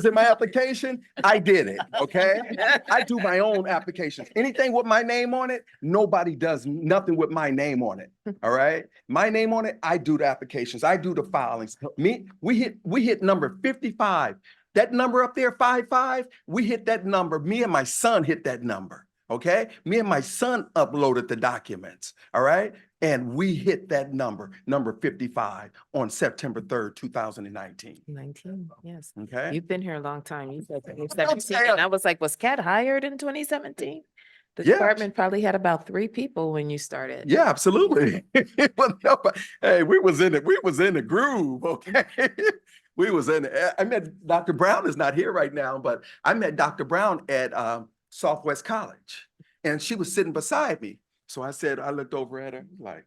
in my application, I did it, okay? I do my own applications. Anything with my name on it, nobody does nothing with my name on it, all right? My name on it, I do the applications, I do the filings. We hit number 55. That number up there, 55, we hit that number. Me and my son hit that number, okay? Me and my son uploaded the documents, all right? And we hit that number 55 on September 3rd, 2019. 19, yes. Okay. You've been here a long time. You said 2017, and I was like, was Cat hired in 2017? The Yeah. department probably had about 3 people when you started. Yeah, absolutely. Hey, we was in the groove, okay? We was in it. I met Dr. Brown is not here right now, but I met Dr. Brown at Southwest College, and she was sitting beside me. So I looked over at her I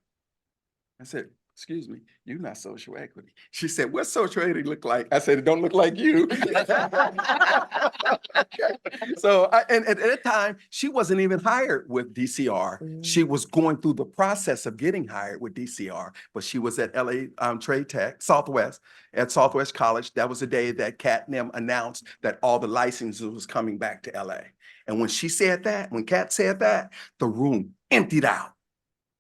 said, excuse me, you're not social equity. She said, what social equity look like? I said, it don't look like you. So, and at that time, she wasn't even hired with DCR. She was going through the process of getting hired with DCR, but she was at LA Trade Tech, at Southwest College. That was the day that Kat Nim announced that all the licenses was coming back to LA. And when Kat said that, the room emptied out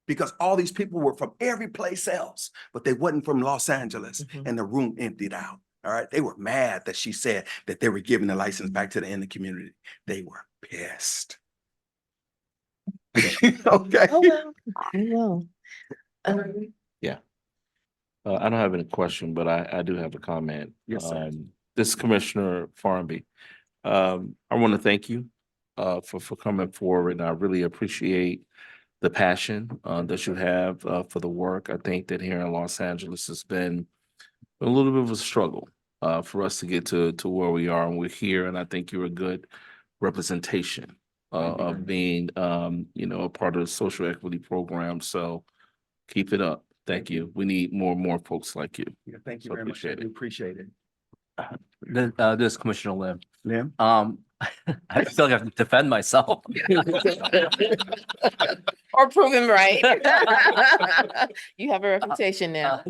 because all these people were from every place else, but they wasn't from Los Angeles, and the room emptied out. All right. They were mad that she said that they were giving the license back to the inner community. They were pissed. Okay. Oh, well, well. Yeah. I don't have any question, but I do have a comment. Yes, sir. This is Commissioner Farmby. I want to thank you for coming forward, and I really appreciate the passion that you have for the work. I think that here in Los Angeles has been a little bit of a struggle for us to get to where we are, and we're here, and I think you're a good representation of being a part of the social equity program. So keep it up. Thank you. We need more and more folks like you. Yeah, thank you So very much. I appreciate do it. appreciate it. This is Commissioner Lim. Lim? I feel like I have to defend myself. Or prove him right. You have a reputation now.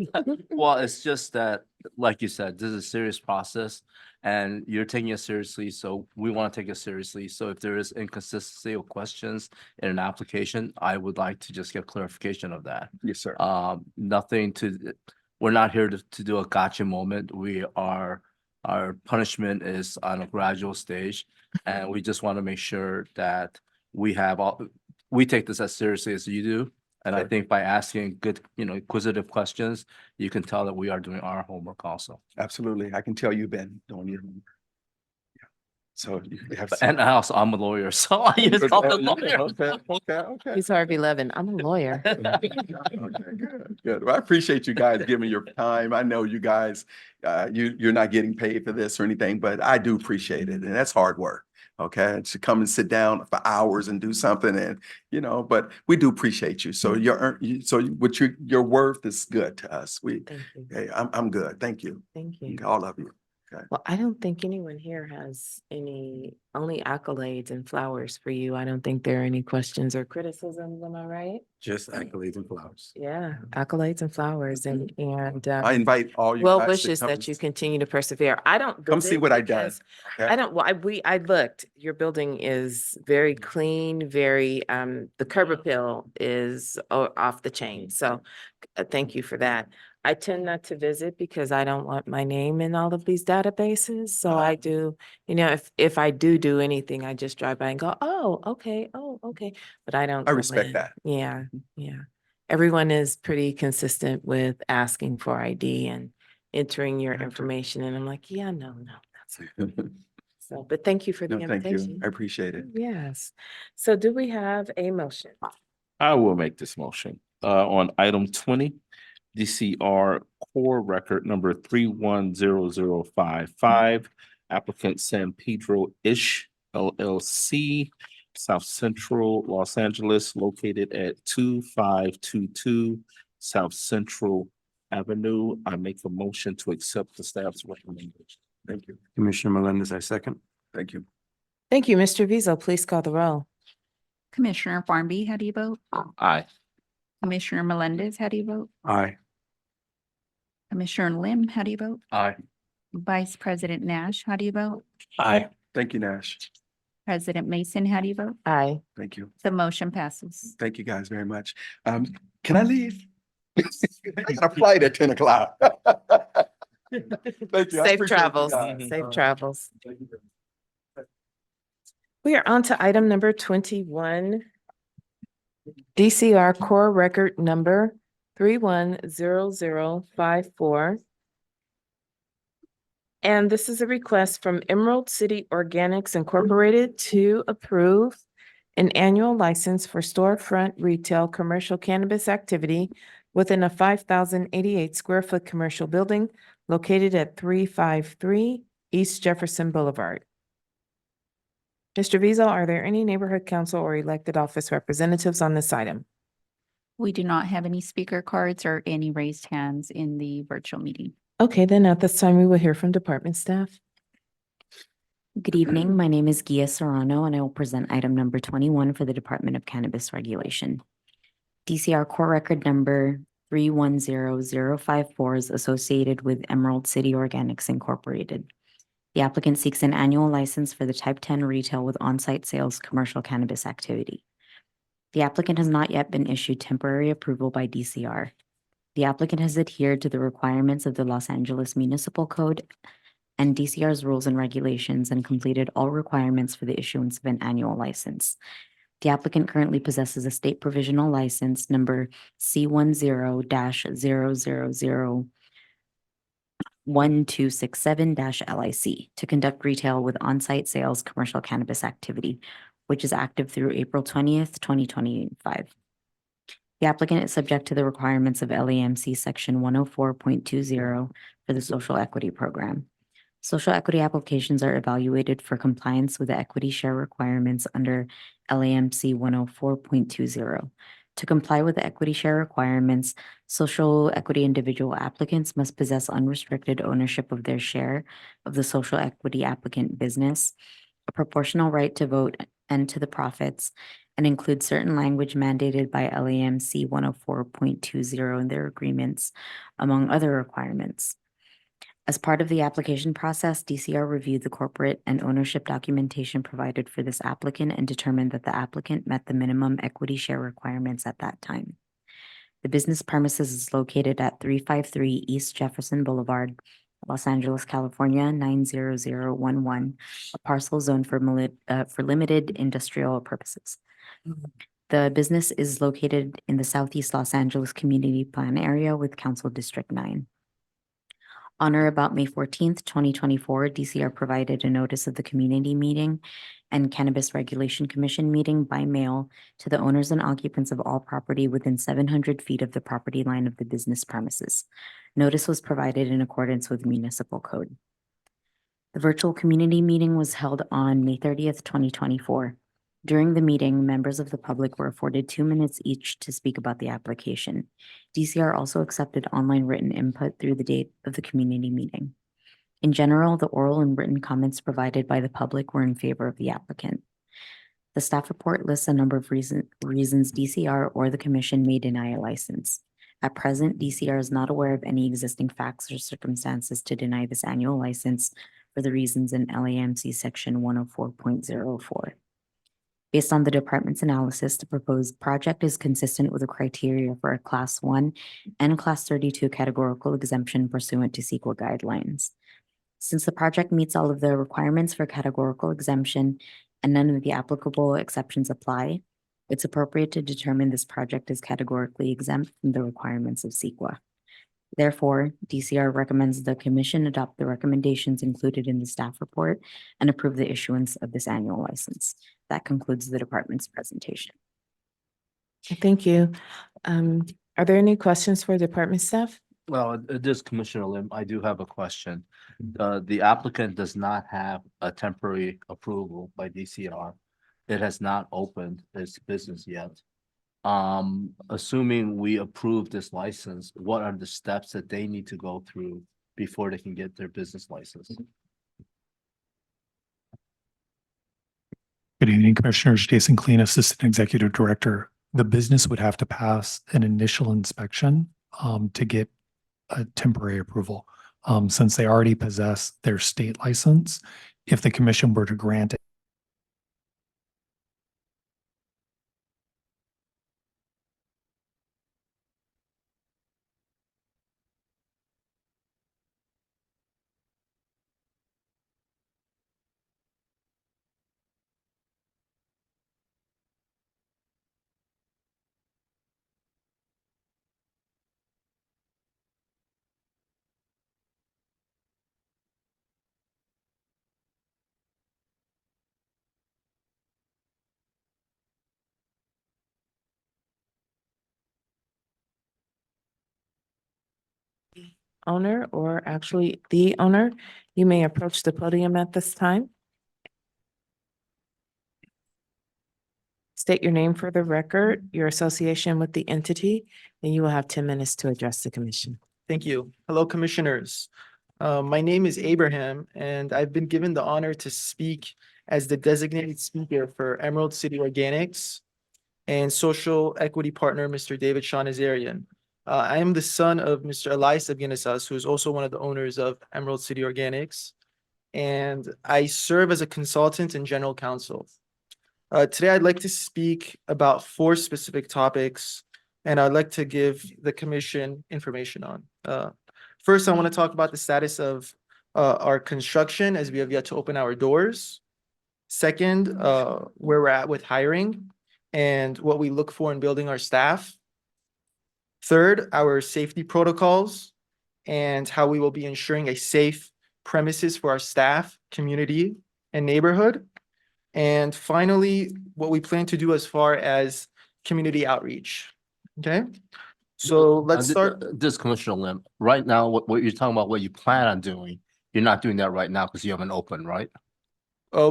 Well, it's just that, like you said, this is a serious process and you're taking it seriously. So we want to take it seriously. So if there is inconsistency or questions in an application, I would like to just get clarification of that. Yes, sir. We're not here to do a gotcha moment. Our punishment is on a gradual stage. And we just want to make sure that we take this as seriously as you do. And I think by asking good, inquisitive questions, you can tell that we are doing our homework also. Absolutely. I can tell you've been doing your homework. Yeah. So you have. And I'm a lawyer, so I use all the lawyer. Okay. He's Harvey Levin. I'm a lawyer. Okay, good. Well, I appreciate you guys giving your time. I know you guys, you're not getting paid for this or anything, but I do appreciate it. And that's hard work. Okay. To come and sit down for hours and do something and, but we do appreciate you. So your worth is good to us. Thank you. Hey, I'm good. Thank you. Thank you. All of you. Okay. Well, I don't think anyone here has only accolades and flowers for you. I don't think there are any questions or criticisms. Am I right? Just accolades and flowers. Yeah, accolades and flowers and I invite all you well guys to wishes come that you continue to persevere. I don't come see visit what I done. because Okay? I don't, well, I looked, your building is very clean, very, the curb appeal is off the chain. So thank you for that. I tend not to visit because I don't want my name in all of these databases. So I do, if I do anything, I just drive by and go, oh, okay. But I don't. I go respect in. that. Yeah. Everyone is pretty consistent with asking for ID and entering your information. And I'm like, yeah, no, that's not. So, but thank you for the No, thank invitation. you. I appreciate it. Yes. So do we have a motion? I will make this motion on item 20, DCR Core Record number 310055, applicant San Pedro Ish LLC, South Central Los Angeles, located at 2522 South Central Avenue. I make a motion to accept the staff's recommendation. Thank you. Commissioner Melendez, I second. Thank you. Thank you, Mr. Vizo. Please call the roll. Commissioner Farmby, how do you vote? Aye. Commissioner Melendez, how do you vote? Aye. Commissioner Lim, how do you vote? Aye. Vice President Nash, how do you vote? Aye. Thank you, Nash. President Mason, how do you vote? Aye. Thank you. The motion passes. Thank you guys very much. Can I leave? I got a flight at 10 o'clock. Thank you. I Safe appreciate you travels, guys. safe travels. We are on to item number 21. DCR Core Record Number 310054. And this is a request from Emerald City Organics Incorporated to approve an annual license for storefront retail commercial cannabis activity within a 5,088 square foot commercial building located at 353 East Jefferson Boulevard. Mr. Vizel, are there any neighborhood council or elected office representatives on this item? We do not have any speaker cards or any raised hands in the virtual meeting. Okay, then at this time, we will hear from department staff. Good evening. My name is Gia Serrano, and I will present item number 21 for the Department of Cannabis Regulation. DCR Core Record Number 310054 is associated with Emerald City Organics Incorporated. The applicant seeks an annual license for the Type 10 retail with on-site sales commercial cannabis activity. The applicant has not yet been issued temporary approval by DCR. The applicant has adhered to the requirements of the Los Angeles Municipal Code and DCR's rules and regulations and completed all requirements for the issuance of an annual license. The applicant currently possesses a state provisional license number C10-0001267-LIC to conduct retail with on-site sales commercial cannabis activity, which is active through April 20th, 2025. The applicant is subject to the requirements of LAMC Section 104.20 for the Social Equity Program. Social equity applications are evaluated for compliance with the equity share requirements under LAMC 104.20. To comply with the equity share requirements, social equity individual applicants must possess unrestricted ownership of their share of the social equity applicant business, a proportional right to vote and to the profits, and include certain language mandated by LAMC 104.20 in their agreements, among other requirements. As part of the application process, DCR reviewed the corporate and ownership documentation provided for this applicant and determined that the applicant met the minimum equity share requirements at that time. The business premises is located at 353 East Jefferson Boulevard, Los Angeles, California, 90011, a parcel zoned for limited industrial purposes. The business is located in the Southeast Los Angeles Community Plan area with Council District 9. On or about May 14th, 2024, DCR provided a notice of the community meeting and Cannabis Regulation Commission meeting by mail to the owners and occupants of all property within 700 feet of the property line of the business premises. Notice was provided in accordance with municipal code. The virtual community meeting was held on May 30th, 2024. During the meeting, members of the public were afforded 2 minutes each to speak about the application. DCR also accepted online written input through the date of the community meeting. In general, the oral and written comments provided by the public were in favor of the applicant. The staff report lists a number of reasons DCR or the commission may deny a license. At present, DCR is not aware of any existing facts or circumstances to deny this annual license for the reasons in LAMC Section 104.04. Based on the department's analysis, the proposed project is consistent with the criteria for a Class 1 and Class 32 categorical exemption pursuant to CEQA guidelines. Since the project meets all of the requirements for categorical exemption and none of the applicable exceptions apply, it's appropriate to determine this project is categorically exempt from the requirements of CEQA. Therefore, DCR recommends the commission adopt the recommendations included in the staff report and approve the issuance of this annual license. That concludes the department's presentation. Thank you. Are there any questions for department staff? Well, this Commissioner Lim, I do have a question. The applicant does not have a temporary approval by DCR. It has not opened its business yet. Assuming we approve this license, what are the steps that they need to go through before they can get their business license? Good evening, Commissioners. Jason Kleen, Assistant Executive Director. The business would have to pass an initial inspection to get a temporary approval. Since they already possess their state license, if the commission were to grant Owner, or actually the owner, you may approach the podium at this time. State your name for the record, your association with the entity, and you will have 10 minutes to address the commission. Thank you. Hello, commissioners. My name is Abraham, and I've been given the honor to speak as the designated speaker for Emerald City Organics and social equity partner, Mr. David Shanazarian. I am the son of Mr. Elias Abginisas, who is also one of the owners of Emerald City Organics, and I serve as a consultant and general counsel. Today, I'd like to speak about 4 specific topics, and I'd like to give the commission information on. First, I want to talk about the status of our construction as we have yet to open our doors. Second, where we're at with hiring and what we look for in building our staff. Third, our safety protocols and how we will be ensuring a safe premises for our staff, community, and neighborhood. And finally, what we plan to do as far as community outreach. Okay, so let's start. This Commissioner Lim, right now, what you're talking about, what you plan on doing, you're not doing that right now because you haven't opened, right?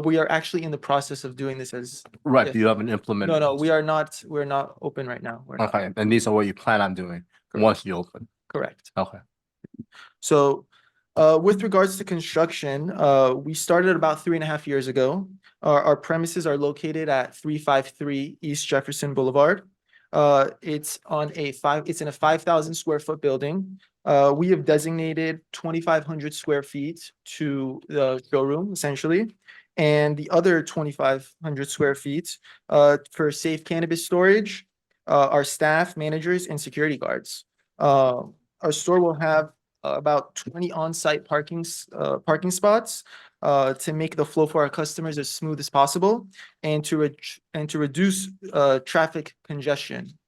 We are actually in the process of doing this as. Right, yes. but you haven't implemented. No, we are not, we're not open right now. We're not. Okay, and these are what you plan on doing once you open. Correct. Okay. So, with regards to construction, we started about 3.5 years ago. Our premises are located at 353 East Jefferson Boulevard. It's in a 5,000 square foot building. We have designated 2,500 square feet to the showroom, essentially, and the other 2,500 square feet for safe cannabis storage, our staff, managers, and security guards. Our store will have about 20 on-site parking spots to make the flow for our customers as smooth as possible and to reduce traffic congestion.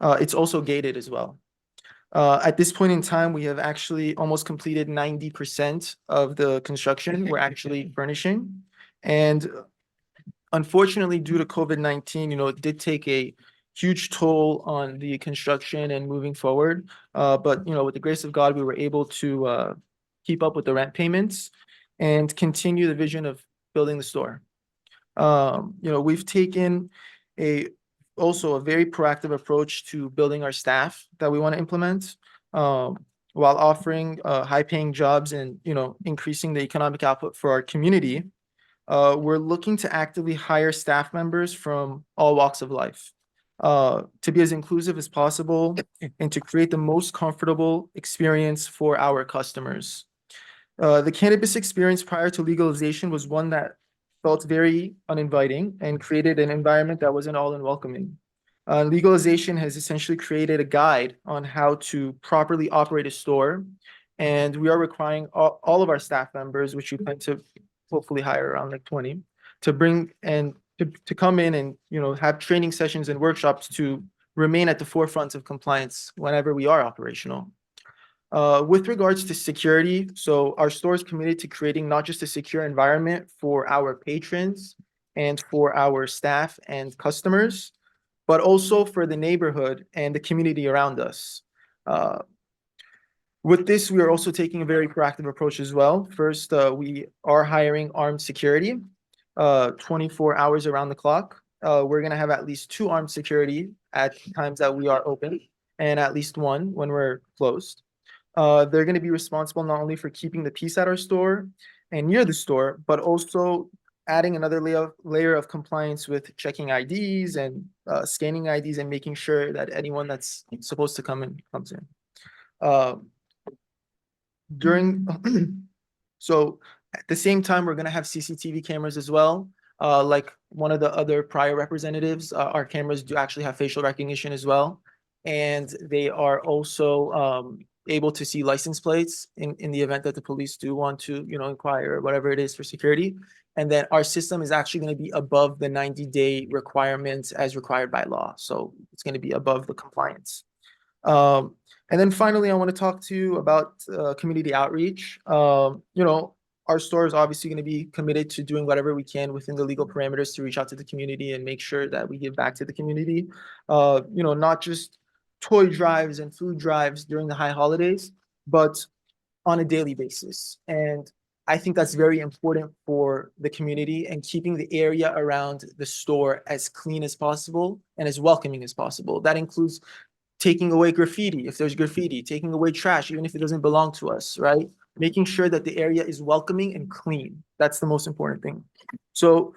It's also gated as well. At this point in time, we have actually almost completed 90% of the construction. We're actually furnishing. And unfortunately, due to COVID-19, it did take a huge toll on the construction and moving forward. But, with the grace of God, we were able to keep up with the rent payments and continue the vision of building the store. We've taken also a very proactive approach to building our staff that we want to implement, while offering high-paying jobs and, increasing the economic output for our community. We're looking to actively hire staff members from all walks of life, to be as inclusive as possible and to create the most comfortable experience for our customers. The cannabis experience prior to legalization was one that felt very uninviting and created an environment that wasn't all and welcoming. Legalization has essentially created a guide on how to properly operate a store, and we are requiring all of our staff members, which we plan to hopefully hire around like 20, to bring and to come in and have training sessions and workshops to remain at the forefront of compliance whenever we are operational. With regards to security, so our store is committed to creating not just a secure environment for our patrons and for our staff and customers, but also for the neighborhood and the community around us. With this, we are also taking a very proactive approach as well. First, we are hiring armed security, 24 hours around the clock. We're going to have at least 2 armed security at times that we are open and at least 1 when we're closed. They're going to be responsible not only for keeping the peace at our store and near the store, but also adding another layer of compliance with checking IDs and scanning IDs and making sure that anyone that's supposed to come in comes in. during, so at the same time, we're gonna have CCTV cameras as well. Like one of the other prior representatives, our cameras do actually have facial recognition as well. And they are also able to see license plates in the event that the police do want to, inquire or whatever it is for security. And then our system is actually going to be above the 90-day requirements as required by law. So it's going to be above the compliance. And then finally, I want to talk to you about community outreach. Our store is obviously going to be committed to doing whatever we can within the legal parameters to reach out to the community and make sure that we give back to the community. Not just toy drives and food drives during the high holidays, but on a daily basis. And I think that's very important for the community and keeping the area around the store as clean as possible and as welcoming as possible. That includes taking away graffiti, if there's graffiti, taking away trash, even if it doesn't belong to us, right? Making sure that the area is welcoming and clean. That's the most important thing. So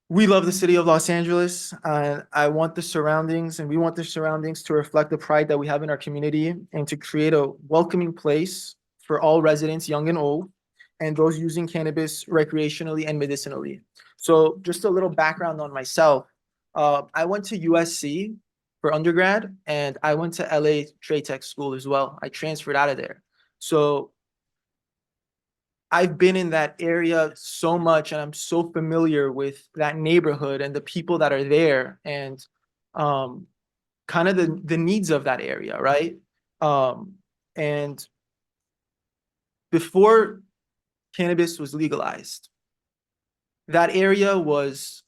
we love the city of Los Angeles. I want the surroundings, and we want the surroundings to reflect the pride that we have in our community and to create a welcoming place for all residents, young and old, and those using cannabis recreationally and medicinally. So just a little background on myself. I went to USC for undergrad, and I went to LA Trade Tech School as well. I transferred out of there. So I've been in that area so much, and I'm so familiar with that neighborhood and the people that are there, and kind of the needs of that area, right? And before cannabis was legalized, that area was,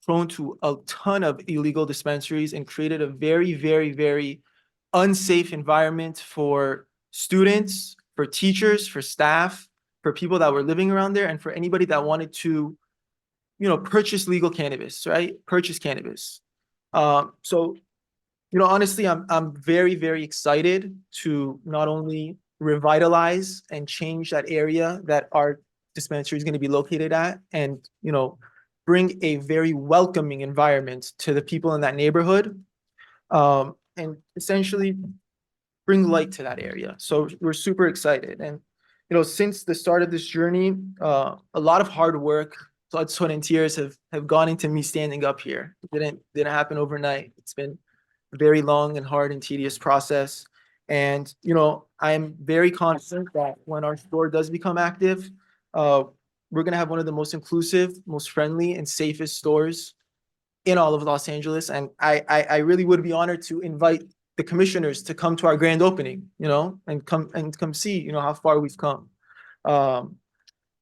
prone to a ton of illegal dispensaries and created a very, very, very unsafe environment for students, for teachers, for staff, for people that were living around there, and for anybody that wanted to, purchase legal cannabis, right? Purchase cannabis. So, honestly, I'm very, very excited to not only revitalize and change that area that our dispensary is going to be located at, and, bring a very welcoming environment to the people in that neighborhood, and essentially bring light to that area. So we're super excited. And, since the start of this journey, a lot of hard work, blood, sweat, and tears have gone into me standing up here. It didn't happen overnight. It's been a very long and hard and tedious process. And, I'm very confident that when our store does become active, we're going to have one of the most inclusive, most friendly, and safest stores in all of Los Angeles. And I really would be honored to invite the commissioners to come to our grand opening, and come see, how far we've come.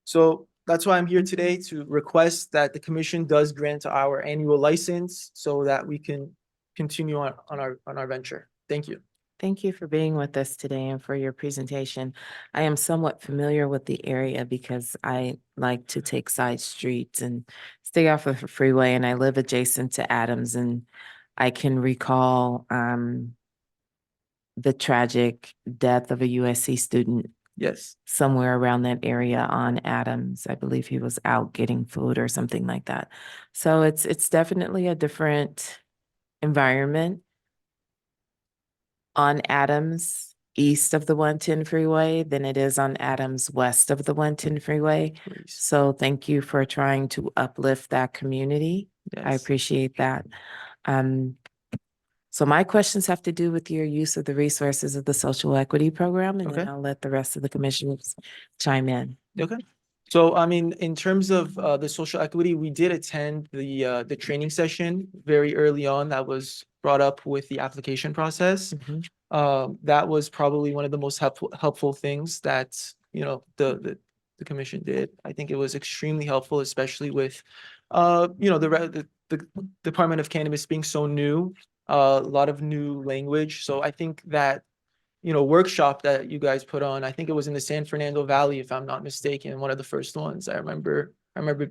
So that's why I'm here today, to request that the commission does grant our annual license so that we can continue on our venture. Thank you. Thank you for being with us today and for your presentation. I am somewhat familiar with the area because I like to take side streets and stay off of the freeway, and I live adjacent to Adams, and I can recall the tragic death of a USC student. Yes. Somewhere around that area on Adams. I believe he was out getting food or something like that. So it's definitely a different environment on Adams east of the 110 freeway than it is on Adams west of the 110 freeway. Please. So thank you for trying to uplift that community. I Yes. appreciate that. So my questions have to do with your use of the resources of the social equity program, and then Okay. I'll let the rest of the commissioners chime in. Okay. So, in terms of the social equity, we did attend the training session very early on that was brought up with the application process. That was probably one of the most helpful things that, the commission did. I think it was extremely helpful, especially with, the Department of Cannabis being so new, a lot of new language. So I think that, workshop that you guys put on, I think it was in the San Fernando Valley, if I'm not mistaken, one of the first ones. I remember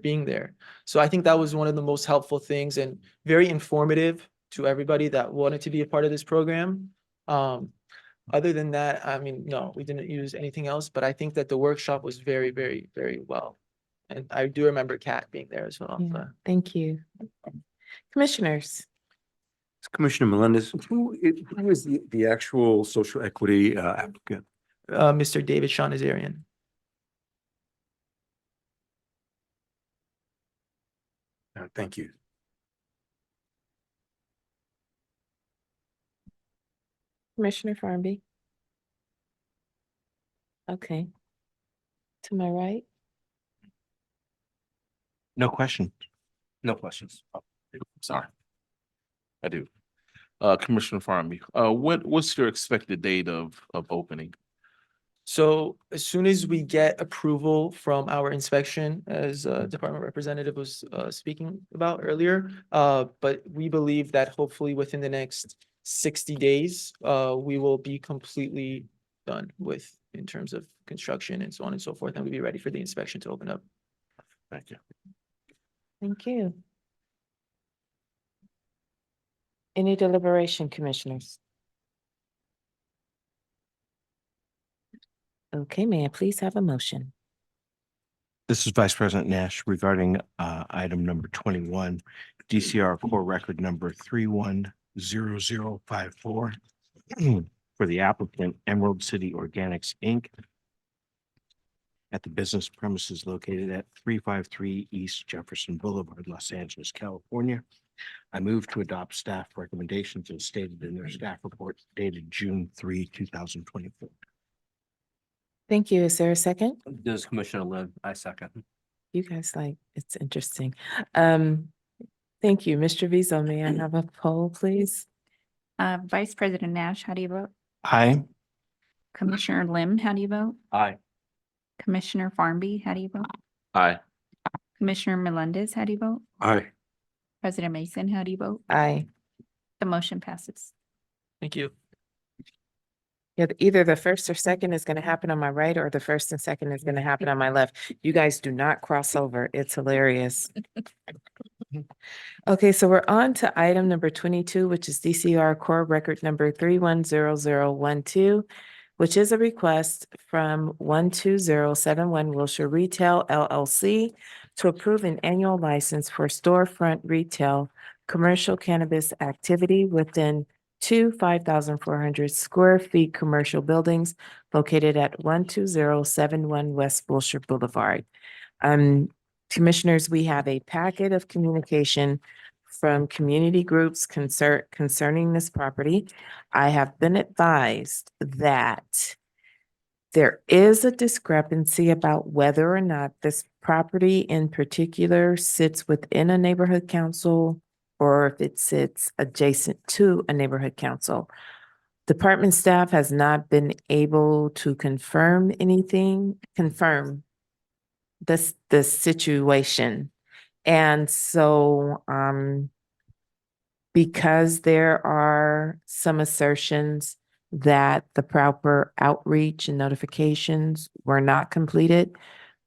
being there. So I think that was one of the most helpful things and very informative to everybody that wanted to be a part of this program. Other than that, no, we didn't use anything else, but I think that the workshop was very, very, very well. And I do remember Kat being there as well. Yeah, thank you. Commissioners. Commissioner Melendez, who is the actual social equity applicant? Mr. David Sean Azarian. Thank you. Commissioner Farmby. Okay. To my right, No question. No questions. Sorry. I do. Commissioner Farmy, what's your expected date of opening? so as soon as we get approval from our inspection, as Department Representative was speaking about earlier, but we believe that hopefully within the next 60 days, we will be completely done with in terms of construction and so on and so forth, and we'll be ready for the inspection to open up. Thank you. thank you. Any deliberation, commissioners? Okay, may I please have a motion? This is Vice President Nash regarding item number 21, DCR Core Record number 310054 for the applicant Emerald City Organics, Inc. at the business premises located at 353 East Jefferson Boulevard, Los Angeles, California. I move to adopt staff recommendations as stated in their staff report dated June 3, 2024. Thank you. Is there a second? This is Commissioner Lin. I second. You guys it's interesting. Thank you. Mr. Vizo, may I have a poll, please? Vice President Nash, how do you vote? Aye. Commissioner Lim, how do you vote? Aye. Commissioner Farmby, how do you vote? Aye. Commissioner Melendez, how do you vote? Aye. President Mason, how do you vote? Aye. The motion passes. Thank you. Yeah, either the first or second is going to happen on my right or the first and second is going to happen on my left. You guys do not cross over. It's hilarious. Okay, so we're on to item number 22, which is DCR Core Record number 310012, which is a request from 12071 Wilshire Retail LLC to approve an annual license for storefront retail commercial cannabis activity within two 5,400 square feet commercial buildings located at 12071 West Wilshire Boulevard. Commissioners, we have a packet of communication from community groups concerning this property. I have been advised that there is a discrepancy about whether or not this property in particular sits within a neighborhood council or if it sits adjacent to a neighborhood council. Department staff has not been able to confirm this situation. And so, because there are some assertions that the proper outreach and notifications were not completed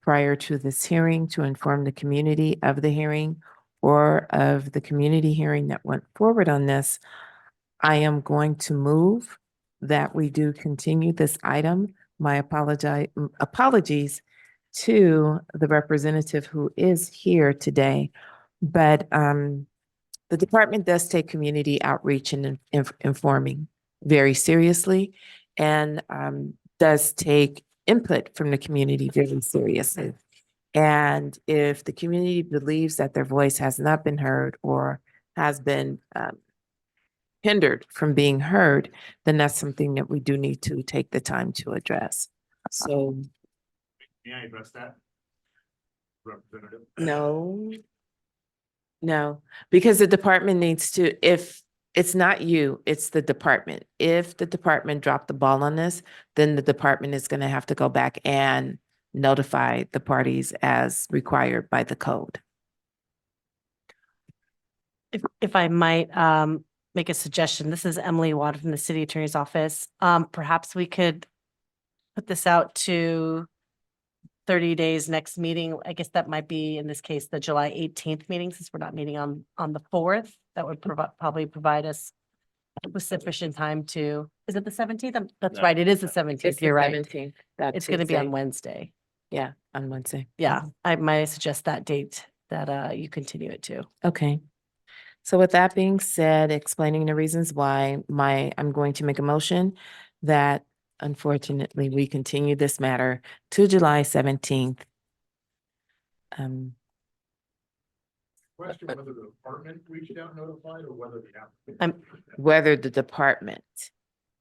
prior to this hearing to inform the community of the hearing or of the community hearing that went forward on this, I am going to move that we do continue this item. My apologies to the representative who is here today, but the department does take community outreach and informing very seriously and does take input from the community very seriously. And if the community believes that their voice has not been heard or has been hindered from being heard, then that's something that we do need to take the time to address. So. May I address that? Representative? No, because the department needs to, if it's not you, it's the department. If the department dropped the ball on this, then the department is going to have to go back and notify the parties as required by the code. If I might make a suggestion, this is Emily Watt from the City Attorney's Office. Perhaps we could put this out to 30 days next meeting. I guess that might be, in this case, the July 18th meeting, since we're not meeting on the 4th. That would probably provide us with sufficient time to, is it the 17th? That's No. right, it is the 17th. You're right. 17th. It's going to be on Wednesday. Yeah, on Wednesday. Yeah, I might suggest that date that you continue it to. Okay. So with that being said, explaining the reasons why I'm going to make a motion that Unfortunately, we continue this matter to July 17th. Question whether the department reached out and notified or whether the applicant. Whether the department.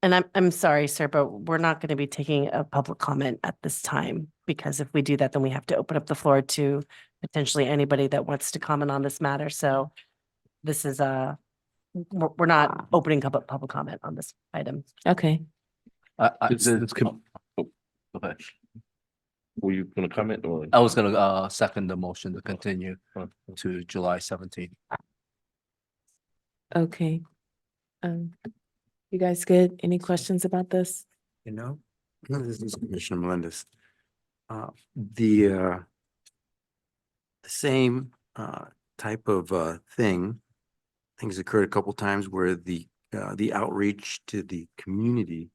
And I'm sorry, sir, but we're not going to be taking a public comment at this time, because if we do that, then we have to open up the floor to potentially anybody that wants to comment on this matter. So this is we're not opening public comment on this item. Okay. Go ahead. Were you gonna comment or? I was gonna second the motion to continue to July 17th. Okay. You guys good? Any questions about this? You know, this is Commissioner Melendez. The same type of things occurred a couple times where the outreach to the community,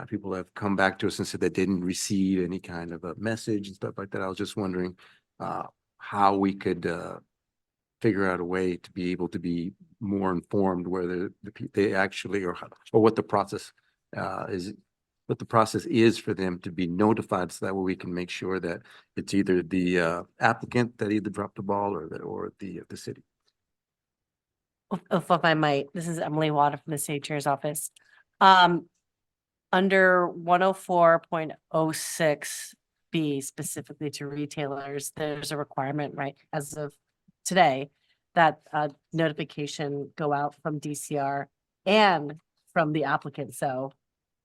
people have come back to us and said they didn't receive any kind of a message and stuff like that. I was just wondering how we could figure out a way to be able to be more informed whether they actually or what the process is, what the process is for them to be notified, so that way we can make sure that it's either the applicant that either dropped the ball or the city. If I might, this is Emily Water from the City Attorney's Office. Under 104.06B, specifically to retailers, there's a requirement, right, as of today, that notification go out from DCR and from the applicant. So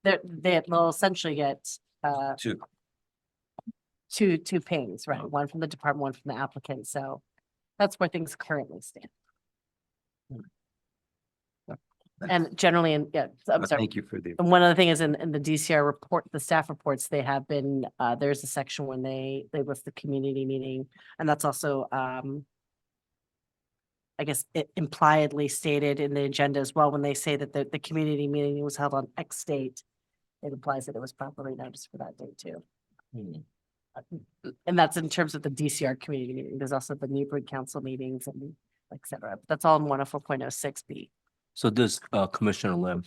they'll essentially get two pings, right? One from the department, one from the applicant. So that's where things currently stand. And generally, I'm sorry. Thank you for the. And one other thing is in the DCR report, the staff reports, they have been, there's a section when they list the community meeting, and that's also, I guess it impliedly stated in the agenda as well, when they say that the community meeting was held on X date, it implies that it was properly noticed for that date too. And that's in terms of the DCR community meeting. There's also the neighborhood council meetings and et cetera. That's all in 104.06B. So this, Commissioner Lim,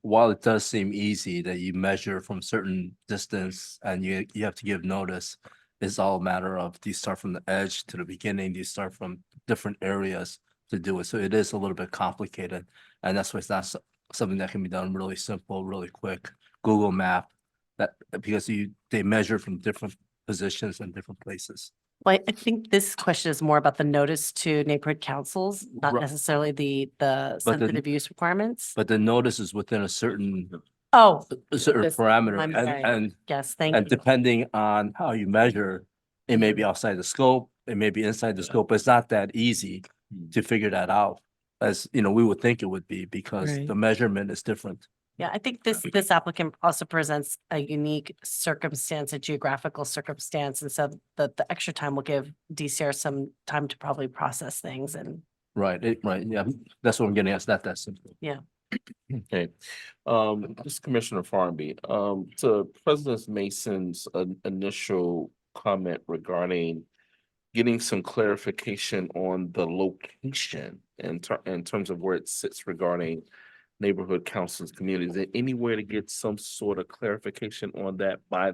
while it does seem easy that you measure from certain distance and you have to give notice, it's all a matter of, do you start from the edge to the beginning? Do you start from different areas to do it? So it is a little bit complicated. And that's why it's not something that can be done really simple, really quick. Google Map, that because they measure from different positions and different places. Well, I think this question is more about the notice to neighborhood councils, not Right. necessarily the sensitive use requirements. But the notice is within a certain Oh, certain parameter, I'm sorry. and yes, thank and you. depending on how you measure, it may be outside the scope, it may be inside the scope. It's not that easy to figure that out, as you know, we would think it would be, because Right. the measurement is different. Yeah, I think this applicant also presents a unique circumstance, a geographical circumstance, and so the extra time will give DCR some time to probably process things and, Right, right, yeah, that's what I'm getting at. It's not that simple. yeah. Okay, this is Commissioner Farnaby, to President Mason's initial comment regarding getting some clarification on the location in terms of where it sits regarding neighborhood councils, communities. Is there any way to get some sort of clarification on that by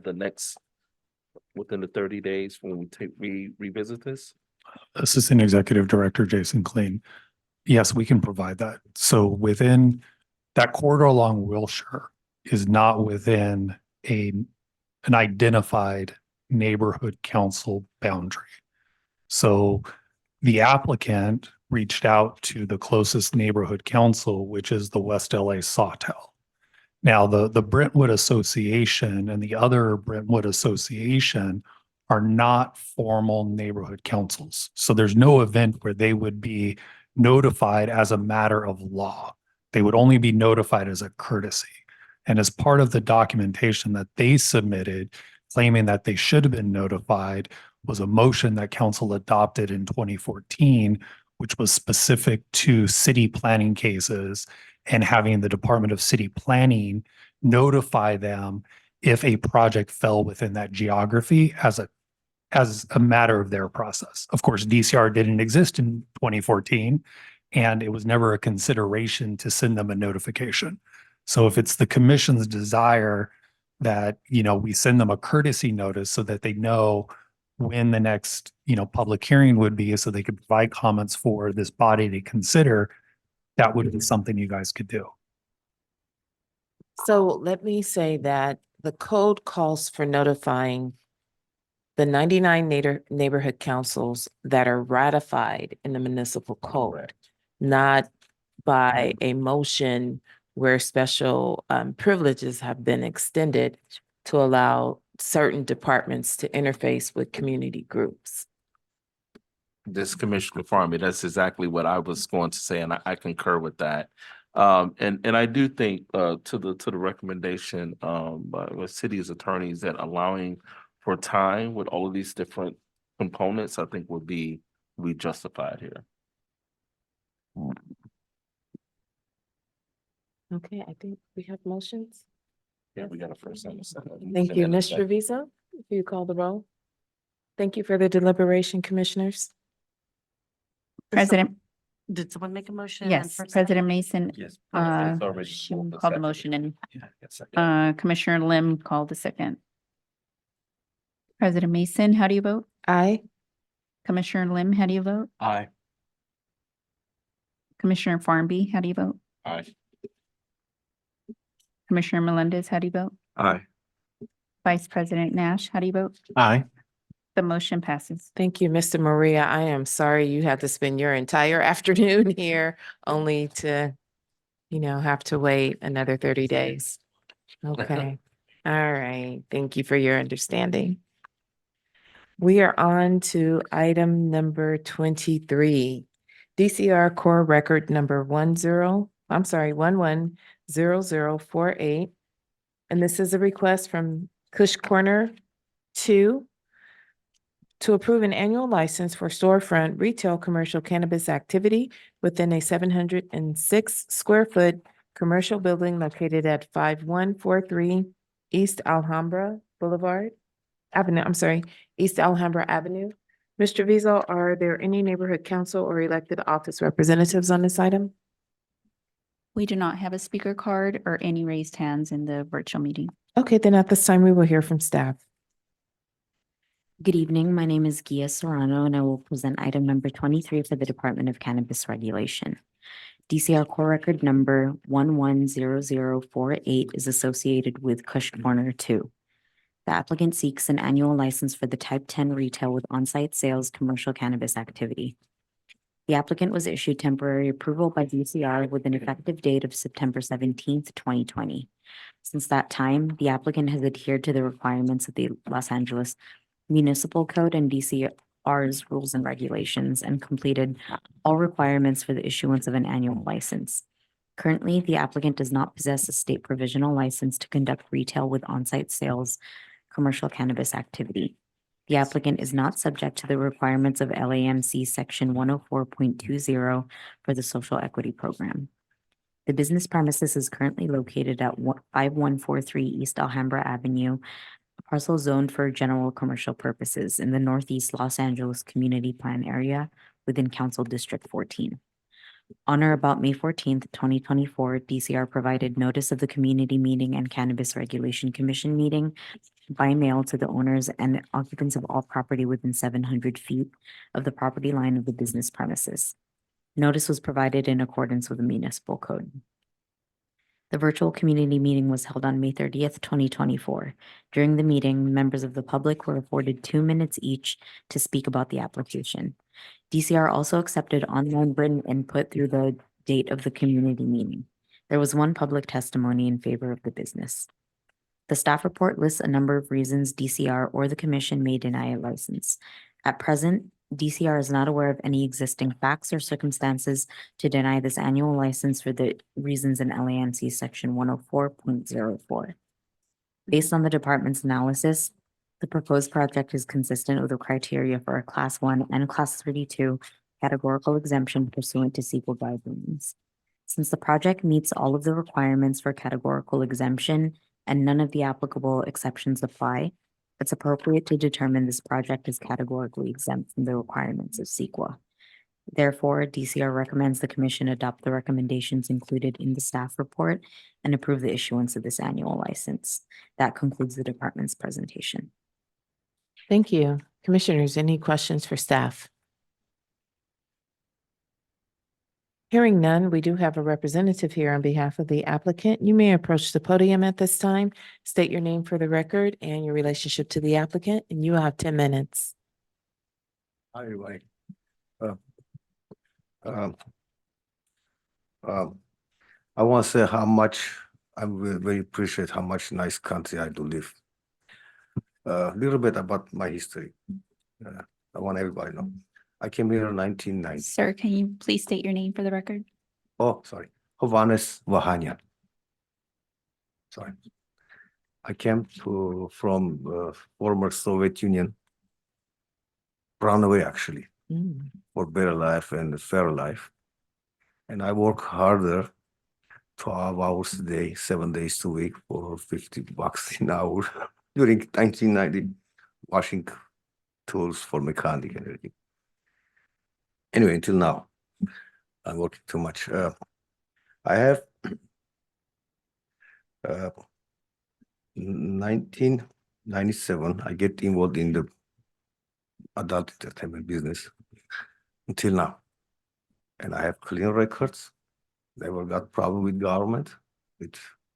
within the 30 days when we revisit this? Assistant Executive Director Jason Kleen. Yes, we can provide that. So within that corridor along Wilshire is not within an identified neighborhood council boundary. So the applicant reached out to the closest neighborhood council, which is the West LA Sawtell. Now, the Brentwood Association and the other Brentwood Association are not formal neighborhood councils. So there's no event where they would be notified as a matter of law. They would only be notified as a courtesy. And as part of the documentation that they submitted, claiming that they should have been notified, was a motion that council adopted in 2014, which was specific to city planning cases and having the Department of City Planning notify them if a project fell within that geography as a matter of their process. Of course, DCR didn't exist in 2014, and it was never a consideration to send them a notification. So if it's the commission's desire that, we send them a courtesy notice so that they know when the next, public hearing would be, so they could provide comments for this body to consider. That would be something you guys could do. So let me say that the code calls for notifying the 99 neighborhood councils that are ratified in the municipal code, not by a motion where special privileges have been extended to allow certain departments to interface with community groups. This Commissioner Farmy, that's exactly what I was going to say, and I concur with that. And I do think to the recommendation with city's attorneys that allowing for time with all of these different components, I think would be justified here. Okay, I think we have motions. Yeah, we got a first and a second. Thank you, And a Ms. second. Treviso, if you call the roll. Thank you for the deliberation, commissioners. President, Did someone make a motion? and yes, first President second? Mason, Yes. uh, It's already she moved and called the seconded. motion and, Yeah, yes, second. Commissioner Lim called the second. President Mason, how do you vote? Aye. Commissioner Lim, how do you vote? Aye. Commissioner Farnby, how do you vote? Aye. Commissioner Melendez, how do you vote? Aye. Vice President Nash, how do you vote? Aye. The motion passes. Thank you, Mr. Maria. I am sorry you had to spend your entire afternoon here only to, have to wait another 30 days. Okay. All right. Thank you for your understanding. We are on to item number 23. DCR Core Record number 110048. And this is a request from Kush Corner 2 to approve an annual license for storefront retail commercial cannabis activity within a 706 square foot commercial building located at 5143 East Alhambra East Alhambra Avenue. Mr. Vizel, are there any neighborhood council or elected office representatives on this item? We do not have a speaker card or any raised hands in the virtual meeting. Okay, then at this time, we will hear from staff. Good evening. My name is Gia Serrano, and I will present item number 23 for the Department of Cannabis Regulation. DCR Core Record number 110048 is associated with Kush Corner 2. The applicant seeks an annual license for the Type 10 retail with on-site sales commercial cannabis activity. The applicant was issued temporary approval by DCR with an effective date of September 17th, 2020. Since that time, the applicant has adhered to the requirements of the Los Angeles Municipal Code and DCR's rules and regulations and completed all requirements for the issuance of an annual license. Currently, the applicant does not possess a state provisional license to conduct retail with on-site sales commercial cannabis activity. The applicant is not subject to the requirements of LAMC Section 104.20 for the Social Equity Program. The business premises is currently located at 5143 East Alhambra Avenue, a parcel zoned for general commercial purposes in the Northeast Los Angeles Community Plan area within Council District 14. On or about May 14th, 2024, DCR provided notice of the community meeting and Cannabis Regulation Commission meeting by mail to the owners and occupants of all property within 700 feet of the property line of the business premises. Notice was provided in accordance with the municipal code. The virtual community meeting was held on May 30th, 2024. During the meeting, members of the public were afforded 2 minutes each to speak about the application. DCR also accepted online written input through the date of the community meeting. There was one public testimony in favor of the business. The staff report lists a number of reasons DCR or the commission may deny a license. At present, DCR is not aware of any existing facts or circumstances to deny this annual license for the reasons in LAMC Section 104.04. Based on the department's analysis, the proposed project is consistent with the criteria for a Class 1 and Class 32 categorical exemption pursuant to CEQA guidelines. Since the project meets all of the requirements for categorical exemption and none of the applicable exceptions apply, it's appropriate to determine this project is categorically exempt from the requirements of CEQA. Therefore, DCR recommends the commission adopt the recommendations included in the staff report and approve the issuance of this annual license. That concludes the department's presentation. Thank you. Commissioners, any questions for staff? Hearing none, we do have a representative here on behalf of the applicant. You may approach the podium at this time, state your name for the record and your relationship to the applicant, and you will have 10 minutes. Hi, everybody. Um, I want to say how much I very appreciate how much nice country I do live. A little bit about my history. I want everybody to know. I came here in 1990. Sir, can you please state your name for the record? Oh, sorry. Hovannes Vahanyan. Sorry. I came from former Soviet Union. Run away actually for better life and a fair life. And I work harder 12 hours a day, 7 days a week for $50 an hour during 1990, washing tools for mechanic and everything. Anyway, until now, I'm working too much. I have 1997, I get involved in the adult entertainment business until now. And I have clean records. Never got problem with government, with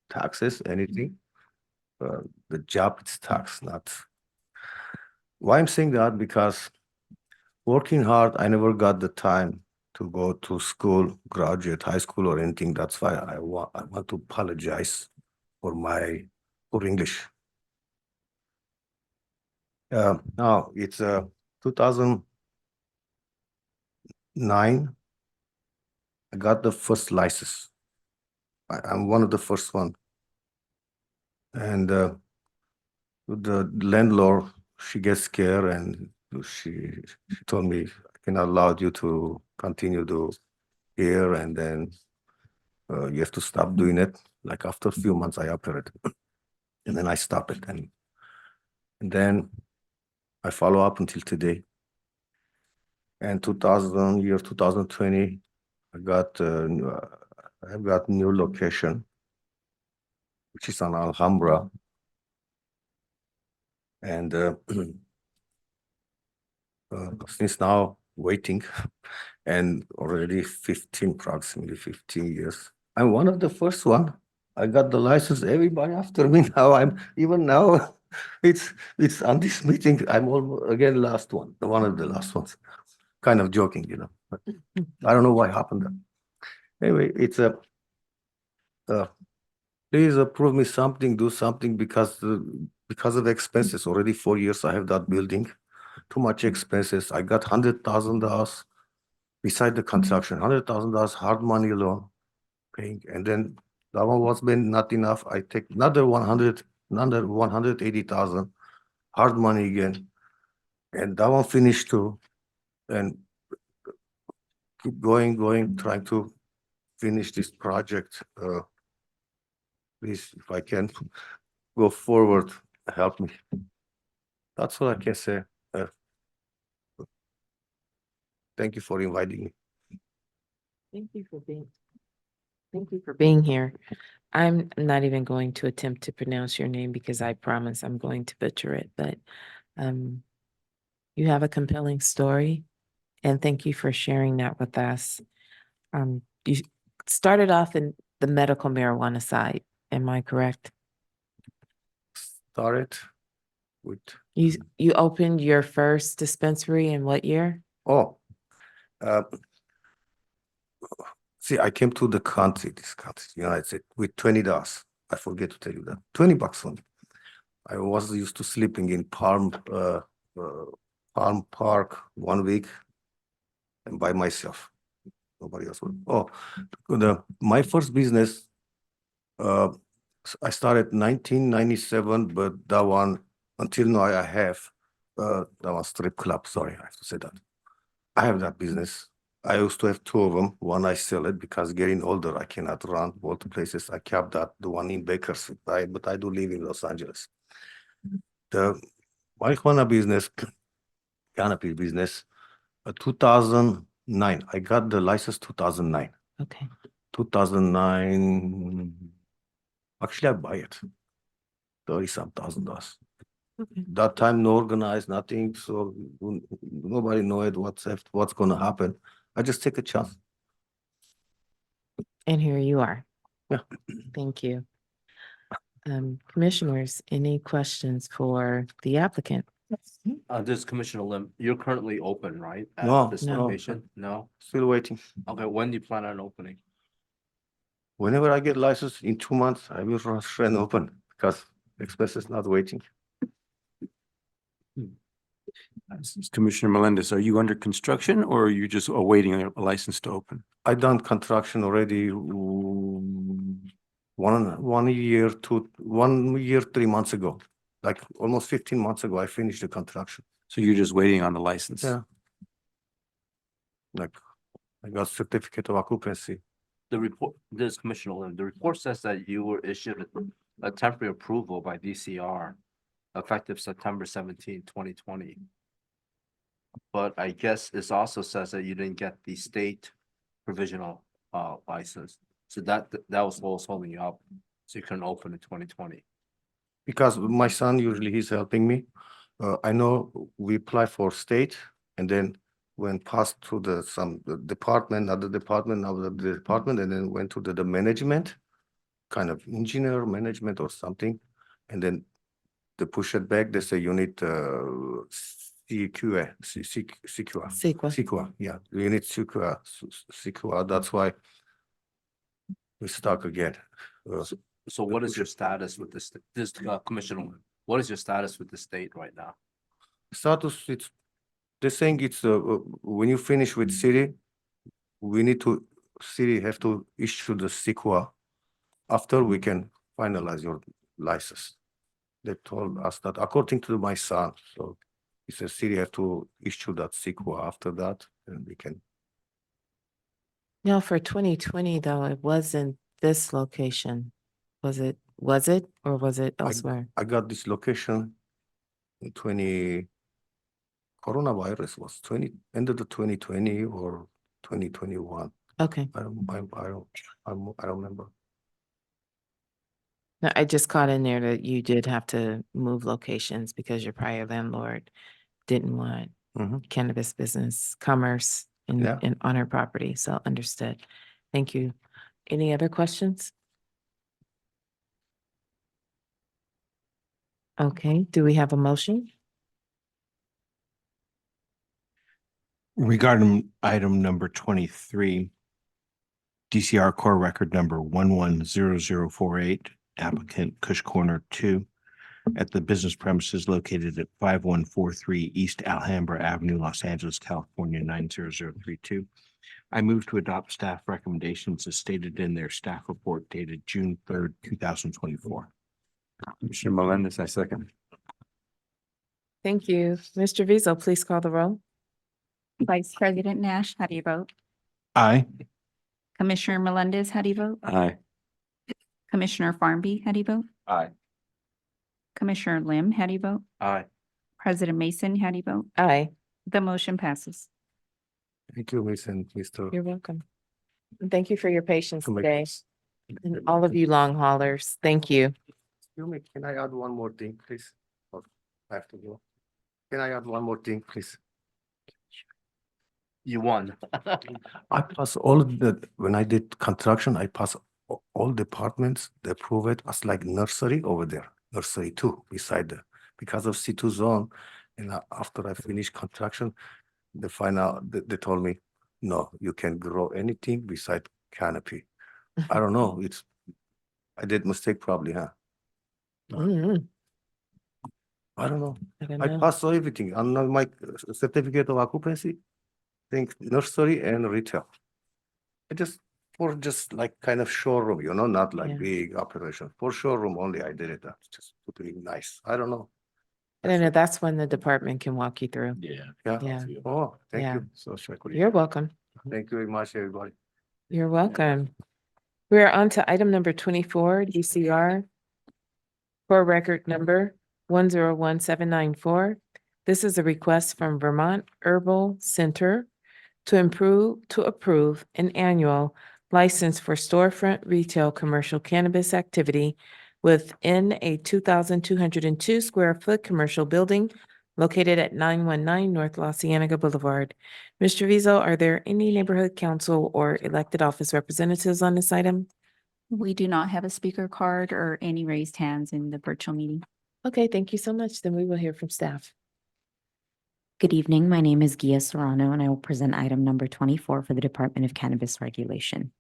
taxes, anything. The job is tax, not. Why I'm saying that? Because working hard, I never got the time to go to school, graduate, high school or anything. That's why I want to apologize for my poor English. Now it's 2009. I got the first license. I'm one of the first one. And the landlord, she gets scared and she told me, I cannot allow you to continue to here, and then you have to stop doing it. Like after a few months, I operated, and then I stopped it, and then I follow up until today. And 2020, I've got new location, which is on Alhambra, and since now waiting, and already approximately 15 years. I'm one of the first one. I got the license. Everybody after me now. Even now. It's on this meeting. I'm almost again last one. One of the last ones. Kind of joking, But I don't know what happened. Anyway, it's please approve me something. Do something because of expenses. Already 4 years I have that building. Too much expenses. I got $100,000 beside the construction, $100,000 hard money loan paying, and then that one was been not enough. I take another 180,000 hard money again, and that one finished too, and keep going, trying to finish this project. Please, if I can go forward, help me. That's all I can say. Thank you for inviting me. Thank you for being here. I'm not even going to attempt to pronounce your name because I promise I'm going to butcher it, but you have a compelling story, and thank you for sharing that with us. You started off in the medical marijuana side, am I correct? Started with You opened your first dispensary in what year? See, I came to this country, United States, with $20. I forget to tell you that. $20 only. I was used to sleeping in Palm Park 1 week and by myself. Nobody else would. My first business, I started 1997, but that one, until now I have, that was strip club. Sorry, I have to say that. I have that business. I used to have 2 of them. One I sell it because getting older, I cannot run all the places. I kept that, the one in Bakersfield, but I do live in Los Angeles. The marijuana business, cannabis business, 2000, nine. I got the license 2009. Okay. 2009. Actually, I buy it. 30-some thousand dollars. Okay. That time, no organized, nothing. So nobody know what's gonna happen. I just take a chance. And here you are. Yeah. Thank you. Commissioners, any questions for the applicant? This is Commissioner Lim, you're currently open, right? At No, this no. location? No? Still waiting. Okay, when do you plan on opening? Whenever I get license in 2 months, I will rush and open because express is not waiting. Commissioner Melendez, are you under construction or are you just awaiting a license to open? I done construction already 1 year, 3 months ago. Like almost 15 months ago, I finished the construction. So you're just waiting on the license? Yeah. Like I got certificate of occupancy. The report, this is Commissioner Lim, the report says that you were issued a temporary approval by DCR effective September 17, 2020. But I guess this also says that you didn't get the state provisional license. So that was what was holding you up. So you couldn't open in 2020. Because my son usually he's helping me. I know we apply for state and then when passed to the department, other department, other department, and then went to the management, kind of engineer management or something, and then they push it back. They say you need CQA, yeah, you need CQA. That's why we stuck again. So what is your status with this Commissioner Lim? What is your status with the state right now? Status, they're saying it's when you finish with city, city have to issue the CQA. After we can finalize your license. They told us that according to my son, so he says city have to issue that CQA after that, and we can. No, for 2020 though, it wasn't this location. Was it, or was it elsewhere? I got this location in coronavirus was end of the 2020 or 2021. Okay. I don't remember. No, I just caught in there that you did have to move locations because your prior landlord didn't want cannabis business, commerce Yeah. on her property. So understood. Thank you. Any other questions? Okay, do we have a motion? Regarding item number 23, DCR Core Record number 110048, applicant Kush Corner 2 at the business premises located at 5143 East Alhambra Avenue, Los Angeles, California, 90032. I move to adopt staff recommendations as stated in their staff report dated June 3rd, 2024. Commissioner Melendez, I second. Thank you. Mr. Vizo, please call the roll. Vice President Nash, how do you vote? Aye. Commissioner Melendez, how do you vote? Aye. Commissioner Farmby, how do you vote? Aye. Commissioner Lim, how do you vote? Aye. President Mason, how do you vote? Aye. The motion passes. Thank you, Miss and Mr. You're welcome. And thank you for your patience Commissioners. today. And all of you long haulers, thank you. Excuse me, can I add one more thing, please? Or I have to go. Can I add one more thing, please? You won. I pass when I did construction, I pass all departments, they approve it as like nursery over there, nursery 2 beside because of C2 zone. And after I finish construction, they find out, they told me, no, you can grow anything beside canopy. I don't know, I did mistake probably, huh? Mhm. I don't know. don't I know. passed everything on my certificate of occupancy, think nursery and retail. For just like kind of showroom, not like Yeah. big operation. For showroom only, I did it. That's just to be nice. I don't know. I don't know, that's when the department can walk you through. Yeah. Yeah. Oh, thank Yeah. you. So You're welcome. Thank you very much, everybody. You're welcome. We're on to item number 24, DCR Core Record number 101794. This is a request from Vermont Herbal Center to approve an annual license for storefront retail commercial cannabis activity within a 2,202 square foot commercial building located at 919 North La Cienega Boulevard. Mr. Vizo, are there any neighborhood council or elected office representatives on this item? We do not have a speaker card or any raised hands in the virtual meeting. Okay, thank you so much. Then we will hear from staff. Good evening. My name is Gia Serrano, and I will present item number 24 for the Department of Cannabis Regulation.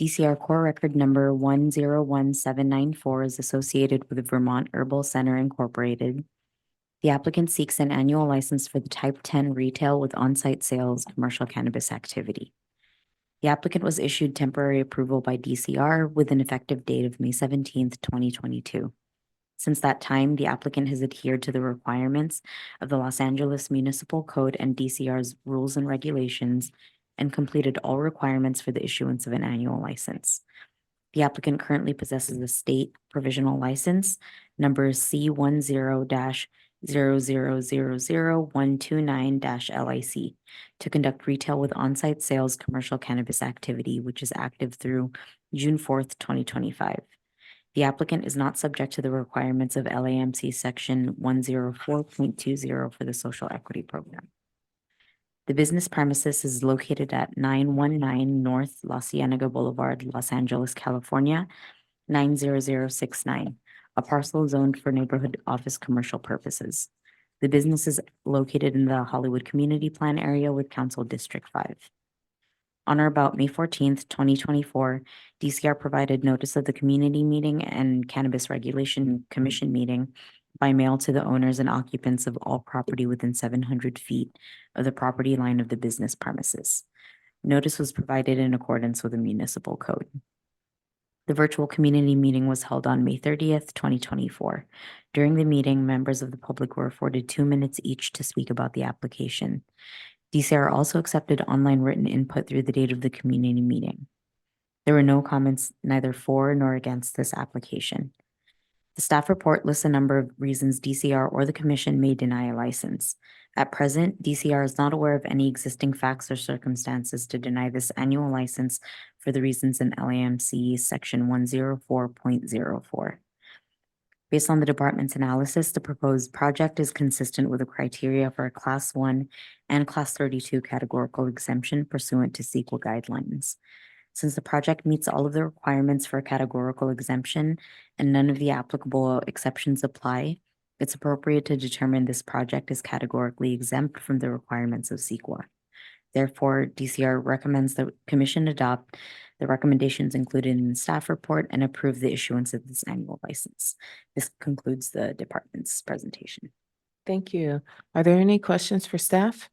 DCR Core Record number 101794 is associated with Vermont Herbal Center Incorporated. The applicant seeks an annual license for the Type 10 retail with on-site sales commercial cannabis activity. The applicant was issued temporary approval by DCR with an effective date of May 17th, 2022. Since that time, the applicant has adhered to the requirements of the Los Angeles Municipal Code and DCR's rules and regulations and completed all requirements for the issuance of an annual license. The applicant currently possesses a state provisional license, number C10000129-LIC, to conduct retail with on-site sales commercial cannabis activity, which is active through June 4th, 2025. The applicant is not subject to the requirements of LAMC Section 104.20 for the Social Equity Program. The business premises is located at 919 North La Cienega Boulevard, Los Angeles, California, 90069, a parcel zoned for neighborhood office commercial purposes. The business is located in the Hollywood Community Plan area with Council District 5. On or about May 14th, 2024, DCR provided notice of the community meeting and Cannabis Regulation Commission meeting by mail to the owners and occupants of all property within 700 feet of the property line of the business premises. Notice was provided in accordance with the municipal code. The virtual community meeting was held on May 30th, 2024. During the meeting, members of the public were afforded 2 minutes each to speak about the application. DCR also accepted online written input through the date of the community meeting. There were no comments neither for nor against this application. The staff report lists a number of reasons DCR or the commission may deny a license. At present, DCR is not aware of any existing facts or circumstances to deny this annual license for the reasons in LAMC Section 104.04. Based on the department's analysis, the proposed project is consistent with the criteria for a Class 1 and Class 32 categorical exemption pursuant to CEQA guidelines. Since the project meets all of the requirements for a categorical exemption and none of the applicable exceptions apply, it's appropriate to determine this project is categorically exempt from the requirements of CEQA. Therefore, DCR recommends the commission adopt the recommendations included in the staff report and approve the issuance of this annual license. This concludes the department's presentation. Thank you. Are there any questions for staff?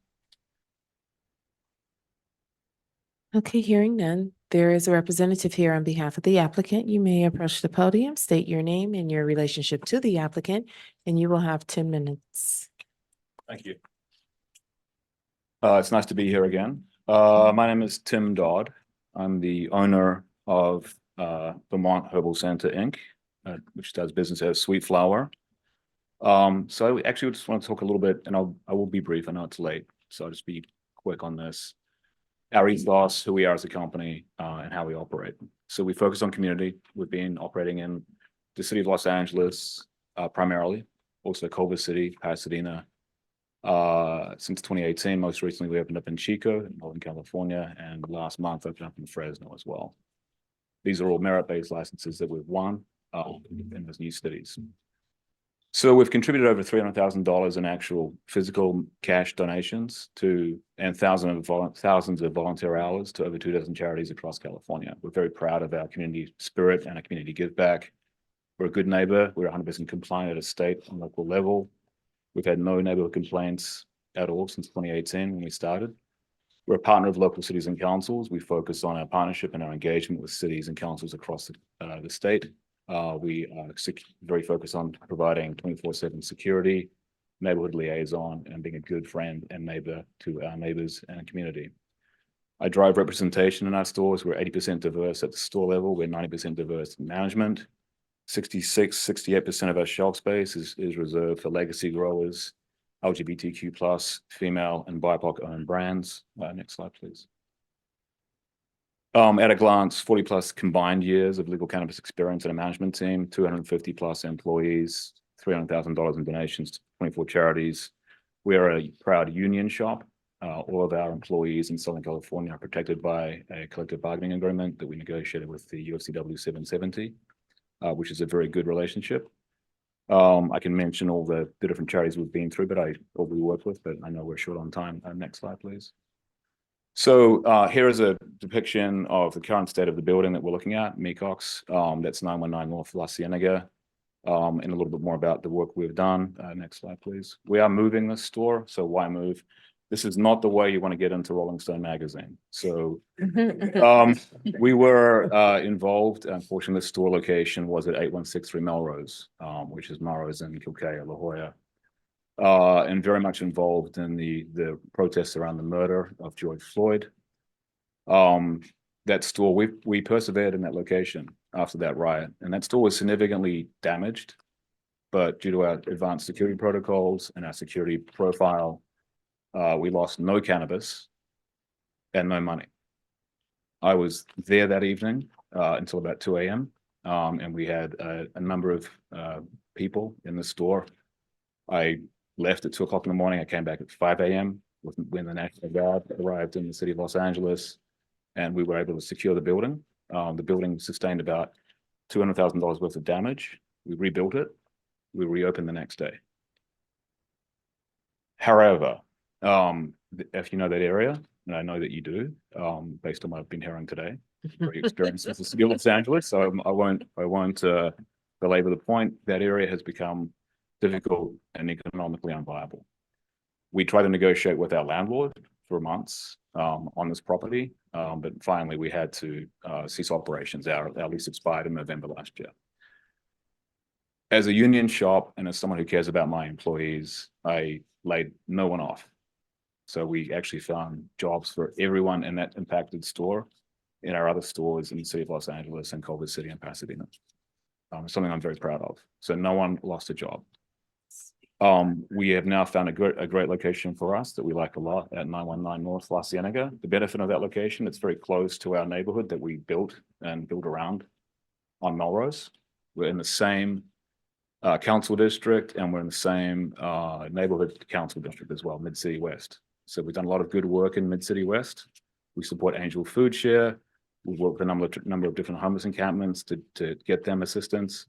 Okay, hearing none. There is a representative here on behalf of the applicant. You may approach the podium, state your name and your relationship to the applicant, and you will have 10 minutes. Thank you. It's nice to be here again. My name is Tim Dodd. I'm the owner of Vermont Herbal Center, Inc., which does business as Sweet Flower. So I actually just want to talk a little bit, and I will be brief. I know it's late, so I'll just be quick on this. Our ethos, who we are as a company, and how we operate. So we focus on community. We've been operating in the city of Los Angeles primarily, also Culver City, Pasadena, since 2018. Most recently, we opened up in Chico, in Northern California, and last month opened up in Fresno as well. These are all merit-based licenses that we've won in those new cities. So we've contributed over $300,000 in actual physical cash donations and thousands of volunteer hours to over 24 charities across California. We're very proud of our community spirit and our community give back. We're a good neighbor. We're 100% compliant at a state and local level. We've had no neighborhood complaints at all since 2018 when we started. We're a partner of local cities and councils. We focus on our partnership and our engagement with cities and councils across the state. We are very focused on providing 24/7 security, neighborhood liaison, and being a good friend and neighbor to our neighbors and community. I drive representation in our stores. We're 80% diverse at the store level. We're 90% diverse in management. 68% of our shelf space is reserved for legacy growers LGBTQ plus, female and BIPOC owned brands. Next slide, please. At a glance, 40 plus combined years of legal cannabis experience in a management team, 250 plus employees, $300,000 in donations to 24 charities. We are a proud union shop. All of our employees in Southern California are protected by a collective bargaining agreement that we negotiated with the UFCW 770, which is a very good relationship. I can mention all the different charities we've been through, or we work with, but I know we're short on time. Next slide, please. So here is a depiction of the current state of the building that we're looking at, MECOX. That's 919 North La Cienega, and a little bit more about the work we've done. Next slide, please. We are moving this store. So why move? This is not the way you want to get into Rolling Stone magazine. So we were involved. Unfortunately, the store location was at 8163 Melrose, which is Melrose in Kilkea, La Jolla. And very much involved in the protests around the murder of George Floyd. That store, we persevered in that location after that riot, and that store was significantly damaged, but due to our advanced security protocols and our security profile, we lost no cannabis and no money. I was there that evening until about 2 a.m. And we had a number of people in the store. I left at 2 o'clock in the morning. I came back at 5 a.m. when the National Guard arrived in the city of Los Angeles, and we were able to secure the building. The building sustained about $200,000 worth of damage. We rebuilt it. We reopened the next day. However, if you know that area, and I know that you do, based on what I've been hearing today, very experienced in the city of Los Angeles, so I won't belabor the point. That area has become difficult and economically unviable. We tried to negotiate with our landlord for months on this property, but finally we had to cease operations. Our lease expired in November last year. As a union shop and as someone who cares about my employees, I laid no one off. So we actually found jobs for everyone in that impacted store, in our other stores in the city of Los Angeles and Culver City and Pasadena. Something I'm very proud of. So no one lost a job. We have now found a great location for us that we like a lot at 919 North La Cienega. The benefit of that location, it's very close to our neighborhood that we built and built around on Melrose. We're in the same council district, and we're in the same neighborhood council district as well, Mid-City West. So we've done a lot of good work in Mid-City West. We support Angel Food Share. We've worked with a number of different homeless encampments to get them assistance.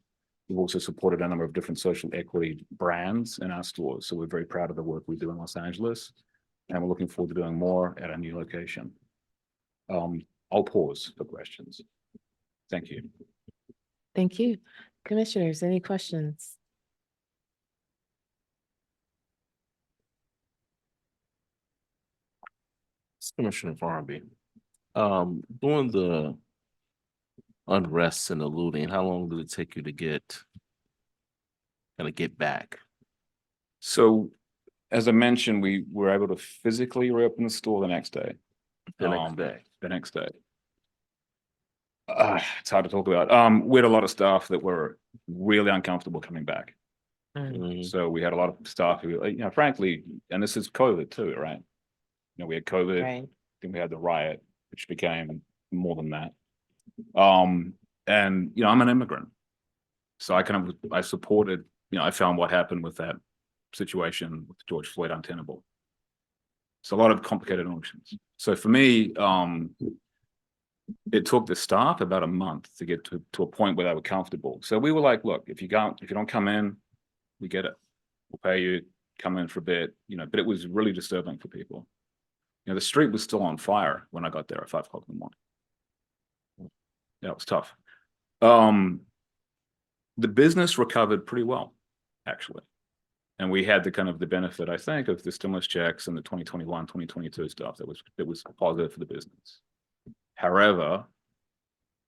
We've also supported a number of different social equity brands in our stores. So we're very proud of the work we do in Los Angeles, and we're looking forward to doing more at our new location. I'll pause for questions. Thank you. Thank you. Commissioners, any questions? Commissioner Farnaby, during the unrest and the looting, how long did it take you to get back? So, as I mentioned, we were able to physically reopen the store the next day. The next day. It's hard to talk about. We had a lot of staff that were really uncomfortable coming back. So we had a lot of staff who, frankly, and this is COVID too, right? We had COVID, Right. then we had the riot, which became more than that. And I'm an immigrant, so I supported. I found what happened with that situation with George Floyd untenable. It's a lot of complicated emotions. So for me, it took the staff about a month to get to a point where they were comfortable. So we were like, look, if you don't come in, we get it. We'll pay you, come in for a bit, but it was really disturbing for people. The street was still on fire when I got there at 5 o'clock in the morning. Yeah, it was tough. The business recovered pretty well, actually. And we had the benefit, I think, of the stimulus checks and the 2021, 2022 stuff that was positive for the business. However,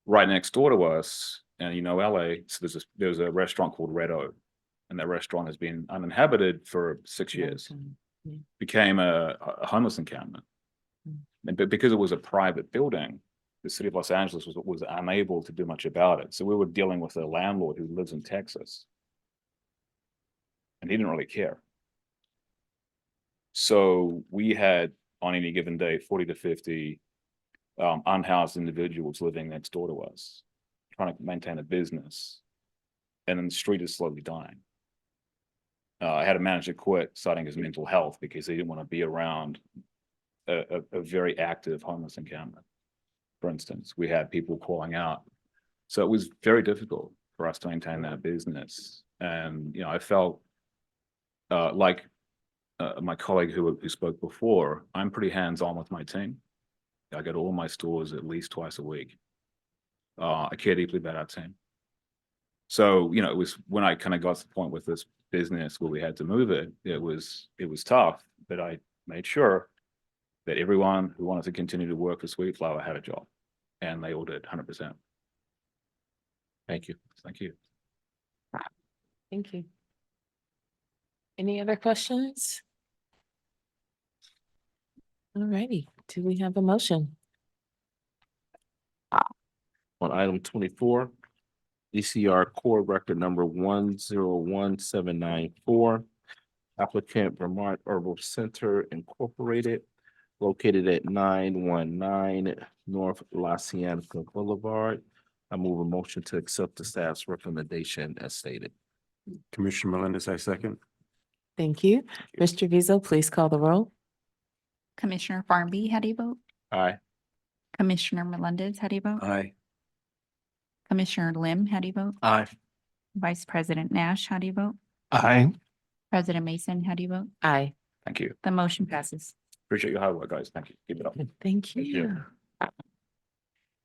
right next door to us, and LA, so there's a restaurant called Red O, and that restaurant has been uninhabited for 6 years. Became a homeless encampment. But because it was a private building, the city of Los Angeles was unable to do much about it. So we were dealing with a landlord who lives in Texas. And he didn't really care. So we had on any given day, 40 to 50 unhoused individuals living next door to us, trying to maintain a business. And then the street is slowly dying. I had a manager quit, citing his mental health because he didn't want to be around a very active homeless encampment. For instance, we had people calling out. So it was very difficult for us to maintain that business. And, I felt like my colleague who spoke before, I'm pretty hands-on with my team. I go to all my stores at least twice a week. I care deeply about our team. So, it was when I kind of got to the point with this business where we had to move it, it was tough, but I made sure that everyone who wanted to continue to work for Sweet Flower had a job, and they all did 100%. Thank you. Thank you. Thank you. Any other questions? All righty, do we have a motion? On item 24, DCR Core Record number 101794. Applicant Vermont Herbal Center Incorporated, located at 919 North La Cienega Boulevard. I move a motion to accept the staff's recommendation as stated. Commissioner Melendez, I second. Thank you. Mr. Vizo, please call the roll. Commissioner Farmby, how do you vote? Aye. Commissioner Melendez, how do you vote? Aye. Commissioner Lim, how do you vote? Aye. Vice President Nash, how do you vote? Aye. President Mason, how do you vote? Aye. Thank you. The motion passes. Appreciate your hard work, guys. Thank you. Keep it up. Thank you. you.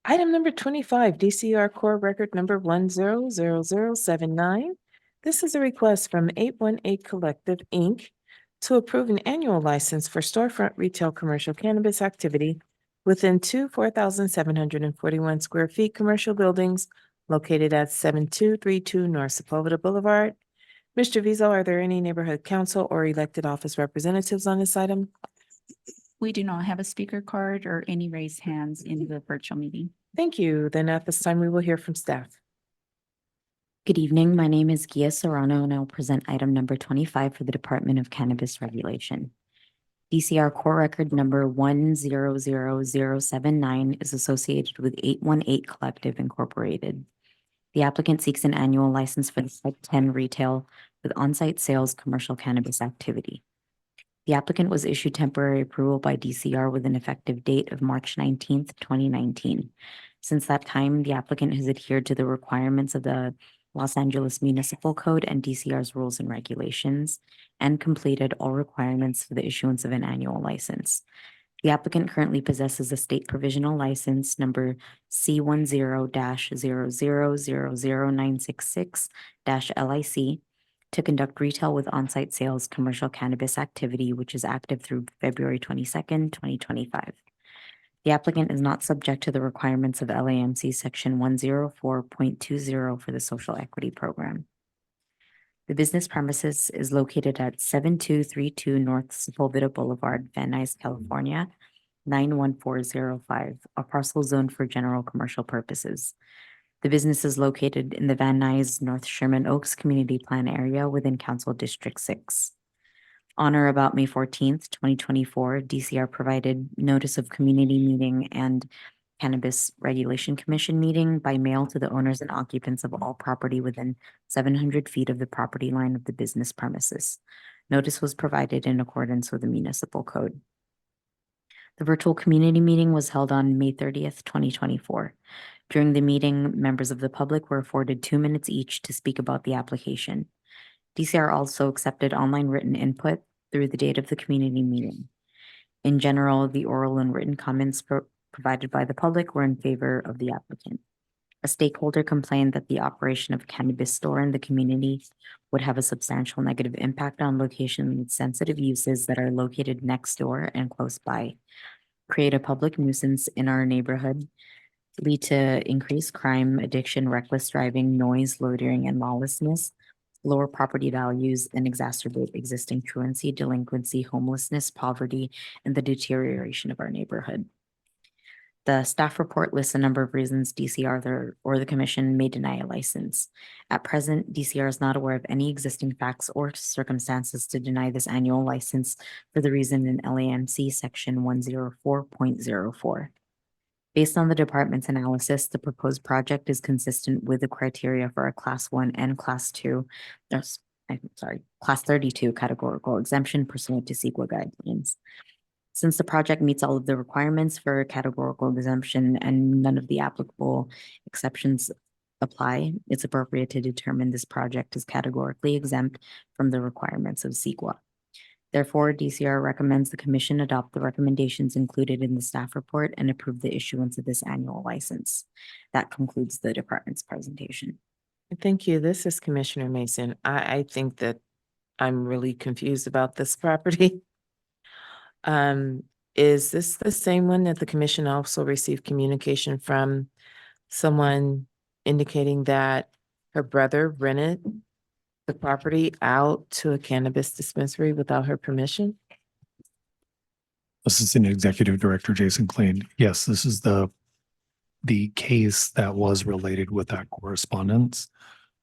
Item number 25, DCR Core Record number 100079. This is a request from 818 Collective, Inc. to approve an annual license for storefront retail commercial cannabis activity within two 4,741 square feet commercial buildings located at 7232 North Sepulveda Boulevard. Mr. Vizo, are there any neighborhood council or elected office representatives on this item? We do not have a speaker card or any raised hands in the virtual meeting. Thank you. Then at this time, we will hear from staff. Good evening. My name is Gia Serrano, and I will present item number 25 for the Department of Cannabis Regulation. DCR Core Record number 100079 is associated with 818 Collective Incorporated. The applicant seeks an annual license for the Type 10 retail with on-site sales commercial cannabis activity. The applicant was issued temporary approval by DCR with an effective date of March 19th, 2019. Since that time, the applicant has adhered to the requirements of the Los Angeles Municipal Code and DCR's rules and regulations, and completed all requirements for the issuance of an annual license. The applicant currently possesses a state provisional license number C10-0000966-LIC to conduct retail with on-site sales commercial cannabis activity, which is active through February 22nd, 2025. The applicant is not subject to the requirements of LAMC Section 104.20 for the Social Equity Program. The business premises is located at 7232 North Sepulveda Boulevard, Van Nuys, California, 91405, a parcel zoned for general commercial purposes. The business is located in the Van Nuys North Sherman Oaks Community Plan area within Council District 6. On or about May 14th, 2024, DCR provided notice of community meeting and Cannabis Regulation Commission meeting by mail to the owners and occupants of all property within 700 feet of the property line of the business premises. Notice was provided in accordance with the municipal code. The virtual community meeting was held on May 30th, 2024. During the meeting, members of the public were afforded 2 minutes each to speak about the application. DCR also accepted online written input through the date of the community meeting. In general, the oral and written comments provided by the public were in favor of the applicant. A stakeholder complained that the operation of a cannabis store in the community would have a substantial negative impact on locations with sensitive uses that are located next door and close by, create a public nuisance in our neighborhood, lead to increased crime, addiction, reckless driving, noise, loitering, and lawlessness, lower property values, and exacerbate existing truancy, delinquency, homelessness, poverty, and the deterioration of our neighborhood. The staff report lists a number of reasons DCR or the commission may deny a license. At present, DCR is not aware of any existing facts or circumstances to deny this annual license for the reason in LAMC section 104.04. Based on the department's analysis, the proposed project is consistent with the criteria for a Class 1 and Class 2, Class 32 categorical exemption pursuant to CEQA guidelines. Since the project meets all of the requirements for categorical exemption and none of the applicable exceptions apply, it's appropriate to determine this project is categorically exempt from the requirements of CEQA. Therefore, DCR recommends the commission adopt the recommendations included in the staff report and approve the issuance of this annual license. That concludes the department's presentation. Thank you. This is Commissioner Mason. I think that I'm really confused about this property. Is this the same one that the commission also received communication from someone indicating that her brother rented the property out to a cannabis dispensary without her permission? Assistant Executive Director Jason Kleen. Yes, this is the case that was related with that correspondence.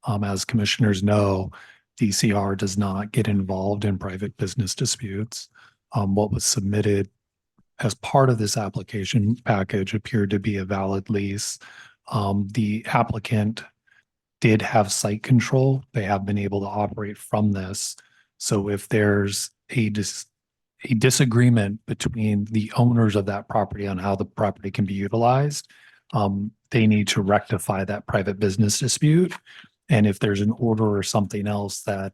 As commissioners know, DCR does not get involved in private business disputes. What was submitted as part of this application package appeared to be a valid lease. The applicant did have site control. They have been able to operate from this. So if there's a disagreement between the owners of that property on how the property can be utilized, they need to rectify that private business dispute. And if there's an order or something else that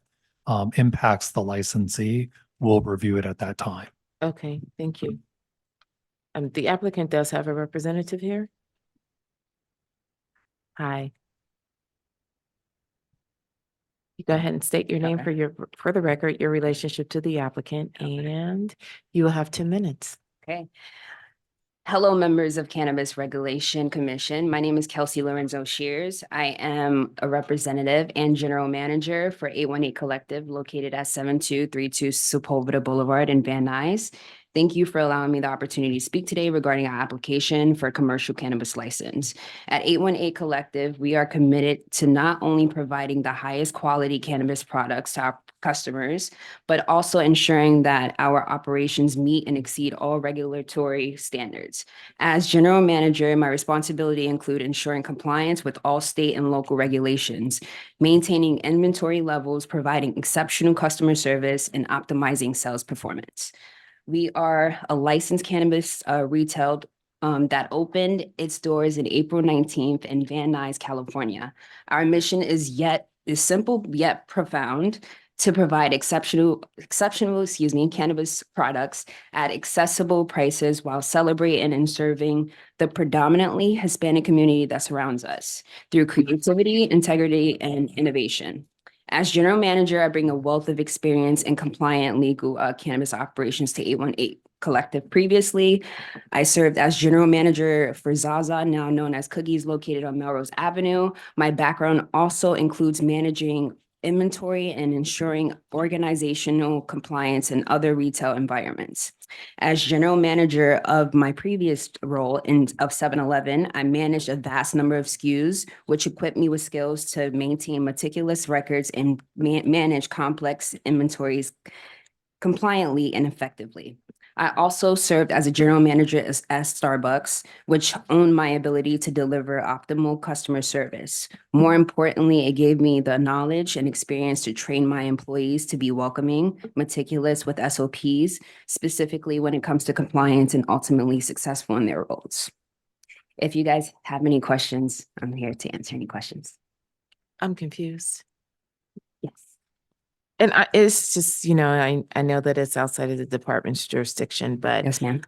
impacts the licensee, we'll review it at that time. Okay, thank you. The applicant does have a representative here. Hi. You go ahead and state your name for the record, your relationship to the applicant, and you will have 10 minutes. Okay. Hello, members of Cannabis Regulation Commission. My name is Kelsey Lorenzo Shears. I am a representative and general manager for 818 Collective located at 7232 Sepulveda Boulevard in Van Nuys. Thank you for allowing me the opportunity to speak today regarding our application for a commercial cannabis license. At 818 Collective, we are committed to not only providing the highest quality cannabis products to our customers, but also ensuring that our operations meet and exceed all regulatory standards. As general manager, my responsibility include ensuring compliance with all state and local regulations, maintaining inventory levels, providing exceptional customer service, and optimizing sales performance. We are a licensed cannabis retail that opened its doors in April 19th in Van Nuys, California. Our mission is simple yet profound: to provide exceptional, cannabis products at accessible prices while celebrating and serving the predominantly Hispanic community that surrounds us through creativity, integrity, and innovation. As general manager, I bring a wealth of experience in compliant legal cannabis operations to 818 Collective. Previously, I served as general manager for Zaza, now known as Cookies, located on Melrose Avenue. My background also includes managing inventory and ensuring organizational compliance in other retail environments. As general manager of my previous role of 7-Eleven, I managed a vast number of SKUs, which equipped me with skills to maintain meticulous records and manage complex inventories compliantly and effectively. I also served as a general manager at Starbucks, which owned my ability to deliver optimal customer service. More importantly, it gave me the knowledge and experience to train my employees to be welcoming, meticulous with SOPs, specifically when it comes to compliance, and ultimately successful in their roles. If you guys have any questions, I'm here to answer any questions. I'm confused. Yes. And it's just, I know that it's outside of the department's jurisdiction, but yes, ma'am.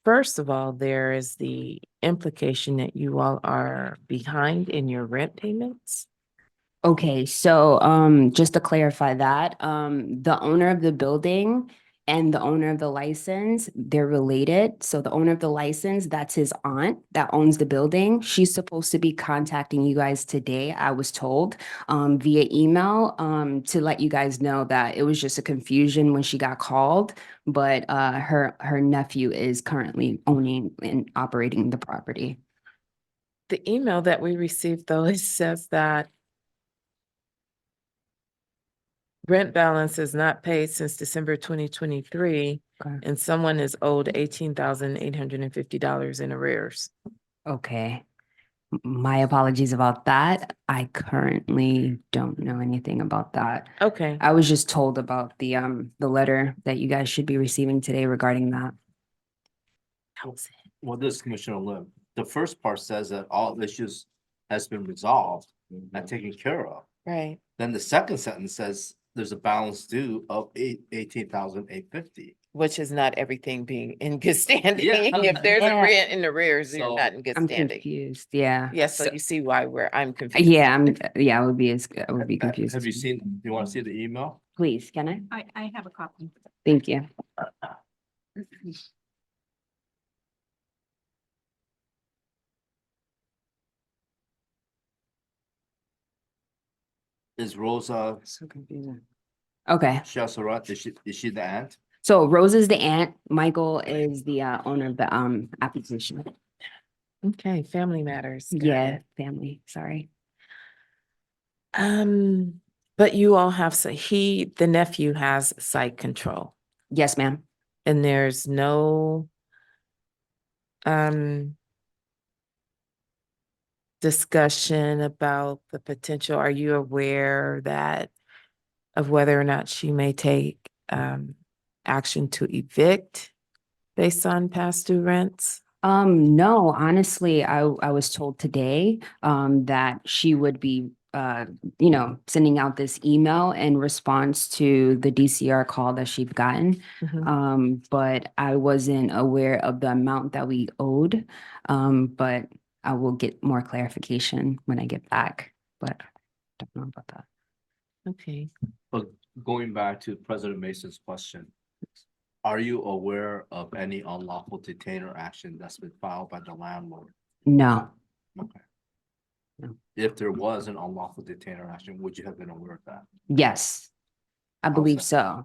First of all, there is the implication that you all are behind in your rent payments. Okay, so just to clarify that, the owner of the building and the owner of the license, they're related. So the owner of the license, that's his aunt that owns the building. She's supposed to be contacting you guys today, I was told, via email, to let you guys know that it was just a confusion when she got called. But her nephew is currently owning and operating the property. The email that we received, though, it says that rent balance is not paid since December 2023, Okay. and someone is owed $18,850 in arrears. Okay. My apologies about that. I currently don't know anything about that. Okay. I was just told about the letter that you guys should be receiving today regarding that. Well, this Commissioner Lim, the first part says that all issues has been resolved and taken care of. Right. Then the second sentence says there's a balance due of 18,850. Which is not everything being in good standing. Yeah. If there's a Yeah. rent in arrears, you're So, not in good I'm standing. confused. Yeah. Yes, so So- you see why I'm confused. Yeah, I would be confused. Have you seen, do you want to see the email? Please, can I? I have a copy. Thank you. Is Rosa So confusing. Okay, Chassarat, is she the aunt? so Rose is the aunt. Michael is the owner of the application. Okay, family matters. Got Yeah, it. family, sorry. But you all have, the nephew has site control, Yes, ma'am. and there's no discussion about the potential. Are you aware of whether or not she may take action to evict based on past due rents? No, honestly, I was told today that she would be sending out this email in response to the DCR call that she'd gotten. But I wasn't aware of the amount that we owed. But I will get more clarification when I get back, but I don't know about that. Okay. But going back to President Mason's question, are you aware of any unlawful detainer action that's been filed by the landlord? No, Okay. No. If there was an unlawful detainer action, would you have been aware of that? yes, I How's believe that? so.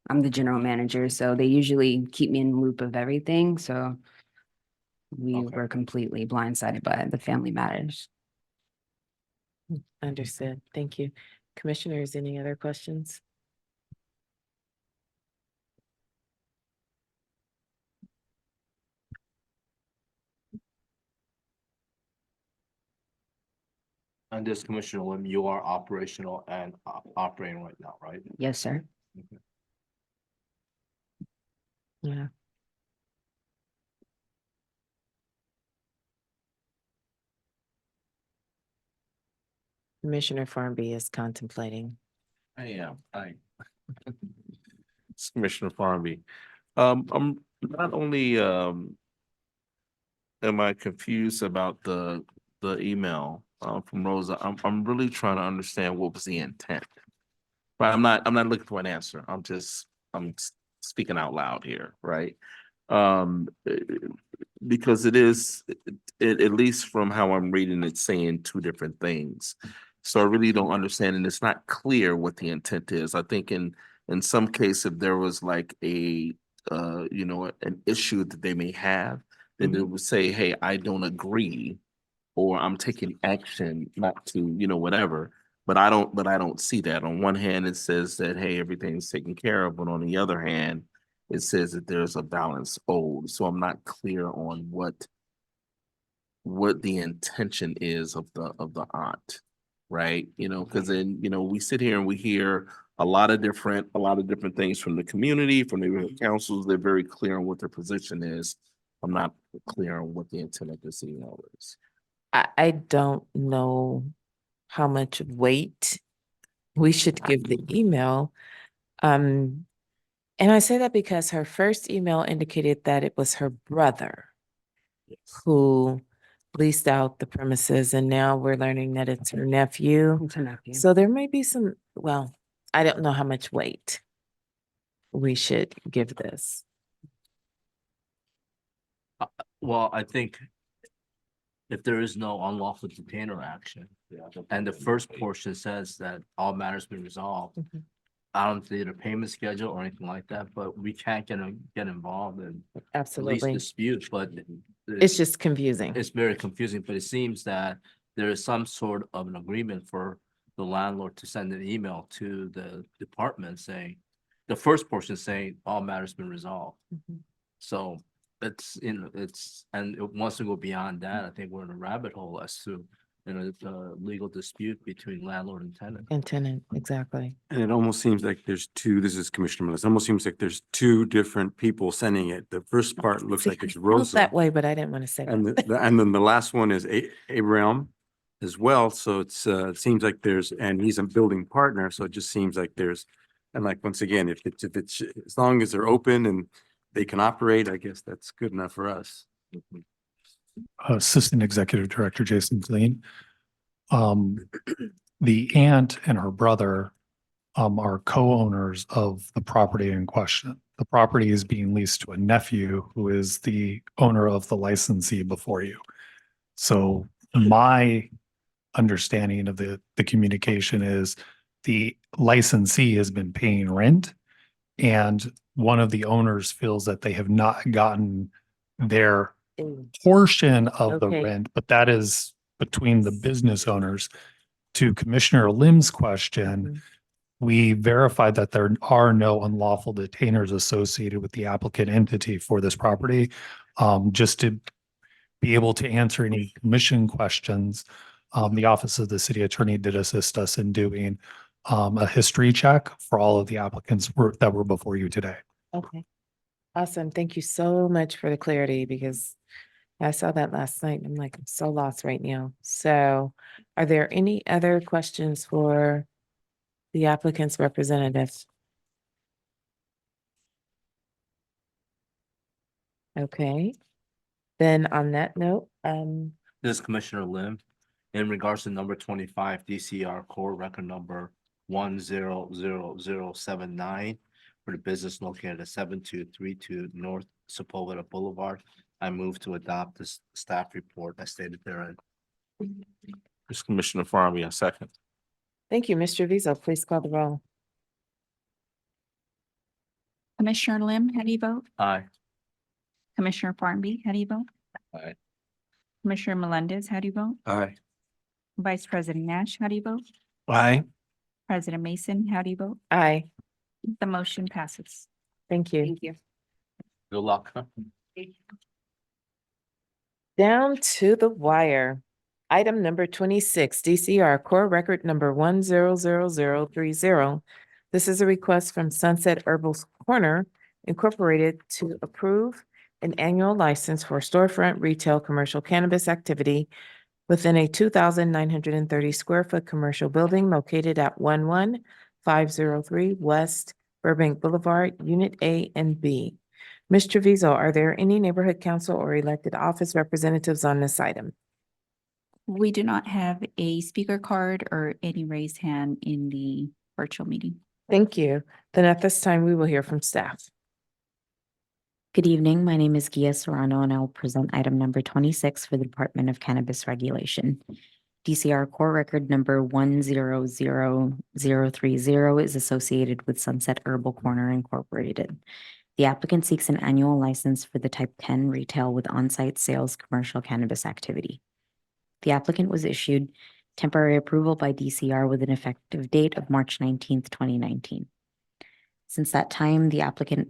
I'm the general manager, so they usually keep me in the loop of everything, so we Okay. were completely blindsided by the family matters. Understood. Thank you. Commissioners, any other questions? And this Commissioner Lim, you are operational and operating right now, right? Yes, sir. Okay. Yeah. Commissioner Farmby is contemplating. I am, It's Commissioner Farmby. I'm not only, am I confused about the email, from Rosa, I'm really trying to understand what was the intent. Right, I'm not looking for an answer. I'm speaking out loud here, right? Because it is, at least from how I'm reading it, saying two different things. So I really don't understand, and it's not clear what the intent is. I think in some case, if there was like an issue that they may have, then they would say, hey, I don't agree, or I'm taking action not to, whatever. But I don't see that. On one hand, it says that, hey, everything's taken care of, but on the other hand, it says that there's a balance owed. So I'm not clear on what the intention is of the aunt, right? Because then, we sit here and we hear a lot of different things from the community, from the councils. They're very clear on what their position is. I'm not clear on what the intent of this email is. I don't know how much weight we should give the email. And I say that because her first email indicated that it was her brother who leased out the premises, and now we're learning that it's her nephew. It's her nephew. So there may be some, well, I don't know how much weight we should give this? Well, I think if there is no unlawful detainer action, and the first portion says that all matters been resolved, Mhm. I don't need a payment schedule or anything like that, but we can't get involved in lease Absolutely. disputes, but It's just confusing. it's very confusing, but it seems that there is some sort of an agreement for the landlord to send an email to the department saying, the first portion saying all matters been resolved. Mhm. So and it wants to go beyond that. I think we're in a rabbit hole as to, the legal dispute between landlord and tenant. And tenant, exactly. And it almost seems like there's two, this is Commissioner Millis, it almost seems like there's two different people sending it. The first part looks See, like it's I felt Rosa. that way, but I didn't want to say And that. and then the last one is Abraham as well. So it seems like and he's a building partner. So it just seems like and like, once again, if it's, as long as they're open and they can operate, I guess that's good enough for us. Assistant Executive Director Jason Clean. The aunt and her brother are co-owners of the property in question. The property is being leased to a nephew who is the owner of the licensee before you. So my understanding of the communication is the licensee has been paying rent, and one of the owners feels that they have not gotten their portion of the Okay. rent, but that is between the business owners. To Commissioner Lim's question, Mhm. we verified that there are no unlawful detainers associated with the applicant entity for this property. Just to be able to answer any commission questions, the Office of the City Attorney did assist us in doing a history check for all of the applicants that were before you today. Okay. Awesome. Thank you so much for the clarity, because I saw that last night. I'm like, I'm so lost right now. So are there any other questions for the applicant's representative? Okay. Then on that note, This is Commissioner Lim. In regards to number 25, DCR Core Record Number 100079 for the business located at 7232 North Sepulveda Boulevard, I move to adopt this staff report as stated therein. This is Commissioner Farmy, a second. thank you, Mr. Vizo. Please call the roll. Commissioner Lim, how do you vote? Aye. Commissioner Farnby, how do you vote? Aye. Commissioner Melendez, how do you vote? Aye. Vice President Nash, how do you vote? Aye. President Mason, how do you vote? Aye. The motion passes. Thank you. Thank you. Good luck. Down to the wire. Item number 26, DCR Core Record Number 100030. This is a request from Sunset Herbal Corner Incorporated to approve an annual license for storefront retail commercial cannabis activity within a 2,930 square foot commercial building located at 11503 West Burbank Boulevard, Unit A and B. Mr. Vizo, are there any neighborhood council or elected office representatives on this item? We do not have a speaker card or any raised hand in the virtual meeting. Thank you. Then at this time, we will hear from staff. Good evening. My name is Gia Serrano, and I will present item number 26 for the Department of Cannabis Regulation. DCR Core Record Number 100030 is associated with Sunset Herbal Corner Incorporated. The applicant seeks an annual license for the Type 10 retail with on-site sales commercial cannabis activity. The applicant was issued temporary approval by DCR with an effective date of March 19th, 2019. Since that time, the applicant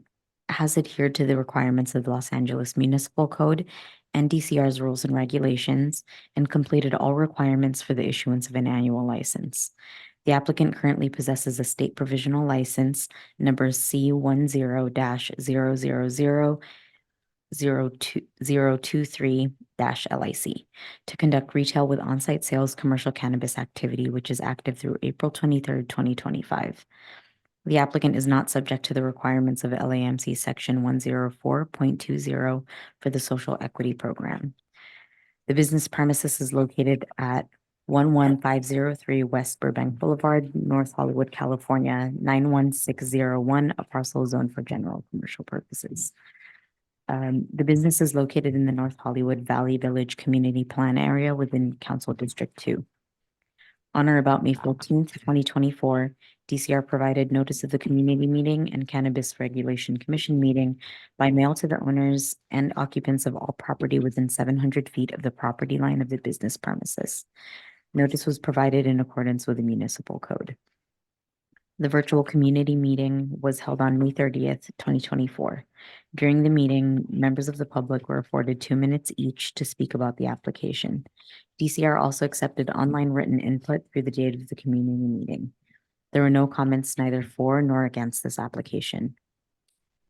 has adhered to the requirements of the Los Angeles Municipal Code and DCR's rules and regulations and completed all requirements for the issuance of an annual license. The applicant currently possesses a state provisional license number C10000023-LIC to conduct retail with on-site sales commercial cannabis activity, which is active through April 23rd, 2025. The applicant is not subject to the requirements of LAMC Section 104.20 for the Social Equity Program. The business premises is located at 11503 West Burbank Boulevard, North Hollywood, California, 91601, a parcel zone for general commercial purposes. The business is located in the North Hollywood Valley Village Community Plan area within Council District 2. On or about May 14th, 2024, DCR provided notice of the community meeting and Cannabis Regulation Commission meeting by mail to the owners and occupants of all property within 700 feet of the property line of the business premises. Notice was provided in accordance with the municipal code. The virtual community meeting was held on May 30th, 2024. During the meeting, members of the public were afforded 2 minutes each to speak about the application. DCR also accepted online written input through the date of the community meeting. There were no comments neither for nor against this application.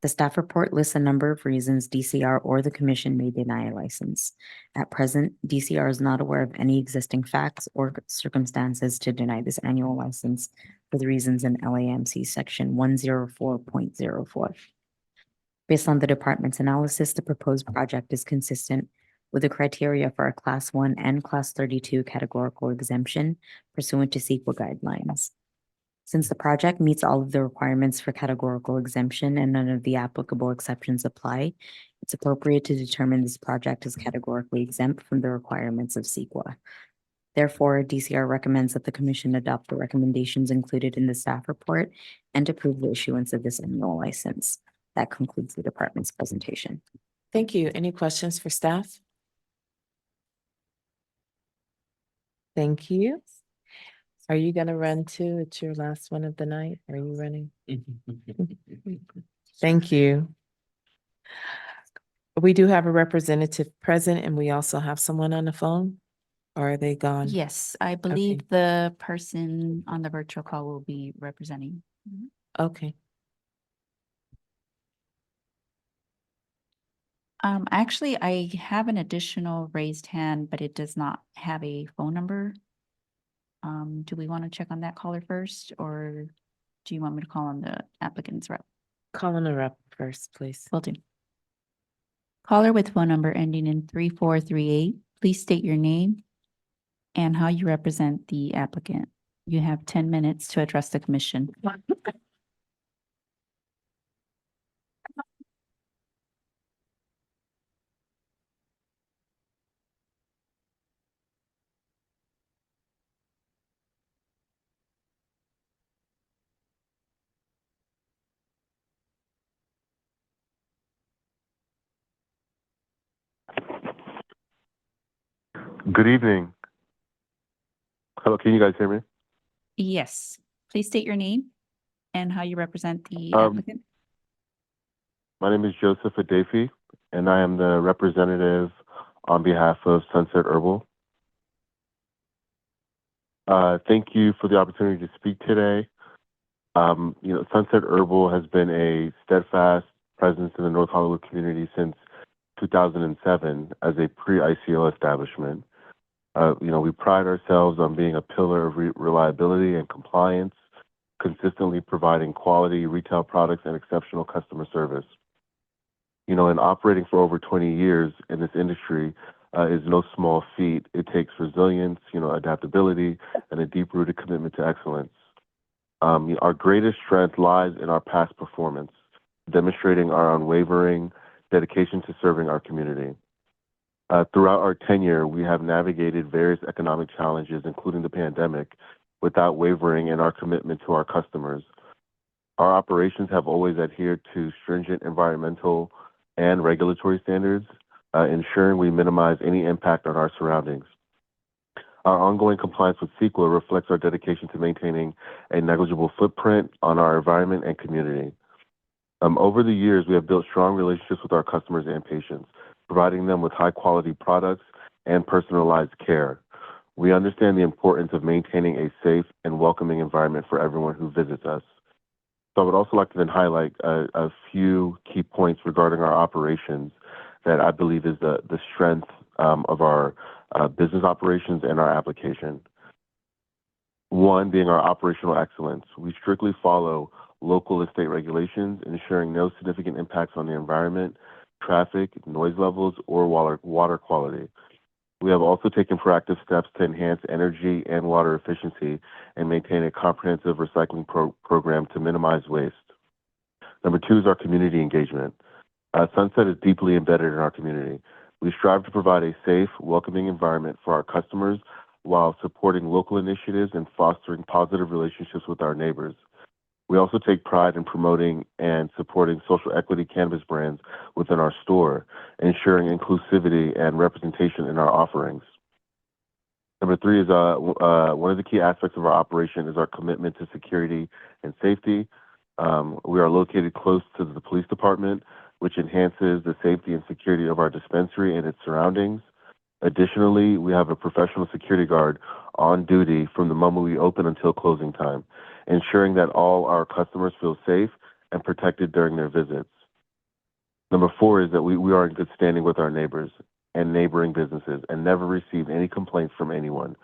The staff report lists a number of reasons DCR or the commission may deny a license. At present, DCR is not aware of any existing facts or circumstances to deny this annual license for the reasons in LAMC section 104.04. Based on the department's analysis, the proposed project is consistent with the criteria for a Class 1 and Class 32 categorical exemption pursuant to CEQA guidelines. Since the project meets all of the requirements for categorical exemption and none of the applicable exceptions apply, it's appropriate to determine this project is categorically exempt from the requirements of CEQA. Therefore, DCR recommends that the commission adopt the recommendations included in the staff report and approve the issuance of this annual license. That concludes the department's presentation. Thank you. Any questions for staff? Thank you. Are you gonna run too? It's your last one of the night. Are you running? Thank you. We do have a representative present and we also have someone on the phone. Or are they gone? Yes, I believe the person on the virtual call will be representing. Okay. Actually, I have an additional raised hand, but it does not have a phone number. Do we want to check on that caller first, or do you want me to call on the applicant's rep? Call on the rep first, please. Will do. Caller with phone number ending in 3438, please state your name and how you represent the applicant. You have 10 minutes to address the commission. Good evening. Hello, can you guys hear me? Yes, please state your name and how you represent the Um, applicant. My name is Joseph Adefi, and I am the representative on behalf of Sunset Herbal. Thank you for the opportunity to speak today. Sunset Herbal has been a steadfast presence in the North Hollywood community since 2007 as a pre-ICO establishment. We pride ourselves on being a pillar of reliability and compliance, consistently providing quality retail products and exceptional customer service. In operating for over 20 years in this industry is no small feat. It takes resilience, adaptability, and a deep-rooted commitment to excellence. Our greatest strength lies in our past performance, demonstrating our unwavering dedication to serving our community. Throughout our tenure, we have navigated various economic challenges, including the pandemic, without wavering in our commitment to our customers. Our operations have always adhered to stringent environmental and regulatory standards, ensuring we minimize any impact on our surroundings. Our ongoing compliance with CEQA reflects our dedication to maintaining a negligible footprint on our environment and community. Over the years, we have built strong relationships with our customers and patients, providing them with high-quality products and personalized care. We understand the importance of maintaining a safe and welcoming environment for everyone who visits us. So I would also like to then highlight a few key points regarding our operations that I believe is the strength of our business operations and our application. One being our operational excellence. We strictly follow local and state regulations, ensuring no significant impacts on the environment, traffic, noise levels, or water quality. We have also taken proactive steps to enhance energy and water efficiency and maintain a comprehensive recycling program to minimize waste. Number 2 is our community engagement. Sunset is deeply embedded in our community. We strive to provide a safe, welcoming environment for our customers while supporting local initiatives and fostering positive relationships with our neighbors. We also take pride in promoting and supporting social equity cannabis brands within our store, ensuring inclusivity and representation in our offerings. Number 3 is one of the key aspects of our operation is our commitment to security and safety. We are located close to the police department, which enhances the safety and security of our dispensary and its surroundings. Additionally, we have a professional security guard on duty from the moment we open until closing time, ensuring that all our customers feel safe and protected during their visits. Number 4 is that we are in good standing with our neighbors and neighboring businesses and never received any complaints from anyone.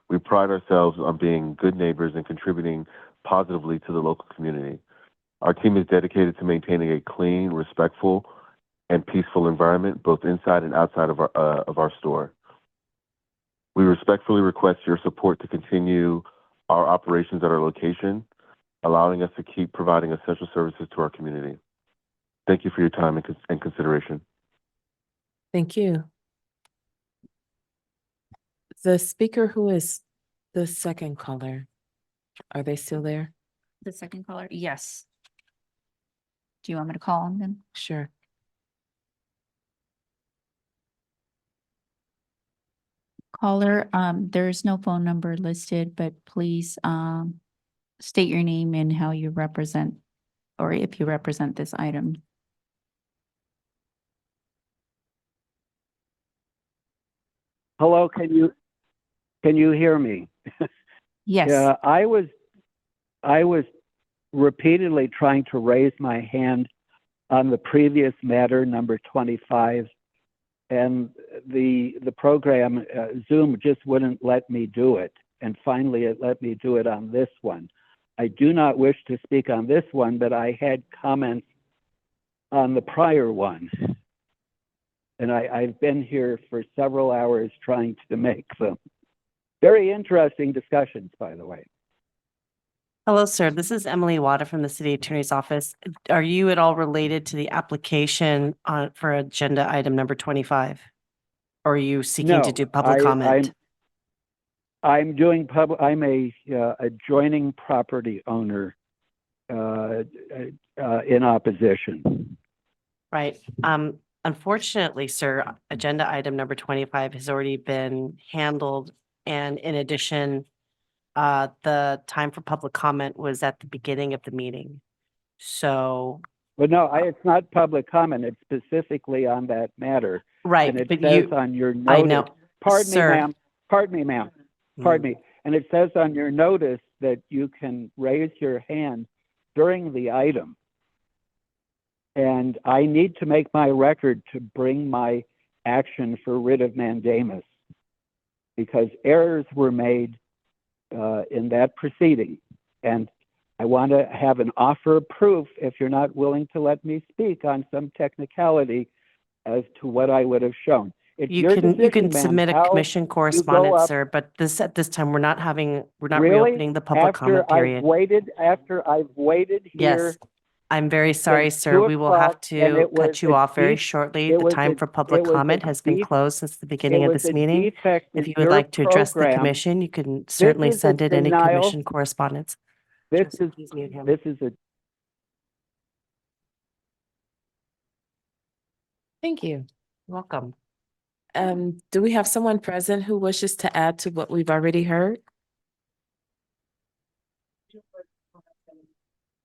We pride ourselves on being good neighbors and contributing positively to the local community. Our team is dedicated to maintaining a clean, respectful, and peaceful environment, both inside and outside of our store. We respectfully request your support to continue our operations at our location, allowing us to keep providing essential services to our community. Thank you for your time and consideration. Thank you. The speaker who is the second caller, are they still there? The second caller, yes. Do you want me to call on them? Sure. Caller, there's no phone number listed, but please, state your name and how you represent, or if you represent this item. Hello, can you hear me? Yes. Yeah, I was repeatedly trying to raise my hand on the previous matter, number 25, and the program, Zoom just wouldn't let me do it. And finally, it let me do it on this one. I do not wish to speak on this one, but I had comments on the prior one. And I've been here for several hours trying to make them. Very interesting discussions, by the way. Hello, sir. This is Emily Wada from the City Attorney's Office. Are you at all related to the application for agenda item number 25? Or are you seeking to do public comment? I'm doing I'm a adjoining property owner in opposition. Right. Unfortunately, sir, agenda item number 25 has already been handled. And in addition, the time for public comment was at the beginning of the meeting. So. Well, no, it's not public comment. It's specifically on that matter. Right. And it but says on your notice. I know. Pardon sir. me, ma'am. Pardon me, ma'am. Pardon me. And it says on your notice that you can raise your hand during the item. And I need to make my record to bring my action for writ of mandamus because errors were made in that proceeding. And I want to have an offer of proof if you're not willing to let me speak on some technicality as to what I would have shown. It's You your can decision, ma'am, submit a how commission you go correspondence, up. sir, but at this time, we're not Really? reopening the public comment period. After I've waited here. Yes. I'm very sorry, since sir. 2 We will have o'clock, and to it was cut you a off very deep- shortly. it The was time a- for public it was a comment has been deep- closed since the beginning It of was this a meeting. defect in If you would your like to address the program. commission, you can certainly is a send it any denial. commission correspondence. This Just is please mute him. this is a Thank you. Welcome. Do we have someone present who wishes to add to what we've already heard?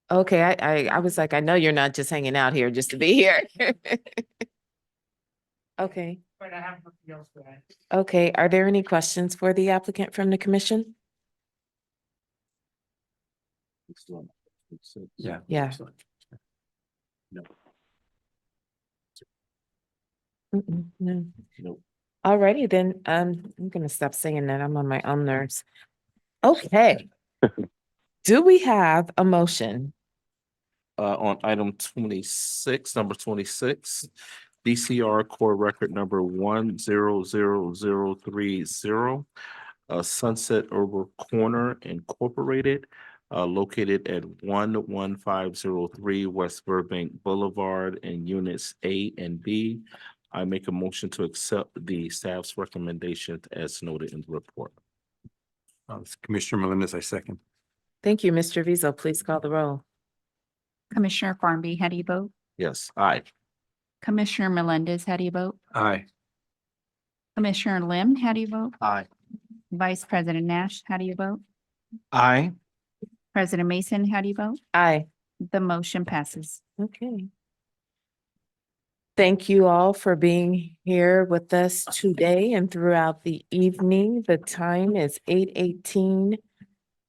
Okay, I was like, I know you're not just hanging out here just to be here. Okay. Okay, are there any questions for the applicant from the commission? Yeah. Yeah. No. Nope. Alrighty then, I'm gonna stop saying that. I'm on my own nerves. Okay. Do we have a motion? On item 26, number 26, DCR Core Record number 100030, Sunset Herbal Corner Incorporated, located at 11503 West Burbank Boulevard in units A and B. I make a motion to accept the staff's recommendations as noted in the report. Commissioner Melendez, I second. Thank you, Mr. Vizo. Please call the roll. Commissioner Farmby, how do you vote? Yes, aye. Commissioner Melendez, how do you vote? Aye. Commissioner Lim, how do you vote? Aye. Vice President Nash, how do you vote? Aye. President Mason, how do you vote? Aye. The motion passes. Okay. Thank you all for being here with us today and throughout the evening. The time is 8:18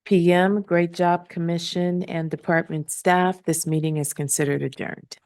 p.m. Great job, commission and department staff. This meeting is considered adjourned.